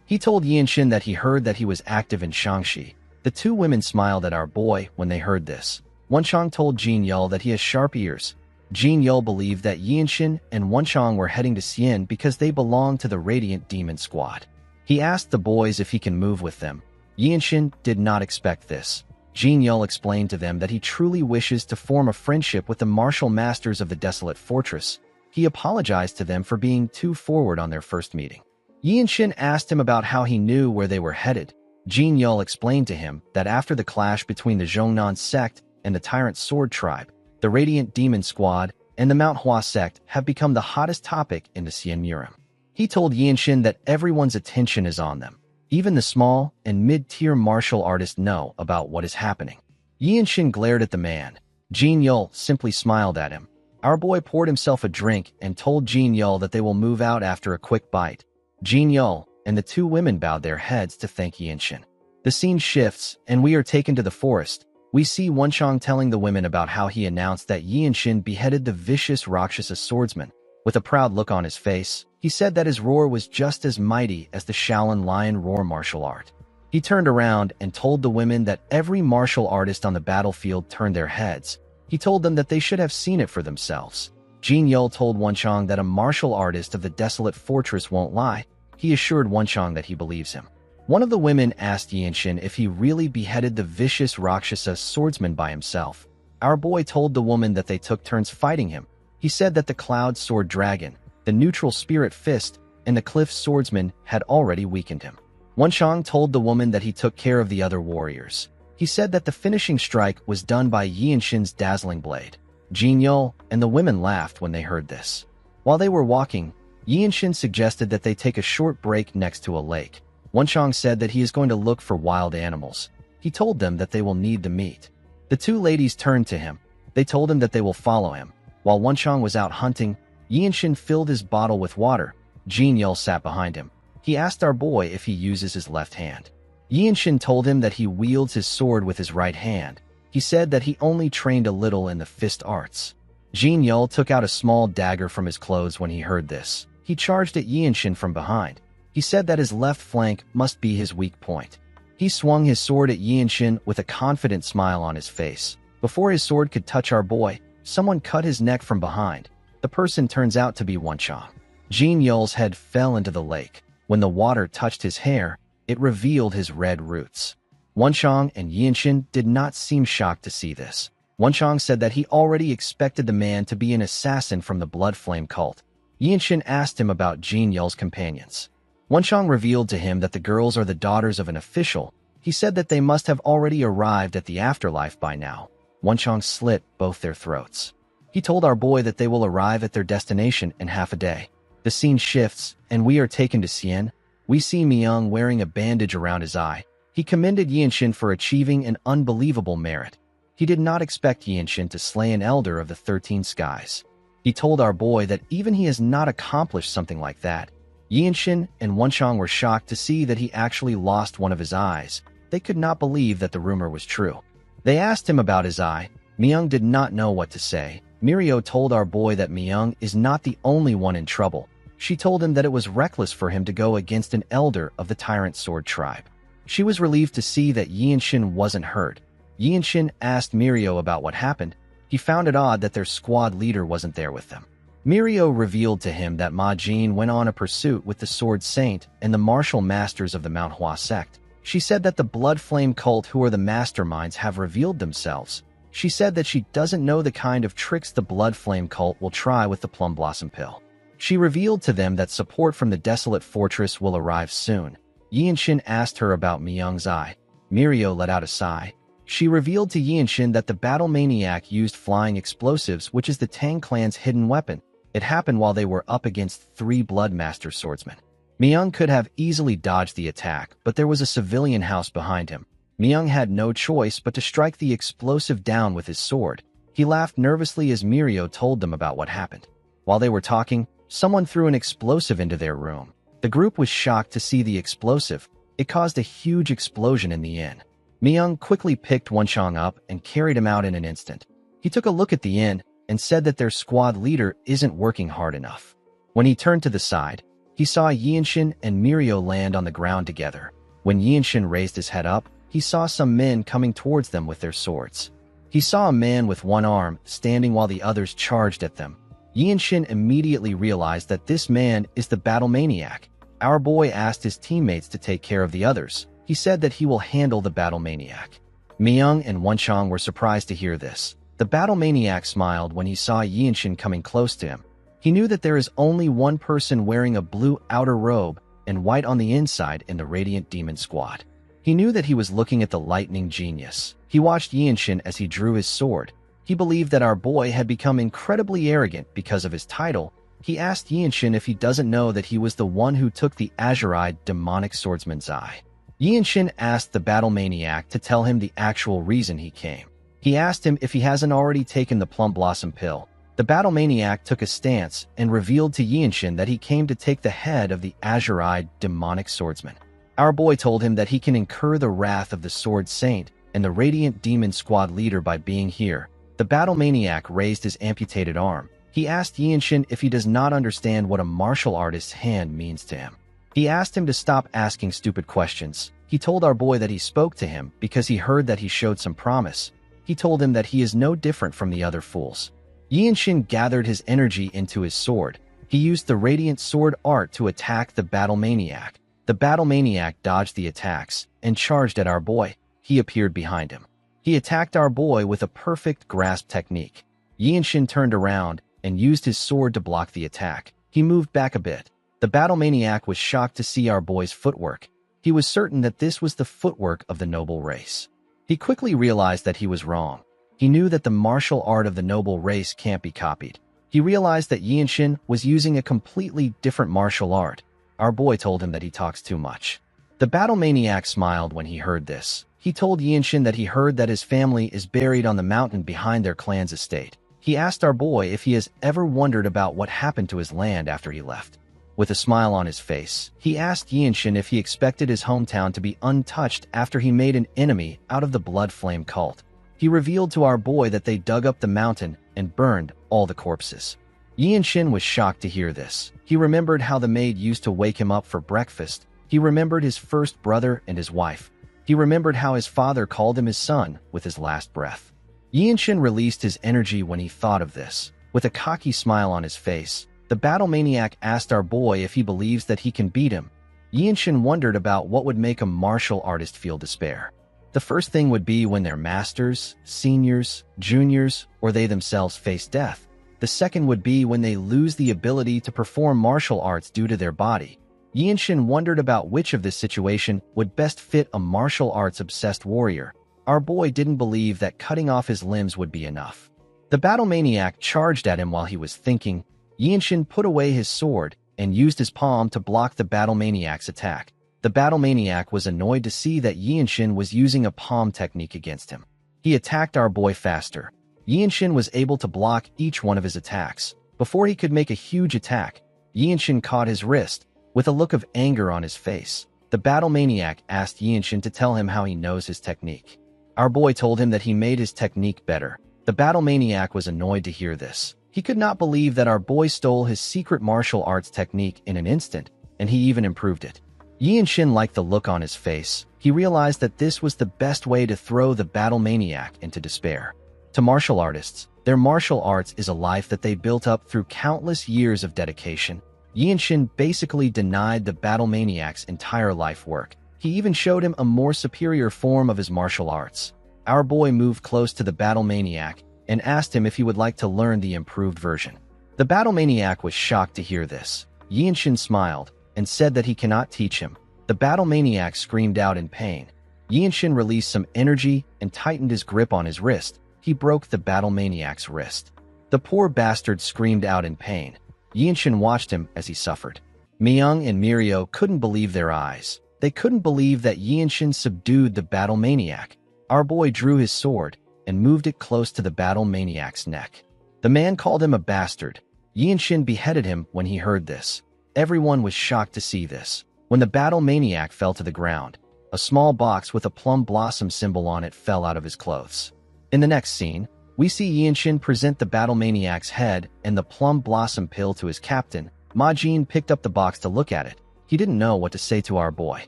He told Yinshin that he heard that he was active in Shaanxi. The two women smiled at our boy when they heard this. Wenchang told Jin Yul that he has sharp ears. Jin Yul believed that Yinshin and Wenchang were heading to Xian because they belonged to the Radiant Demon Squad. He asked the boys if he can move with them. Yinshin did not expect this. Jin Yul explained to them that he truly wishes to form a friendship with the martial masters of the desolate fortress. He apologized to them for being too forward on their first meeting. Yinshin asked him about how he knew where they were headed. Jin Yul explained to him that after the clash between the Zhongnan sect and the Tyrant Sword Tribe, the Radiant Demon Squad and the Manhwa sect have become the hottest topic in the Xian Murim. He told Yinshin that everyone's attention is on them. Even the small and mid-tier martial artists know about what is happening. Yinshin glared at the man. Jin Yul simply smiled at him. Our boy poured himself a drink and told Jin Yul that they will move out after a quick bite. Jin Yul and the two women bowed their heads to thank Yinshin. The scene shifts, and we are taken to the forest. We see Wenchang telling the women about how he announced that Yinshin beheaded the vicious Rakshasa swordsman. With a proud look on his face, he said that his roar was just as mighty as the Shaolin lion roar martial art. He turned around and told the women that every martial artist on the battlefield turned their heads. He told them that they should have seen it for themselves. Jin Yul told Wenchang that a martial artist of the desolate fortress won't lie. He assured Wenchang that he believes him. One of the women asked Yinshin if he really beheaded the vicious Rakshasa swordsman by himself. Our boy told the woman that they took turns fighting him. He said that the Cloud Sword Dragon, the neutral Spirit Fist, and the Cliff Swordsman had already weakened him. Wenchang told the woman that he took care of the other warriors. He said that the finishing strike was done by Yinshin's dazzling blade. Jin Yul and the women laughed when they heard this. While they were walking, Yinshin suggested that they take a short break next to a lake. Wenchang said that he is going to look for wild animals. He told them that they will need the meat. The two ladies turned to him. They told him that they will follow him. While Wenchang was out hunting, Yinshin filled his bottle with water. Jin Yul sat behind him. He asked our boy if he uses his left hand. Yinshin told him that he wields his sword with his right hand. He said that he only trained a little in the fist arts. Jin Yul took out a small dagger from his clothes when he heard this. He charged at Yinshin from behind. He said that his left flank must be his weak point. He swung his sword at Yinshin with a confident smile on his face. Before his sword could touch our boy, someone cut his neck from behind. The person turns out to be Wenchang. Jin Yul's head fell into the lake. When the water touched his hair, it revealed his red roots. Wenchang and Yinshin did not seem shocked to see this. Wenchang said that he already expected the man to be an assassin from the Blood Flame cult. Yinshin asked him about Jin Yul's companions. Wenchang revealed to him that the girls are the daughters of an official. He said that they must have already arrived at the afterlife by now. Wenchang slit both their throats. He told our boy that they will arrive at their destination in half a day. The scene shifts, and we are taken to Xian. We see Myung wearing a bandage around his eye. He commended Yinshin for achieving an unbelievable merit. He did not expect Yinshin to slay an elder of the 13 skies. He told our boy that even he has not accomplished something like that. Yinshin and Wenchang were shocked to see that he actually lost one of his eyes. They could not believe that the rumor was true. They asked him about his eye. Myung did not know what to say. Mirio told our boy that Myung is not the only one in trouble. She told him that it was reckless for him to go against an elder of the Tyrant Sword tribe. She was relieved to see that Yinshin wasn't hurt. Yinshin asked Mirio about what happened. He found it odd that their squad leader wasn't there with them. Mirio revealed to him that Ma Jin went on a pursuit with the Sword Saint and the martial masters of the Manhwa sect. She said that the Blood Flame cult, who are the masterminds, have revealed themselves. She said that she doesn't know the kind of tricks the Blood Flame cult will try with the Plum Blossom Pill. She revealed to them that support from the desolate fortress will arrive soon. Yinshin asked her about Myung's eye. Mirio let out a sigh. She revealed to Yinshin that the battle maniac used flying explosives, which is the Tang clan's hidden weapon. It happened while they were up against 3 Bloodmaster swordsmen. Myung could have easily dodged the attack, but there was a civilian house behind him. Myung had no choice but to strike the explosive down with his sword. He laughed nervously as Mirio told them about what happened. While they were talking, someone threw an explosive into their room. The group was shocked to see the explosive. It caused a huge explosion in the inn. Myung quickly picked Wenchang up and carried him out in an instant. He took a look at the inn and said that their squad leader isn't working hard enough. When he turned to the side, he saw Yinshin and Mirio land on the ground together. When Yinshin raised his head up, he saw some men coming towards them with their swords. He saw a man with one arm standing while the others charged at them. Yinshin immediately realized that this man is the battle maniac. Our boy asked his teammates to take care of the others. He said that he will handle the battle maniac. Myung and Wenchang were surprised to hear this. The battle maniac smiled when he saw Yinshin coming close to him. He knew that there is only one person wearing a blue outer robe and white on the inside in the Radiant Demon Squad. He knew that he was looking at the lightning genius. He watched Yinshin as he drew his sword. He believed that our boy had become incredibly arrogant because of his title. He asked Yinshin if he doesn't know that he was the one who took the azure-eyed demonic swordsman's eye. Yinshin asked the battle maniac to tell him the actual reason he came. He asked him if he hasn't already taken the Plum Blossom Pill. The battle maniac took a stance and revealed to Yinshin that he came to take the head of the azure-eyed demonic swordsman. Our boy told him that he can incur the wrath of the Sword Saint and the Radiant Demon Squad leader by being here. The battle maniac raised his amputated arm. He asked Yinshin if he does not understand what a martial artist's hand means to him. He asked him to stop asking stupid questions. He told our boy that he spoke to him because he heard that he showed some promise. He told him that he is no different from the other fools. Yinshin gathered his energy into his sword. He used the radiant sword art to attack the battle maniac. The battle maniac dodged the attacks and charged at our boy. He appeared behind him. He attacked our boy with a perfect grasp technique. Yinshin turned around and used his sword to block the attack. He moved back a bit. The battle maniac was shocked to see our boy's footwork. He was certain that this was the footwork of the noble race. He quickly realized that he was wrong. He knew that the martial art of the noble race can't be copied. He realized that Yinshin was using a completely different martial art. Our boy told him that he talks too much. The battle maniac smiled when he heard this. He told Yinshin that he heard that his family is buried on the mountain behind their clan's estate. He asked our boy if he has ever wondered about what happened to his land after he left. With a smile on his face, he asked Yinshin if he expected his hometown to be untouched after he made an enemy out of the Blood Flame cult. He revealed to our boy that they dug up the mountain and burned all the corpses. Yinshin was shocked to hear this. He remembered how the maid used to wake him up for breakfast. He remembered his first brother and his wife. He remembered how his father called him his son with his last breath. Yinshin released his energy when he thought of this. With a cocky smile on his face, the battle maniac asked our boy if he believes that he can beat him. Yinshin wondered about what would make a martial artist feel despair. The first thing would be when their masters, seniors, juniors, or they themselves face death. The second would be when they lose the ability to perform martial arts due to their body. Yinshin wondered about which of this situation would best fit a martial arts-obsessed warrior. Our boy didn't believe that cutting off his limbs would be enough. The battle maniac charged at him while he was thinking. Yinshin put away his sword and used his palm to block the battle maniac's attack. The battle maniac was annoyed to see that Yinshin was using a palm technique against him. He attacked our boy faster. Yinshin was able to block each one of his attacks. Before he could make a huge attack, Yinshin caught his wrist. With a look of anger on his face, the battle maniac asked Yinshin to tell him how he knows his technique. Our boy told him that he made his technique better. The battle maniac was annoyed to hear this. He could not believe that our boy stole his secret martial arts technique in an instant, and he even improved it. Yinshin liked the look on his face. He realized that this was the best way to throw the battle maniac into despair. To martial artists, their martial arts is a life that they built up through countless years of dedication. Yinshin basically denied the battle maniac's entire life work. He even showed him a more superior form of his martial arts. Our boy moved close to the battle maniac and asked him if he would like to learn the improved version. The battle maniac was shocked to hear this. Yinshin smiled and said that he cannot teach him. The battle maniac screamed out in pain. Yinshin released some energy and tightened his grip on his wrist. He broke the battle maniac's wrist. The poor bastard screamed out in pain. Yinshin watched him as he suffered. Myung and Mirio couldn't believe their eyes. They couldn't believe that Yinshin subdued the battle maniac. Our boy drew his sword and moved it close to the battle maniac's neck. The man called him a bastard. Yinshin beheaded him when he heard this. Everyone was shocked to see this. When the battle maniac fell to the ground, a small box with a plum blossom symbol on it fell out of his clothes. In the next scene, we see Yinshin present the battle maniac's head and the plum blossom pill to his captain. Ma Jin picked up the box to look at it. He didn't know what to say to our boy.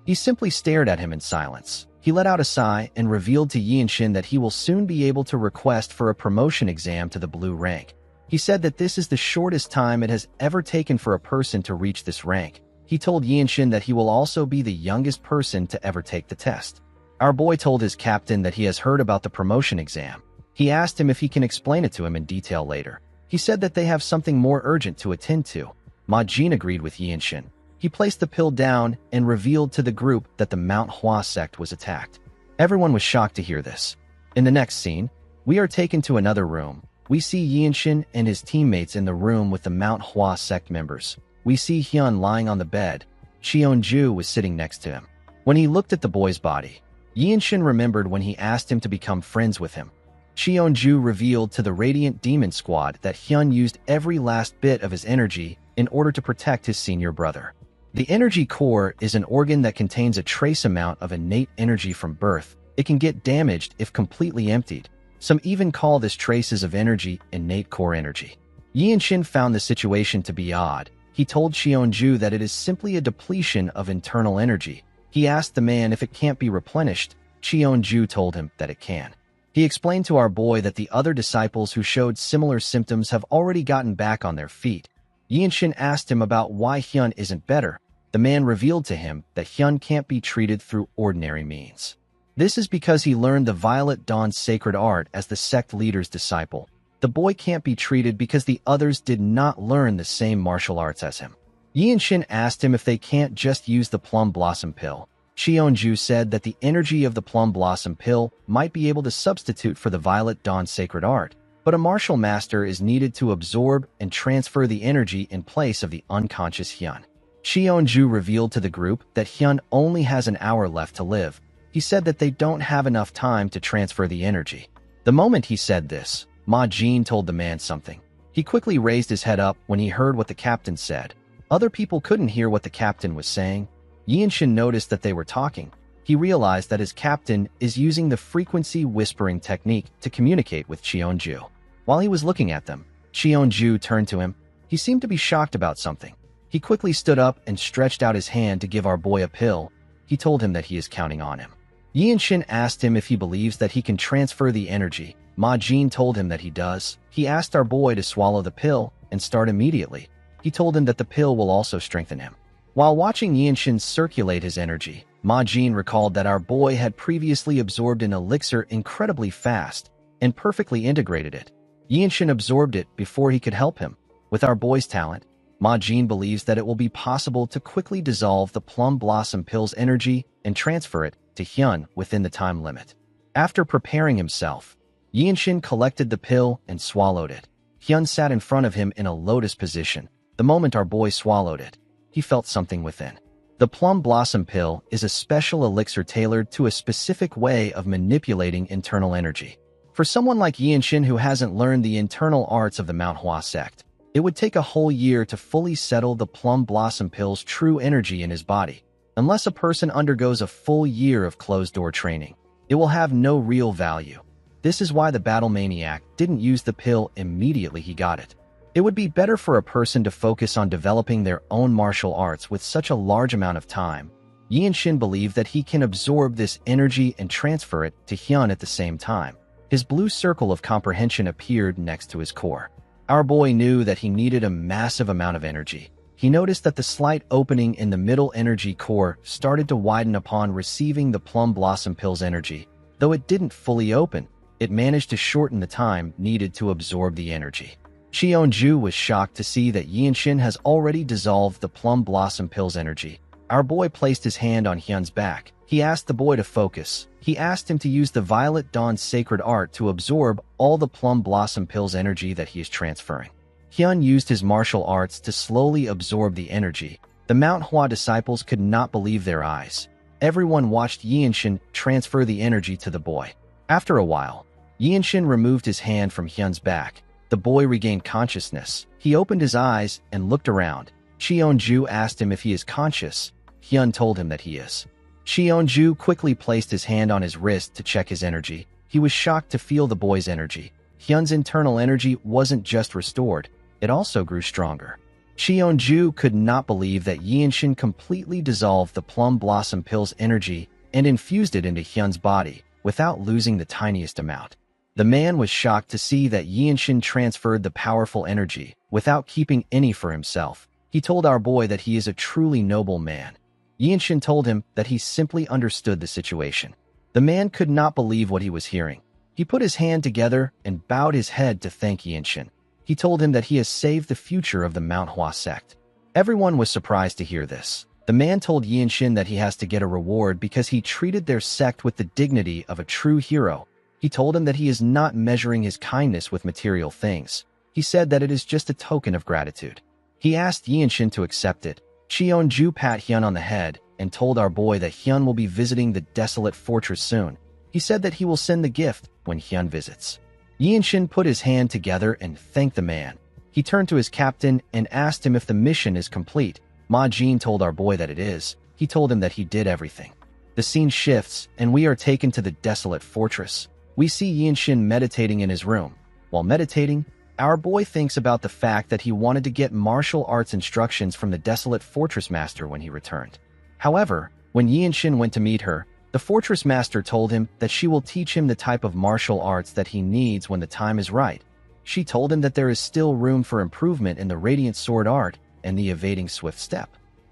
He simply stared at him in silence. He let out a sigh and revealed to Yinshin that he will soon be able to request for a promotion exam to the blue rank. He said that this is the shortest time it has ever taken for a person to reach this rank. He told Yinshin that he will also be the youngest person to ever take the test. Our boy told his captain that he has heard about the promotion exam. He asked him if he can explain it to him in detail later. He said that they have something more urgent to attend to. Ma Jin agreed with Yinshin. He placed the pill down and revealed to the group that the Manhwa sect was attacked. Everyone was shocked to hear this. In the next scene, we are taken to another room. We see Yinshin and his teammates in the room with the Manhwa sect members. We see Hyun lying on the bed. Cheonju was sitting next to him. When he looked at the boy's body, Yinshin remembered when he asked him to become friends with him. Cheonju revealed to the Radiant Demon Squad that Hyun used every last bit of his energy in order to protect his senior brother. The energy core is an organ that contains a trace amount of innate energy from birth. It can get damaged if completely emptied. Some even call this traces of energy innate core energy. Yinshin found the situation to be odd. He told Cheonju that it is simply a depletion of internal energy. He asked the man if it can't be replenished. Cheonju told him that it can. He explained to our boy that the other disciples who showed similar symptoms have already gotten back on their feet. Yinshin asked him about why Hyun isn't better. The man revealed to him that Hyun can't be treated through ordinary means. This is because he learned the Violet Dawn's sacred art as the sect leader's disciple. The boy can't be treated because the others did not learn the same martial arts as him. Yinshin asked him if they can't just use the plum blossom pill. Cheonju said that the energy of the plum blossom pill might be able to substitute for the Violet Dawn's sacred art, but a martial master is needed to absorb and transfer the energy in place of the unconscious Hyun. Cheonju revealed to the group that Hyun only has an hour left to live. He said that they don't have enough time to transfer the energy. The moment he said this, Ma Jin told the man something. He quickly raised his head up when he heard what the captain said. Other people couldn't hear what the captain was saying. Yinshin noticed that they were talking. He realized that his captain is using the frequency whispering technique to communicate with Cheonju. While he was looking at them, Cheonju turned to him. He seemed to be shocked about something. He quickly stood up and stretched out his hand to give our boy a pill. He told him that he is counting on him. Yinshin asked him if he believes that he can transfer the energy. Ma Jin told him that he does. He asked our boy to swallow the pill and start immediately. He told him that the pill will also strengthen him. While watching Yinshin circulate his energy, Ma Jin recalled that our boy had previously absorbed an elixir incredibly fast and perfectly integrated it. Yinshin absorbed it before he could help him. With our boy's talent, Ma Jin believes that it will be possible to quickly dissolve the plum blossom pill's energy and transfer it to Hyun within the time limit. After preparing himself, Yinshin collected the pill and swallowed it. Hyun sat in front of him in a lotus position. The moment our boy swallowed it, he felt something within. The plum blossom pill is a special elixir tailored to a specific way of manipulating internal energy. For someone like Yinshin who hasn't learned the internal arts of the Manhwa sect, it would take a whole year to fully settle the plum blossom pill's true energy in his body. Unless a person undergoes a full year of closed-door training, it will have no real value. This is why the battle maniac didn't use the pill immediately he got it. It would be better for a person to focus on developing their own martial arts with such a large amount of time. Yinshin believed that he can absorb this energy and transfer it to Hyun at the same time. His blue circle of comprehension appeared next to his core. Our boy knew that he needed a massive amount of energy. He noticed that the slight opening in the middle energy core started to widen upon receiving the plum blossom pill's energy. Though it didn't fully open, it managed to shorten the time needed to absorb the energy. Cheonju was shocked to see that Yinshin has already dissolved the plum blossom pill's energy. Our boy placed his hand on Hyun's back. He asked the boy to focus. He asked him to use the Violet Dawn's sacred art to absorb all the plum blossom pill's energy that he is transferring. Hyun used his martial arts to slowly absorb the energy. The Mount Hua disciples could not believe their eyes. Everyone watched Yinshin transfer the energy to the boy. After a while, Yinshin removed his hand from Hyun's back. The boy regained consciousness. He opened his eyes and looked around. Cheonju asked him if he is conscious. Hyun told him that he is. Cheonju quickly placed his hand on his wrist to check his energy. He was shocked to feel the boy's energy. Hyun's internal energy wasn't just restored, it also grew stronger. Cheonju could not believe that Yinshin completely dissolved the plum blossom pill's energy and infused it into Hyun's body without losing the tiniest amount. The man was shocked to see that Yinshin transferred the powerful energy without keeping any for himself. He told our boy that he is a truly noble man. Yinshin told him that he simply understood the situation. The man could not believe what he was hearing. He put his hand together and bowed his head to thank Yinshin. He told him that he has saved the future of the Mount Hua sect. Everyone was surprised to hear this. The man told Yinshin that he has to get a reward because he treated their sect with the dignity of a true hero. He told him that he is not measuring his kindness with material things. He said that it is just a token of gratitude. He asked Yinshin to accept it. Cheonju pat Hyun on the head and told our boy that Hyun will be visiting the desolate fortress soon. He said that he will send the gift when Hyun visits. Yinshin put his hand together and thanked the man. He turned to his captain and asked him if the mission is complete. Ma Jin told our boy that it is. He told him that he did everything. The scene shifts and we are taken to the desolate fortress. We see Yinshin meditating in his room. While meditating, our boy thinks about the fact that he wanted to get martial arts instructions from the desolate fortress master when he returned. However, when Yinshin went to meet her, The fortress master told him that she will teach him the type of martial arts that he needs when the time is right. She told him that there is still room for improvement in the radiant sword art and the evading swift step.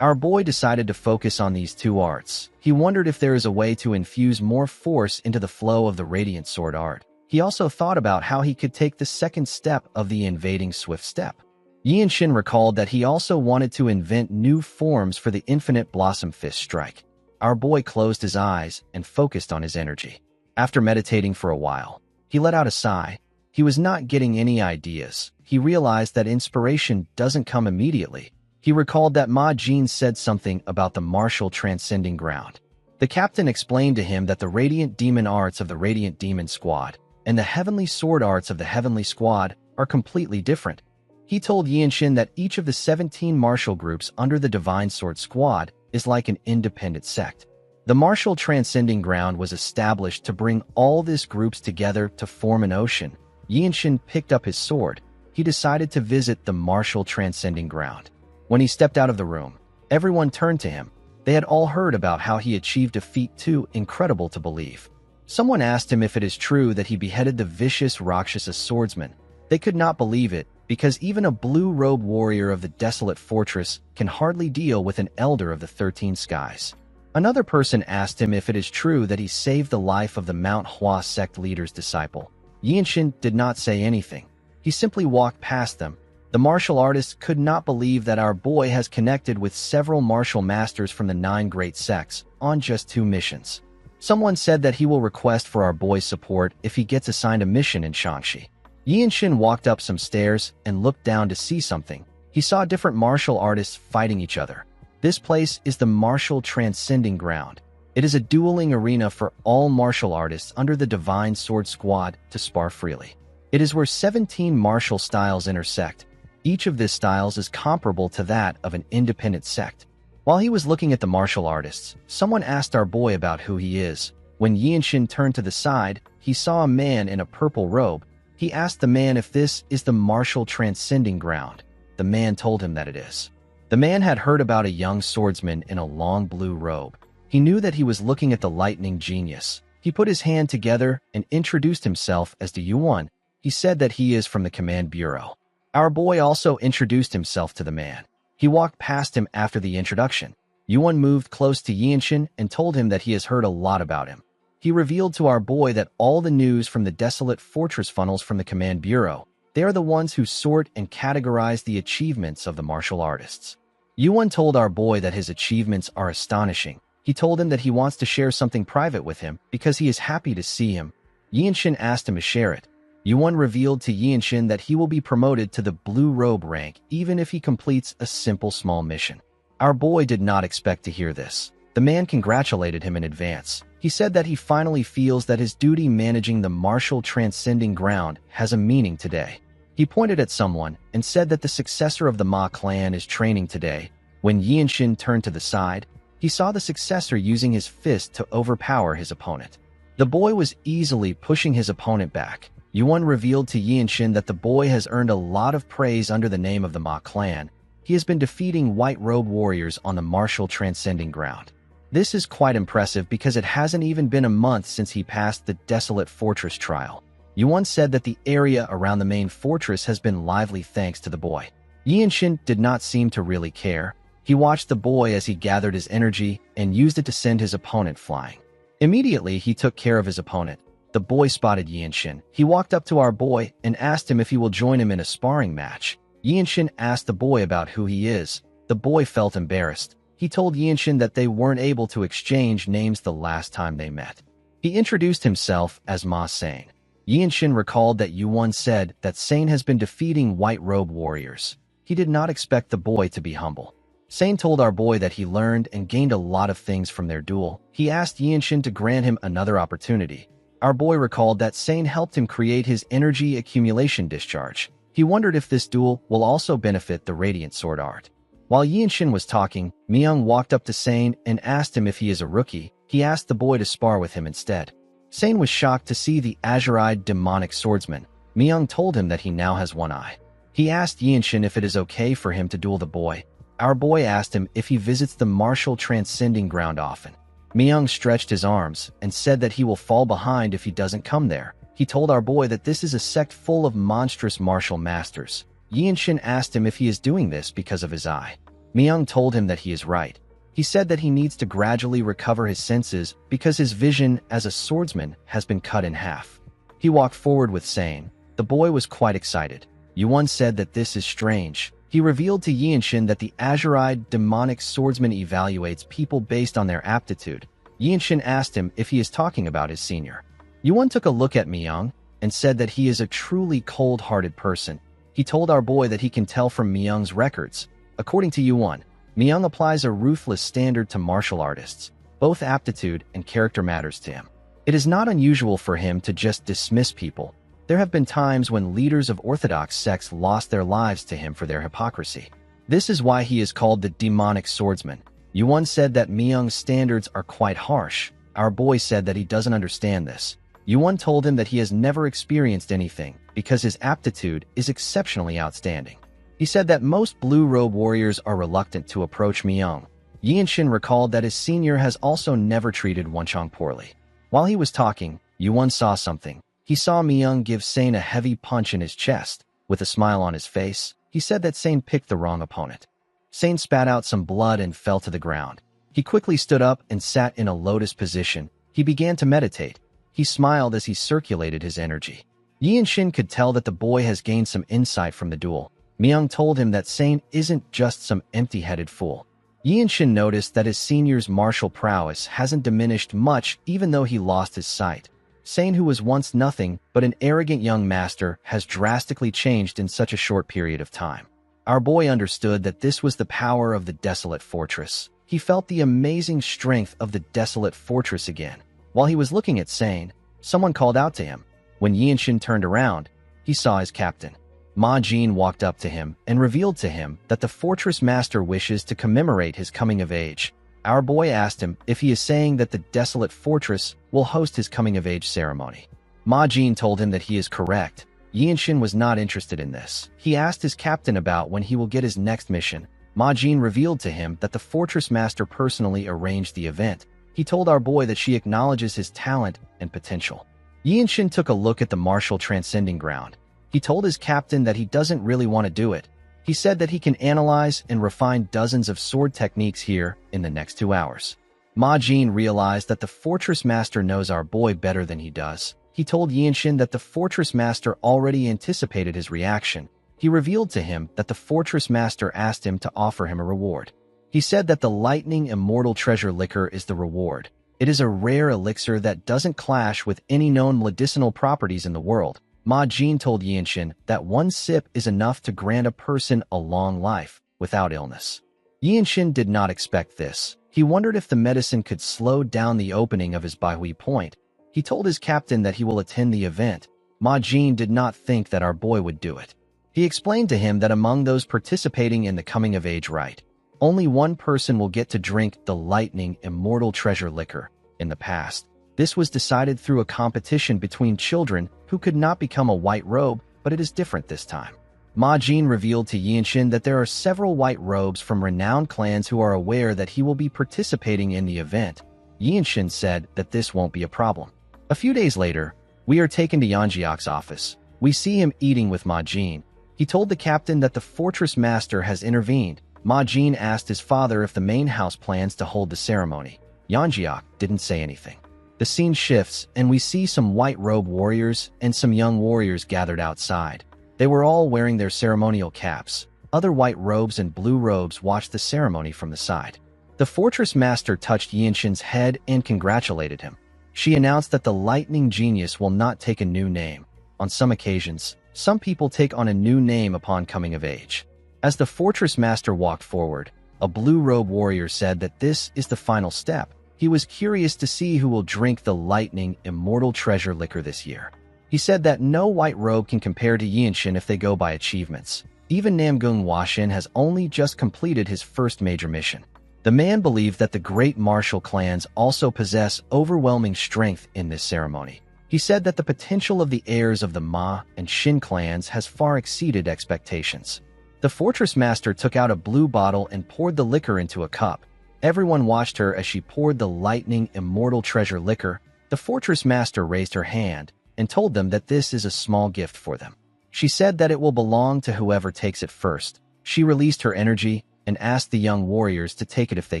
Our boy decided to focus on these two arts. He wondered if there is a way to infuse more force into the flow of the radiant sword art. He also thought about how he could take the second step of the invading swift step. Yinshin recalled that he also wanted to invent new forms for the infinite blossom fist strike. Our boy closed his eyes and focused on his energy. After meditating for a while, he let out a sigh. He was not getting any ideas. He realized that inspiration doesn't come immediately. He recalled that Ma Jin said something about the martial transcending ground. The captain explained to him that the radiant demon arts of the radiant demon squad and the heavenly sword arts of the heavenly squad are completely different. He told Yinshin that each of the 17 martial groups under the divine sword squad is like an independent sect. The martial transcending ground was established to bring all these groups together to form an ocean. Yinshin picked up his sword. He decided to visit the martial transcending ground. When he stepped out of the room, everyone turned to him. They had all heard about how he achieved a feat too incredible to believe. Someone asked him if it is true that he beheaded the vicious Rakshasa swordsman. They could not believe it, because even a blue-robed warrior of the desolate fortress can hardly deal with an elder of the 13 skies. Another person asked him if it is true that he saved the life of the Mount Hua sect leader's disciple. Yinshin did not say anything. He simply walked past them. The martial artist could not believe that our boy has connected with several martial masters from the 9 great sects on just 2 missions. Someone said that he will request for our boy's support if he gets assigned a mission in Shanxi. Yinshin walked up some stairs and looked down to see something. He saw different martial artists fighting each other. This place is the martial transcending ground. It is a dueling arena for all martial artists under the divine sword squad to spar freely. It is where 17 martial styles intersect. Each of these styles is comparable to that of an independent sect. While he was looking at the martial artists, someone asked our boy about who he is. When Yinshin turned to the side, he saw a man in a purple robe. He asked the man if this is the martial transcending ground. The man told him that it is. The man had heard about a young swordsman in a long blue robe. He knew that he was looking at the lightning genius. He put his hand together and introduced himself as the Yuan. He said that he is from the command bureau. Our boy also introduced himself to the man. He walked past him after the introduction. Yuan moved close to Yinshin and told him that he has heard a lot about him. He revealed to our boy that all the news from the desolate fortress funnels from the command bureau. They are the ones who sort and categorize the achievements of the martial artists. Yuan told our boy that his achievements are astonishing. He told him that he wants to share something private with him because he is happy to see him. Yinshin asked him to share it. Yuan revealed to Yinshin that he will be promoted to the blue robe rank even if he completes a simple small mission. Our boy did not expect to hear this. The man congratulated him in advance. He said that he finally feels that his duty managing the martial transcending ground has a meaning today. He pointed at someone and said that the successor of the Ma clan is training today. When Yinshin turned to the side, he saw the successor using his fist to overpower his opponent. The boy was easily pushing his opponent back. Yuan revealed to Yinshin that the boy has earned a lot of praise under the name of the Ma clan. He has been defeating white-robe warriors on the martial transcending ground. This is quite impressive because it hasn't even been a month since he passed the desolate fortress trial. Yuan said that the area around the main fortress has been lively thanks to the boy. Yinshin did not seem to really care. He watched the boy as he gathered his energy and used it to send his opponent flying. Immediately, he took care of his opponent. The boy spotted Yinshin. He walked up to our boy and asked him if he will join him in a sparring match. Yinshin asked the boy about who he is. The boy felt embarrassed. He told Yinshin that they weren't able to exchange names the last time they met. He introduced himself as Ma Sane. Yinshin recalled that Yuan said that Sane has been defeating white-robe warriors. He did not expect the boy to be humble. Sane told our boy that he learned and gained a lot of things from their duel. He asked Yinshin to grant him another opportunity. Our boy recalled that Sane helped him create his energy accumulation discharge. He wondered if this duel will also benefit the radiant sword art. While Yinshin was talking, Myung walked up to Sane and asked him if he is a rookie. He asked the boy to spar with him instead. Sane was shocked to see the azure-eyed demonic swordsman. Myung told him that he now has one eye. He asked Yinshin if it is okay for him to duel the boy. Our boy asked him if he visits the martial transcending ground often. Myung stretched his arms and said that he will fall behind if he doesn't come there. He told our boy that this is a sect full of monstrous martial masters. Yinshin asked him if he is doing this because of his eye. Myung told him that he is right. He said that he needs to gradually recover his senses because his vision as a swordsman has been cut in half. He walked forward with saying, the boy was quite excited. Yuan said that this is strange. He revealed to Yinshin that the azure-eyed demonic swordsman evaluates people based on their aptitude. Yinshin asked him if he is talking about his senior. Yuan took a look at Myung and said that he is a truly cold-hearted person. He told our boy that he can tell from Myung's records. According to Yuan, Myung applies a ruthless standard to martial artists. Both aptitude and character matters to him. It is not unusual for him to just dismiss people. There have been times when leaders of orthodox sects lost their lives to him for their hypocrisy. This is why he is called the demonic swordsman. Yuan said that Myung's standards are quite harsh. Our boy said that he doesn't understand this. Yuan told him that he has never experienced anything because his aptitude is exceptionally outstanding. He said that most blue-robe warriors are reluctant to approach Myung. Yinshin recalled that his senior has also never treated Wenchong poorly. While he was talking, Yuan saw something. He saw Myung give Sane a heavy punch in his chest. With a smile on his face, he said that Sane picked the wrong opponent. Sane spat out some blood and fell to the ground. He quickly stood up and sat in a lotus position. He began to meditate. He smiled as he circulated his energy. Yinshin could tell that the boy has gained some insight from the duel. Myung told him that Sane isn't just some empty-headed fool. Yinshin noticed that his senior's martial prowess hasn't diminished much even though he lost his sight. Sane, who was once nothing but an arrogant young master, has drastically changed in such a short period of time. Our boy understood that this was the power of the desolate fortress. He felt the amazing strength of the desolate fortress again. While he was looking at Sane, someone called out to him. When Yinshin turned around, he saw his captain. Ma Jin walked up to him and revealed to him that the fortress master wishes to commemorate his coming of age. Our boy asked him if he is saying that the desolate fortress will host his coming-of-age ceremony. Ma Jin told him that he is correct. Yinshin was not interested in this. He asked his captain about when he will get his next mission. Ma Jin revealed to him that the fortress master personally arranged the event. He told our boy that she acknowledges his talent and potential. Yinshin took a look at the martial transcending ground. He told his captain that he doesn't really want to do it. He said that he can analyze and refine dozens of sword techniques here in the next 2 hours. Ma Jin realized that the fortress master knows our boy better than he does. He told Yinshin that the fortress master already anticipated his reaction. He revealed to him that the fortress master asked him to offer him a reward. He said that the lightning immortal treasure liquor is the reward. It is a rare elixir that doesn't clash with any known medicinal properties in the world. Ma Jin told Yinshin that 1 sip is enough to grant a person a long life without illness. Yinshin did not expect this. He wondered if the medicine could slow down the opening of his Baihui point. He told his captain that he will attend the event. Ma Jin did not think that our boy would do it. He explained to him that among those participating in the coming-of-age rite, only 1 person will get to drink the lightning immortal treasure liquor. In the past, this was decided through a competition between children who could not become a white robe, but it is different this time. Ma Jin revealed to Yinshin that there are several white robes from renowned clans who are aware that he will be participating in the event. Yinshin said that this won't be a problem. A few days later, we are taken to Yanjiak's office. We see him eating with Ma Jin. He told the captain that the fortress master has intervened. Ma Jin asked his father if the main house plans to hold the ceremony. Yanjiak didn't say anything. The scene shifts, and we see some white-robe warriors and some young warriors gathered outside. They were all wearing their ceremonial caps. Other white robes and blue robes watched the ceremony from the side. The fortress master touched Yinshin's head and congratulated him. She announced that the lightning genius will not take a new name. On some occasions, some people take on a new name upon coming of age. As the fortress master walked forward, a blue-robe warrior said that this is the final step. He was curious to see who will drink the lightning immortal treasure liquor this year. He said that no white robe can compare to Yinshin if they go by achievements. Even Namgung Washin has only just completed his first major mission. The man believed that the great martial clans also possess overwhelming strength in this ceremony. He said that the potential of the heirs of the Ma and Shin clans has far exceeded expectations. The fortress master took out a blue bottle and poured the liquor into a cup. Everyone watched her as she poured the lightning immortal treasure liquor. The fortress master raised her hand and told them that this is a small gift for them. She said that it will belong to whoever takes it first. She released her energy and asked the young warriors to take it if they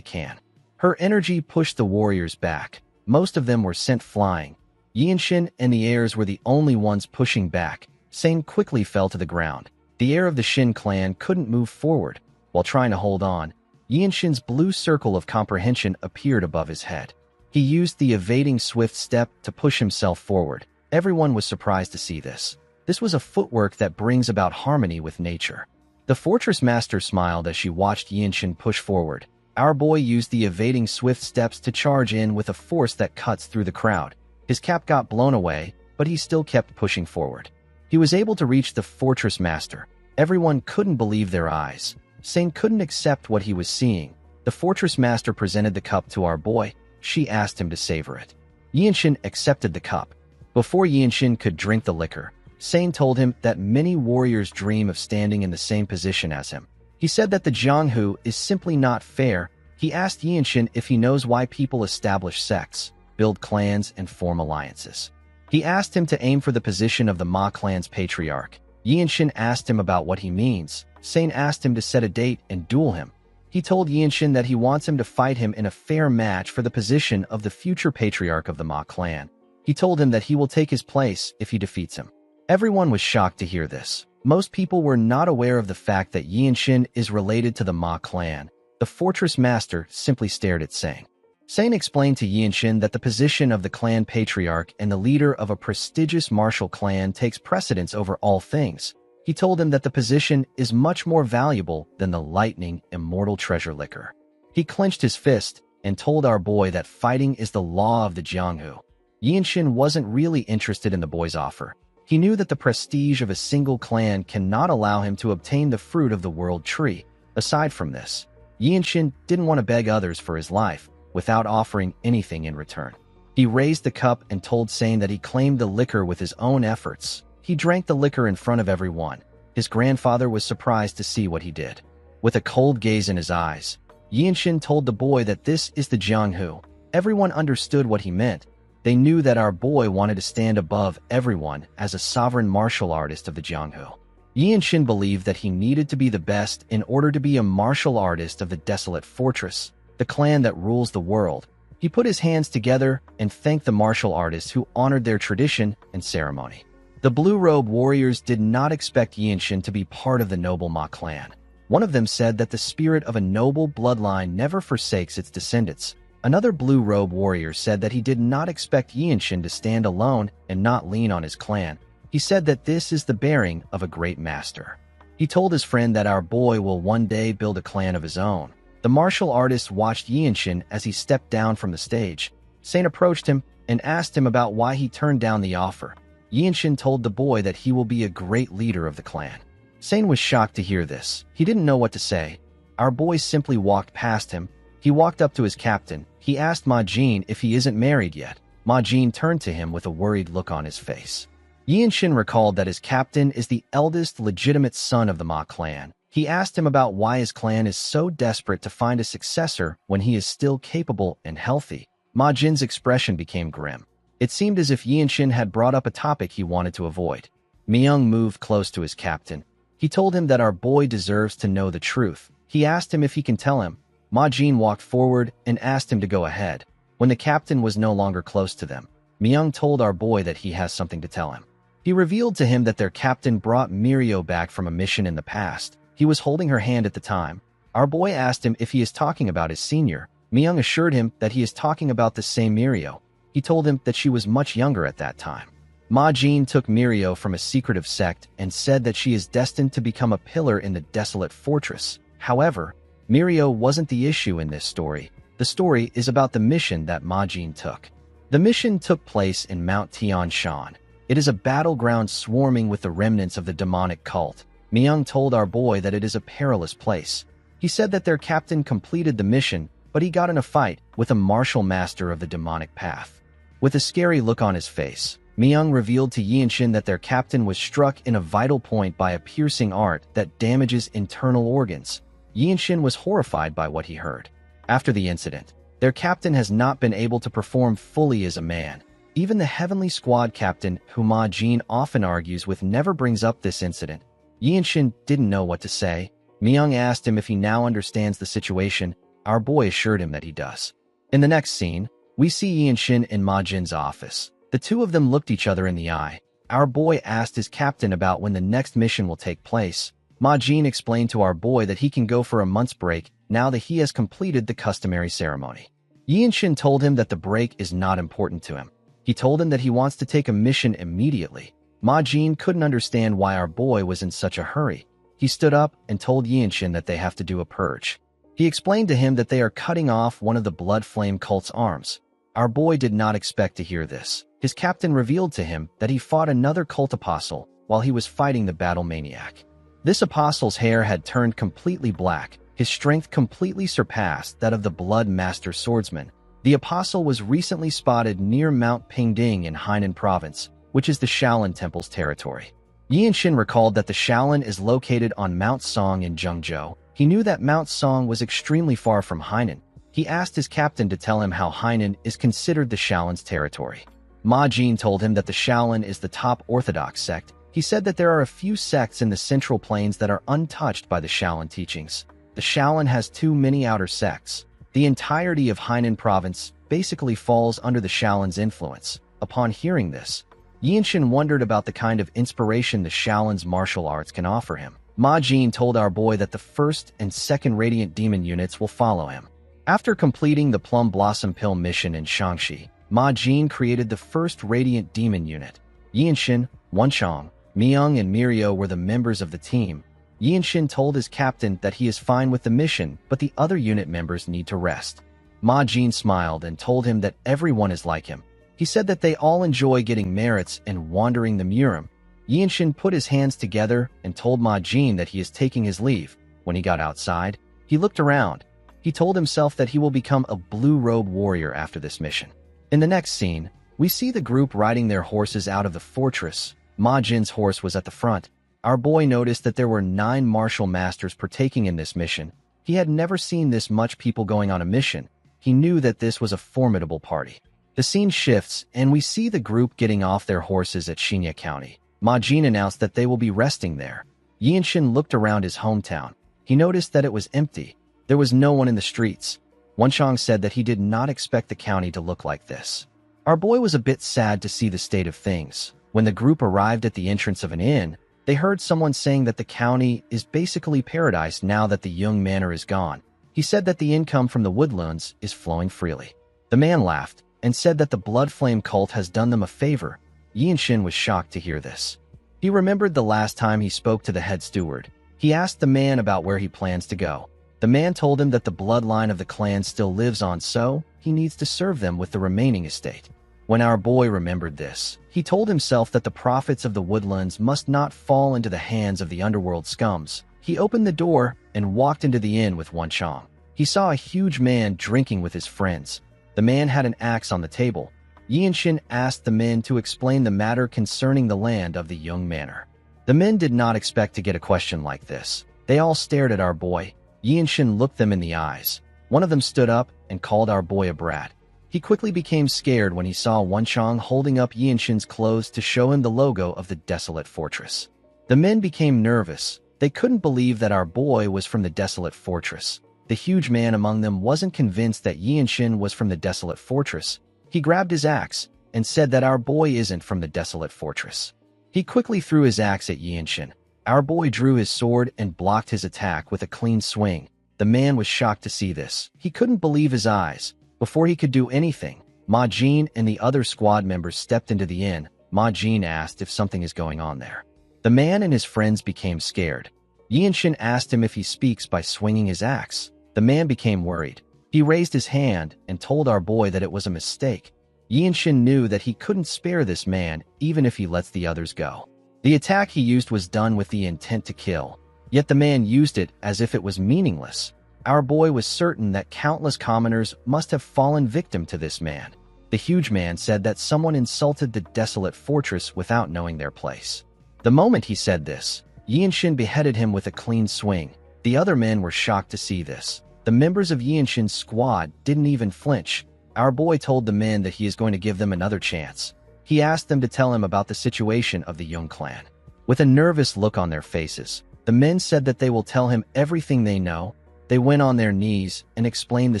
can. Her energy pushed the warriors back. Most of them were sent flying. Yinshin and the heirs were the only ones pushing back. Sane quickly fell to the ground. The heir of the Shin clan couldn't move forward. While trying to hold on, Yinshin's blue circle of comprehension appeared above his head. He used the evading swift step to push himself forward. Everyone was surprised to see this. This was a footwork that brings about harmony with nature. The fortress master smiled as she watched Yinshin push forward. Our boy used the evading swift steps to charge in with a force that cuts through the crowd. His cap got blown away, but he still kept pushing forward. He was able to reach the fortress master. Everyone couldn't believe their eyes. Sane couldn't accept what he was seeing. The fortress master presented the cup to our boy. She asked him to savor it. Yinshin accepted the cup. Before Yinshin could drink the liquor, Sane told him that many warriors dream of standing in the same position as him. He said that the Jianghu is simply not fair. He asked Yinshin if he knows why people establish sects, build clans, and form alliances. He asked him to aim for the position of the Ma clan's patriarch. Yinshin asked him about what he means. Sane asked him to set a date and duel him. He told Yinshin that he wants him to fight him in a fair match for the position of the future patriarch of the Ma clan. He told him that he will take his place if he defeats him. Everyone was shocked to hear this. Most people were not aware of the fact that Yinshin is related to the Ma clan. The fortress master simply stared at Sane. Sane explained to Yinshin that the position of the clan patriarch and the leader of a prestigious martial clan takes precedence over all things. He told him that the position is much more valuable than the lightning immortal treasure liquor. He clenched his fist and told our boy that fighting is the law of the Jianghu. Yinshin wasn't really interested in the boy's offer. He knew that the prestige of a single clan cannot allow him to obtain the fruit of the world tree. Aside from this, Yinshin didn't want to beg others for his life without offering anything in return. He raised the cup and told Sane that he claimed the liquor with his own efforts. He drank the liquor in front of everyone. His grandfather was surprised to see what he did. With a cold gaze in his eyes, Yinshin told the boy that this is the Jianghu. Everyone understood what he meant. They knew that our boy wanted to stand above everyone as a sovereign martial artist of the Jianghu. Yinshin believed that he needed to be the best in order to be a martial artist of the desolate fortress, the clan that rules the world. He put his hands together and thanked the martial artists who honored their tradition and ceremony. The blue-robe warriors did not expect Yinshin to be part of the noble Ma clan. One of them said that the spirit of a noble bloodline never forsakes its descendants. Another blue-robe warrior said that he did not expect Yinshin to stand alone and not lean on his clan. He said that this is the bearing of a great master. He told his friend that our boy will one day build a clan of his own. The martial artist watched Yinshin as he stepped down from the stage. Sane approached him and asked him about why he turned down the offer. Yinshin told the boy that he will be a great leader of the clan. Sane was shocked to hear this. He didn't know what to say. Our boy simply walked past him. He walked up to his captain. He asked Ma Jin if he isn't married yet. Ma Jin turned to him with a worried look on his face. Yinshin recalled that his captain is the eldest legitimate son of the Ma clan. He asked him about why his clan is so desperate to find a successor when he is still capable and healthy. Ma Jin's expression became grim. It seemed as if Yinshin had brought up a topic he wanted to avoid. Myung moved close to his captain. He told him that our boy deserves to know the truth. He asked him if he can tell him. Ma Jin walked forward and asked him to go ahead. When the captain was no longer close to them, Myung told our boy that he has something to tell him. He revealed to him that their captain brought Mirio back from a mission in the past. He was holding her hand at the time. Our boy asked him if he is talking about his senior. Myung assured him that he is talking about the same Mirio. He told him that she was much younger at that time. Ma Jin took Mirio from a secretive sect and said that she is destined to become a pillar in the desolate fortress. However, Mirio wasn't the issue in this story. The story is about the mission that Ma Jin took. The mission took place in Mount Tianshan. It is a battleground swarming with the remnants of the demonic cult. Myung told our boy that it is a perilous place. He said that their captain completed the mission, but he got in a fight with a martial master of the demonic path. With a scary look on his face, Myung revealed to Yinshin that their captain was struck in a vital point by a piercing art that damages internal organs. Yinshin was horrified by what he heard. After the incident, their captain has not been able to perform fully as a man. Even the Heavenly Squad captain, who Ma Jin often argues with, never brings up this incident. Yinshin didn't know what to say. Myung asked him if he now understands the situation. Our boy assured him that he does. In the next scene, we see Yinshin in Ma Jin's office. The two of them looked each other in the eye. Our boy asked his captain about when the next mission will take place. Ma Jin explained to our boy that he can go for a month's break now that he has completed the customary ceremony. Yinshin told him that the break is not important to him. He told him that he wants to take a mission immediately. Ma Jin couldn't understand why our boy was in such a hurry. He stood up and told Yinshin that they have to do a purge. He explained to him that they are cutting off one of the Blood Flame cult's arms. Our boy did not expect to hear this. His captain revealed to him that he fought another cult apostle while he was fighting the battle maniac. This apostle's hair had turned completely black. His strength completely surpassed that of the Blood Master swordsman. The apostle was recently spotted near Mount Pingding in Hainan province, which is the Shaolin Temple's territory. Yinshin recalled that the Shaolin is located on Mount Song in Zhengzhou. He knew that Mount Song was extremely far from Hainan. He asked his captain to tell him how Hainan is considered the Shaolin's territory. Ma Jin told him that the Shaolin is the top orthodox sect. He said that there are a few sects in the Central Plains that are untouched by the Shaolin teachings. The Shaolin has too many outer sects. The entirety of Hainan province basically falls under the Shaolin's influence. Upon hearing this, Yinshin wondered about the kind of inspiration the Shaolin's martial arts can offer him. Ma Jin told our boy that the first and second Radiant Demon units will follow him. After completing the Plum Blossom Pill mission in Shaanxi, Ma Jin created the first Radiant Demon unit. Yinshin, Wenchang, Myung and Mirio were the members of the team. Yinshin told his captain that he is fine with the mission, but the other unit members need to rest. Ma Jin smiled and told him that everyone is like him. He said that they all enjoy getting merits and wandering the Murim. Yinshin put his hands together and told Ma Jin that he is taking his leave. When he got outside, he looked around. He told himself that he will become a blue-robe warrior after this mission. In the next scene, we see the group riding their horses out of the fortress. Ma Jin's horse was at the front. Our boy noticed that there were 9 martial masters partaking in this mission. He had never seen this much people going on a mission. He knew that this was a formidable party. The scene shifts, and we see the group getting off their horses at Xingye County. Ma Jin announced that they will be resting there. Yinshin looked around his hometown. He noticed that it was empty. There was no one in the streets. Wenchang said that he did not expect the county to look like this. Our boy was a bit sad to see the state of things. When the group arrived at the entrance of an inn, they heard someone saying that the county is basically paradise now that the Yung Manor is gone. He said that the income from the woodlands is flowing freely. The man laughed and said that the Blood Flame cult has done them a favor. Yinshin was shocked to hear this. He remembered the last time he spoke to the head steward. He asked the man about where he plans to go. The man told him that the bloodline of the clan still lives on, so he needs to serve them with the remaining estate. When our boy remembered this, he told himself that the profits of the woodlands must not fall into the hands of the underworld scums. He opened the door and walked into the inn with Wenchang. He saw a huge man drinking with his friends. The man had an axe on the table. Yinshin asked the men to explain the matter concerning the land of the Yung Manor. The men did not expect to get a question like this. They all stared at our boy. Yinshin looked them in the eyes. One of them stood up and called our boy a brat. He quickly became scared when he saw Wenchang holding up Yinshin's clothes to show him the logo of the desolate fortress. The men became nervous. They couldn't believe that our boy was from the desolate fortress. The huge man among them wasn't convinced that Yinshin was from the desolate fortress. He grabbed his axe and said that our boy isn't from the desolate fortress. He quickly threw his axe at Yinshin. Our boy drew his sword and blocked his attack with a clean swing. The man was shocked to see this. He couldn't believe his eyes. Before he could do anything, Ma Jin and the other squad members stepped into the inn. Ma Jin asked if something is going on there. The man and his friends became scared. Yinshin asked him if he speaks by swinging his axe. The man became worried. He raised his hand and told our boy that it was a mistake. Yinshin knew that he couldn't spare this man even if he lets the others go. The attack he used was done with the intent to kill, yet the man used it as if it was meaningless. Our boy was certain that countless commoners must have fallen victim to this man. The huge man said that someone insulted the desolate fortress without knowing their place. The moment he said this, Yinshin beheaded him with a clean swing. The other men were shocked to see this. The members of Yinshin's squad didn't even flinch. Our boy told the men that he is going to give them another chance. He asked them to tell him about the situation of the Jung clan. With a nervous look on their faces, the men said that they will tell him everything they know. They went on their knees and explained the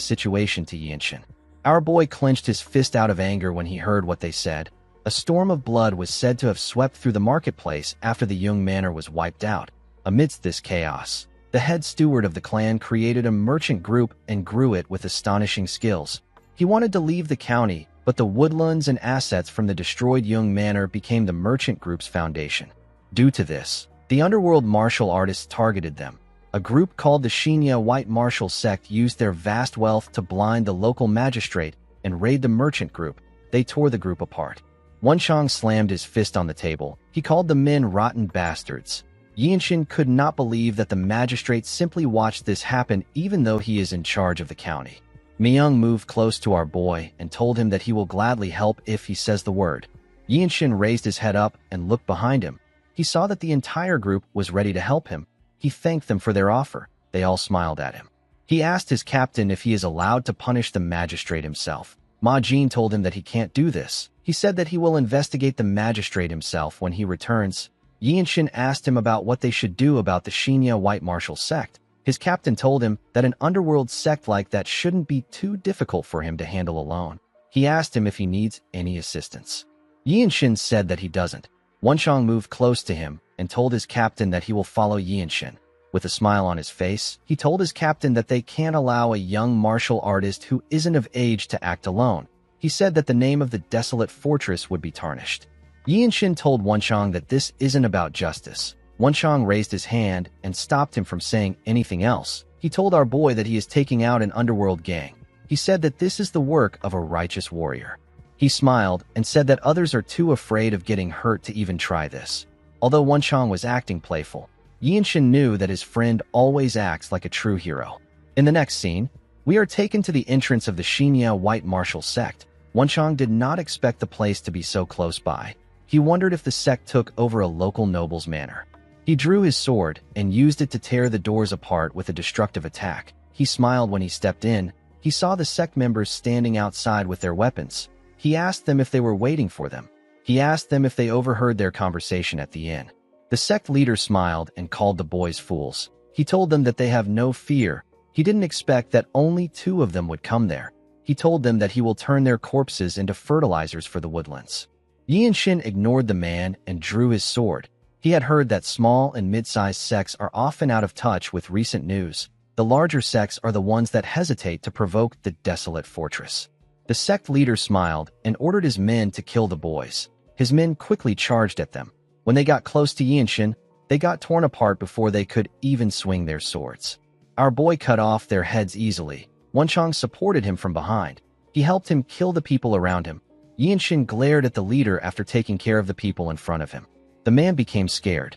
situation to Yinshin. Our boy clenched his fist out of anger when he heard what they said. A storm of blood was said to have swept through the marketplace after the Jung manor was wiped out. Amidst this chaos, the head steward of the clan created a merchant group and grew it with astonishing skills. He wanted to leave the county, but the woodlands and assets from the destroyed Jung manor became the merchant group's foundation. Due to this, the underworld martial artists targeted them. A group called the Shinya White Martial Sect used their vast wealth to blind the local magistrate and raid the merchant group. They tore the group apart. Wenchang slammed his fist on the table. He called the men rotten bastards. Yinshin could not believe that the magistrate simply watched this happen even though he is in charge of the county. Myung moved close to our boy and told him that he will gladly help if he says the word. Yinshin raised his head up and looked behind him. He saw that the entire group was ready to help him. He thanked them for their offer. They all smiled at him. He asked his captain if he is allowed to punish the magistrate himself. Ma Jin told him that he can't do this. He said that he will investigate the magistrate himself when he returns. Yinshin asked him about what they should do about the Shinya White Martial Sect. His captain told him that an underworld sect like that shouldn't be too difficult for him to handle alone. He asked him if he needs any assistance. Yinshin said that he doesn't. Wenchang moved close to him and told his captain that he will follow Yinshin. With a smile on his face, he told his captain that they can't allow a young martial artist who isn't of age to act alone. He said that the name of the desolate fortress would be tarnished. Yinshin told Wenchang that this isn't about justice. Wenchang raised his hand and stopped him from saying anything else. He told our boy that he is taking out an underworld gang. He said that this is the work of a righteous warrior. He smiled and said that others are too afraid of getting hurt to even try this. Although Wenchang was acting playful, Yinshin knew that his friend always acts like a true hero. In the next scene, we are taken to the entrance of the Shinya White Martial Sect. Wenchang did not expect the place to be so close by. He wondered if the sect took over a local noble's manor. He drew his sword and used it to tear the doors apart with a destructive attack. He smiled when he stepped in. He saw the sect members standing outside with their weapons. He asked them if they were waiting for them. He asked them if they overheard their conversation at the inn. The sect leader smiled and called the boys fools. He told them that they have no fear. He didn't expect that only 2 of them would come there. He told them that he will turn their corpses into fertilizers for the woodlands. Yinshin ignored the man and drew his sword. He had heard that small and mid-sized sects are often out of touch with recent news. The larger sects are the ones that hesitate to provoke the desolate fortress. The sect leader smiled and ordered his men to kill the boys. His men quickly charged at them. When they got close to Yinshin, they got torn apart before they could even swing their swords. Our boy cut off their heads easily. Wenchang supported him from behind. He helped him kill the people around him. Yinshin glared at the leader after taking care of the people in front of him. The man became scared.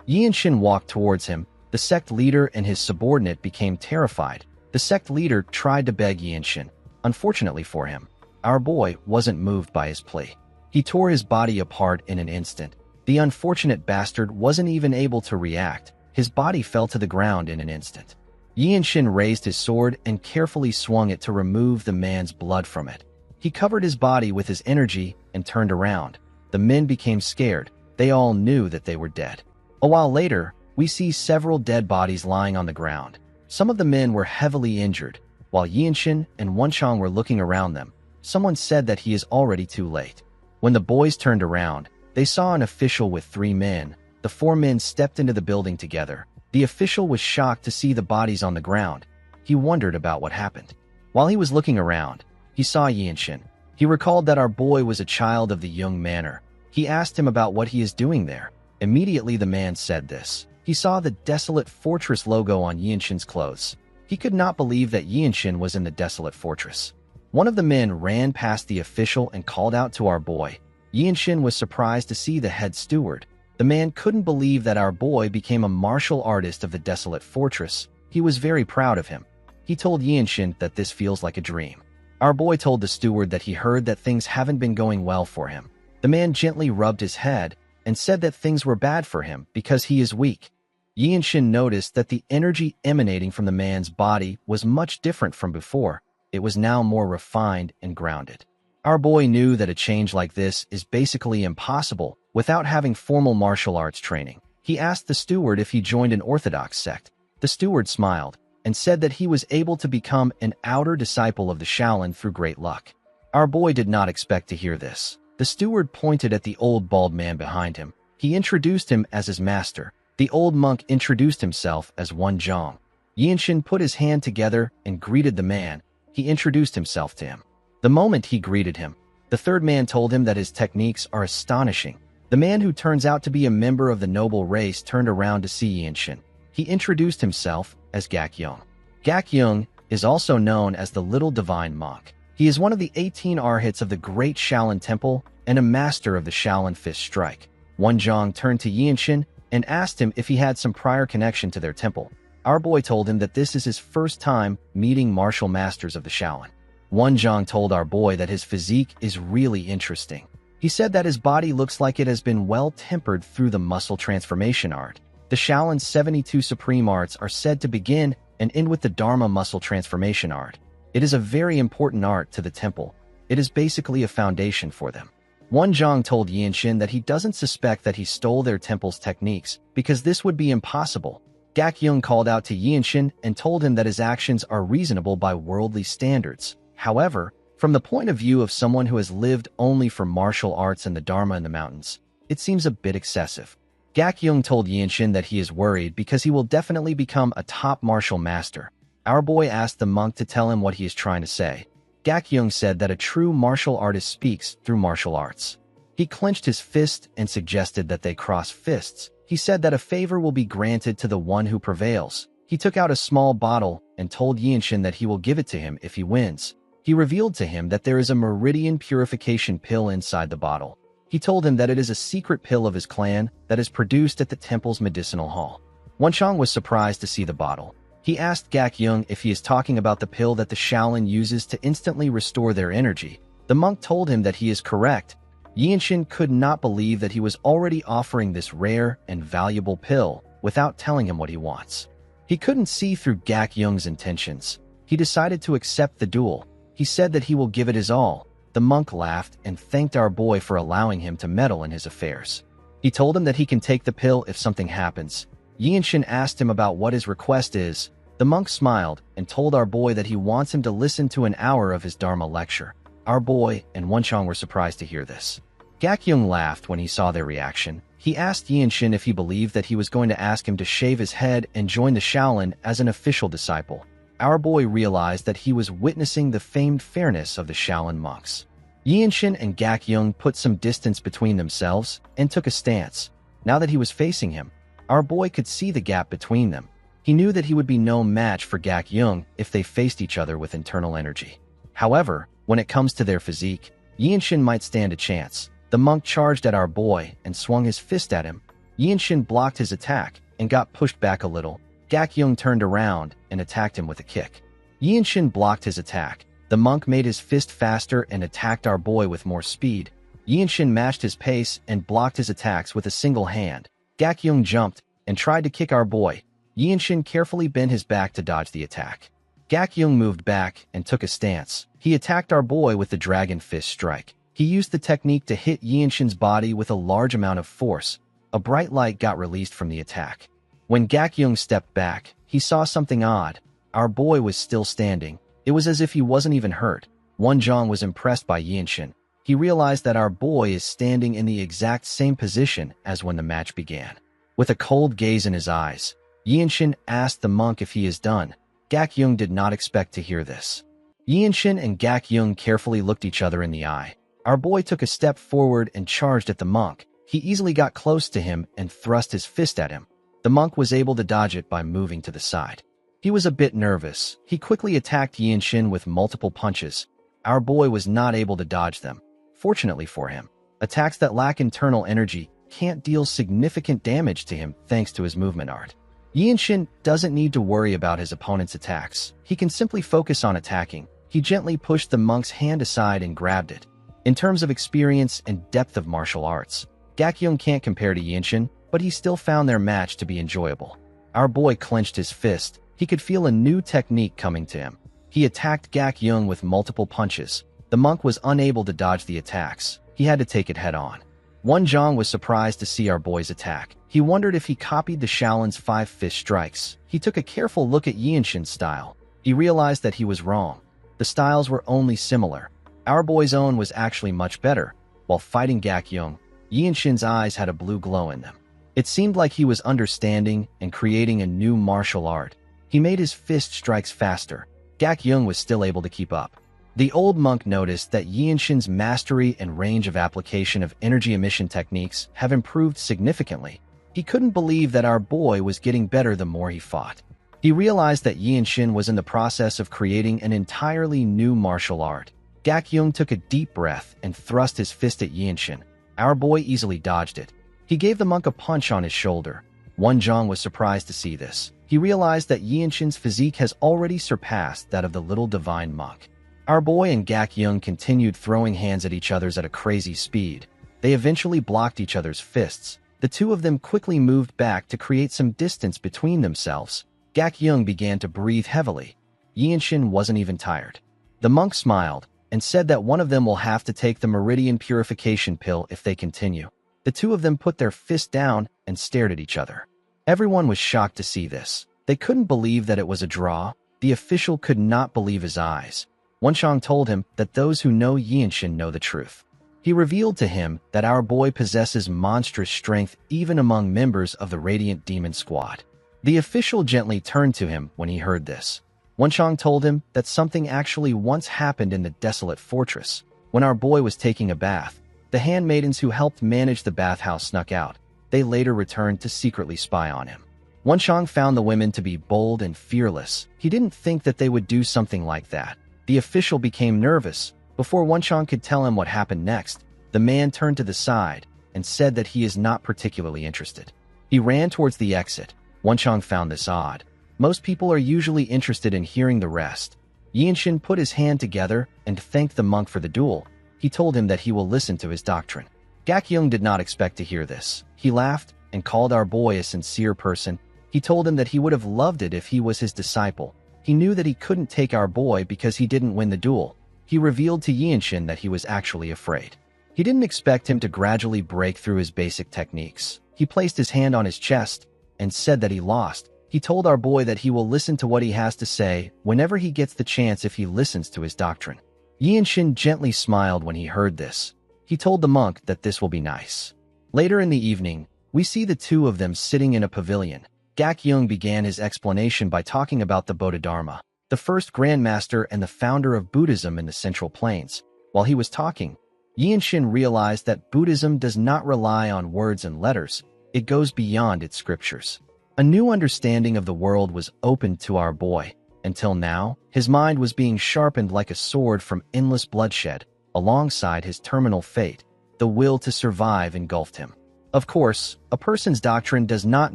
Yinshin walked towards him. The sect leader and his subordinate became terrified. The sect leader tried to beg Yinshin. Unfortunately for him, our boy wasn't moved by his plea. He tore his body apart in an instant. The unfortunate bastard wasn't even able to react. His body fell to the ground in an instant. Yinshin raised his sword and carefully swung it to remove the man's blood from it. He covered his body with his energy and turned around. The men became scared. They all knew that they were dead. A while later, we see several dead bodies lying on the ground. Some of the men were heavily injured. While Yinshin and Wenchang were looking around them, someone said that he is already too late. When the boys turned around, they saw an official with 3 men. The 4 men stepped into the building together. The official was shocked to see the bodies on the ground. He wondered about what happened. While he was looking around, he saw Yinshin. He recalled that our boy was a child of the Jung manor. He asked him about what he is doing there. Immediately the man said this. He saw the desolate fortress logo on Yinshin's clothes. He could not believe that Yinshin was in the desolate fortress. One of the men ran past the official and called out to our boy. Yinshin was surprised to see the head steward. The man couldn't believe that our boy became a martial artist of the desolate fortress. He was very proud of him. He told Yinshin that this feels like a dream. Our boy told the steward that he heard that things haven't been going well for him. The man gently rubbed his head and said that things were bad for him because he is weak. Yinshin noticed that the energy emanating from the man's body was much different from before. It was now more refined and grounded. Our boy knew that a change like this is basically impossible without having formal martial arts training. He asked the steward if he joined an orthodox sect. The steward smiled and said that he was able to become an outer disciple of the Shaolin through great luck. Our boy did not expect to hear this. The steward pointed at the old bald man behind him. He introduced him as his master. The old monk introduced himself as Wen Zhang. Yinshin put his hand together and greeted the man. He introduced himself to him. The moment he greeted him, the third man told him that his techniques are astonishing. The man, who turns out to be a member of the noble race, turned around to see Yinshin. He introduced himself as Gak Yung. Gak Yung is also known as the Little Divine Monk. He is one of the 18 arhats of the Great Shaolin Temple and a master of the Shaolin Fist Strike. Wen Zhang turned to Yinshin and asked him if he had some prior connection to their temple. Our boy told him that this is his first time meeting martial masters of the Shaolin. Wen Zhang told our boy that his physique is really interesting. He said that his body looks like it has been well tempered through the muscle transformation art. The Shaolin's 72 supreme arts are said to begin and end with the Dharma muscle transformation art. It is a very important art to the temple. It is basically a foundation for them. Wen Zhang told Yinshin that he doesn't suspect that he stole their temple's techniques, because this would be impossible. Gak Yung called out to Yinshin and told him that his actions are reasonable by worldly standards. However, from the point of view of someone who has lived only for martial arts and the Dharma in the mountains, it seems a bit excessive. Gak Yung told Yinshin that he is worried because he will definitely become a top martial master. Our boy asked the monk to tell him what he is trying to say. Gak Yung said that a true martial artist speaks through martial arts. He clenched his fist and suggested that they cross fists. He said that a favor will be granted to the one who prevails. He took out a small bottle and told Yinshin that he will give it to him if he wins. He revealed to him that there is a meridian purification pill inside the bottle. He told him that it is a secret pill of his clan that is produced at the temple's medicinal hall. Wen Zhang was surprised to see the bottle. He asked Gak Yung if he is talking about the pill that the Shaolin uses to instantly restore their energy. The monk told him that he is correct. Yinshin could not believe that he was already offering this rare and valuable pill without telling him what he wants. He couldn't see through Gak Yung's intentions. He decided to accept the duel. He said that he will give it his all. The monk laughed and thanked our boy for allowing him to meddle in his affairs. He told him that he can take the pill if something happens. Yinshin asked him about what his request is. The monk smiled and told our boy that he wants him to listen to an hour of his Dharma lecture. Our boy and Wen Zhang were surprised to hear this. Gak Yung laughed when he saw their reaction. He asked Yinshin if he believed that he was going to ask him to shave his head and join the Shaolin as an official disciple. Our boy realized that he was witnessing the famed fairness of the Shaolin monks. Yinshin and Gak Yung put some distance between themselves and took a stance. Now that he was facing him, our boy could see the gap between them. He knew that he would be no match for Gak Yung if they faced each other with internal energy. However, when it comes to their physique, Yinshin might stand a chance. The monk charged at our boy and swung his fist at him. Yinshin blocked his attack and got pushed back a little. Gak Yung turned around and attacked him with a kick. Yinshin blocked his attack. The monk made his fist faster and attacked our boy with more speed. Yinshin matched his pace and blocked his attacks with a single hand. Gak Yung jumped and tried to kick our boy. Yinshin carefully bent his back to dodge the attack. Gak Yung moved back and took a stance. He attacked our boy with the Dragon Fist Strike. He used the technique to hit Yinshin's body with a large amount of force. A bright light got released from the attack. When Gak Yung stepped back, he saw something odd. Our boy was still standing. It was as if he wasn't even hurt. Wen Zhang was impressed by Yinshin. He realized that our boy is standing in the exact same position as when the match began. With a cold gaze in his eyes, Yinshin asked the monk if he is done. Gak Yung did not expect to hear this. Yinshin and Gak Yung carefully looked each other in the eye. Our boy took a step forward and charged at the monk. He easily got close to him and thrust his fist at him. The monk was able to dodge it by moving to the side. He was a bit nervous. He quickly attacked Yinshin with multiple punches. Our boy was not able to dodge them. Fortunately for him, attacks that lack internal energy can't deal significant damage to him thanks to his movement art. Yinshin doesn't need to worry about his opponent's attacks. He can simply focus on attacking. He gently pushed the monk's hand aside and grabbed it. In terms of experience and depth of martial arts, Gak Yung can't compare to Yinshin, but he still found their match to be enjoyable. Our boy clenched his fist. He could feel a new technique coming to him. He attacked Gak Young with multiple punches. The monk was unable to dodge the attacks. He had to take it head-on. Wonjong was surprised to see our boy's attack. He wondered if he copied the Shaolin's 5 fist strikes. He took a careful look at Yinshin's style. He realized that he was wrong. The styles were only similar. Our boy's own was actually much better. While fighting Gak Young, Yinshin's eyes had a blue glow in them. It seemed like he was understanding and creating a new martial art. He made his fist strikes faster. Gak Young was still able to keep up. The old monk noticed that Yinshin's mastery and range of application of energy emission techniques have improved significantly. He couldn't believe that our boy was getting better the more he fought. He realized that Yinshin was in the process of creating an entirely new martial art. Gak Young took a deep breath and thrust his fist at Yinshin. Our boy easily dodged it. He gave the monk a punch on his shoulder. Wonjong was surprised to see this. He realized that Yinshin's physique has already surpassed that of the little divine monk. Our boy and Gak Young continued throwing hands at each other at a crazy speed. They eventually blocked each other's fists. The two of them quickly moved back to create some distance between themselves. Gak Young began to breathe heavily. Yinshin wasn't even tired. The monk smiled and said that one of them will have to take the meridian purification pill if they continue. The two of them put their fist down and stared at each other. Everyone was shocked to see this. They couldn't believe that it was a draw. The official could not believe his eyes. Wonchong told him that those who know Yinshin know the truth. He revealed to him that our boy possesses monstrous strength even among members of the Radiant Demon Squad. The official gently turned to him when he heard this. Wonchong told him that something actually once happened in the desolate fortress. When our boy was taking a bath, the handmaidens who helped manage the bathhouse snuck out. They later returned to secretly spy on him. Wonchong found the women to be bold and fearless. He didn't think that they would do something like that. The official became nervous. Before Wonchong could tell him what happened next, the man turned to the side and said that he is not particularly interested. He ran towards the exit. Wonchong found this odd. Most people are usually interested in hearing the rest. Yinshin put his hand together and thanked the monk for the duel. He told him that he will listen to his doctrine. Gak Young did not expect to hear this. He laughed and called our boy a sincere person. He told him that he would have loved it if he was his disciple. He knew that he couldn't take our boy because he didn't win the duel. He revealed to Yinshin that he was actually afraid. He didn't expect him to gradually break through his basic techniques. He placed his hand on his chest and said that he lost. He told our boy that he will listen to what he has to say whenever he gets the chance if he listens to his doctrine. Yinshin gently smiled when he heard this. He told the monk that this will be nice. Later in the evening, we see the two of them sitting in a pavilion. Gak Young began his explanation by talking about the Bodhidharma, the first grandmaster and the founder of Buddhism in the Central Plains. While he was talking, Yinshin realized that Buddhism does not rely on words and letters. It goes beyond its scriptures. A new understanding of the world was opened to our boy. Until now, his mind was being sharpened like a sword from endless bloodshed. Alongside his terminal fate, the will to survive engulfed him. Of course, a person's doctrine does not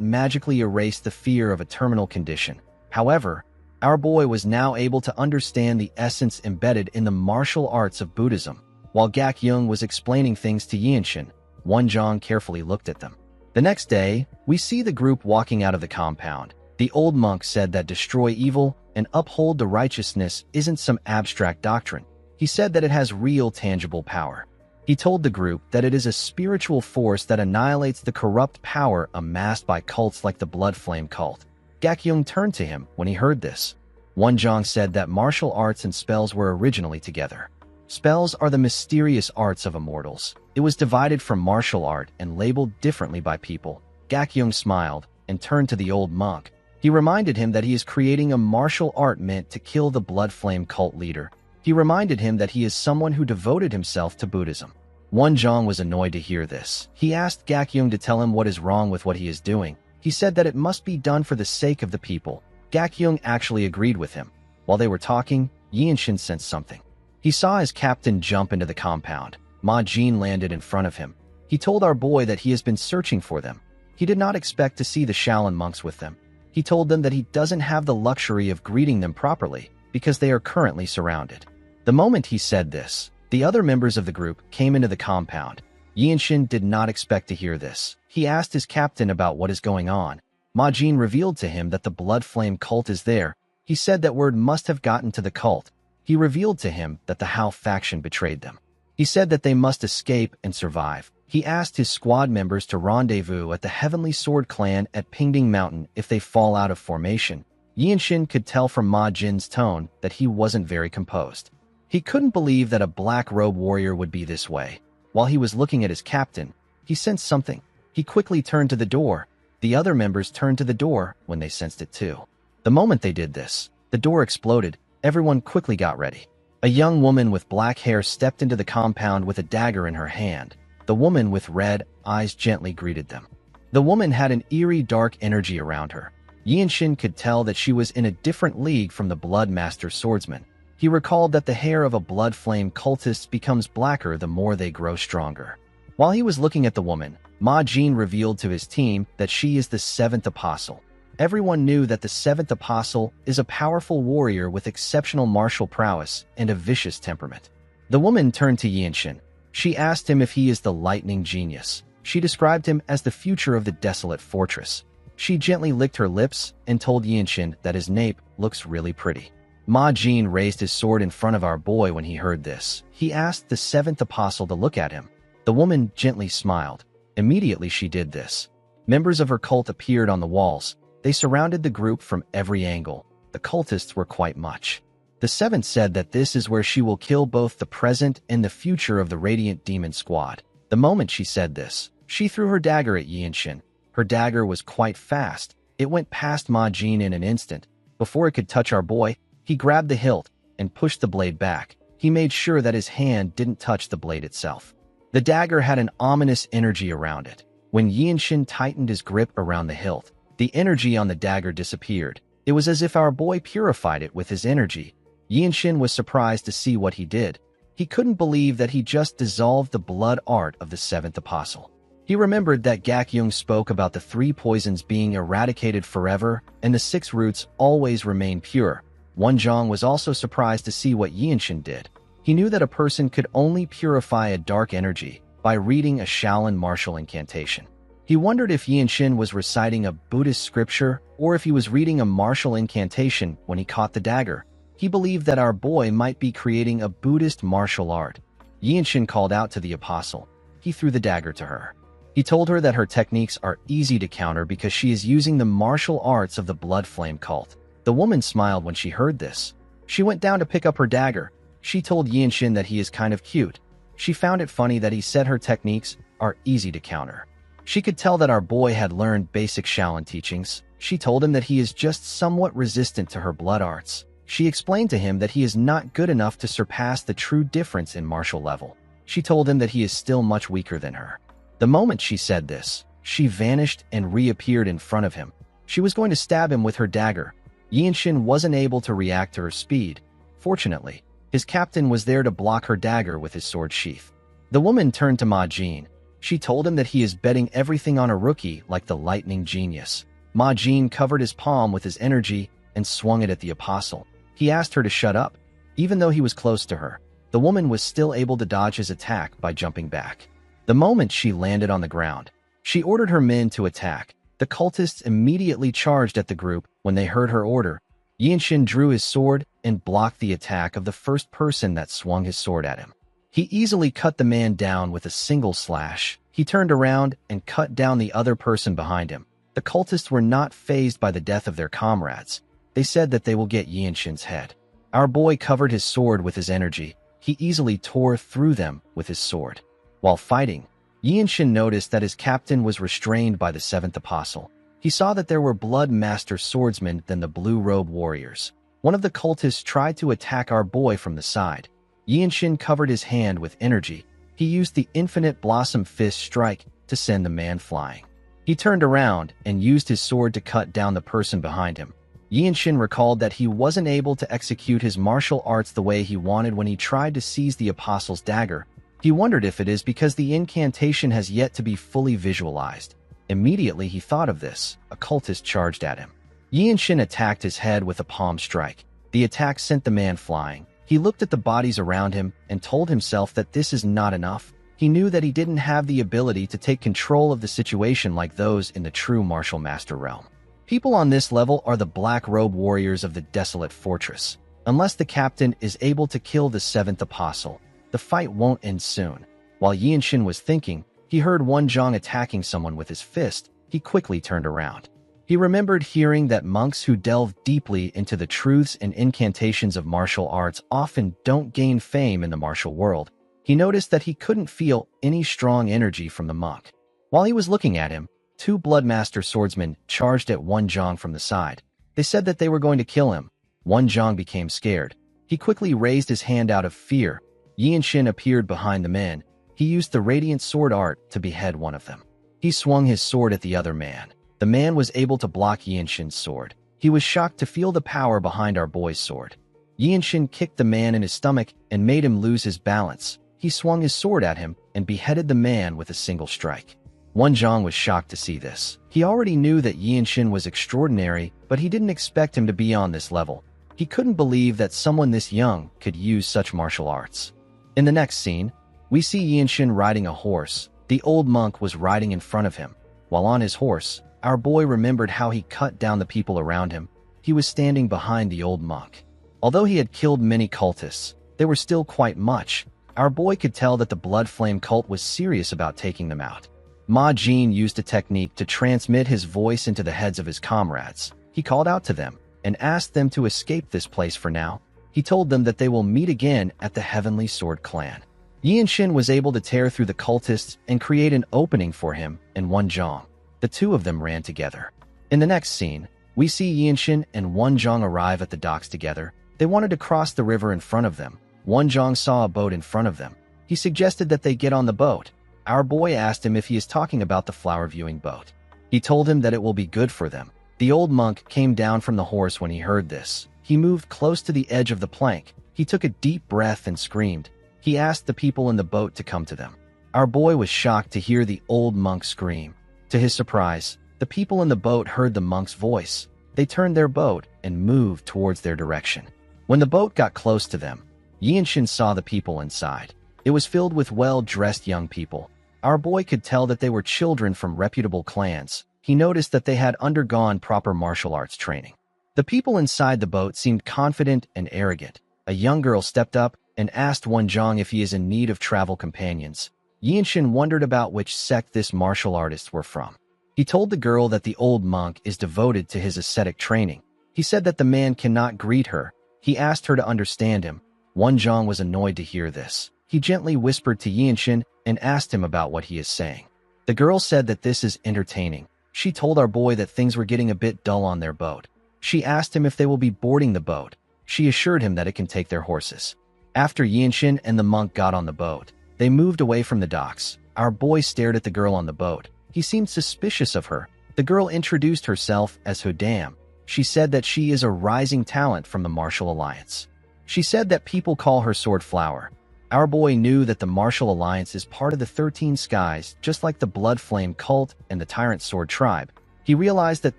magically erase the fear of a terminal condition. However, our boy was now able to understand the essence embedded in the martial arts of Buddhism. While Gak Young was explaining things to Yinshin, Wonjong carefully looked at them. The next day, we see the group walking out of the compound. The old monk said that destroy evil and uphold the righteousness isn't some abstract doctrine. He said that it has real tangible power. He told the group that it is a spiritual force that annihilates the corrupt power amassed by cults like the Blood Flame cult. Gak Young turned to him when he heard this. Wonjong said that martial arts and spells were originally together. Spells are the mysterious arts of immortals. It was divided from martial art and labeled differently by people. Gak Young smiled and turned to the old monk. He reminded him that he is creating a martial art meant to kill the Blood Flame cult leader. He reminded him that he is someone who devoted himself to Buddhism. Wonjong was annoyed to hear this. He asked Gak Young to tell him what is wrong with what he is doing. He said that it must be done for the sake of the people. Gak Young actually agreed with him. While they were talking, Yinshin sensed something. He saw his captain jump into the compound. Ma Jin landed in front of him. He told our boy that he has been searching for them. He did not expect to see the Shaolin monks with them. He told them that he doesn't have the luxury of greeting them properly because they are currently surrounded. The moment he said this, the other members of the group came into the compound. Yinshin did not expect to hear this. He asked his captain about what is going on. Ma Jin revealed to him that the Blood Flame cult is there. He said that word must have gotten to the cult. He revealed to him that the Hao faction betrayed them. He said that they must escape and survive. He asked his squad members to rendezvous at the Heavenly Sword clan at Pingding Mountain if they fall out of formation. Yinshin could tell from Ma Jin's tone that he wasn't very composed. He couldn't believe that a black-robe warrior would be this way. While he was looking at his captain, he sensed something. He quickly turned to the door. The other members turned to the door when they sensed it too. The moment they did this, the door exploded. Everyone quickly got ready. A young woman with black hair stepped into the compound with a dagger in her hand. The woman with red eyes gently greeted them. The woman had an eerie dark energy around her. Yinshin could tell that she was in a different league from the Blood Master swordsman. He recalled that the hair of a blood flame cultist becomes blacker the more they grow stronger. While he was looking at the woman, Ma Jin revealed to his team that she is the seventh apostle. Everyone knew that the seventh apostle is a powerful warrior with exceptional martial prowess and a vicious temperament. The woman turned to Yinshin. She asked him if he is the lightning genius. She described him as the future of the desolate fortress. She gently licked her lips and told Yinshin that his nape looks really pretty. Ma Jin raised his sword in front of our boy when he heard this. He asked the seventh apostle to look at him. The woman gently smiled. Immediately she did this. Members of her cult appeared on the walls. They surrounded the group from every angle. The cultists were quite much. The seventh said that this is where she will kill both the present and the future of the Radiant Demon Squad. The moment she said this, she threw her dagger at Yinshin. Her dagger was quite fast. It went past Ma Jin in an instant. Before it could touch our boy, he grabbed the hilt and pushed the blade back. He made sure that his hand didn't touch the blade itself. The dagger had an ominous energy around it. When Yinshin tightened his grip around the hilt, the energy on the dagger disappeared. It was as if our boy purified it with his energy. Yinshin was surprised to see what he did. He couldn't believe that he just dissolved the blood art of the seventh apostle. He remembered that Gakyung spoke about the 3 poisons being eradicated forever and the 6 roots always remain pure. Wonjong was also surprised to see what Yinshin did. He knew that a person could only purify a dark energy by reading a Shaolin martial incantation. He wondered if Yinshin was reciting a Buddhist scripture or if he was reading a martial incantation when he caught the dagger. He believed that our boy might be creating a Buddhist martial art. Yinshin called out to the apostle. He threw the dagger to her. He told her that her techniques are easy to counter because she is using the martial arts of the Blood Flame cult. The woman smiled when she heard this. She went down to pick up her dagger. She told Yinshin that he is kind of cute. She found it funny that he said her techniques are easy to counter. She could tell that our boy had learned basic Shaolin teachings. She told him that he is just somewhat resistant to her blood arts. She explained to him that he is not good enough to surpass the true difference in martial level. She told him that he is still much weaker than her. The moment she said this, she vanished and reappeared in front of him. She was going to stab him with her dagger. Yinshin wasn't able to react to her speed. Fortunately, his captain was there to block her dagger with his sword sheath. The woman turned to Ma Jin. She told him that he is betting everything on a rookie like the lightning genius. Ma Jin covered his palm with his energy and swung it at the apostle. He asked her to shut up. Even though he was close to her, the woman was still able to dodge his attack by jumping back. The moment she landed on the ground, she ordered her men to attack. The cultists immediately charged at the group when they heard her order. Yinshin drew his sword and blocked the attack of the first person that swung his sword at him. He easily cut the man down with a single slash. He turned around and cut down the other person behind him. The cultists were not fazed by the death of their comrades. They said that they will get Yinshin's head. Our boy covered his sword with his energy. He easily tore through them with his sword. While fighting, Yinshin noticed that his captain was restrained by the seventh apostle. He saw that there were blood master swordsmen than the blue-robe warriors. One of the cultists tried to attack our boy from the side. Yinshin covered his hand with energy. He used the infinite blossom fist strike to send the man flying. He turned around and used his sword to cut down the person behind him. Yinshin recalled that he wasn't able to execute his martial arts the way he wanted when he tried to seize the apostle's dagger. He wondered if it is because the incantation has yet to be fully visualized. Immediately he thought of this. A cultist charged at him. Yinshin attacked his head with a palm strike. The attack sent the man flying. He looked at the bodies around him and told himself that this is not enough. He knew that he didn't have the ability to take control of the situation like those in the true martial master realm. People on this level are the black robe warriors of the desolate fortress. Unless the captain is able to kill the seventh apostle, the fight won't end soon. While Yianshin was thinking, he heard Wonjong attacking someone with his fist. He quickly turned around. He remembered hearing that monks who delve deeply into the truths and incantations of martial arts often don't gain fame in the martial world. He noticed that he couldn't feel any strong energy from the monk. While he was looking at him, two Bloodmaster swordsmen charged at Wonjong from the side. They said that they were going to kill him. Wonjong became scared. He quickly raised his hand out of fear. Yianshin appeared behind the men. He used the radiant sword art to behead one of them. He swung his sword at the other man. The man was able to block Yianshin's sword. He was shocked to feel the power behind our boy's sword. Yianshin kicked the man in his stomach and made him lose his balance. He swung his sword at him and beheaded the man with a single strike. Wonjong was shocked to see this. He already knew that Yianshin was extraordinary, but he didn't expect him to be on this level. He couldn't believe that someone this young could use such martial arts. In the next scene, we see Yianshin riding a horse. The old monk was riding in front of him. While on his horse, our boy remembered how he cut down the people around him. He was standing behind the old monk. Although he had killed many cultists, there were still quite much. Our boy could tell that the Blood Flame cult was serious about taking them out. Ma Jin used a technique to transmit his voice into the heads of his comrades. He called out to them and asked them to escape this place for now. He told them that they will meet again at the Heavenly Sword Clan. Yianshin was able to tear through the cultists and create an opening for him and Wonjong. The two of them ran together. In the next scene, we see Yianshin and Wonjong arrive at the docks together. They wanted to cross the river in front of them. Wonjong saw a boat in front of them. He suggested that they get on the boat. Our boy asked him if he is talking about the flower viewing boat. He told him that it will be good for them. The old monk came down from the horse when he heard this. He moved close to the edge of the plank. He took a deep breath and screamed. He asked the people in the boat to come to them. Our boy was shocked to hear the old monk scream. To his surprise, the people in the boat heard the monk's voice. They turned their boat and moved towards their direction. When the boat got close to them, Yianshin saw the people inside. It was filled with well-dressed young people. Our boy could tell that they were children from reputable clans. He noticed that they had undergone proper martial arts training. The people inside the boat seemed confident and arrogant. A young girl stepped up and asked Wonjong if he is in need of travel companions. Yianshin wondered about which sect this martial artists were from. He told the girl that the old monk is devoted to his ascetic training. He said that the man cannot greet her. He asked her to understand him. Wonjong was annoyed to hear this. He gently whispered to Yianshin and asked him about what he is saying. The girl said that this is entertaining. She told our boy that things were getting a bit dull on their boat. She asked him if they will be boarding the boat. She assured him that it can take their horses. After Yianshin and the monk got on the boat, they moved away from the docks. Our boy stared at the girl on the boat. He seemed suspicious of her. The girl introduced herself as Hodam. She said that she is a rising talent from the Martial Alliance. She said that people call her Sword Flower. Our boy knew that the Martial Alliance is part of the 13 Skies, just like the Blood Flame cult and the Tyrant Sword tribe. He realized that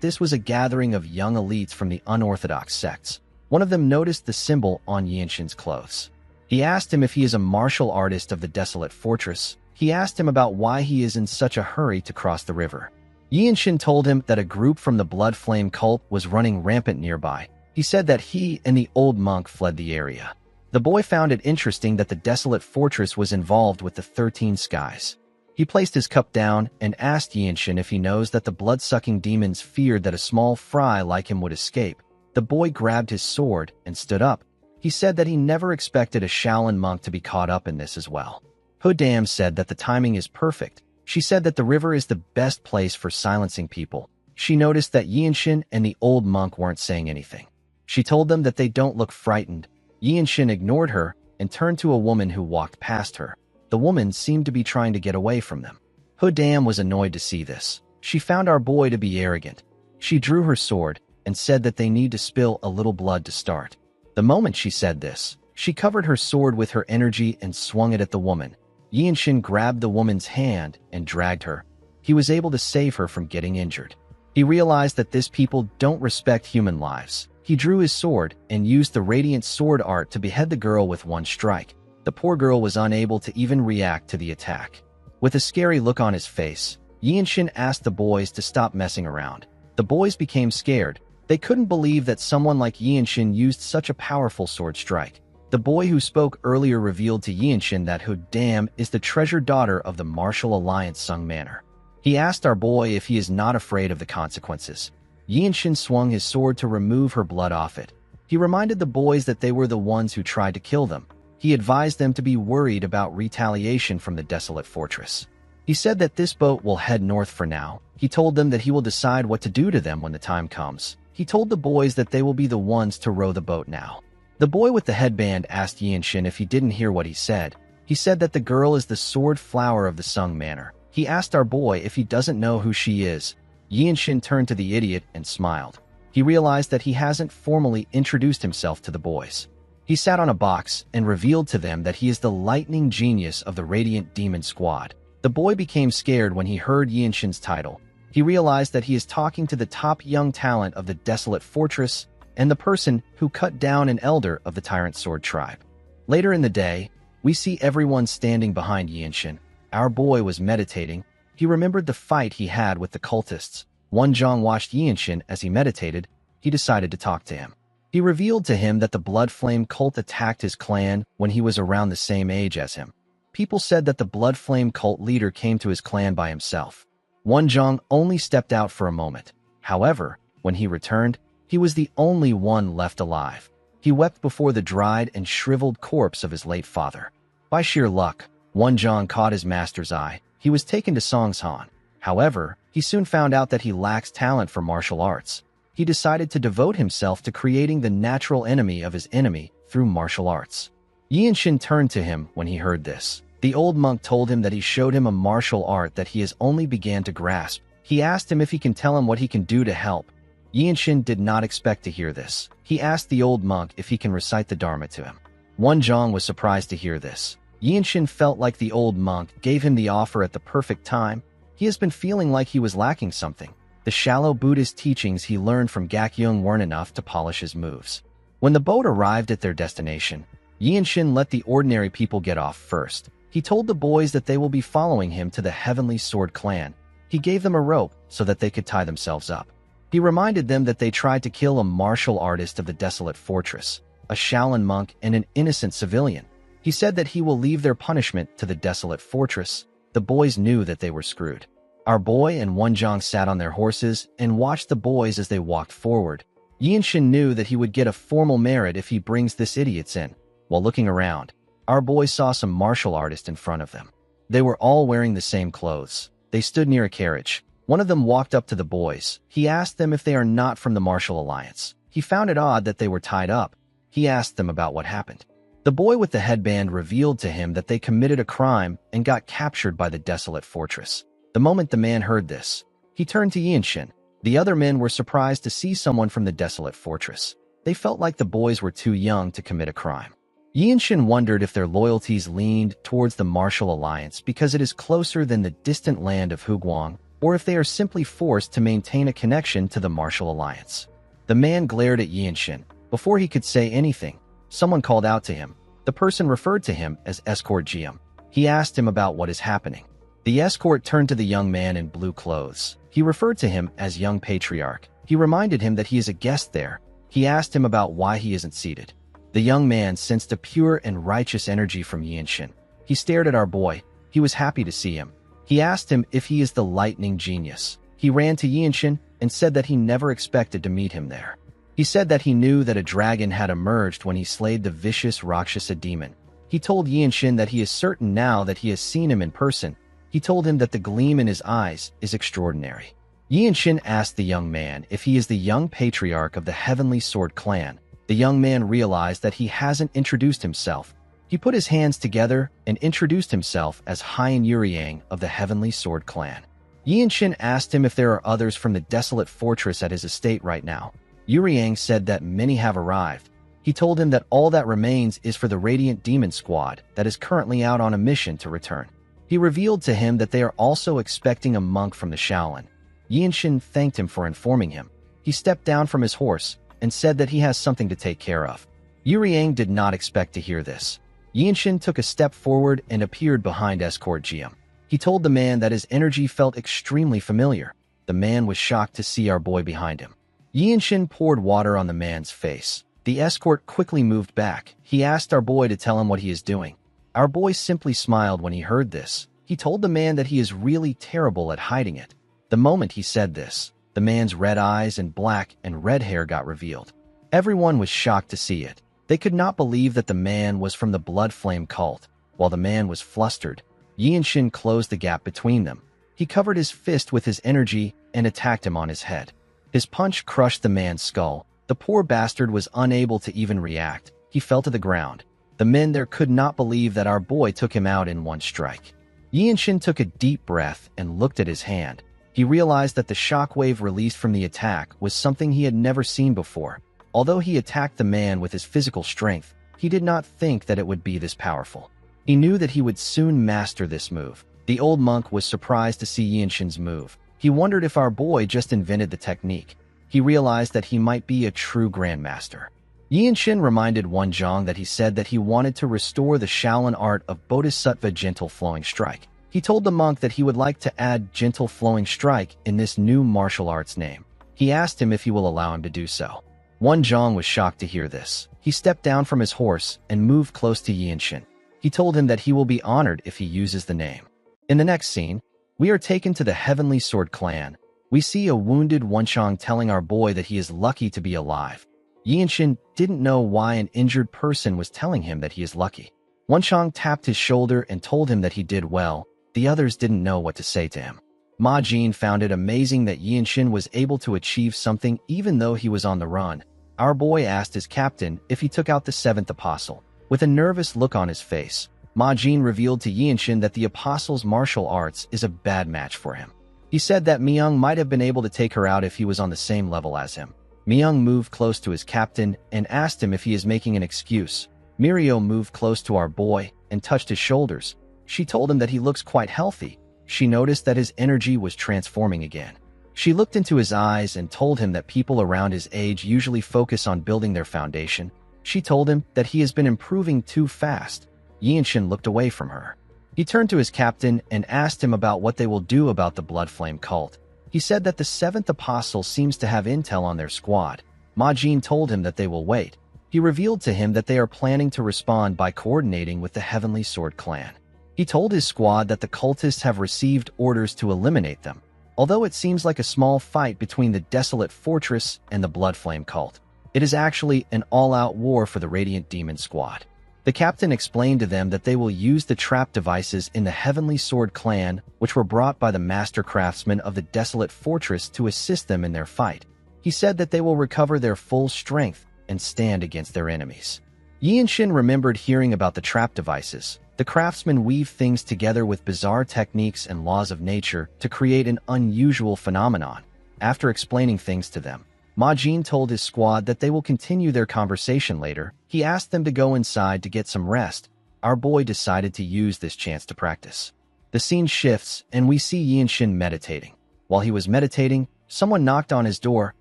this was a gathering of young elites from the unorthodox sects. One of them noticed the symbol on Yianshin's clothes. He asked him if he is a martial artist of the desolate fortress. He asked him about why he is in such a hurry to cross the river. Yianshin told him that a group from the Blood Flame cult was running rampant nearby. He said that he and the old monk fled the area. The boy found it interesting that the desolate fortress was involved with the 13 Skies. He placed his cup down and asked Yianshin if he knows that the blood-sucking demons feared that a small fry like him would escape. The boy grabbed his sword and stood up. He said that he never expected a Shaolin monk to be caught up in this as well. Hodam said that the timing is perfect. She said that the river is the best place for silencing people. She noticed that Yianshin and the old monk weren't saying anything. She told them that they don't look frightened. Yianshin ignored her and turned to a woman who walked past her. The woman seemed to be trying to get away from them. Hodam was annoyed to see this. She found our boy to be arrogant. She drew her sword and said that they need to spill a little blood to start. The moment she said this, she covered her sword with her energy and swung it at the woman. Yianshin grabbed the woman's hand and dragged her. He was able to save her from getting injured. He realized that this people don't respect human lives. He drew his sword and used the radiant sword art to behead the girl with one strike. The poor girl was unable to even react to the attack. With a scary look on his face, Yianshin asked the boys to stop messing around. The boys became scared. They couldn't believe that someone like Yinshin used such a powerful sword strike. The boy who spoke earlier revealed to Yinshin that Hu Dam is the treasured daughter of the Martial Alliance Sung Manor. He asked our boy if he is not afraid of the consequences. Yinshin swung his sword to remove her blood off it. He reminded the boys that they were the ones who tried to kill them. He advised them to be worried about retaliation from the desolate fortress. He said that this boat will head north for now. He told them that he will decide what to do to them when the time comes. He told the boys that they will be the ones to row the boat now. The boy with the headband asked Yinshin if he didn't hear what he said. He said that the girl is the sword flower of the Sung Manor. He asked our boy if he doesn't know who she is. Yinshin turned to the idiot and smiled. He realized that he hasn't formally introduced himself to the boys. He sat on a box and revealed to them that he is the lightning genius of the Radiant Demon Squad. The boy became scared when he heard Yinshin's title. He realized that he is talking to the top young talent of the desolate fortress and the person who cut down an elder of the Tyrant Sword tribe. Later in the day, we see everyone standing behind Yinshin. Our boy was meditating. He remembered the fight he had with the cultists. Wonjong watched Yinshin as he meditated. He decided to talk to him. He revealed to him that the Blood Flame cult attacked his clan when he was around the same age as him. People said that the Blood Flame cult leader came to his clan by himself. Wonjong only stepped out for a moment. However, when he returned, he was the only one left alive. He wept before the dried and shriveled corpse of his late father. By sheer luck, Wonjong caught his master's eye. He was taken to Songshan. However, he soon found out that he lacks talent for martial arts. He decided to devote himself to creating the natural enemy of his enemy through martial arts. Yinshin turned to him when he heard this. The old monk told him that he showed him a martial art that he has only began to grasp. He asked him if he can tell him what he can do to help. Yinshin did not expect to hear this. He asked the old monk if he can recite the Dharma to him. Wonjong was surprised to hear this. Yinshin felt like the old monk gave him the offer at the perfect time. He has been feeling like he was lacking something. The shallow Buddhist teachings he learned from Gakyung weren't enough to polish his moves. When the boat arrived at their destination, Yinshin let the ordinary people get off first. He told the boys that they will be following him to the Heavenly Sword clan. He gave them a rope so that they could tie themselves up. He reminded them that they tried to kill a martial artist of the desolate fortress, a Shaolin monk, and an innocent civilian. He said that he will leave their punishment to the desolate fortress. The boys knew that they were screwed. Our boy and Wonjong sat on their horses and watched the boys as they walked forward. Yinshin knew that he would get a formal merit if he brings this idiots in. While looking around, our boy saw some martial artists in front of them. They were all wearing the same clothes. They stood near a carriage. One of them walked up to the boys. He asked them if they are not from the Martial Alliance. He found it odd that they were tied up. He asked them about what happened. The boy with the headband revealed to him that they committed a crime and got captured by the desolate fortress. The moment the man heard this, he turned to Yinshin. The other men were surprised to see someone from the desolate fortress. They felt like the boys were too young to commit a crime. Yinshin wondered if their loyalties leaned towards the Martial Alliance because it is closer than the distant land of Huguang, or if they are simply forced to maintain a connection to the Martial Alliance. The man glared at Yinshin. Before he could say anything, someone called out to him. The person referred to him as Escort Jiam. He asked him about what is happening. The escort turned to the young man in blue clothes. He referred to him as Young Patriarch. He reminded him that he is a guest there. He asked him about why he isn't seated. The young man sensed a pure and righteous energy from Yinshin. He stared at our boy. He was happy to see him. He asked him if he is the lightning genius. He ran to Yinshin and said that he never expected to meet him there. He said that he knew that a dragon had emerged when he slayed the vicious Rakshasa demon. He told Yinshin that he is certain now that he has seen him in person. He told him that the gleam in his eyes is extraordinary. Yinshin asked the young man if he is the young patriarch of the Heavenly Sword clan. The young man realized that he hasn't introduced himself. He put his hands together and introduced himself as Hien Yuryang of the Heavenly Sword clan. Yinshin asked him if there are others from the desolate fortress at his estate right now. Yuryang said that many have arrived. He told him that all that remains is for the Radiant Demon Squad that is currently out on a mission to return. He revealed to him that they are also expecting a monk from the Shaolin. Yinshin thanked him for informing him. He stepped down from his horse and said that he has something to take care of. Yuryang did not expect to hear this. Yinshin took a step forward and appeared behind Escort Jiam. He told the man that his energy felt extremely familiar. The man was shocked to see our boy behind him. Yinshin poured water on the man's face. The escort quickly moved back. He asked our boy to tell him what he is doing. Our boy simply smiled when he heard this. He told the man that he is really terrible at hiding it. The moment he said this, the man's red eyes and black and red hair got revealed. Everyone was shocked to see it. They could not believe that the man was from the Blood Flame cult. While the man was flustered, Yinshin closed the gap between them. He covered his fist with his energy and attacked him on his head. His punch crushed the man's skull. The poor bastard was unable to even react. He fell to the ground. The men there could not believe that our boy took him out in one strike. Yinshin took a deep breath and looked at his hand. He realized that the shockwave released from the attack was something he had never seen before. Although he attacked the man with his physical strength, he did not think that it would be this powerful. He knew that he would soon master this move. The old monk was surprised to see Yinshin's move. He wondered if our boy just invented the technique. He realized that he might be a true grandmaster. Yinshin reminded Wenzhong that he said that he wanted to restore the Shaolin art of Bodhisattva Gentle Flowing Strike. He told the monk that he would like to add Gentle Flowing Strike in this new martial arts name. He asked him if he will allow him to do so. Wenzhong was shocked to hear this. He stepped down from his horse and moved close to Yinshin. He told him that he will be honored if he uses the name. In the next scene, we are taken to the Heavenly Sword clan. We see a wounded Wenzhong telling our boy that he is lucky to be alive. Yinshin didn't know why an injured person was telling him that he is lucky. Wenzhong tapped his shoulder and told him that he did well. The others didn't know what to say to him. Ma Jin found it amazing that Yinshin was able to achieve something even though he was on the run. Our boy asked his captain if he took out the seventh apostle. With a nervous look on his face, Ma Jin revealed to Yinshin that the apostle's martial arts is a bad match for him. He said that Myung might have been able to take her out if he was on the same level as him. Myung moved close to his captain and asked him if he is making an excuse. Mirio moved close to our boy and touched his shoulders. She told him that he looks quite healthy. She noticed that his energy was transforming again. She looked into his eyes and told him that people around his age usually focus on building their foundation. She told him that he has been improving too fast. Yinshin looked away from her. He turned to his captain and asked him about what they will do about the Blood Flame cult. He said that the seventh apostle seems to have intel on their squad. Ma Jin told him that they will wait. He revealed to him that they are planning to respond by coordinating with the Heavenly Sword clan. He told his squad that the cultists have received orders to eliminate them. Although it seems like a small fight between the Desolate Fortress and the Blood Flame cult, it is actually an all-out war for the Radiant Demon squad. The captain explained to them that they will use the trap devices in the Heavenly Sword clan, which were brought by the master craftsmen of the Desolate Fortress to assist them in their fight. He said that they will recover their full strength and stand against their enemies. Yinshin remembered hearing about the trap devices. The craftsmen weave things together with bizarre techniques and laws of nature to create an unusual phenomenon. After explaining things to them, Ma Jin told his squad that they will continue their conversation later. He asked them to go inside to get some rest. Our boy decided to use this chance to practice. The scene shifts, and we see Yinshin meditating. While he was meditating, someone knocked on his door.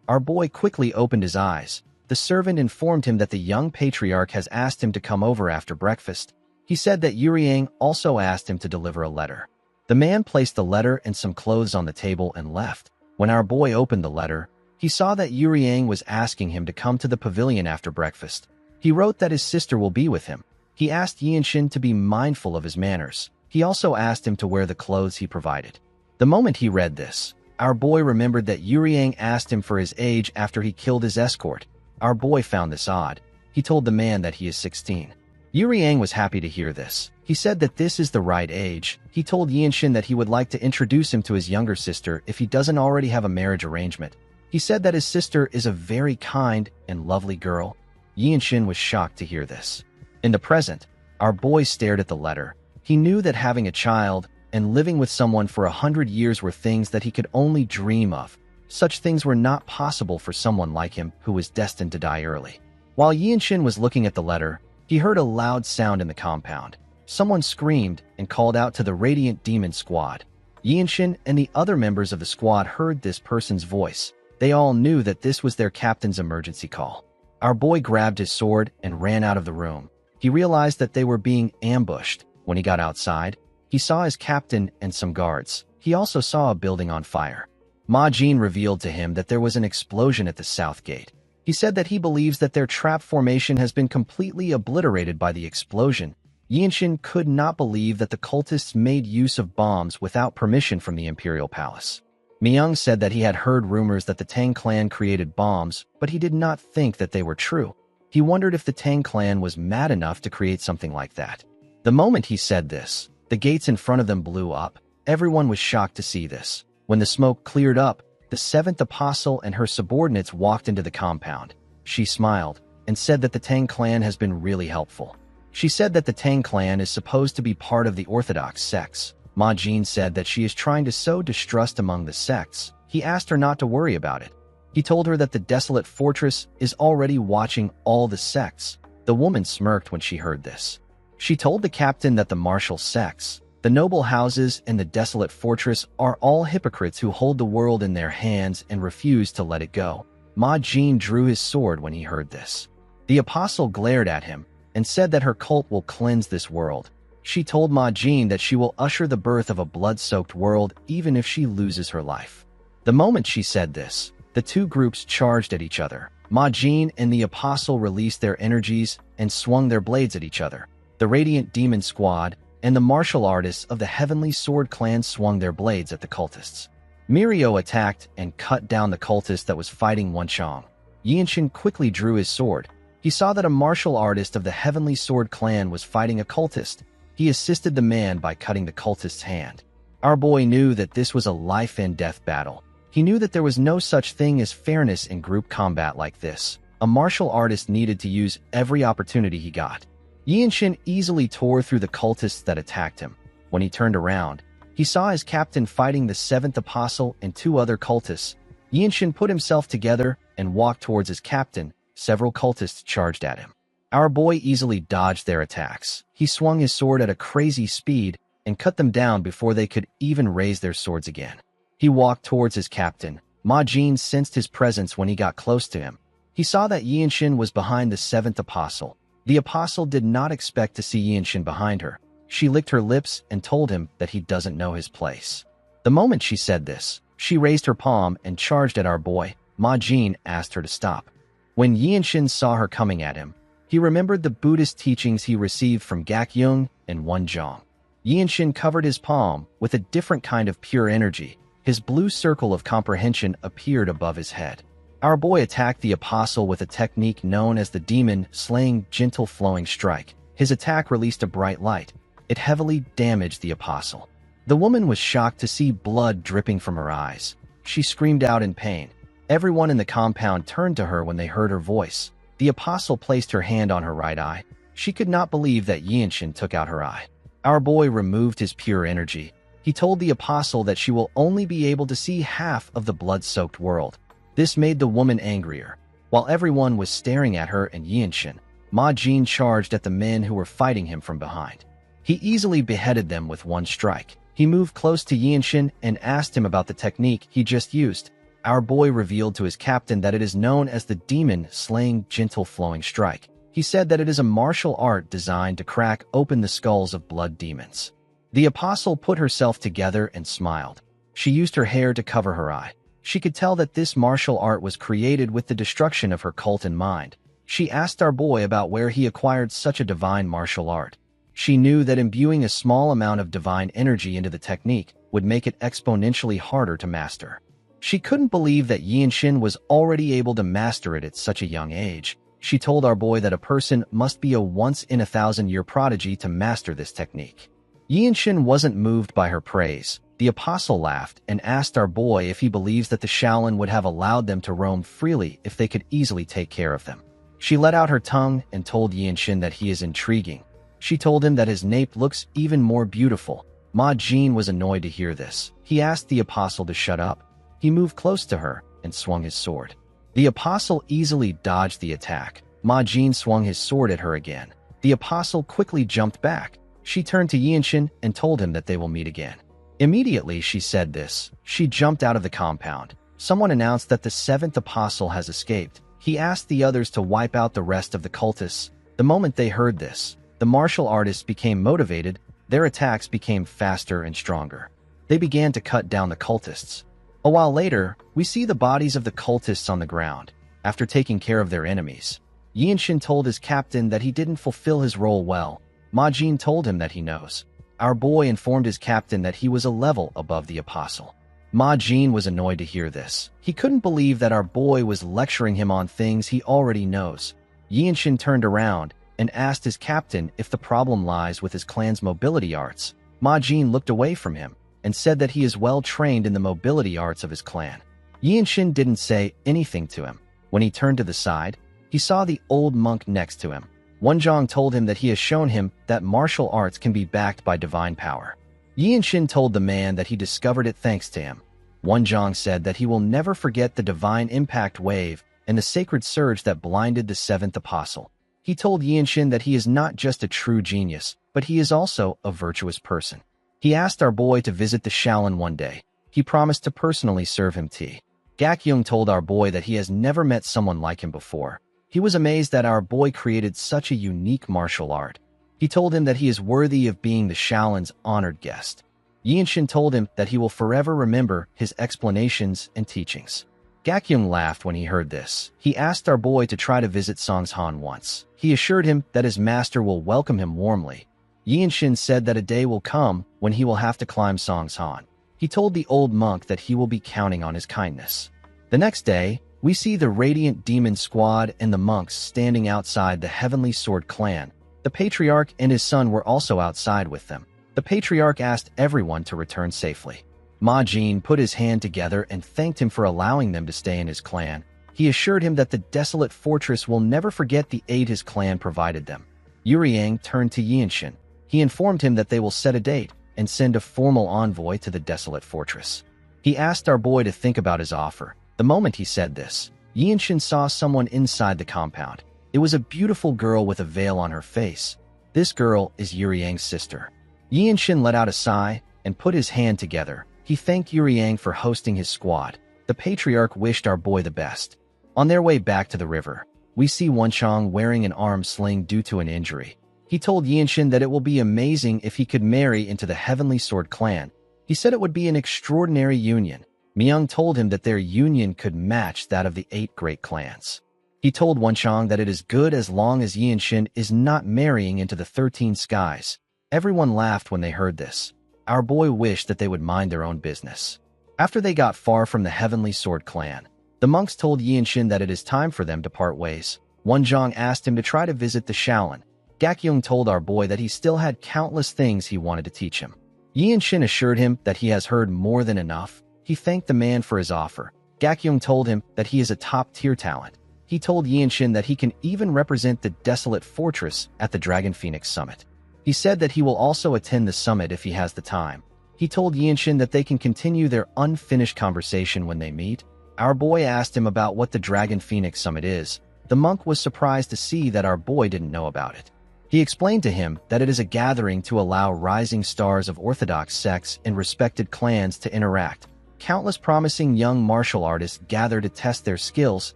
Our boy quickly opened his eyes. The servant informed him that the young patriarch has asked him to come over after breakfast. He said that Yuriang also asked him to deliver a letter. The man placed the letter and some clothes on the table and left. When our boy opened the letter, he saw that Yuriang was asking him to come to the pavilion after breakfast. He wrote that his sister will be with him. He asked Yinshin to be mindful of his manners. He also asked him to wear the clothes he provided. The moment he read this, our boy remembered that Yuriang asked him for his age after he killed his escort. Our boy found this odd. He told the man that he is 16. Yuriang was happy to hear this. He said that this is the right age. He told Yinshin that he would like to introduce him to his younger sister if he doesn't already have a marriage arrangement. He said that his sister is a very kind and lovely girl. Yinshin was shocked to hear this. In the present, our boy stared at the letter. He knew that having a child and living with someone for 100 years were things that he could only dream of. Such things were not possible for someone like him who was destined to die early. While Yinshin was looking at the letter, he heard a loud sound in the compound. Someone screamed and called out to the Radiant Demon squad. Yinshin and the other members of the squad heard this person's voice. They all knew that this was their captain's emergency call. Our boy grabbed his sword and ran out of the room. He realized that they were being ambushed. When he got outside, he saw his captain and some guards. He also saw a building on fire. Ma Jin revealed to him that there was an explosion at the south gate. He said that he believes that their trap formation has been completely obliterated by the explosion. Yinshin could not believe that the cultists made use of bombs without permission from the Imperial Palace. Myung said that he had heard rumors that the Tang clan created bombs, but he did not think that they were true. He wondered if the Tang clan was mad enough to create something like that. The moment he said this, the gates in front of them blew up. Everyone was shocked to see this. When the smoke cleared up, the seventh apostle and her subordinates walked into the compound. She smiled and said that the Tang clan has been really helpful. She said that the Tang clan is supposed to be part of the Orthodox sects. Ma Jin said that she is trying to sow distrust among the sects. He asked her not to worry about it. He told her that the desolate fortress is already watching all the sects. The woman smirked when she heard this. She told the captain that the martial sects, the noble houses, and the desolate fortress are all hypocrites who hold the world in their hands and refuse to let it go. Ma Jin drew his sword when he heard this. The apostle glared at him and said that her cult will cleanse this world. She told Ma Jin that she will usher the birth of a blood-soaked world even if she loses her life. The moment she said this, the two groups charged at each other. Ma Jin and the apostle released their energies and swung their blades at each other. The Radiant Demon Squad and the martial artists of the Heavenly Sword Clan swung their blades at the cultists. Mirio attacked and cut down the cultist that was fighting Wenchong. Yinshin quickly drew his sword. He saw that a martial artist of the Heavenly Sword Clan was fighting a cultist. He assisted the man by cutting the cultist's hand. Our boy knew that this was a life-and-death battle. He knew that there was no such thing as fairness in group combat like this. A martial artist needed to use every opportunity he got. Yinshin easily tore through the cultists that attacked him. When he turned around, he saw his captain fighting the seventh apostle and two other cultists. Yinshin put himself together and walked towards his captain. Several cultists charged at him. Our boy easily dodged their attacks. He swung his sword at a crazy speed and cut them down before they could even raise their swords again. He walked towards his captain. Ma Jin sensed his presence when he got close to him. He saw that Yinshin was behind the seventh apostle. The apostle did not expect to see Yinshin behind her. She licked her lips and told him that he doesn't know his place. The moment she said this, she raised her palm and charged at our boy. Ma Jin asked her to stop. When Yinshin saw her coming at him, he remembered the Buddhist teachings he received from Gakyung and Wenjong. Yinshin covered his palm with a different kind of pure energy. His blue circle of comprehension appeared above his head. Our boy attacked the apostle with a technique known as the demon-slaying gentle flowing strike. His attack released a bright light. It heavily damaged the apostle. The woman was shocked to see blood dripping from her eyes. She screamed out in pain. Everyone in the compound turned to her when they heard her voice. The apostle placed her hand on her right eye. She could not believe that Yinshin took out her eye. Our boy removed his pure energy. He told the apostle that she will only be able to see half of the blood-soaked world. This made the woman angrier. While everyone was staring at her and Yinshin, Ma Jin charged at the men who were fighting him from behind. He easily beheaded them with one strike. He moved close to Yinshin and asked him about the technique he just used. Our boy revealed to his captain that it is known as the demon-slaying gentle flowing strike. He said that it is a martial art designed to crack open the skulls of blood demons. The apostle put herself together and smiled. She used her hair to cover her eye. She could tell that this martial art was created with the destruction of her cult in mind. She asked our boy about where he acquired such a divine martial art. She knew that imbuing a small amount of divine energy into the technique would make it exponentially harder to master. She couldn't believe that Yinshin was already able to master it at such a young age. She told our boy that a person must be a once-in-a-thousand-year prodigy to master this technique. Yinshin wasn't moved by her praise. The apostle laughed and asked our boy if he believes that the Shaolin would have allowed them to roam freely if they could easily take care of them. She let out her tongue and told Yinshin that he is intriguing. She told him that his nape looks even more beautiful. Ma Jin was annoyed to hear this. He asked the apostle to shut up. He moved close to her and swung his sword. The apostle easily dodged the attack. Ma Jin swung his sword at her again. The apostle quickly jumped back. She turned to Yinshin and told him that they will meet again. Immediately she said this, she jumped out of the compound. Someone announced that the seventh apostle has escaped. He asked the others to wipe out the rest of the cultists. The moment they heard this, the martial artists became motivated. Their attacks became faster and stronger. They began to cut down the cultists. A while later, we see the bodies of the cultists on the ground. After taking care of their enemies, Yinshin told his captain that he didn't fulfill his role well. Ma Jin told him that he knows. Our boy informed his captain that he was a level above the apostle. Ma Jin was annoyed to hear this. He couldn't believe that our boy was lecturing him on things he already knows. Yinshin turned around and asked his captain if the problem lies with his clan's mobility arts. Ma Jin looked away from him and said that he is well trained in the mobility arts of his clan. Yinshin didn't say anything to him. When he turned to the side, he saw the old monk next to him. Wenzhong told him that he has shown him that martial arts can be backed by divine power. Yinshin told the man that he discovered it thanks to him. Wenzhong said that he will never forget the divine impact wave and the sacred surge that blinded the seventh apostle. He told Yinshin that he is not just a true genius, but he is also a virtuous person. He asked our boy to visit the Shaolin one day. He promised to personally serve him tea. Gakyung told our boy that he has never met someone like him before. He was amazed that our boy created such a unique martial art. He told him that he is worthy of being the Shaolin's honored guest. Yinshin told him that he will forever remember his explanations and teachings. Gakyung laughed when he heard this. He asked our boy to try to visit Songshan once. He assured him that his master will welcome him warmly. Yinshin said that a day will come when he will have to climb Songshan. He told the old monk that he will be counting on his kindness. The next day, we see the Radiant Demon Squad and the monks standing outside the Heavenly Sword clan. The Patriarch and his son were also outside with them. The Patriarch asked everyone to return safely. Ma Jin put his hand together and thanked him for allowing them to stay in his clan. He assured him that the desolate fortress will never forget the aid his clan provided them. Yuryang turned to Yinshin. He informed him that they will set a date and send a formal envoy to the desolate fortress. He asked our boy to think about his offer. The moment he said this, Yinshin saw someone inside the compound. It was a beautiful girl with a veil on her face. This girl is Yuryang's sister. Yinshin let out a sigh and put his hand together. He thanked Yuryang for hosting his squad. The Patriarch wished our boy the best. On their way back to the river, we see Wenzhong wearing an arm sling due to an injury. He told Yinshin that it will be amazing if he could marry into the Heavenly Sword clan. He said it would be an extraordinary union. Myung told him that their union could match that of the 8 great clans. He told Wenzhong that it is good as long as Yinshin is not marrying into the 13 skies. Everyone laughed when they heard this. Our boy wished that they would mind their own business. After they got far from the Heavenly Sword clan, the monks told Yinshin that it is time for them to part ways. Wenzhong asked him to try to visit the Shaolin. Gakyung told our boy that he still had countless things he wanted to teach him. Yinshin assured him that he has heard more than enough. He thanked the man for his offer. Gakyung told him that he is a top-tier talent. He told Yinshin that he can even represent the desolate fortress at the Dragon Phoenix Summit. He said that he will also attend the summit if he has the time. He told Yinshin that they can continue their unfinished conversation when they meet. Our boy asked him about what the Dragon Phoenix Summit is. The monk was surprised to see that our boy didn't know about it. He explained to him that it is a gathering to allow rising stars of orthodox sects and respected clans to interact. Countless promising young martial artists gather to test their skills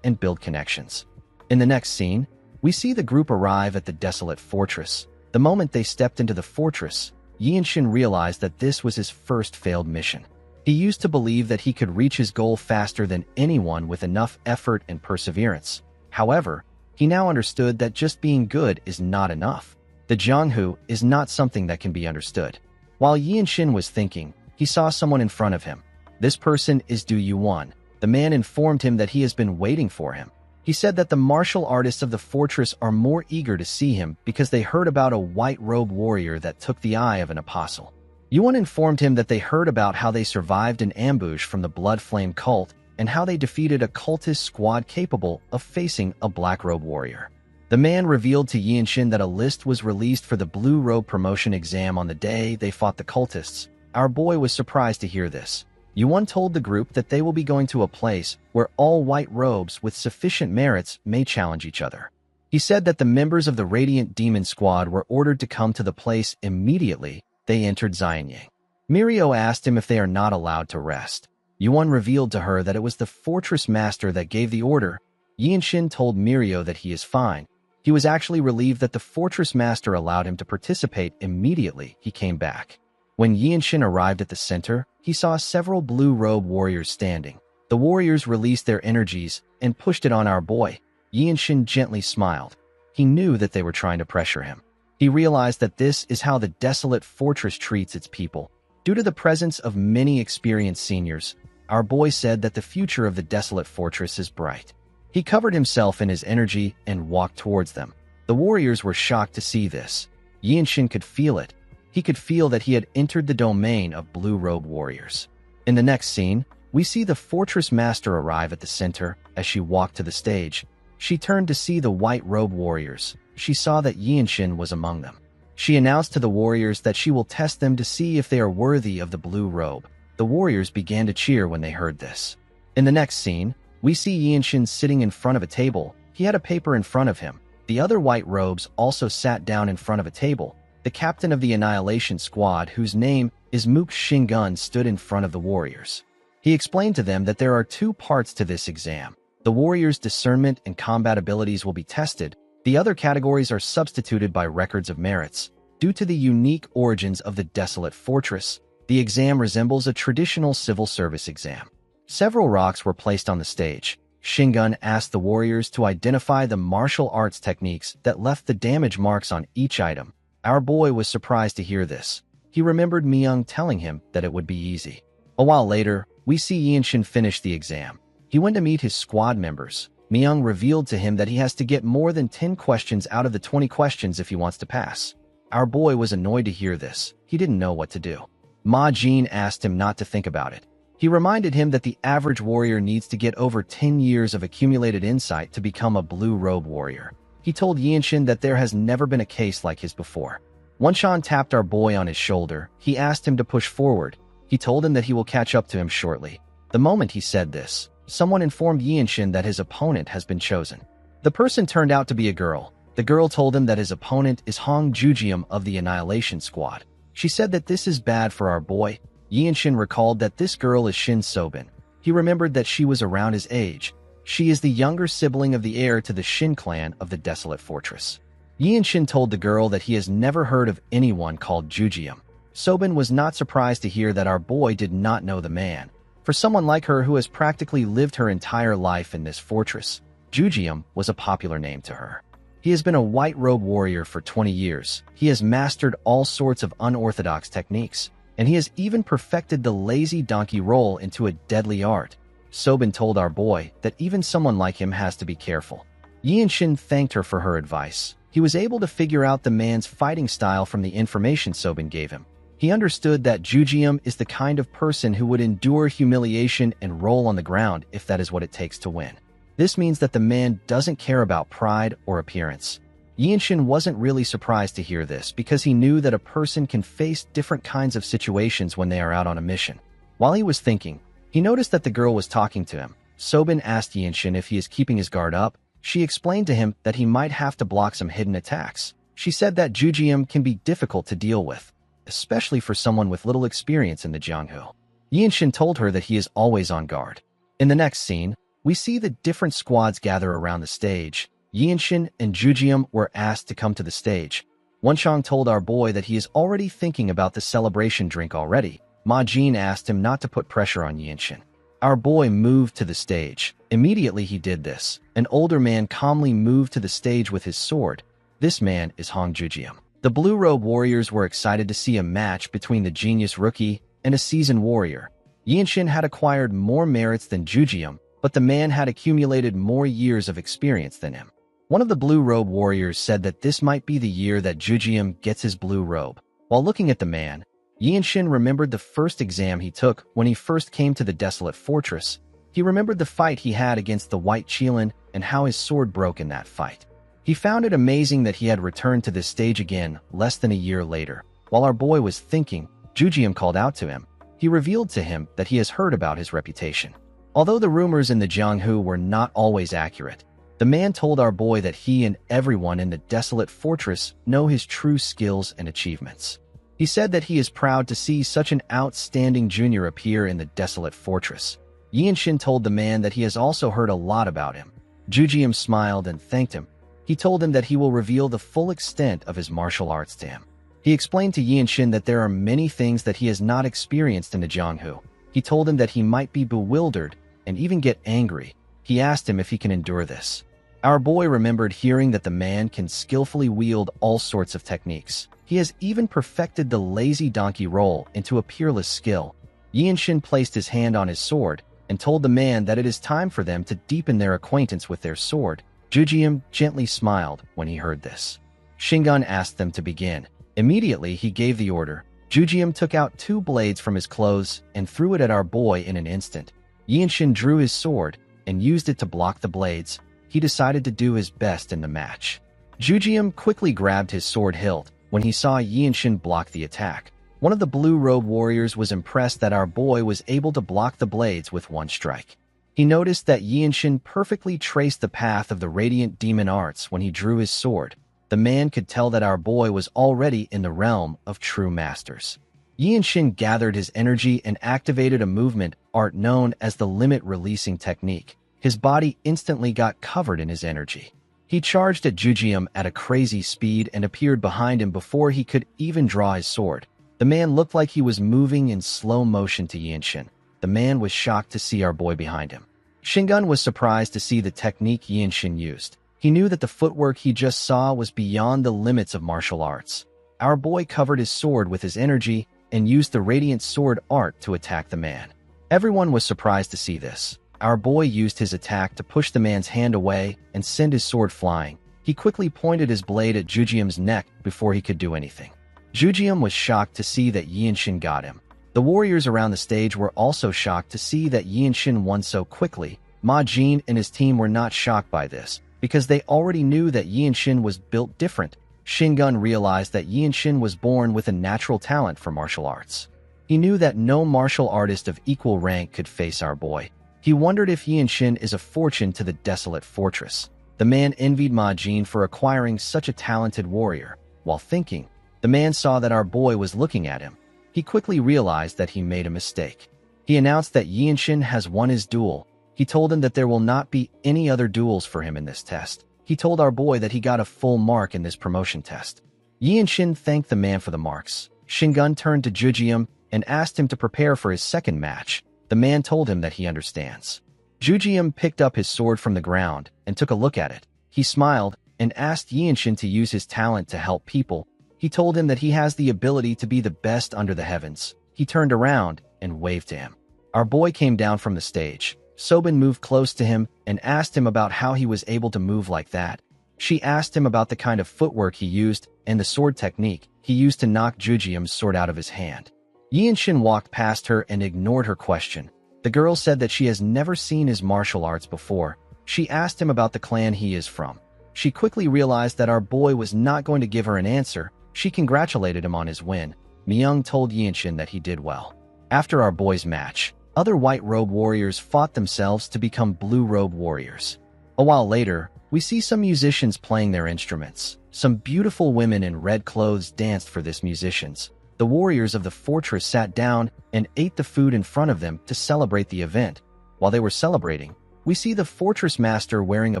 and build connections. In the next scene, we see the group arrive at the desolate fortress. The moment they stepped into the fortress, Yinshin realized that this was his first failed mission. He used to believe that he could reach his goal faster than anyone with enough effort and perseverance. However, he now understood that just being good is not enough. The Jianghu is not something that can be understood. While Yinshin was thinking, he saw someone in front of him. This person is Du Yuan. The man informed him that he has been waiting for him. He said that the martial artists of the fortress are more eager to see him because they heard about a white-robed warrior that took the eye of an apostle. Yuan informed him that they heard about how they survived an ambush from the Blood Flame cult and how they defeated a cultist squad capable of facing a black-robed warrior. The man revealed to Yinshin that a list was released for the Blue Robe promotion exam on the day they fought the cultists. Our boy was surprised to hear this. Yuan told the group that they will be going to a place where all white robes with sufficient merits may challenge each other. He said that the members of the Radiant Demon Squad were ordered to come to the place immediately they entered Xianyang. Mirio asked him if they are not allowed to rest. Yuan revealed to her that it was the fortress master that gave the order. Yinshin told Mirio that he is fine. He was actually relieved that the fortress master allowed him to participate immediately he came back. When Yinshin arrived at the center, he saw several blue-robe warriors standing. The warriors released their energies and pushed it on our boy. Yinshin gently smiled. He knew that they were trying to pressure him. He realized that this is how the desolate fortress treats its people. Due to the presence of many experienced seniors, our boy said that the future of the desolate fortress is bright. He covered himself in his energy and walked towards them. The warriors were shocked to see this. Yinshin could feel it. He could feel that he had entered the domain of blue-robe warriors. In the next scene, we see the fortress master arrive at the center. As she walked to the stage, she turned to see the white-robe warriors. She saw that Yinshin was among them. She announced to the warriors that she will test them to see if they are worthy of the blue robe. The warriors began to cheer when they heard this. In the next scene, we see Yinshin sitting in front of a table. He had a paper in front of him. The other white robes also sat down in front of a table. The captain of the Annihilation Squad, whose name is Mook Shingun, stood in front of the warriors. He explained to them that there are two parts to this exam. The warriors' discernment and combat abilities will be tested. The other categories are substituted by records of merits. Due to the unique origins of the desolate fortress, the exam resembles a traditional civil service exam. Several rocks were placed on the stage. Shingun asked the warriors to identify the martial arts techniques that left the damage marks on each item. Our boy was surprised to hear this. He remembered Myung telling him that it would be easy. A while later, we see Yinshin finish the exam. He went to meet his squad members. Myung revealed to him that he has to get more than 10 questions out of the 20 questions if he wants to pass. Our boy was annoyed to hear this. He didn't know what to do. Ma Jin asked him not to think about it. He reminded him that the average warrior needs to get over 10 years of accumulated insight to become a blue-robe warrior. He told Yinshin that there has never been a case like his before. Wanshan tapped our boy on his shoulder. He asked him to push forward. He told him that he will catch up to him shortly. The moment he said this, someone informed Yinshin that his opponent has been chosen. The person turned out to be a girl. The girl told him that his opponent is Hong Jujium of the Annihilation Squad. She said that this is bad for our boy. Yinshin recalled that this girl is Shin Sobin. He remembered that she was around his age. She is the younger sibling of the heir to the Shin clan of the Desolate Fortress. Yinshin told the girl that he has never heard of anyone called Jujium. Sobin was not surprised to hear that our boy did not know the man. For someone like her who has practically lived her entire life in this fortress, Jujium was a popular name to her. He has been a white-robe warrior for 20 years. He has mastered all sorts of unorthodox techniques, and he has even perfected the lazy donkey roll into a deadly art. Sobin told our boy that even someone like him has to be careful. Yinshin thanked her for her advice. He was able to figure out the man's fighting style from the information Sobin gave him. He understood that Jujium is the kind of person who would endure humiliation and roll on the ground if that is what it takes to win. This means that the man doesn't care about pride or appearance. Yinshin wasn't really surprised to hear this because he knew that a person can face different kinds of situations when they are out on a mission. While he was thinking, he noticed that the girl was talking to him. Sobin asked Yinshin if he is keeping his guard up. She explained to him that he might have to block some hidden attacks. She said that Jujium can be difficult to deal with, especially for someone with little experience in the Jianghu. Yinshin told her that he is always on guard. In the next scene, we see the different squads gather around the stage. Yinshin and Jujium were asked to come to the stage. Wenshang told our boy that he is already thinking about the celebration drink already. Ma Jin asked him not to put pressure on Yinshin. Our boy moved to the stage. Immediately he did this. An older man calmly moved to the stage with his sword. This man is Hong Jujium. The blue-robe warriors were excited to see a match between the genius rookie and a seasoned warrior. Yinshin had acquired more merits than Jujium, but the man had accumulated more years of experience than him. One of the blue-robe warriors said that this might be the year that Jujium gets his blue robe. While looking at the man, Yinshin remembered the first exam he took when he first came to the Desolate Fortress. He remembered the fight he had against the White Qilin and how his sword broke in that fight. He found it amazing that he had returned to this stage again less than a year later. While our boy was thinking, Jujium called out to him. He revealed to him that he has heard about his reputation. Although the rumors in the Jianghu were not always accurate, the man told our boy that he and everyone in the Desolate Fortress know his true skills and achievements. He said that he is proud to see such an outstanding junior appear in the Desolate Fortress. Yinshin told the man that he has also heard a lot about him. Jujium smiled and thanked him. He told him that he will reveal the full extent of his martial arts to him. He explained to Yinshin that there are many things that he has not experienced in the Jianghu. He told him that he might be bewildered and even get angry. He asked him if he can endure this. Our boy remembered hearing that the man can skillfully wield all sorts of techniques. He has even perfected the lazy donkey roll into a peerless skill. Yinshin placed his hand on his sword and told the man that it is time for them to deepen their acquaintance with their sword. Jujiam gently smiled when he heard this. Shingun asked them to begin. Immediately, he gave the order. Jujiam took out 2 blades from his clothes and threw it at our boy in an instant. Yinshin drew his sword and used it to block the blades. He decided to do his best in the match. Jujiam quickly grabbed his sword hilt when he saw Yinshin block the attack. One of the blue-robe warriors was impressed that our boy was able to block the blades with 1 strike. He noticed that Yinshin perfectly traced the path of the radiant demon arts when he drew his sword. The man could tell that our boy was already in the realm of true masters. Yinshin gathered his energy and activated a movement art known as the limit-releasing technique. His body instantly got covered in his energy. He charged at Jujiam at a crazy speed and appeared behind him before he could even draw his sword. The man looked like he was moving in slow motion to Yinshin. The man was shocked to see our boy behind him. Shingun was surprised to see the technique Yinshin used. He knew that the footwork he just saw was beyond the limits of martial arts. Our boy covered his sword with his energy and used the radiant sword art to attack the man. Everyone was surprised to see this. Our boy used his attack to push the man's hand away and send his sword flying. He quickly pointed his blade at Jujiam's neck before he could do anything. Jujiam was shocked to see that Yinshin got him. The warriors around the stage were also shocked to see that Yinshin won so quickly. Ma Jin and his team were not shocked by this, because they already knew that Yinshin was built different. Shingun realized that Yinshin was born with a natural talent for martial arts. He knew that no martial artist of equal rank could face our boy. He wondered if Yinshin is a fortune to the desolate fortress. The man envied Ma Jin for acquiring such a talented warrior. While thinking, the man saw that our boy was looking at him. He quickly realized that he made a mistake. He announced that Yinshin has won his duel. He told him that there will not be any other duels for him in this test. He told our boy that he got a full mark in this promotion test. Yinshin thanked the man for the marks. Shingun turned to Jujiam and asked him to prepare for his second match. The man told him that he understands. Jujiam picked up his sword from the ground and took a look at it. He smiled and asked Yinshin to use his talent to help people. He told him that he has the ability to be the best under the heavens. He turned around and waved to him. Our boy came down from the stage. Sobin moved close to him and asked him about how he was able to move like that. She asked him about the kind of footwork he used and the sword technique he used to knock Jujiam's sword out of his hand. Yinshin walked past her and ignored her question. The girl said that she has never seen his martial arts before. She asked him about the clan he is from. She quickly realized that our boy was not going to give her an answer. She congratulated him on his win. Myung told Yinshin that he did well. After our boy's match, other white-robe warriors fought themselves to become blue-robe warriors. A while later, we see some musicians playing their instruments. Some beautiful women in red clothes danced for these musicians. The warriors of the fortress sat down and ate the food in front of them to celebrate the event. While they were celebrating, we see the fortress master wearing a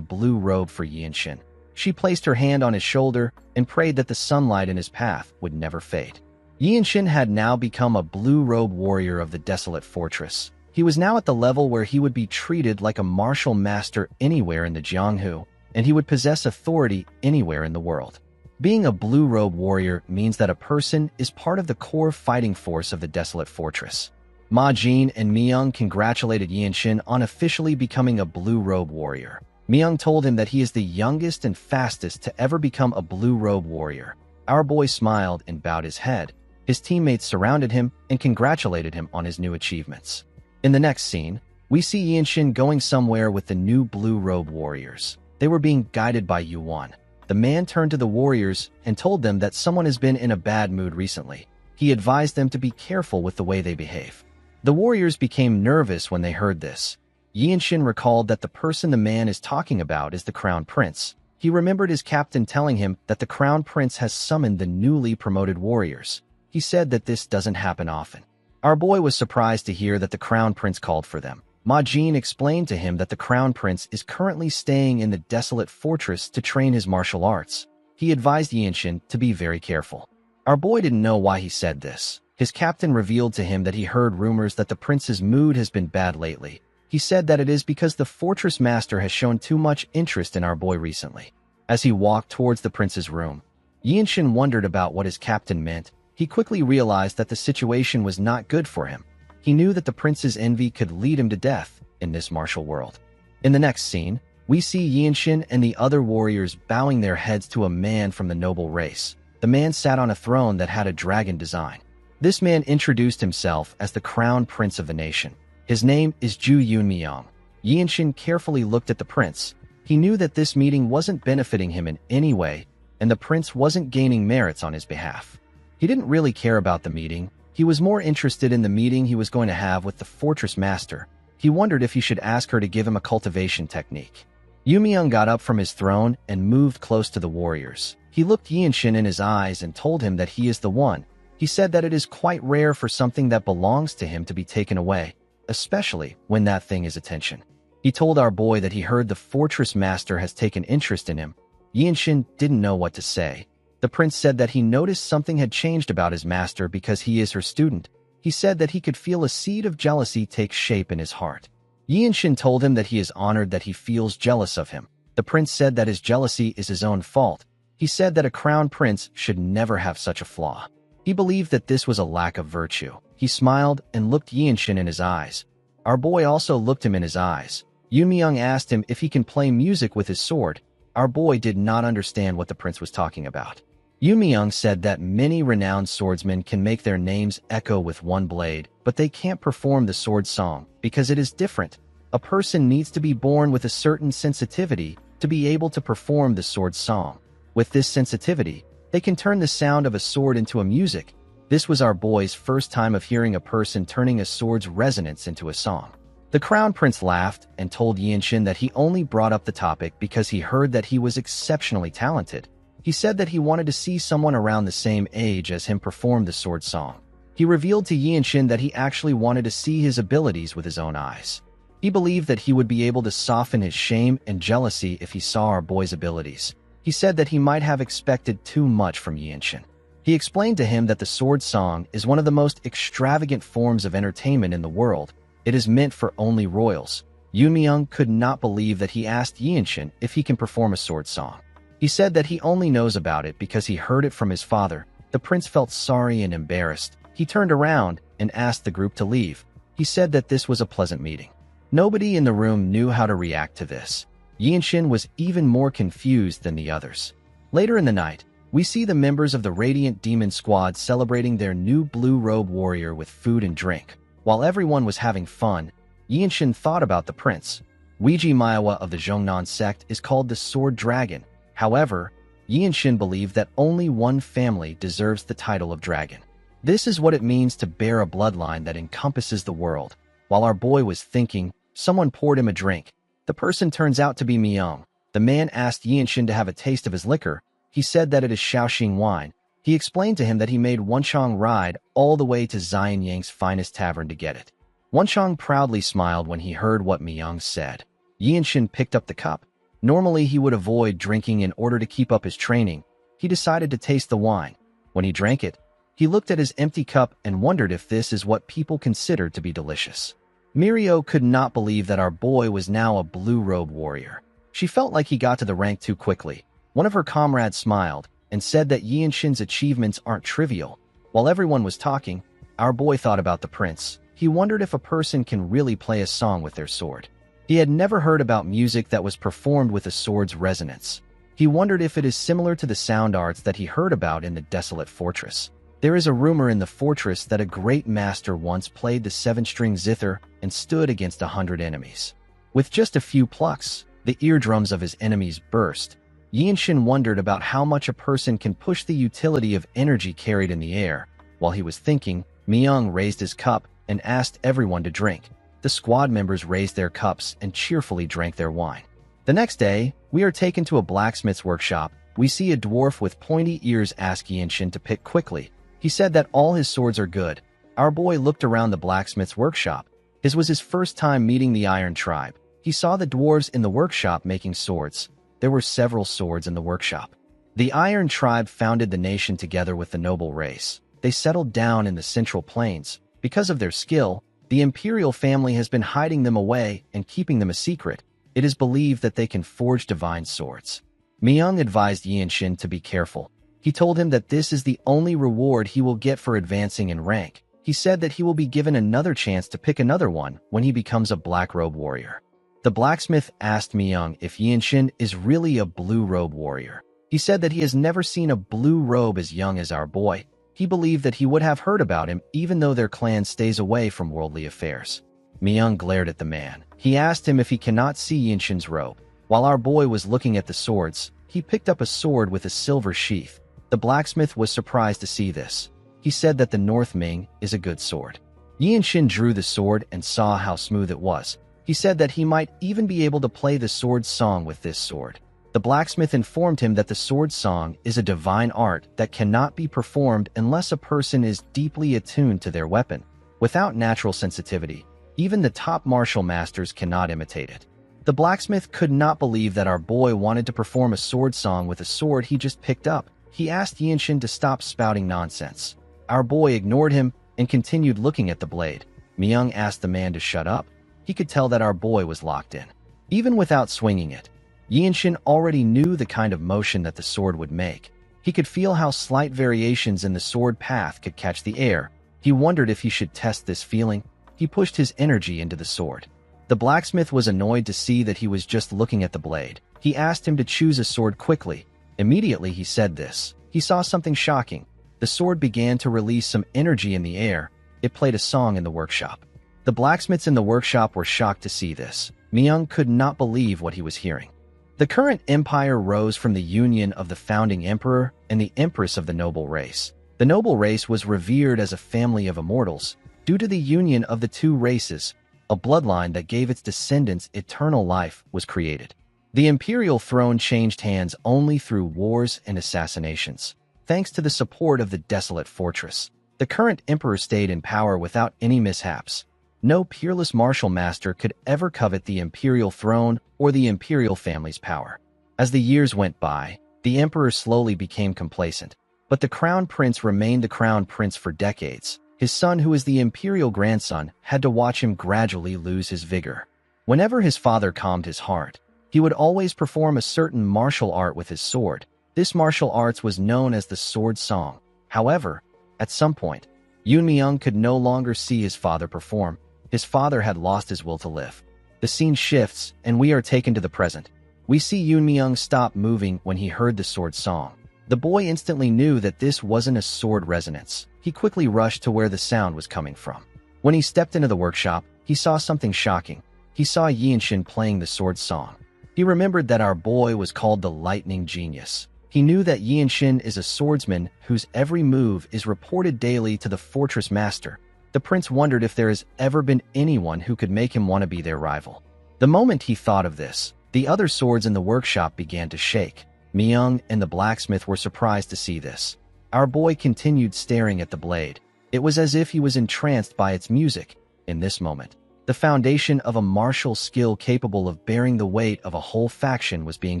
blue robe for Yinshin. She placed her hand on his shoulder and prayed that the sunlight in his path would never fade. Yinshin had now become a blue-robe warrior of the desolate fortress. He was now at the level where he would be treated like a martial master anywhere in the Jianghu, and he would possess authority anywhere in the world. Being a blue-robe warrior means that a person is part of the core fighting force of the desolate fortress. Ma Jin and Myung congratulated Yinshin on officially becoming a blue-robe warrior. Myung told him that he is the youngest and fastest to ever become a blue-robe warrior. Our boy smiled and bowed his head. His teammates surrounded him and congratulated him on his new achievements. In the next scene, we see Yinshin going somewhere with the new blue-robe warriors. They were being guided by Yuan. The man turned to the warriors and told them that someone has been in a bad mood recently. He advised them to be careful with the way they behave. The warriors became nervous when they heard this. Yinshin recalled that the person the man is talking about is the crown prince. He remembered his captain telling him that the crown prince has summoned the newly promoted warriors. He said that this doesn't happen often. Our boy was surprised to hear that the crown prince called for them. Ma Jin explained to him that the crown prince is currently staying in the desolate fortress to train his martial arts. He advised Yinshin to be very careful. Our boy didn't know why he said this. His captain revealed to him that he heard rumors that the prince's mood has been bad lately. He said that it is because the fortress master has shown too much interest in our boy recently. As he walked towards the prince's room, Yinshin wondered about what his captain meant. He quickly realized that the situation was not good for him. He knew that the prince's envy could lead him to death in this martial world. In the next scene, we see Yinshin and the other warriors bowing their heads to a man from the noble race. The man sat on a throne that had a dragon design. This man introduced himself as the crown prince of the nation. His name is Ju Yunmyong. Yinshin carefully looked at the prince. He knew that this meeting wasn't benefiting him in any way, and the prince wasn't gaining merits on his behalf. He didn't really care about the meeting. He was more interested in the meeting he was going to have with the fortress master. He wondered if he should ask her to give him a cultivation technique. Yumyong got up from his throne and moved close to the warriors. He looked Yinshin in his eyes and told him that he is the one. He said that it is quite rare for something that belongs to him to be taken away, especially when that thing is attention. He told our boy that he heard the fortress master has taken interest in him. Yinshin didn't know what to say. The prince said that he noticed something had changed about his master because he is her student. He said that he could feel a seed of jealousy take shape in his heart. Yinshin told him that he is honored that he feels jealous of him. The prince said that his jealousy is his own fault. He said that a crown prince should never have such a flaw. He believed that this was a lack of virtue. He smiled and looked Yinshin in his eyes. Our boy also looked him in his eyes. Yunmyong asked him if he can play music with his sword. Our boy did not understand what the prince was talking about. Yunmyong said that many renowned swordsmen can make their names echo with one blade, but they can't perform the sword song because it is different. A person needs to be born with a certain sensitivity to be able to perform the sword song. With this sensitivity, they can turn the sound of a sword into a music. This was our boy's first time of hearing a person turning a sword's resonance into a song. The crown prince laughed and told Yinshin that he only brought up the topic because he heard that he was exceptionally talented. He said that he wanted to see someone around the same age as him perform the sword song. He revealed to Yinshin that he actually wanted to see his abilities with his own eyes. He believed that he would be able to soften his shame and jealousy if he saw our boy's abilities. He said that he might have expected too much from Yinshin. He explained to him that the sword song is one of the most extravagant forms of entertainment in the world. It is meant for only royals. Yunmyong could not believe that he asked Yinshin if he can perform a sword song. He said that he only knows about it because he heard it from his father. The prince felt sorry and embarrassed. He turned around and asked the group to leave. He said that this was a pleasant meeting. Nobody in the room knew how to react to this. Yinshin was even more confused than the others. Later in the night, we see the members of the Radiant Demon Squad celebrating their new blue robe warrior with food and drink. While everyone was having fun, Yinshin thought about the prince. Weiji Manhwa of the Zhongnan sect is called the Sword Dragon. However, Yinshin believed that only one family deserves the title of dragon. This is what it means to bear a bloodline that encompasses the world. While our boy was thinking, someone poured him a drink. The person turns out to be Myung. The man asked Yinshin to have a taste of his liquor. He said that it is Shaoxing wine. He explained to him that he made Wenchong ride all the way to Xian Yang's finest tavern to get it. Wenchong proudly smiled when he heard what Myung said. Yinshin picked up the cup. Normally, he would avoid drinking in order to keep up his training. He decided to taste the wine. When he drank it, he looked at his empty cup and wondered if this is what people consider to be delicious. Mirio could not believe that our boy was now a blue-robe warrior. She felt like he got to the rank too quickly. One of her comrades smiled and said that Yinshin's achievements aren't trivial. While everyone was talking, our boy thought about the prince. He wondered if a person can really play a song with their sword. He had never heard about music that was performed with a sword's resonance. He wondered if it is similar to the sound arts that he heard about in the desolate fortress. There is a rumor in the fortress that a great master once played the seven-string zither and stood against 100 enemies. With just a few plucks, the eardrums of his enemies burst. Yinshin wondered about how much a person can push the utility of energy carried in the air. While he was thinking, Myung raised his cup and asked everyone to drink. The squad members raised their cups and cheerfully drank their wine. The next day, we are taken to a blacksmith's workshop. We see a dwarf with pointy ears ask Yinshin to pick quickly. He said that all his swords are good. Our boy looked around the blacksmith's workshop. His was his first time meeting the Iron Tribe. He saw the dwarves in the workshop making swords. There were several swords in the workshop. The Iron Tribe founded the nation together with the noble race. They settled down in the Central Plains. Because of their skill, the imperial family has been hiding them away and keeping them a secret. It is believed that they can forge divine swords. Myung advised Yinshin to be careful. He told him that this is the only reward he will get for advancing in rank. He said that he will be given another chance to pick another one when he becomes a black robe warrior. The blacksmith asked Myung if Yinshin is really a blue robe warrior. He said that he has never seen a blue robe as young as our boy. He believed that he would have heard about him even though their clan stays away from worldly affairs. Myung glared at the man. He asked him if he cannot see Yinshin's robe. While our boy was looking at the swords, he picked up a sword with a silver sheath. The blacksmith was surprised to see this. He said that the North Ming is a good sword. Yinshin drew the sword and saw how smooth it was. He said that he might even be able to play the sword song with this sword. The blacksmith informed him that the sword song is a divine art that cannot be performed unless a person is deeply attuned to their weapon. Without natural sensitivity, even the top martial masters cannot imitate it. The blacksmith could not believe that our boy wanted to perform a sword song with a sword he just picked up. He asked Yinshin to stop spouting nonsense. Our boy ignored him and continued looking at the blade. Myung asked the man to shut up. He could tell that our boy was locked in. Even without swinging it, Yinshin already knew the kind of motion that the sword would make. He could feel how slight variations in the sword path could catch the air. He wondered if he should test this feeling. He pushed his energy into the sword. The blacksmith was annoyed to see that he was just looking at the blade. He asked him to choose a sword quickly. Immediately he said this. He saw something shocking. The sword began to release some energy in the air. It played a song in the workshop. The blacksmiths in the workshop were shocked to see this. Myung could not believe what he was hearing. The current empire rose from the union of the founding emperor and the empress of the noble race. The noble race was revered as a family of immortals. Due to the union of the two races, a bloodline that gave its descendants eternal life was created. The imperial throne changed hands only through wars and assassinations. Thanks to the support of the desolate fortress, the current emperor stayed in power without any mishaps. No peerless martial master could ever covet the imperial throne or the imperial family's power. As the years went by, the emperor slowly became complacent, but the crown prince remained the crown prince for decades. His son, who is the imperial grandson, had to watch him gradually lose his vigor. Whenever his father calmed his heart, he would always perform a certain martial art with his sword. This martial arts was known as the sword song. However, at some point, Yoon Myung could no longer see his father perform. His father had lost his will to live. The scene shifts, and we are taken to the present. We see Yoon Myung stop moving when he heard the sword song. The boy instantly knew that this wasn't a sword resonance. He quickly rushed to where the sound was coming from. When he stepped into the workshop, he saw something shocking. He saw Yinshin playing the sword song. He remembered that our boy was called the Lightning Genius. He knew that Yinshin is a swordsman whose every move is reported daily to the fortress master. The prince wondered if there has ever been anyone who could make him want to be their rival. The moment he thought of this, the other swords in the workshop began to shake. Myung and the blacksmith were surprised to see this. Our boy continued staring at the blade. It was as if he was entranced by its music. In this moment, the foundation of a martial skill capable of bearing the weight of a whole faction was being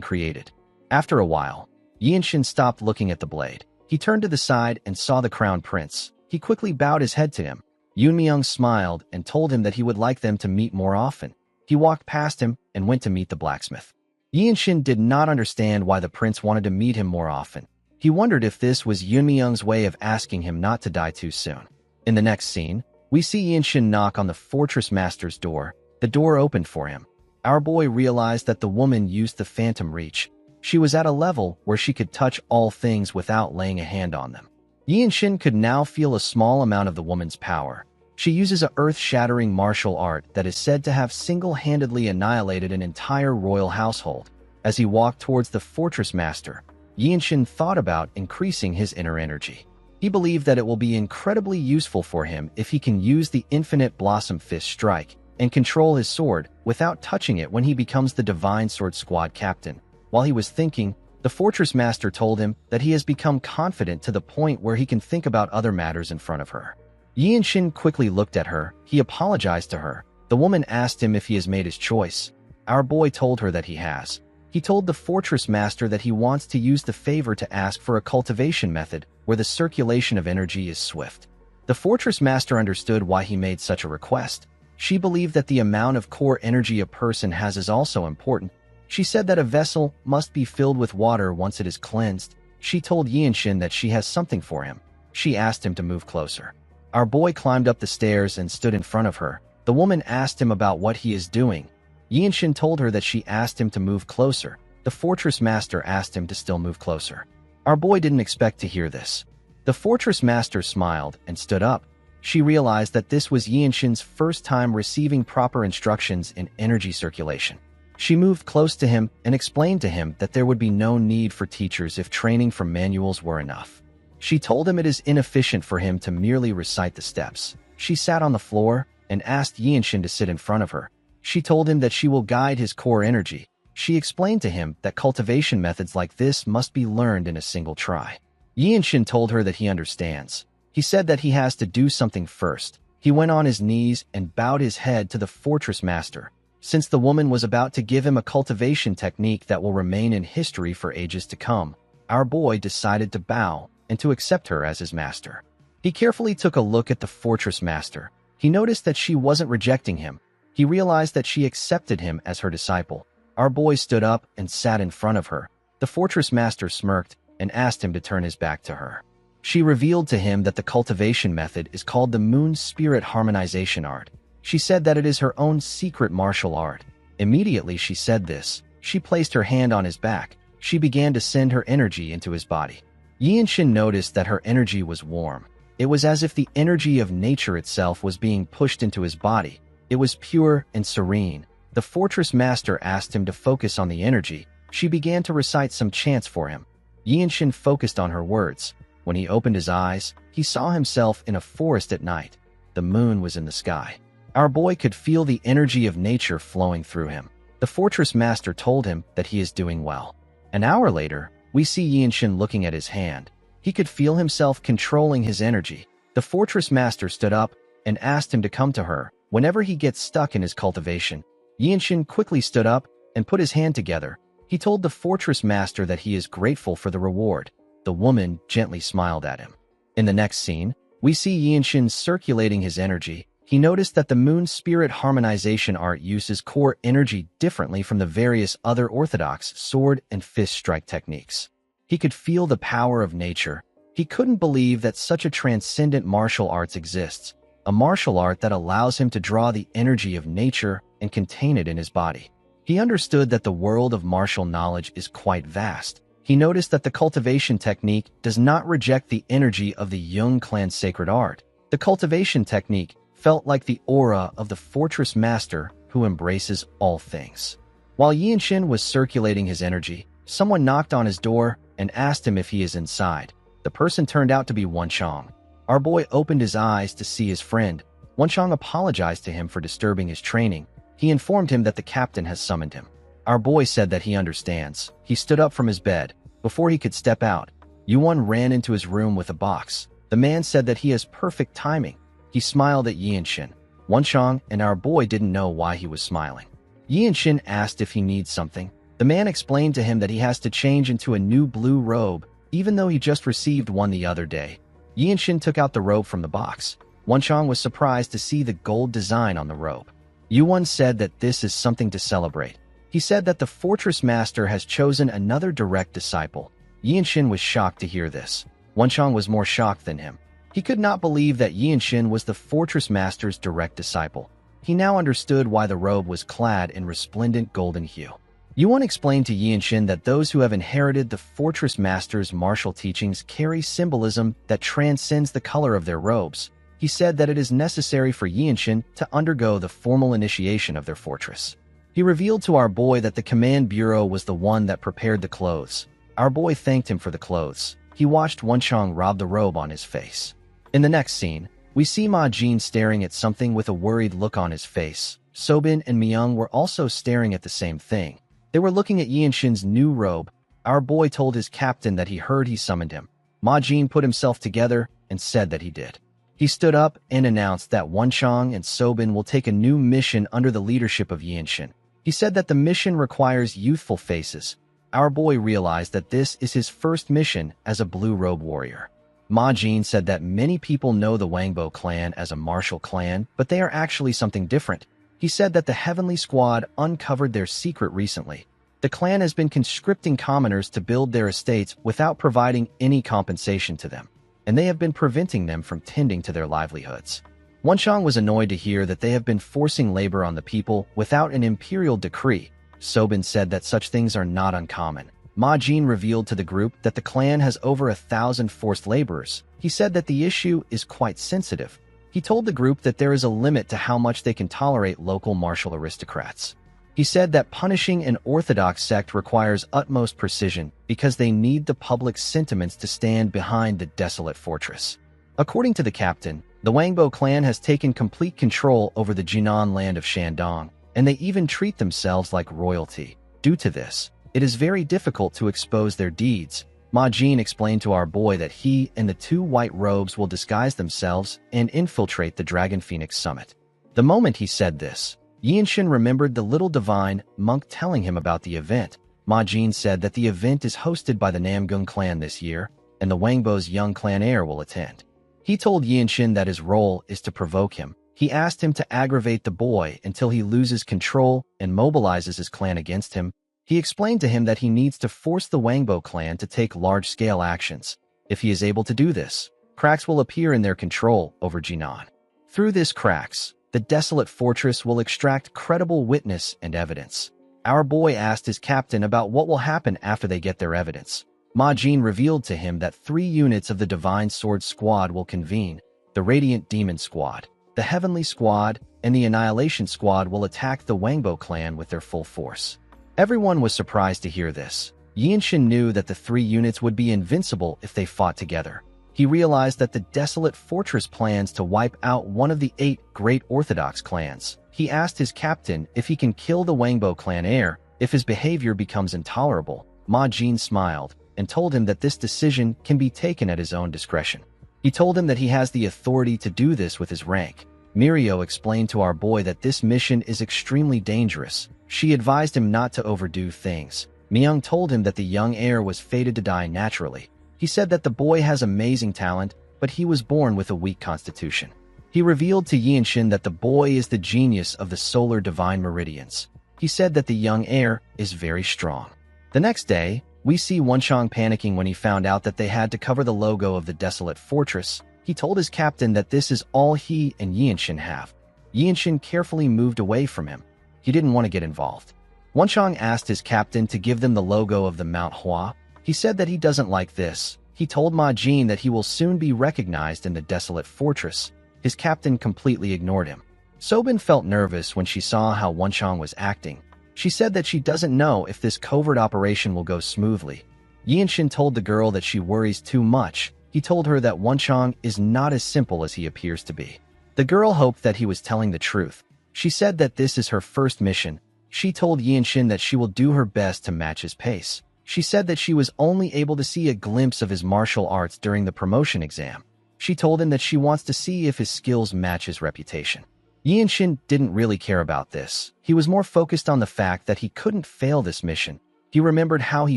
created. After a while, Yinshin stopped looking at the blade. He turned to the side and saw the crown prince. He quickly bowed his head to him. Yoon Myung smiled and told him that he would like them to meet more often. He walked past him and went to meet the blacksmith. Yinshin did not understand why the prince wanted to meet him more often. He wondered if this was Yoon Myung's way of asking him not to die too soon. In the next scene, we see Yinshin knock on the fortress master's door. The door opened for him. Our boy realized that the woman used the phantom reach. She was at a level where she could touch all things without laying a hand on them. Yinshin could now feel a small amount of the woman's power. She uses a earth-shattering martial art that is said to have single-handedly annihilated an entire royal household. As he walked towards the fortress master, Yinshin thought about increasing his inner energy. He believed that it will be incredibly useful for him if he can use the infinite blossom fist strike and control his sword without touching it when he becomes the Divine Sword Squad captain. While he was thinking, the fortress master told him that he has become confident to the point where he can think about other matters in front of her. Yinshin quickly looked at her. He apologized to her. The woman asked him if he has made his choice. Our boy told her that he has. He told the fortress master that he wants to use the favor to ask for a cultivation method where the circulation of energy is swift. The fortress master understood why he made such a request. She believed that the amount of core energy a person has is also important. She said that a vessel must be filled with water once it is cleansed. She told Yinshin that she has something for him. She asked him to move closer. Our boy climbed up the stairs and stood in front of her. The woman asked him about what he is doing. Yinshin told her that she asked him to move closer. The fortress master asked him to still move closer. Our boy didn't expect to hear this. The fortress master smiled and stood up. She realized that this was Yinshin's first time receiving proper instructions in energy circulation. She moved close to him and explained to him that there would be no need for teachers if training from manuals were enough. She told him it is inefficient for him to merely recite the steps. She sat on the floor and asked Yinshin to sit in front of her. She told him that she will guide his core energy. She explained to him that cultivation methods like this must be learned in a single try. Yinshin told her that he understands. He said that he has to do something first. He went on his knees and bowed his head to the fortress master. Since the woman was about to give him a cultivation technique that will remain in history for ages to come, our boy decided to bow and to accept her as his master. He carefully took a look at the fortress master. He noticed that she wasn't rejecting him. He realized that she accepted him as her disciple. Our boy stood up and sat in front of her. The fortress master smirked and asked him to turn his back to her. She revealed to him that the cultivation method is called the Moon Spirit Harmonization Art. She said that it is her own secret martial art. Immediately she said this, she placed her hand on his back. She began to send her energy into his body. Yinshin noticed that her energy was warm. It was as if the energy of nature itself was being pushed into his body. It was pure and serene. The fortress master asked him to focus on the energy. She began to recite some chants for him. Yinshin focused on her words. When he opened his eyes, he saw himself in a forest at night. The moon was in the sky. Our boy could feel the energy of nature flowing through him. The fortress master told him that he is doing well. An hour later, we see Yinshin looking at his hand. He could feel himself controlling his energy. The fortress master stood up and asked him to come to her whenever he gets stuck in his cultivation. Yinshin quickly stood up and put his hand together. He told the fortress master that he is grateful for the reward. The woman gently smiled at him. In the next scene, we see Yinshin circulating his energy. He noticed that the Moon Spirit Harmonization art uses core energy differently from the various other orthodox sword and fist strike techniques. He could feel the power of nature. He couldn't believe that such a transcendent martial arts exists, a martial art that allows him to draw the energy of nature and contain it in his body. He understood that the world of martial knowledge is quite vast. He noticed that the cultivation technique does not reject the energy of the Jung clan's sacred art. The cultivation technique felt like the aura of the fortress master who embraces all things. While Yinshin was circulating his energy, someone knocked on his door and asked him if he is inside. The person turned out to be Wenchang. Our boy opened his eyes to see his friend. Wenchang apologized to him for disturbing his training. He informed him that the captain has summoned him. Our boy said that he understands. He stood up from his bed. Before he could step out, Yuan ran into his room with a box. The man said that he has perfect timing. He smiled at Yinshin. Wenchang and our boy didn't know why he was smiling. Yinshin asked if he needs something. The man explained to him that he has to change into a new blue robe, even though he just received one the other day. Yinshin took out the robe from the box. Wenchang was surprised to see the gold design on the robe. Yuan said that this is something to celebrate. He said that the fortress master has chosen another direct disciple. Yinshin was shocked to hear this. Wenchang was more shocked than him. He could not believe that Yinshin was the fortress master's direct disciple. He now understood why the robe was clad in resplendent golden hue. Yuan explained to Yinshin that those who have inherited the fortress master's martial teachings carry symbolism that transcends the color of their robes. He said that it is necessary for Yinshin to undergo the formal initiation of their fortress. He revealed to our boy that the command bureau was the one that prepared the clothes. Our boy thanked him for the clothes. He watched Wenchang rob the robe on his face. In the next scene, we see Ma Jin staring at something with a worried look on his face. Sobin and Myung were also staring at the same thing. They were looking at Yinshin's new robe. Our boy told his captain that he heard he summoned him. Ma Jin put himself together and said that he did. He stood up and announced that Wenchang and Sobin will take a new mission under the leadership of Yinshin. He said that the mission requires youthful faces. Our boy realized that this is his first mission as a blue robe warrior. Ma Jin said that many people know the Wangbo clan as a martial clan, but they are actually something different. He said that the Heavenly Squad uncovered their secret recently. The clan has been conscripting commoners to build their estates without providing any compensation to them, and they have been preventing them from tending to their livelihoods. Wenchang was annoyed to hear that they have been forcing labor on the people without an imperial decree. Sobin said that such things are not uncommon. Ma Jin revealed to the group that the clan has over 1,000 forced laborers. He said that the issue is quite sensitive. He told the group that there is a limit to how much they can tolerate local martial aristocrats. He said that punishing an orthodox sect requires utmost precision because they need the public's sentiments to stand behind the desolate fortress. According to the captain, the Wangbo clan has taken complete control over the Jinan land of Shandong, and they even treat themselves like royalty. Due to this, it is very difficult to expose their deeds. Ma Jin explained to our boy that he and the two white robes will disguise themselves and infiltrate the Dragon Phoenix summit. The moment he said this, Yinshin remembered the little divine monk telling him about the event. Ma Jin said that the event is hosted by the Namgung clan this year, and the Wangbo's young clan heir will attend. He told Yinshin that his role is to provoke him. He asked him to aggravate the boy until he loses control and mobilizes his clan against him. He explained to him that he needs to force the Wangbo clan to take large-scale actions. If he is able to do this, cracks will appear in their control over Jinan. Through this cracks, the desolate fortress will extract credible witness and evidence. Our boy asked his captain about what will happen after they get their evidence. Ma Jin revealed to him that 3 units of the Divine Sword Squad will convene. The Radiant Demon Squad, the Heavenly Squad, and the Annihilation Squad will attack the Wangbo clan with their full force. Everyone was surprised to hear this. Yinshin knew that the 3 units would be invincible if they fought together. He realized that the desolate fortress plans to wipe out one of the 8 great Orthodox clans. He asked his captain if he can kill the Wangbo clan heir if his behavior becomes intolerable. Ma Jin smiled and told him that this decision can be taken at his own discretion. He told him that he has the authority to do this with his rank. Mirio explained to our boy that this mission is extremely dangerous. She advised him not to overdo things. Myung told him that the young heir was fated to die naturally. He said that the boy has amazing talent, but he was born with a weak constitution. He revealed to Yinshin that the boy is the genius of the solar divine meridians. He said that the young heir is very strong. The next day, we see Wenchang panicking when he found out that they had to cover the logo of the desolate fortress. He told his captain that this is all he and Yinshin have. Yinshin carefully moved away from him. He didn't want to get involved. Wenchang asked his captain to give them the logo of the Manhwa. He said that he doesn't like this. He told Ma Jin that he will soon be recognized in the desolate fortress. His captain completely ignored him. Sobin felt nervous when she saw how Wenchang was acting. She said that she doesn't know if this covert operation will go smoothly. Yinshin told the girl that she worries too much. He told her that Wenchang is not as simple as he appears to be. The girl hoped that he was telling the truth. She said that this is her first mission. She told Yinshin that she will do her best to match his pace. She said that she was only able to see a glimpse of his martial arts during the promotion exam. She told him that she wants to see if his skills match his reputation. Yinshin didn't really care about this. He was more focused on the fact that he couldn't fail this mission. He remembered how he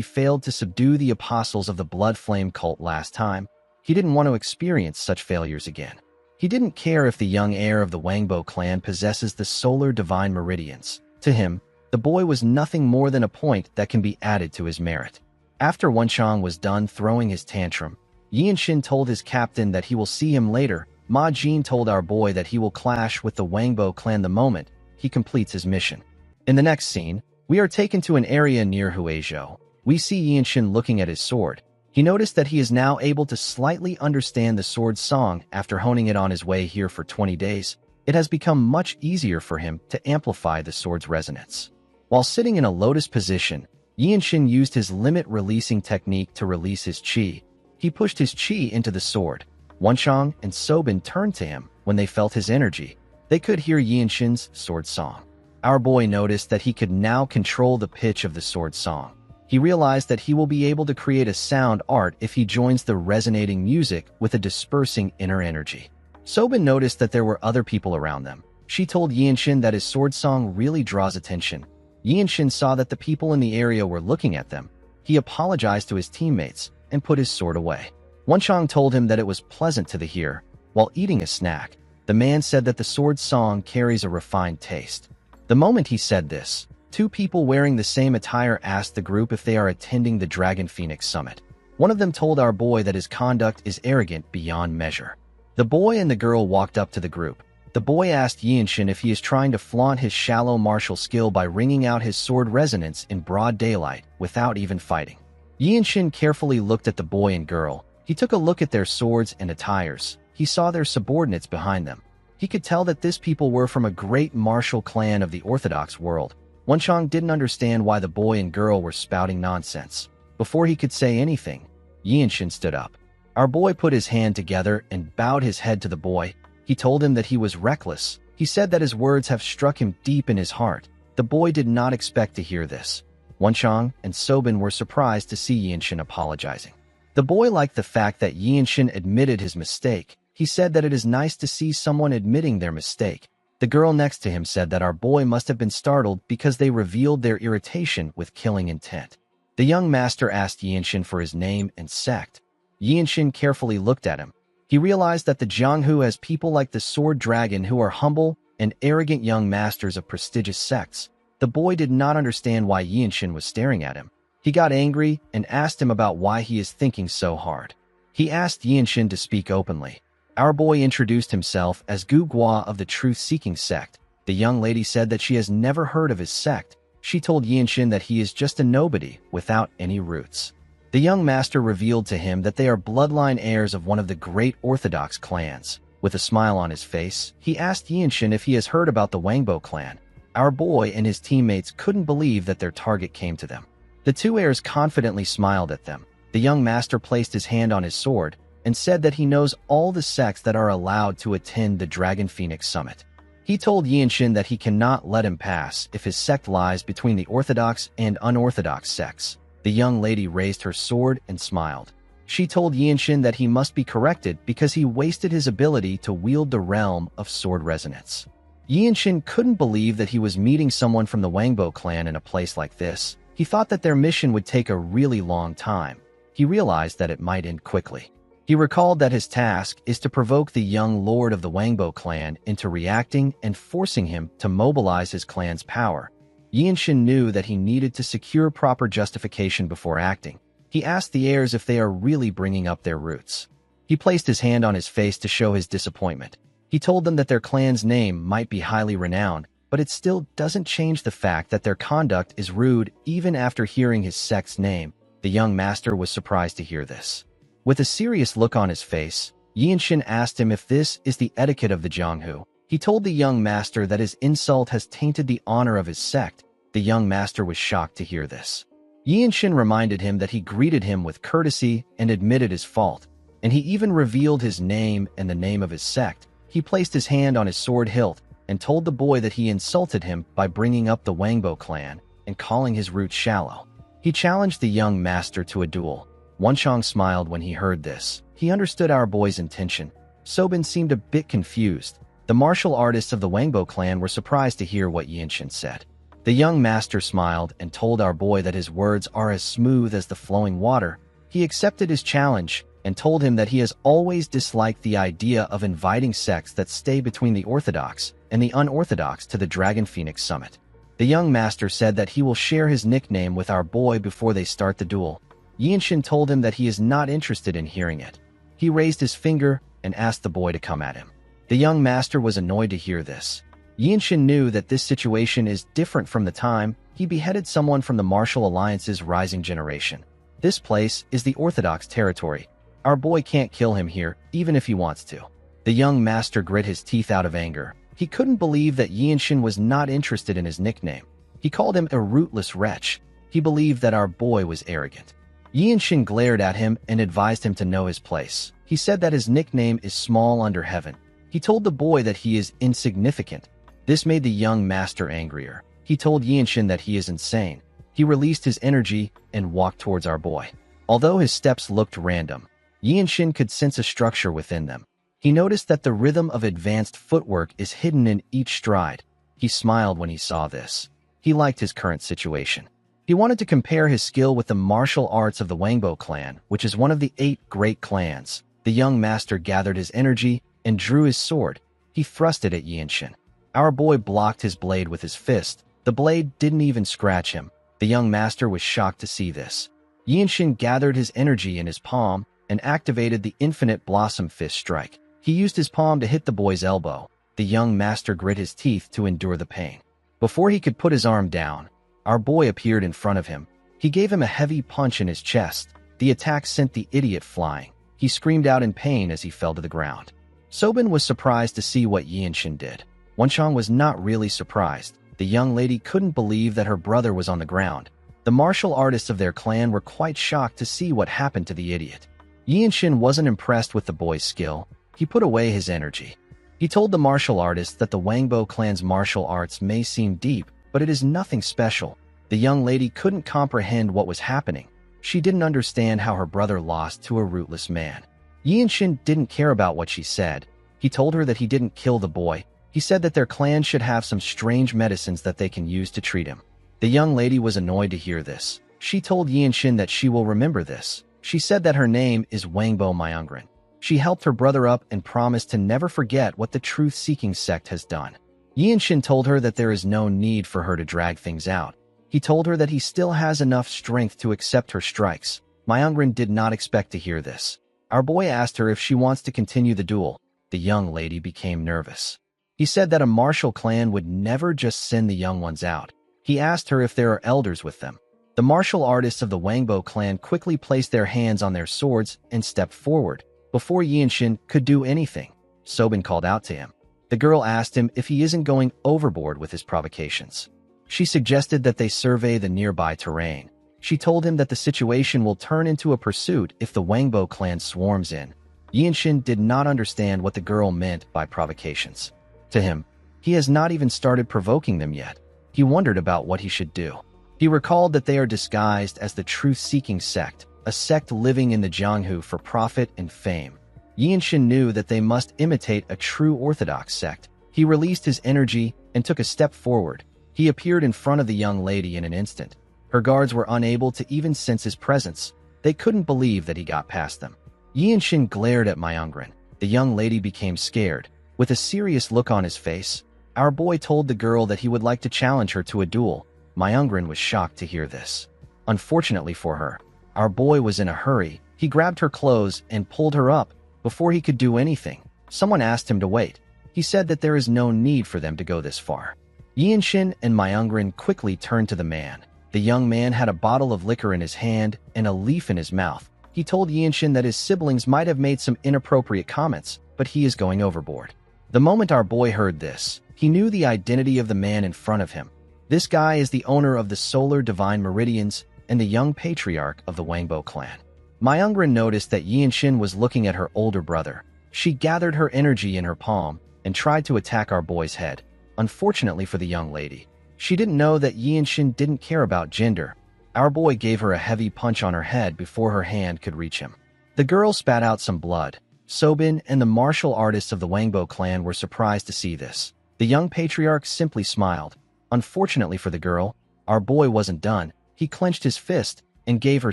failed to subdue the apostles of the Blood Flame cult last time. He didn't want to experience such failures again. He didn't care if the young heir of the Wangbo clan possesses the solar divine meridians. To him, the boy was nothing more than a point that can be added to his merit. After Wenchang was done throwing his tantrum, Yinshin told his captain that he will see him later. Ma Jin told our boy that he will clash with the Wangbo clan the moment he completes his mission. In the next scene, we are taken to an area near Huizhou. We see Yinshin looking at his sword. He noticed that he is now able to slightly understand the sword's song after honing it on his way here for 20 days. It has become much easier for him to amplify the sword's resonance. While sitting in a lotus position, Yinshin used his limit-releasing technique to release his qi. He pushed his qi into the sword. Wenchang and Sobin turned to him when they felt his energy. They could hear Yinshin's sword song. Our boy noticed that he could now control the pitch of the sword song. He realized that he will be able to create a sound art if he joins the resonating music with a dispersing inner energy. Sobin noticed that there were other people around them. She told Yinshin that his sword song really draws attention. Yinshin saw that the people in the area were looking at them. He apologized to his teammates and put his sword away. Wenchang told him that it was pleasant to the hear. While eating a snack, the man said that the sword song carries a refined taste. The moment he said this, two people wearing the same attire asked the group if they are attending the Dragon Phoenix Summit. One of them told our boy that his conduct is arrogant beyond measure. The boy and the girl walked up to the group. The boy asked Yinshin if he is trying to flaunt his shallow martial skill by wringing out his sword resonance in broad daylight without even fighting. Yinshin carefully looked at the boy and girl. He took a look at their swords and attires. He saw their subordinates behind them. He could tell that these people were from a great martial clan of the Orthodox world. Wenchang didn't understand why the boy and girl were spouting nonsense. Before he could say anything, Yinshin stood up. Our boy put his hand together and bowed his head to the boy. He told him that he was reckless. He said that his words have struck him deep in his heart. The boy did not expect to hear this. Wenchang and Sobin were surprised to see Yinshin apologizing. The boy liked the fact that Yinshin admitted his mistake. He said that it is nice to see someone admitting their mistake. The girl next to him said that our boy must have been startled because they revealed their irritation with killing intent. The young master asked Yinshin for his name and sect. Yinshin carefully looked at him. He realized that the Jianghu has people like the Sword Dragon who are humble and arrogant young masters of prestigious sects. The boy did not understand why Yinshin was staring at him. He got angry and asked him about why he is thinking so hard. He asked Yinshin to speak openly. Our boy introduced himself as Gu Gua of the Truth-Seeking sect. The young lady said that she has never heard of his sect. She told Yinshin that he is just a nobody without any roots. The young master revealed to him that they are bloodline heirs of one of the great Orthodox clans. With a smile on his face, he asked Yinshin if he has heard about the Wangbo clan. Our boy and his teammates couldn't believe that their target came to them. The two heirs confidently smiled at them. The young master placed his hand on his sword and said that he knows all the sects that are allowed to attend the Dragon Phoenix Summit. He told Yinshin that he cannot let him pass if his sect lies between the Orthodox and unorthodox sects. The young lady raised her sword and smiled. She told Yinshin that he must be corrected because he wasted his ability to wield the realm of sword resonance. Yinshin couldn't believe that he was meeting someone from the Wangbo clan in a place like this. He thought that their mission would take a really long time. He realized that it might end quickly. He recalled that his task is to provoke the young lord of the Wangbo clan into reacting and forcing him to mobilize his clan's power. Yinshin knew that he needed to secure proper justification before acting. He asked the heirs if they are really bringing up their roots. He placed his hand on his face to show his disappointment. He told them that their clan's name might be highly renowned, but it still doesn't change the fact that their conduct is rude even after hearing his sect's name. The young master was surprised to hear this. With a serious look on his face, Yinshin asked him if this is the etiquette of the Jianghu. He told the young master that his insult has tainted the honor of his sect. The young master was shocked to hear this. Yinshin reminded him that he greeted him with courtesy and admitted his fault, and he even revealed his name and the name of his sect. He placed his hand on his sword hilt and told the boy that he insulted him by bringing up the Wangbo clan and calling his roots shallow. He challenged the young master to a duel. Wenchang smiled when he heard this. He understood our boy's intention. Sobin seemed a bit confused. The martial artists of the Wangbo clan were surprised to hear what Yinshin said. The young master smiled and told our boy that his words are as smooth as the flowing water. He accepted his challenge and told him that he has always disliked the idea of inviting sects that stay between the Orthodox and the unorthodox to the Dragon Phoenix Summit. The young master said that he will share his nickname with our boy before they start the duel. Yinshin told him that he is not interested in hearing it. He raised his finger and asked the boy to come at him. The young master was annoyed to hear this. Yinshin knew that this situation is different from the time he beheaded someone from the Martial Alliance's rising generation. This place is the Orthodox territory. Our boy can't kill him here, even if he wants to. The young master grit his teeth out of anger. He couldn't believe that Yinshin was not interested in his nickname. He called him a rootless wretch. He believed that our boy was arrogant. Yinshin glared at him and advised him to know his place. He said that his nickname is Small Under Heaven. He told the boy that he is insignificant. This made the young master angrier. He told Yinshin that he is insane. He released his energy and walked towards our boy. Although his steps looked random, Yinshin could sense a structure within them. He noticed that the rhythm of advanced footwork is hidden in each stride. He smiled when he saw this. He liked his current situation. He wanted to compare his skill with the martial arts of the Wangbo clan, which is one of the 8 great clans. The young master gathered his energy and drew his sword. He thrust it at Yinshin. Our boy blocked his blade with his fist. The blade didn't even scratch him. The young master was shocked to see this. Yinshin gathered his energy in his palm and activated the infinite blossom fist strike. He used his palm to hit the boy's elbow. The young master grit his teeth to endure the pain. Before he could put his arm down, our boy appeared in front of him. He gave him a heavy punch in his chest. The attack sent the idiot flying. He screamed out in pain as he fell to the ground. Sobin was surprised to see what Yinshin did. Wenchang was not really surprised. The young lady couldn't believe that her brother was on the ground. The martial artists of their clan were quite shocked to see what happened to the idiot. Yinshin wasn't impressed with the boy's skill. He put away his energy. He told the martial artists that the Wangbo clan's martial arts may seem deep, but it is nothing special. The young lady couldn't comprehend what was happening. She didn't understand how her brother lost to a rootless man. Yinshin didn't care about what she said. He told her that he didn't kill the boy. He said that their clan should have some strange medicines that they can use to treat him. The young lady was annoyed to hear this. She told Yinshin that she will remember this. She said that her name is Wangbo Myungren. She helped her brother up and promised to never forget what the truth-seeking sect has done. Yinshin told her that there is no need for her to drag things out. He told her that he still has enough strength to accept her strikes. Myungren did not expect to hear this. Our boy asked her if she wants to continue the duel. The young lady became nervous. He said that a martial clan would never just send the young ones out. He asked her if there are elders with them. The martial artists of the Wangbo clan quickly placed their hands on their swords and stepped forward. Before Yinshin could do anything, Sobin called out to him. The girl asked him if he isn't going overboard with his provocations. She suggested that they survey the nearby terrain. She told him that the situation will turn into a pursuit if the Wangbo clan swarms in. Yinshin did not understand what the girl meant by provocations. To him, he has not even started provoking them yet. He wondered about what he should do. He recalled that they are disguised as the truth-seeking sect, a sect living in the Jianghu for profit and fame. Yinshin knew that they must imitate a true orthodox sect. He released his energy and took a step forward. He appeared in front of the young lady in an instant. Her guards were unable to even sense his presence. They couldn't believe that he got past them. Yinshin glared at Myungren. The young lady became scared. With a serious look on his face, our boy told the girl that he would like to challenge her to a duel. Myungren was shocked to hear this. Unfortunately for her, our boy was in a hurry. He grabbed her clothes and pulled her up. Before he could do anything, someone asked him to wait. He said that there is no need for them to go this far. Yinshin and Myungren quickly turned to the man. The young man had a bottle of liquor in his hand and a leaf in his mouth. He told Yinshin that his siblings might have made some inappropriate comments, but he is going overboard. The moment our boy heard this, he knew the identity of the man in front of him. This guy is the owner of the Solar Divine Meridians and the young patriarch of the Wangbo clan. Myungren noticed that Yinshin was looking at her older brother. She gathered her energy in her palm and tried to attack our boy's head. Unfortunately for the young lady, she didn't know that Yinshin didn't care about gender. Our boy gave her a heavy punch on her head before her hand could reach him. The girl spat out some blood. Sobin and the martial artists of the Wangbo clan were surprised to see this. The young patriarch simply smiled. Unfortunately for the girl, our boy wasn't done. He clenched his fist and gave her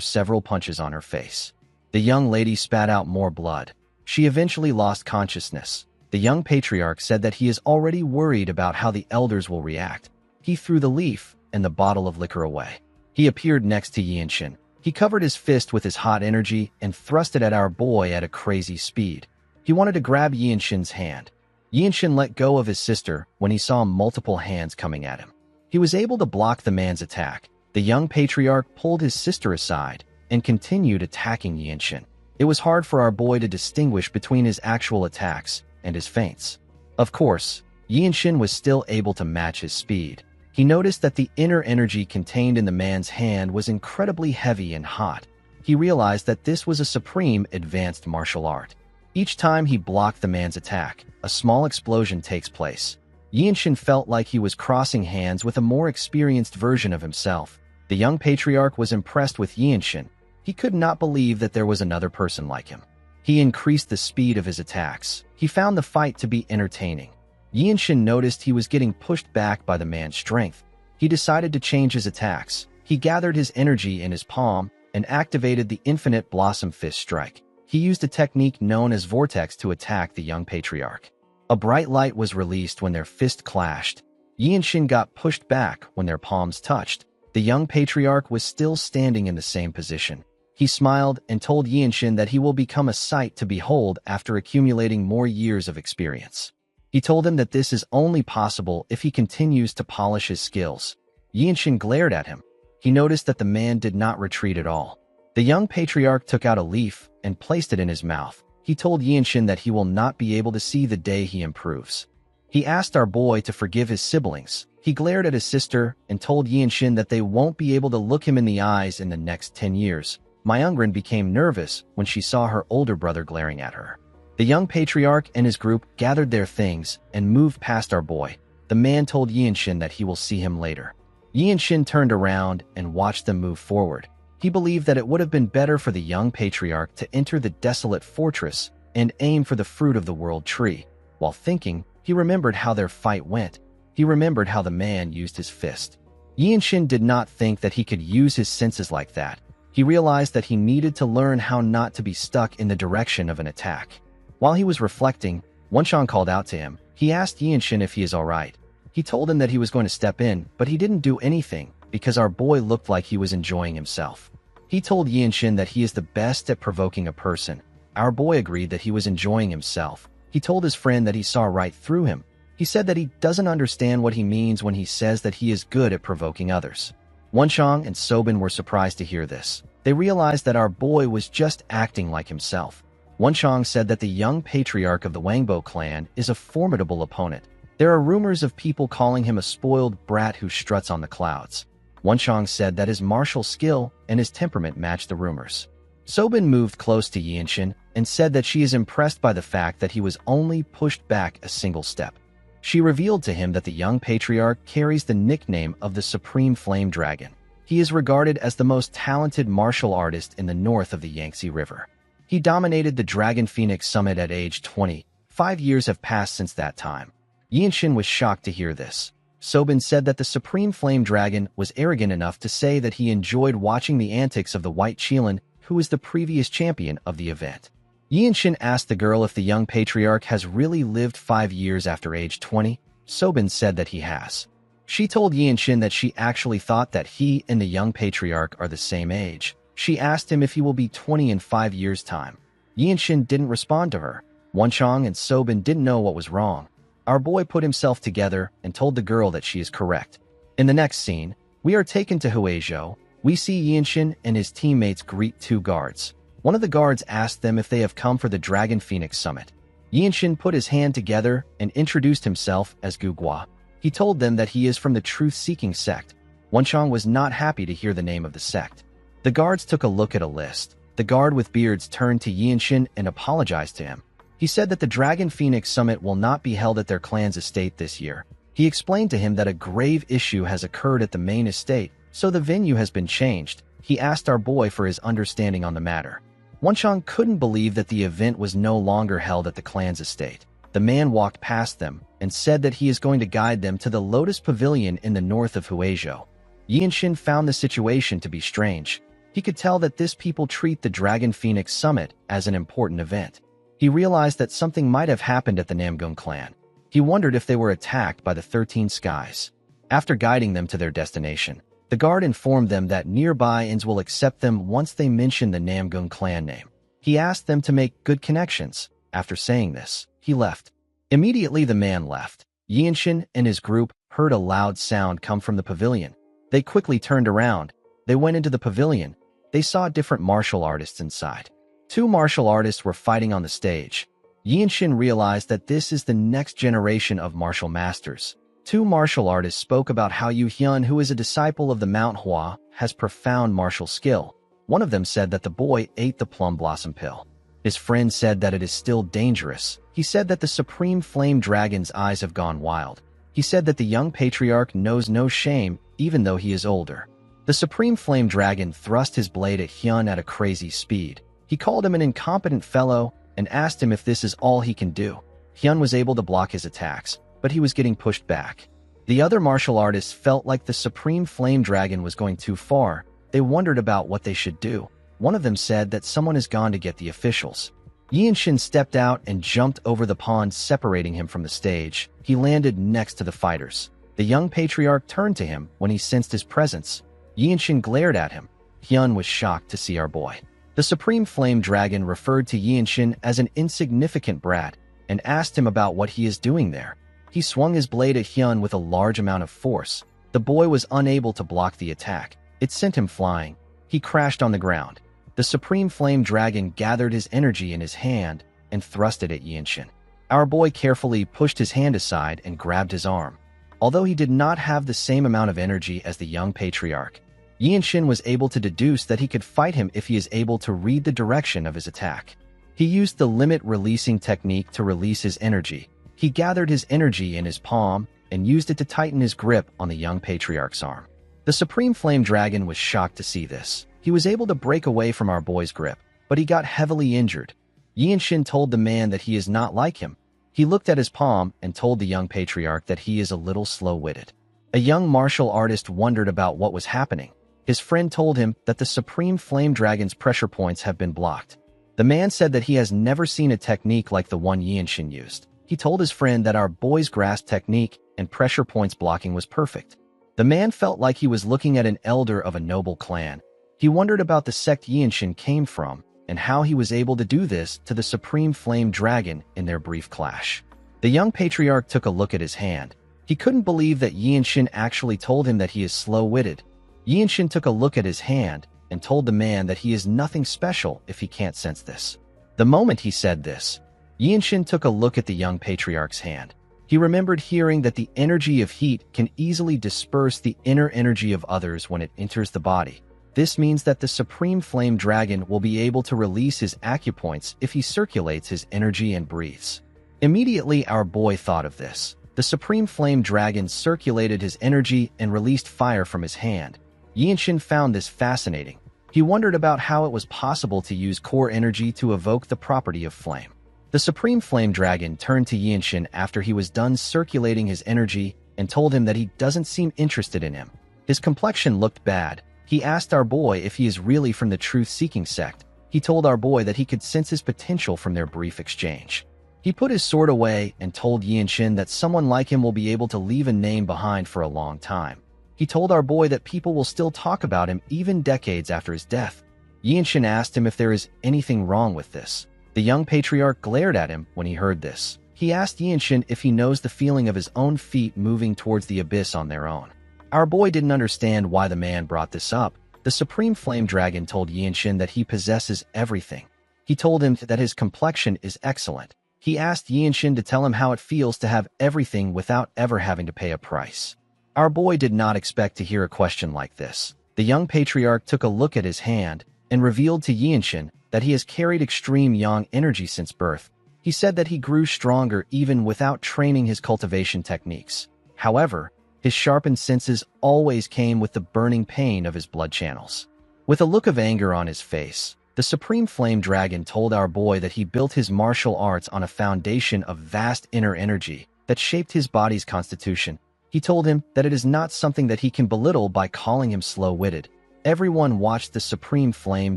several punches on her face. The young lady spat out more blood. She eventually lost consciousness. The young patriarch said that he is already worried about how the elders will react. He threw the leaf and the bottle of liquor away. He appeared next to Yinshin. He covered his fist with his hot energy and thrust it at our boy at a crazy speed. He wanted to grab Yinshin's hand. Yinshin let go of his sister when he saw multiple hands coming at him. He was able to block the man's attack. The young patriarch pulled his sister aside and continued attacking Yinshin. It was hard for our boy to distinguish between his actual attacks and his feints. Of course, Yinshin was still able to match his speed. He noticed that the inner energy contained in the man's hand was incredibly heavy and hot. He realized that this was a supreme advanced martial art. Each time he blocked the man's attack, a small explosion takes place. Yinshin felt like he was crossing hands with a more experienced version of himself. The young patriarch was impressed with Yinshin. He could not believe that there was another person like him. He increased the speed of his attacks. He found the fight to be entertaining. Yinshin noticed he was getting pushed back by the man's strength. He decided to change his attacks. He gathered his energy in his palm and activated the Infinite Blossom Fist Strike. He used a technique known as Vortex to attack the young patriarch. A bright light was released when their fist clashed. Yi and Shin got pushed back when their palms touched. The young patriarch was still standing in the same position. He smiled and told Yi and Shin that he will become a sight to behold after accumulating more years of experience. He told him that this is only possible if he continues to polish his skills. Yi and Shin glared at him. He noticed that the man did not retreat at all. The young patriarch took out a leaf and placed it in his mouth. He told Yi and Shin that he will not be able to see the day he improves. He asked our boy to forgive his siblings. He glared at his sister and told Yi and Shin that they won't be able to look him in the eyes in the next 10 years. Myungrin became nervous when she saw her older brother glaring at her. The young patriarch and his group gathered their things and moved past our boy. The man told Yi and Shin that he will see him later. Yi and Shin turned around and watched them move forward. He believed that it would have been better for the young patriarch to enter the desolate fortress and aim for the fruit of the world tree. While thinking, he remembered how their fight went. He remembered how the man used his fist. Yi and Shin did not think that he could use his senses like that. He realized that he needed to learn how not to be stuck in the direction of an attack. While he was reflecting, Wenchang called out to him. He asked Yi and Shin if he is alright. He told him that he was going to step in, but he didn't do anything because our boy looked like he was enjoying himself. He told Yi and Shin that he is the best at provoking a person. Our boy agreed that he was enjoying himself. He told his friend that he saw right through him. He said that he doesn't understand what he means when he says that he is good at provoking others. Wenchang and Sobin were surprised to hear this. They realized that our boy was just acting like himself. Wenchang said that the young patriarch of the Wangbo clan is a formidable opponent. There are rumors of people calling him a spoiled brat who struts on the clouds. Wenchang said that his martial skill and his temperament matched the rumors. Sobin moved close to Yi and Shin and said that she is impressed by the fact that he was only pushed back a single step. She revealed to him that the young patriarch carries the nickname of the Supreme Flame Dragon. He is regarded as the most talented martial artist in the north of the Yangtze River. He dominated the Dragon Phoenix Summit at age 20. 5 years have passed since that time. Yi and Shin was shocked to hear this. Sobin said that the Supreme Flame Dragon was arrogant enough to say that he enjoyed watching the antics of the White Qilin, who was the previous champion of the event. Yi and Shin asked the girl if the young patriarch has really lived 5 years after age 20. Sobin said that he has. She told Yi and Shin that she actually thought that he and the young patriarch are the same age. She asked him if he will be 20 in 5 years' time. Yi and Shin didn't respond to her. Wenchang and Sobin didn't know what was wrong. Our boy put himself together and told the girl that she is correct. In the next scene, we are taken to Huizhou. We see Yi and Shin and his teammates greet 2 guards. One of the guards asked them if they have come for the Dragon Phoenix Summit. Yi and Shin put his hand together and introduced himself as Gugua. He told them that he is from the truth-seeking sect. Wenchang was not happy to hear the name of the sect. The guards took a look at a list. The guard with beards turned to Yi and Shin and apologized to him. He said that the Dragon Phoenix Summit will not be held at their clan's estate this year. He explained to him that a grave issue has occurred at the main estate, so the venue has been changed. He asked our boy for his understanding on the matter. Wenchang couldn't believe that the event was no longer held at the clan's estate. The man walked past them and said that he is going to guide them to the Lotus Pavilion in the north of Huizhou. Yi and Shin found the situation to be strange. He could tell that this people treat the Dragon Phoenix Summit as an important event. He realized that something might have happened at the Namgung clan. He wondered if they were attacked by the 13 Skies. After guiding them to their destination, the guard informed them that nearby inns will accept them once they mention the Namgung clan name. He asked them to make good connections. After saying this, he left. Immediately the man left. Yi and Shin and his group heard a loud sound come from the pavilion. They quickly turned around. They went into the pavilion. They saw different martial artists inside. 2 martial artists were fighting on the stage. Yi and Shin realized that this is the next generation of martial masters. 2 martial artists spoke about how Yu Hyun, who is a disciple of the Manhwa, has profound martial skill. One of them said that the boy ate the plum blossom pill. His friend said that it is still dangerous. He said that the Supreme Flame Dragon's eyes have gone wild. He said that the young patriarch knows no shame, even though he is older. The Supreme Flame Dragon thrust his blade at Hyun at a crazy speed. He called him an incompetent fellow and asked him if this is all he can do. Hyun was able to block his attacks, but he was getting pushed back. The other martial artists felt like the Supreme Flame Dragon was going too far. They wondered about what they should do. One of them said that someone has gone to get the officials. Yinshin stepped out and jumped over the pond, separating him from the stage. He landed next to the fighters. The young patriarch turned to him when he sensed his presence. Yinshin glared at him. Hyun was shocked to see our boy. The Supreme Flame Dragon referred to Yinshin as an insignificant brat and asked him about what he is doing there. He swung his blade at Hyun with a large amount of force. The boy was unable to block the attack. It sent him flying. He crashed on the ground. The Supreme Flame Dragon gathered his energy in his hand and thrust it at Yinshin. Our boy carefully pushed his hand aside and grabbed his arm. Although he did not have the same amount of energy as the young patriarch, Yinshin was able to deduce that he could fight him if he is able to read the direction of his attack. He used the limit releasing technique to release his energy. He gathered his energy in his palm and used it to tighten his grip on the young patriarch's arm. The Supreme Flame Dragon was shocked to see this. He was able to break away from our boy's grip, but he got heavily injured. Yinshin told the man that he is not like him. He looked at his palm and told the young patriarch that he is a little slow-witted. A young martial artist wondered about what was happening. His friend told him that the Supreme Flame Dragon's pressure points have been blocked. The man said that he has never seen a technique like the one Yinshin used. He told his friend that our boy's grasp technique and pressure points blocking was perfect. The man felt like he was looking at an elder of a noble clan. He wondered about the sect Yinshin came from and how he was able to do this to the Supreme Flame Dragon in their brief clash. The young patriarch took a look at his hand. He couldn't believe that Yinshin actually told him that he is slow-witted. Yinshin took a look at his hand and told the man that he is nothing special if he can't sense this. The moment he said this, Yinshin took a look at the young patriarch's hand. He remembered hearing that the energy of heat can easily disperse the inner energy of others when it enters the body. This means that the Supreme Flame Dragon will be able to release his acupoints if he circulates his energy and breathes. Immediately, our boy thought of this. The Supreme Flame Dragon circulated his energy and released fire from his hand. Yinshin found this fascinating. He wondered about how it was possible to use core energy to evoke the property of flame. The Supreme Flame Dragon turned to Yinshin after he was done circulating his energy and told him that he doesn't seem interested in him. His complexion looked bad. He asked our boy if he is really from the truth-seeking sect. He told our boy that he could sense his potential from their brief exchange. He put his sword away and told Yinshin that someone like him will be able to leave a name behind for a long time. He told our boy that people will still talk about him even decades after his death. Yinshin asked him if there is anything wrong with this. The young patriarch glared at him when he heard this. He asked Yinshin if he knows the feeling of his own feet moving towards the abyss on their own. Our boy didn't understand why the man brought this up. The Supreme Flame Dragon told Yinshin that he possesses everything. He told him that his complexion is excellent. He asked Yinshin to tell him how it feels to have everything without ever having to pay a price. Our boy did not expect to hear a question like this. The young patriarch took a look at his hand and revealed to Yinshin that he has carried extreme yang energy since birth. He said that he grew stronger even without training his cultivation techniques. However, his sharpened senses always came with the burning pain of his blood channels. With a look of anger on his face, the Supreme Flame Dragon told our boy that he built his martial arts on a foundation of vast inner energy that shaped his body's constitution. He told him that it is not something that he can belittle by calling him slow-witted. Everyone watched the Supreme Flame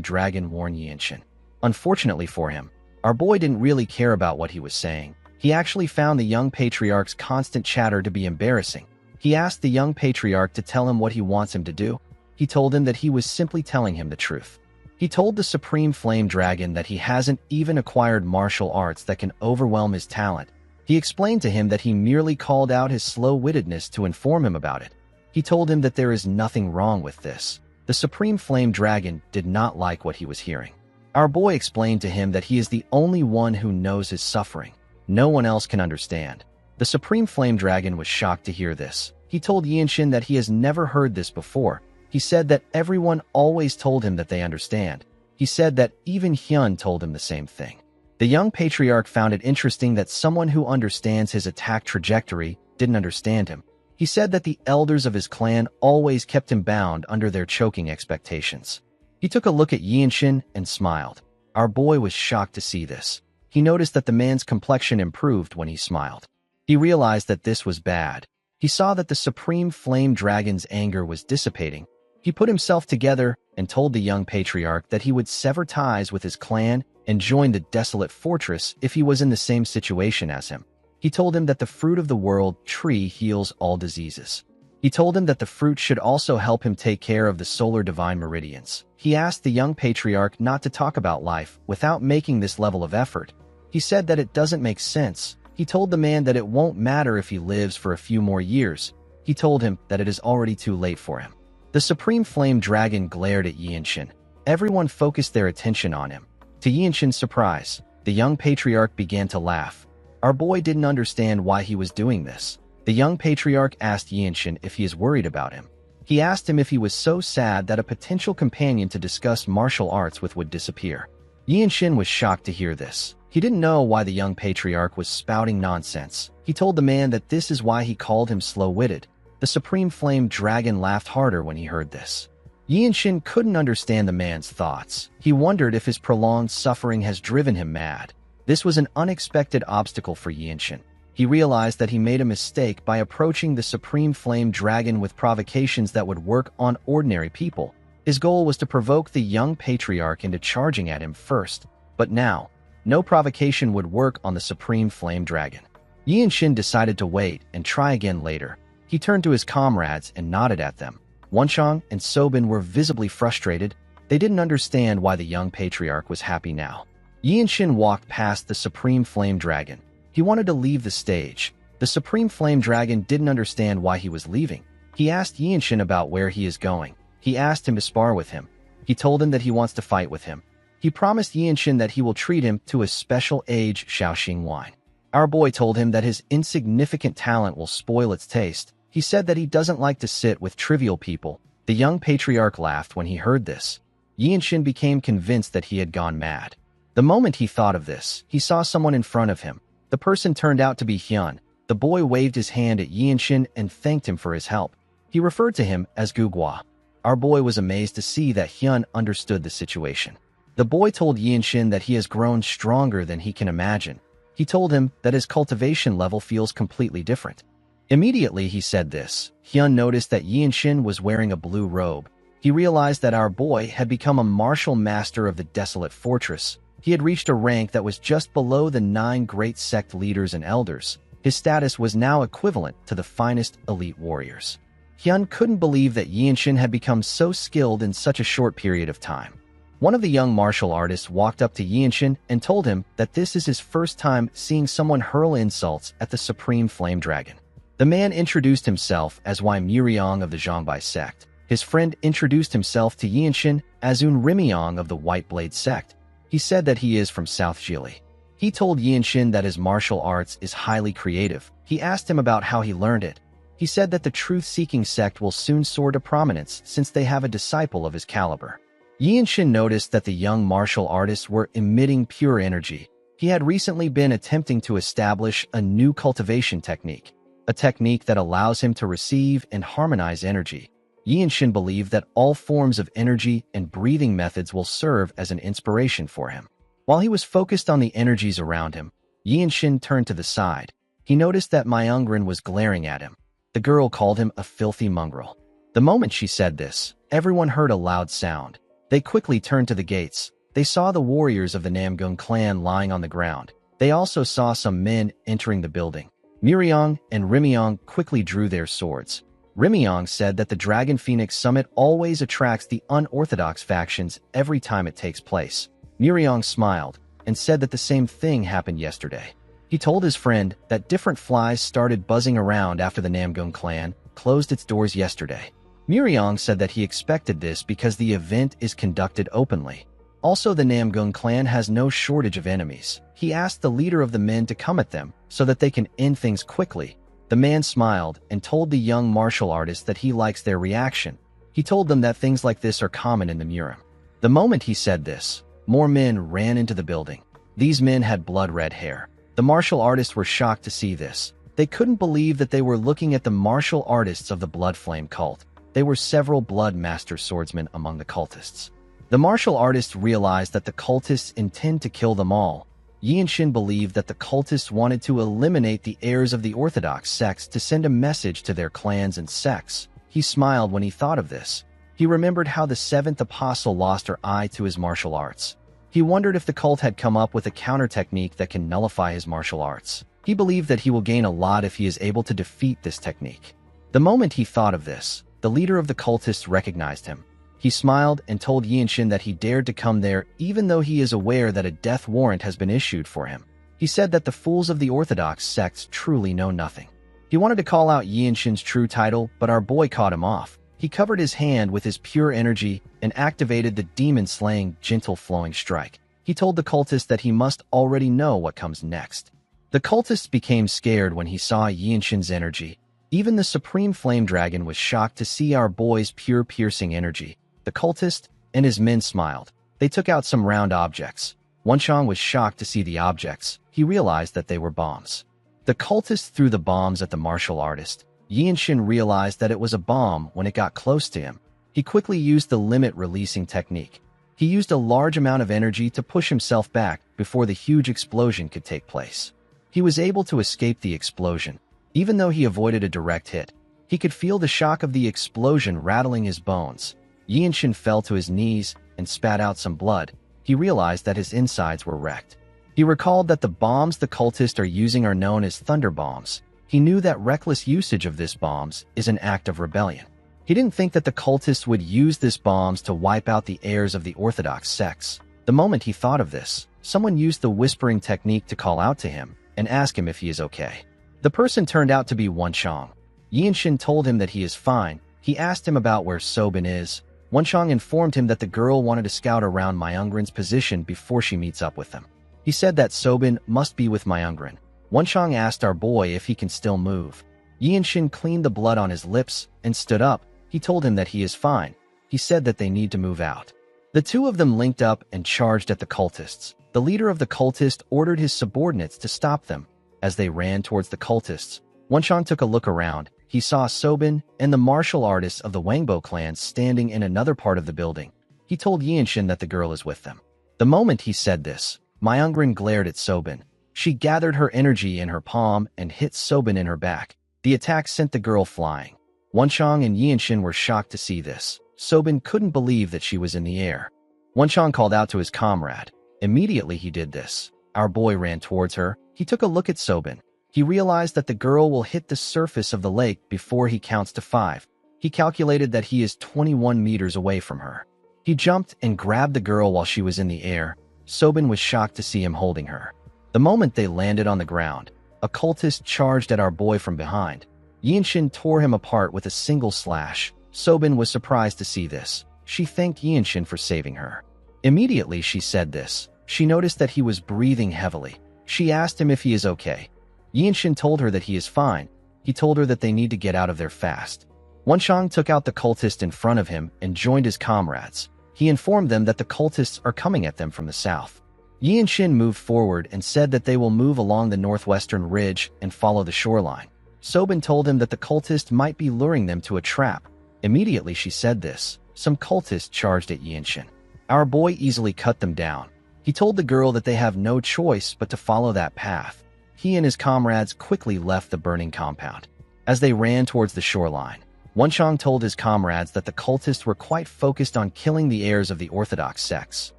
Dragon warn Yinshin. Unfortunately for him, our boy didn't really care about what he was saying. He actually found the young patriarch's constant chatter to be embarrassing. He asked the young patriarch to tell him what he wants him to do. He told him that he was simply telling him the truth. He told the Supreme Flame Dragon that he hasn't even acquired martial arts that can overwhelm his talent. He explained to him that he merely called out his slow-wittedness to inform him about it. He told him that there is nothing wrong with this. The Supreme Flame Dragon did not like what he was hearing. Our boy explained to him that he is the only one who knows his suffering. No one else can understand. The Supreme Flame Dragon was shocked to hear this. He told Yinshin that he has never heard this before. He said that everyone always told him that they understand. He said that even Hyun told him the same thing. The young patriarch found it interesting that someone who understands his attack trajectory didn't understand him. He said that the elders of his clan always kept him bound under their choking expectations. He took a look at Yinshin and smiled. Our boy was shocked to see this. He noticed that the man's complexion improved when he smiled. He realized that this was bad. He saw that the Supreme Flame Dragon's anger was dissipating. He put himself together and told the young patriarch that he would sever ties with his clan and join the desolate fortress if he was in the same situation as him. He told him that the fruit of the world tree heals all diseases. He told him that the fruit should also help him take care of the solar divine meridians. He asked the young patriarch not to talk about life without making this level of effort. He said that it doesn't make sense. He told the man that it won't matter if he lives for a few more years. He told him that it is already too late for him. The Supreme Flame Dragon glared at Yinshin. Everyone focused their attention on him. To Yinshin's surprise, the young patriarch began to laugh. Our boy didn't understand why he was doing this. The young patriarch asked Yinshin if he is worried about him. He asked him if he was so sad that a potential companion to discuss martial arts with would disappear. Yinshin was shocked to hear this. He didn't know why the young patriarch was spouting nonsense. He told the man that this is why he called him slow-witted. The Supreme Flame Dragon laughed harder when he heard this. Yinshin couldn't understand the man's thoughts. He wondered if his prolonged suffering has driven him mad. This was an unexpected obstacle for Yinshin. He realized that he made a mistake by approaching the Supreme Flame Dragon with provocations that would work on ordinary people. His goal was to provoke the young patriarch into charging at him first. But now, no provocation would work on the Supreme Flame Dragon. Yinshin decided to wait and try again later. He turned to his comrades and nodded at them. Wenchang and Sobin were visibly frustrated. They didn't understand why the young patriarch was happy now. Yinshin walked past the Supreme Flame Dragon. He wanted to leave the stage. The Supreme Flame Dragon didn't understand why he was leaving. He asked Yinshin about where he is going. He asked him to spar with him. He told him that he wants to fight with him. He promised Yinshin that he will treat him to a special aged Shaoxing wine. Our boy told him that his insignificant talent will spoil its taste. He said that he doesn't like to sit with trivial people. The young patriarch laughed when he heard this. Yinshin became convinced that he had gone mad. The moment he thought of this, he saw someone in front of him. The person turned out to be Hyun. The boy waved his hand at Yinshin and thanked him for his help. He referred to him as Gugwa. Our boy was amazed to see that Hyun understood the situation. The boy told Yinshin that he has grown stronger than he can imagine. He told him that his cultivation level feels completely different. Immediately he said this, Hyun noticed that Yinshin was wearing a blue robe. He realized that our boy had become a martial master of the desolate fortress. He had reached a rank that was just below the 9 great sect leaders and elders. His status was now equivalent to the finest elite warriors. Hyun couldn't believe that Yinshin had become so skilled in such a short period of time. One of the young martial artists walked up to Yinshin and told him that this is his first time seeing someone hurl insults at the Supreme Flame Dragon. The man introduced himself as Wai Muriong of the Zhongbai sect. His friend introduced himself to Yinshin as Un Rimiong of the White Blade sect. He said that he is from South Jili. He told Yinshin that his martial arts is highly creative. He asked him about how he learned it. He said that the truth-seeking sect will soon soar to prominence since they have a disciple of his caliber. Yinshin noticed that the young martial artists were emitting pure energy. He had recently been attempting to establish a new cultivation technique, a technique that allows him to receive and harmonize energy. Yinshin believed that all forms of energy and breathing methods will serve as an inspiration for him. While he was focused on the energies around him, Yinshin turned to the side. He noticed that Myungrin was glaring at him. The girl called him a filthy mongrel. The moment she said this, everyone heard a loud sound. They quickly turned to the gates. They saw the warriors of the Namgung clan lying on the ground. They also saw some men entering the building. Muriong and Rimiong quickly drew their swords. Rimiong said that the Dragon Phoenix Summit always attracts the unorthodox factions every time it takes place. Muriong smiled and said that the same thing happened yesterday. He told his friend that different flies started buzzing around after the Namgung clan closed its doors yesterday. Muriong said that he expected this because the event is conducted openly. Also, the Namgung clan has no shortage of enemies. He asked the leader of the men to come at them so that they can end things quickly. The man smiled and told the young martial artist that he likes their reaction. He told them that things like this are common in the Murim. The moment he said this, more men ran into the building. These men had blood-red hair. The martial artists were shocked to see this. They couldn't believe that they were looking at the martial artists of the Blood Flame cult. There were several Blood Master swordsmen among the cultists. The martial artists realized that the cultists intend to kill them all. Yi and Shin believed that the cultists wanted to eliminate the heirs of the Orthodox sects to send a message to their clans and sects. He smiled when he thought of this. He remembered how the seventh apostle lost her eye to his martial arts. He wondered if the cult had come up with a counter technique that can nullify his martial arts. He believed that he will gain a lot if he is able to defeat this technique. The moment he thought of this, the leader of the cultists recognized him. He smiled and told Yi and Shin that he dared to come there even though he is aware that a death warrant has been issued for him. He said that the fools of the Orthodox sects truly know nothing. He wanted to call out Yi and Shin's true title, but our boy caught him off. He covered his hand with his pure energy and activated the demon-slaying, gentle flowing strike. He told the cultist that he must already know what comes next. The cultist became scared when he saw Yi and Shin's energy. Even the Supreme Flame Dragon was shocked to see our boy's pure piercing energy. The cultist and his men smiled. They took out some round objects. Wenchang was shocked to see the objects. He realized that they were bombs. The cultist threw the bombs at the martial artist. Yi and Shin realized that it was a bomb when it got close to him. He quickly used the limit-releasing technique. He used a large amount of energy to push himself back before the huge explosion could take place. He was able to escape the explosion. Even though he avoided a direct hit, he could feel the shock of the explosion rattling his bones. Yi and Shin fell to his knees and spat out some blood. He realized that his insides were wrecked. He recalled that the bombs the cultists are using are known as thunder bombs. He knew that reckless usage of these bombs is an act of rebellion. He didn't think that the cultists would use these bombs to wipe out the heirs of the Orthodox sects. The moment he thought of this, someone used the whispering technique to call out to him and ask him if he is okay. The person turned out to be Wenchang. Yi and Shin told him that he is fine. He asked him about where Sobin is. Wenchang informed him that the girl wanted to scout around Myungren's position before she meets up with them. He said that Sobin must be with Myungren. Wenchang asked our boy if he can still move. Yi and Shin cleaned the blood on his lips and stood up. He told him that he is fine. He said that they need to move out. The two of them linked up and charged at the cultists. The leader of the cultist ordered his subordinates to stop them. As they ran towards the cultists, Wenchang took a look around. He saw Sobin and the martial artists of the Wangbo clan standing in another part of the building. He told Yi and Shin that the girl is with them. The moment he said this, Myungren glared at Sobin. She gathered her energy in her palm and hit Sobin in her back. The attack sent the girl flying. Wenchang and Yi and Shin were shocked to see this. Sobin couldn't believe that she was in the air. Wenchang called out to his comrade. Immediately he did this. Our boy ran towards her. He took a look at Sobin. He realized that the girl will hit the surface of the lake before he counts to 5. He calculated that he is 21 meters away from her. He jumped and grabbed the girl while she was in the air. Sobin was shocked to see him holding her. The moment they landed on the ground, a cultist charged at our boy from behind. Yi and Shin tore him apart with a single slash. Sobin was surprised to see this. She thanked Yi and Shin for saving her. Immediately she said this. She noticed that he was breathing heavily. She asked him if he is okay. Yi and Shin told her that he is fine. He told her that they need to get out of there fast. Wenchang took out the cultist in front of him and joined his comrades. He informed them that the cultists are coming at them from the south. Yi and Shin moved forward and said that they will move along the northwestern ridge and follow the shoreline. Sobin told him that the cultist might be luring them to a trap. Immediately she said this. Some cultists charged at Yi and Shin. Our boy easily cut them down. He told the girl that they have no choice but to follow that path. He and his comrades quickly left the burning compound. As they ran towards the shoreline, Wenchang told his comrades that the cultists were quite focused on killing the heirs of the Orthodox sects.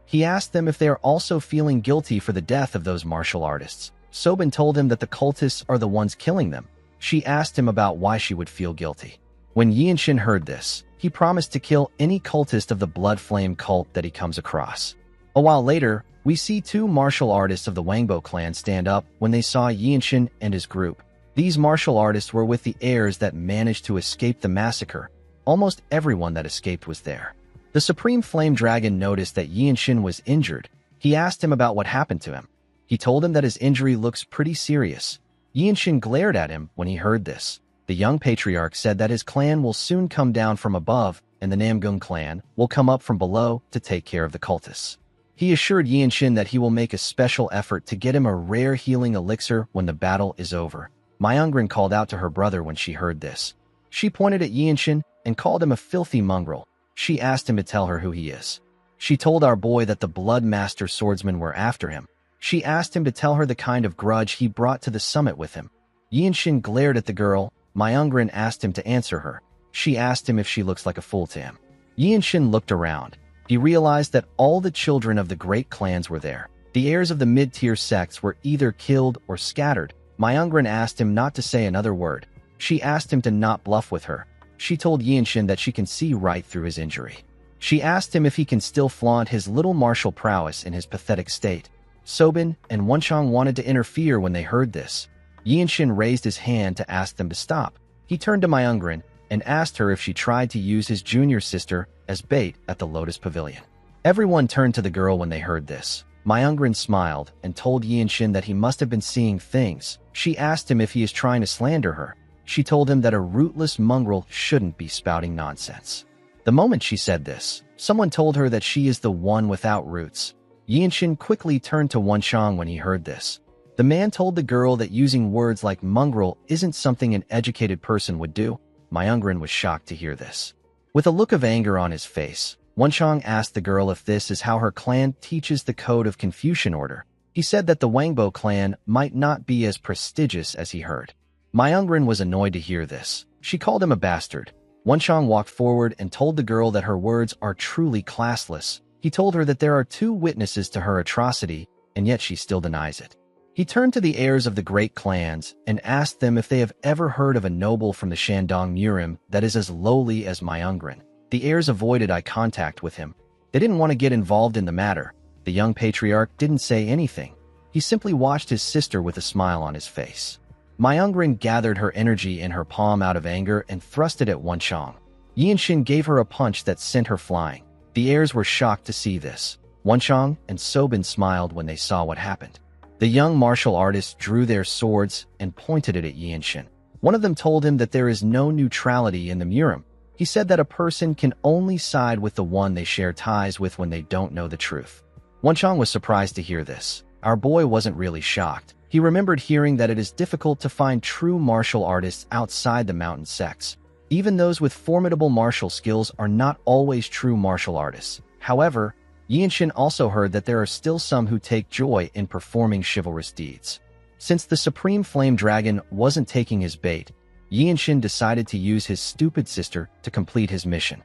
He asked them if they are also feeling guilty for the death of those martial artists. Sobin told him that the cultists are the ones killing them. She asked him about why she would feel guilty. When Yi and Shin heard this, he promised to kill any cultist of the Blood Flame cult that he comes across. A while later, we see two martial artists of the Wangbo clan stand up when they saw Yi and Shin and his group. These martial artists were with the heirs that managed to escape the massacre. Almost everyone that escaped was there. The Supreme Flame Dragon noticed that Yi and Shin was injured. He asked him about what happened to him. He told him that his injury looks pretty serious. Yi and Shin glared at him when he heard this. The young patriarch said that his clan will soon come down from above and the Namgung clan will come up from below to take care of the cultists. He assured Yi and Shin that he will make a special effort to get him a rare healing elixir when the battle is over. Myungren called out to her brother when she heard this. She pointed at Yi and Shin and called him a filthy mongrel. She asked him to tell her who he is. She told our boy that the Blood Master swordsmen were after him. She asked him to tell her the kind of grudge he brought to the summit with him. Yinshin glared at the girl. Myungrin asked him to answer her. She asked him if she looks like a fool to him. Yinshin looked around. He realized that all the children of the great clans were there. The heirs of the mid-tier sects were either killed or scattered. Myungrin asked him not to say another word. She asked him to not bluff with her. She told Yinshin that she can see right through his injury. She asked him if he can still flaunt his little martial prowess in his pathetic state. Sobin and Wenchang wanted to interfere when they heard this. Yinshin raised his hand to ask them to stop. He turned to Myungrin and asked her if she tried to use his junior sister as bait at the Lotus Pavilion. Everyone turned to the girl when they heard this. Myungrin smiled and told Yinshin that he must have been seeing things. She asked him if he is trying to slander her. She told him that a rootless mongrel shouldn't be spouting nonsense. The moment she said this, someone told her that she is the one without roots. Yinshin quickly turned to Wenchang when he heard this. The man told the girl that using words like mongrel isn't something an educated person would do. Myungrin was shocked to hear this. With a look of anger on his face, Wenchang asked the girl if this is how her clan teaches the code of Confucian order. He said that the Wangbo clan might not be as prestigious as he heard. Myungrin was annoyed to hear this. She called him a bastard. Wenchang walked forward and told the girl that her words are truly classless. He told her that there are 2 witnesses to her atrocity, and yet she still denies it. He turned to the heirs of the great clans and asked them if they have ever heard of a noble from the Shandong Murim that is as lowly as Myungrin. The heirs avoided eye contact with him. They didn't want to get involved in the matter. The young patriarch didn't say anything. He simply watched his sister with a smile on his face. Myungrin gathered her energy in her palm out of anger and thrust it at Wenchang. Yinshin gave her a punch that sent her flying. The heirs were shocked to see this. Wenchang and Sobin smiled when they saw what happened. The young martial artists drew their swords and pointed it at Yinshin. One of them told him that there is no neutrality in the Murim. He said that a person can only side with the one they share ties with when they don't know the truth. Wenchang was surprised to hear this. Our boy wasn't really shocked. He remembered hearing that it is difficult to find true martial artists outside the mountain sects. Even those with formidable martial skills are not always true martial artists. However, Yinshin also heard that there are still some who take joy in performing chivalrous deeds. Since the Supreme Flame Dragon wasn't taking his bait, Yinshin decided to use his stupid sister to complete his mission.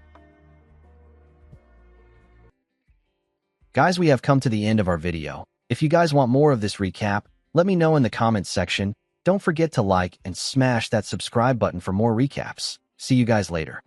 Guys, we have come to the end of our video. If you guys want more of this recap, let me know in the comments section. Don't forget to like and smash that subscribe button for more recaps. See you guys later.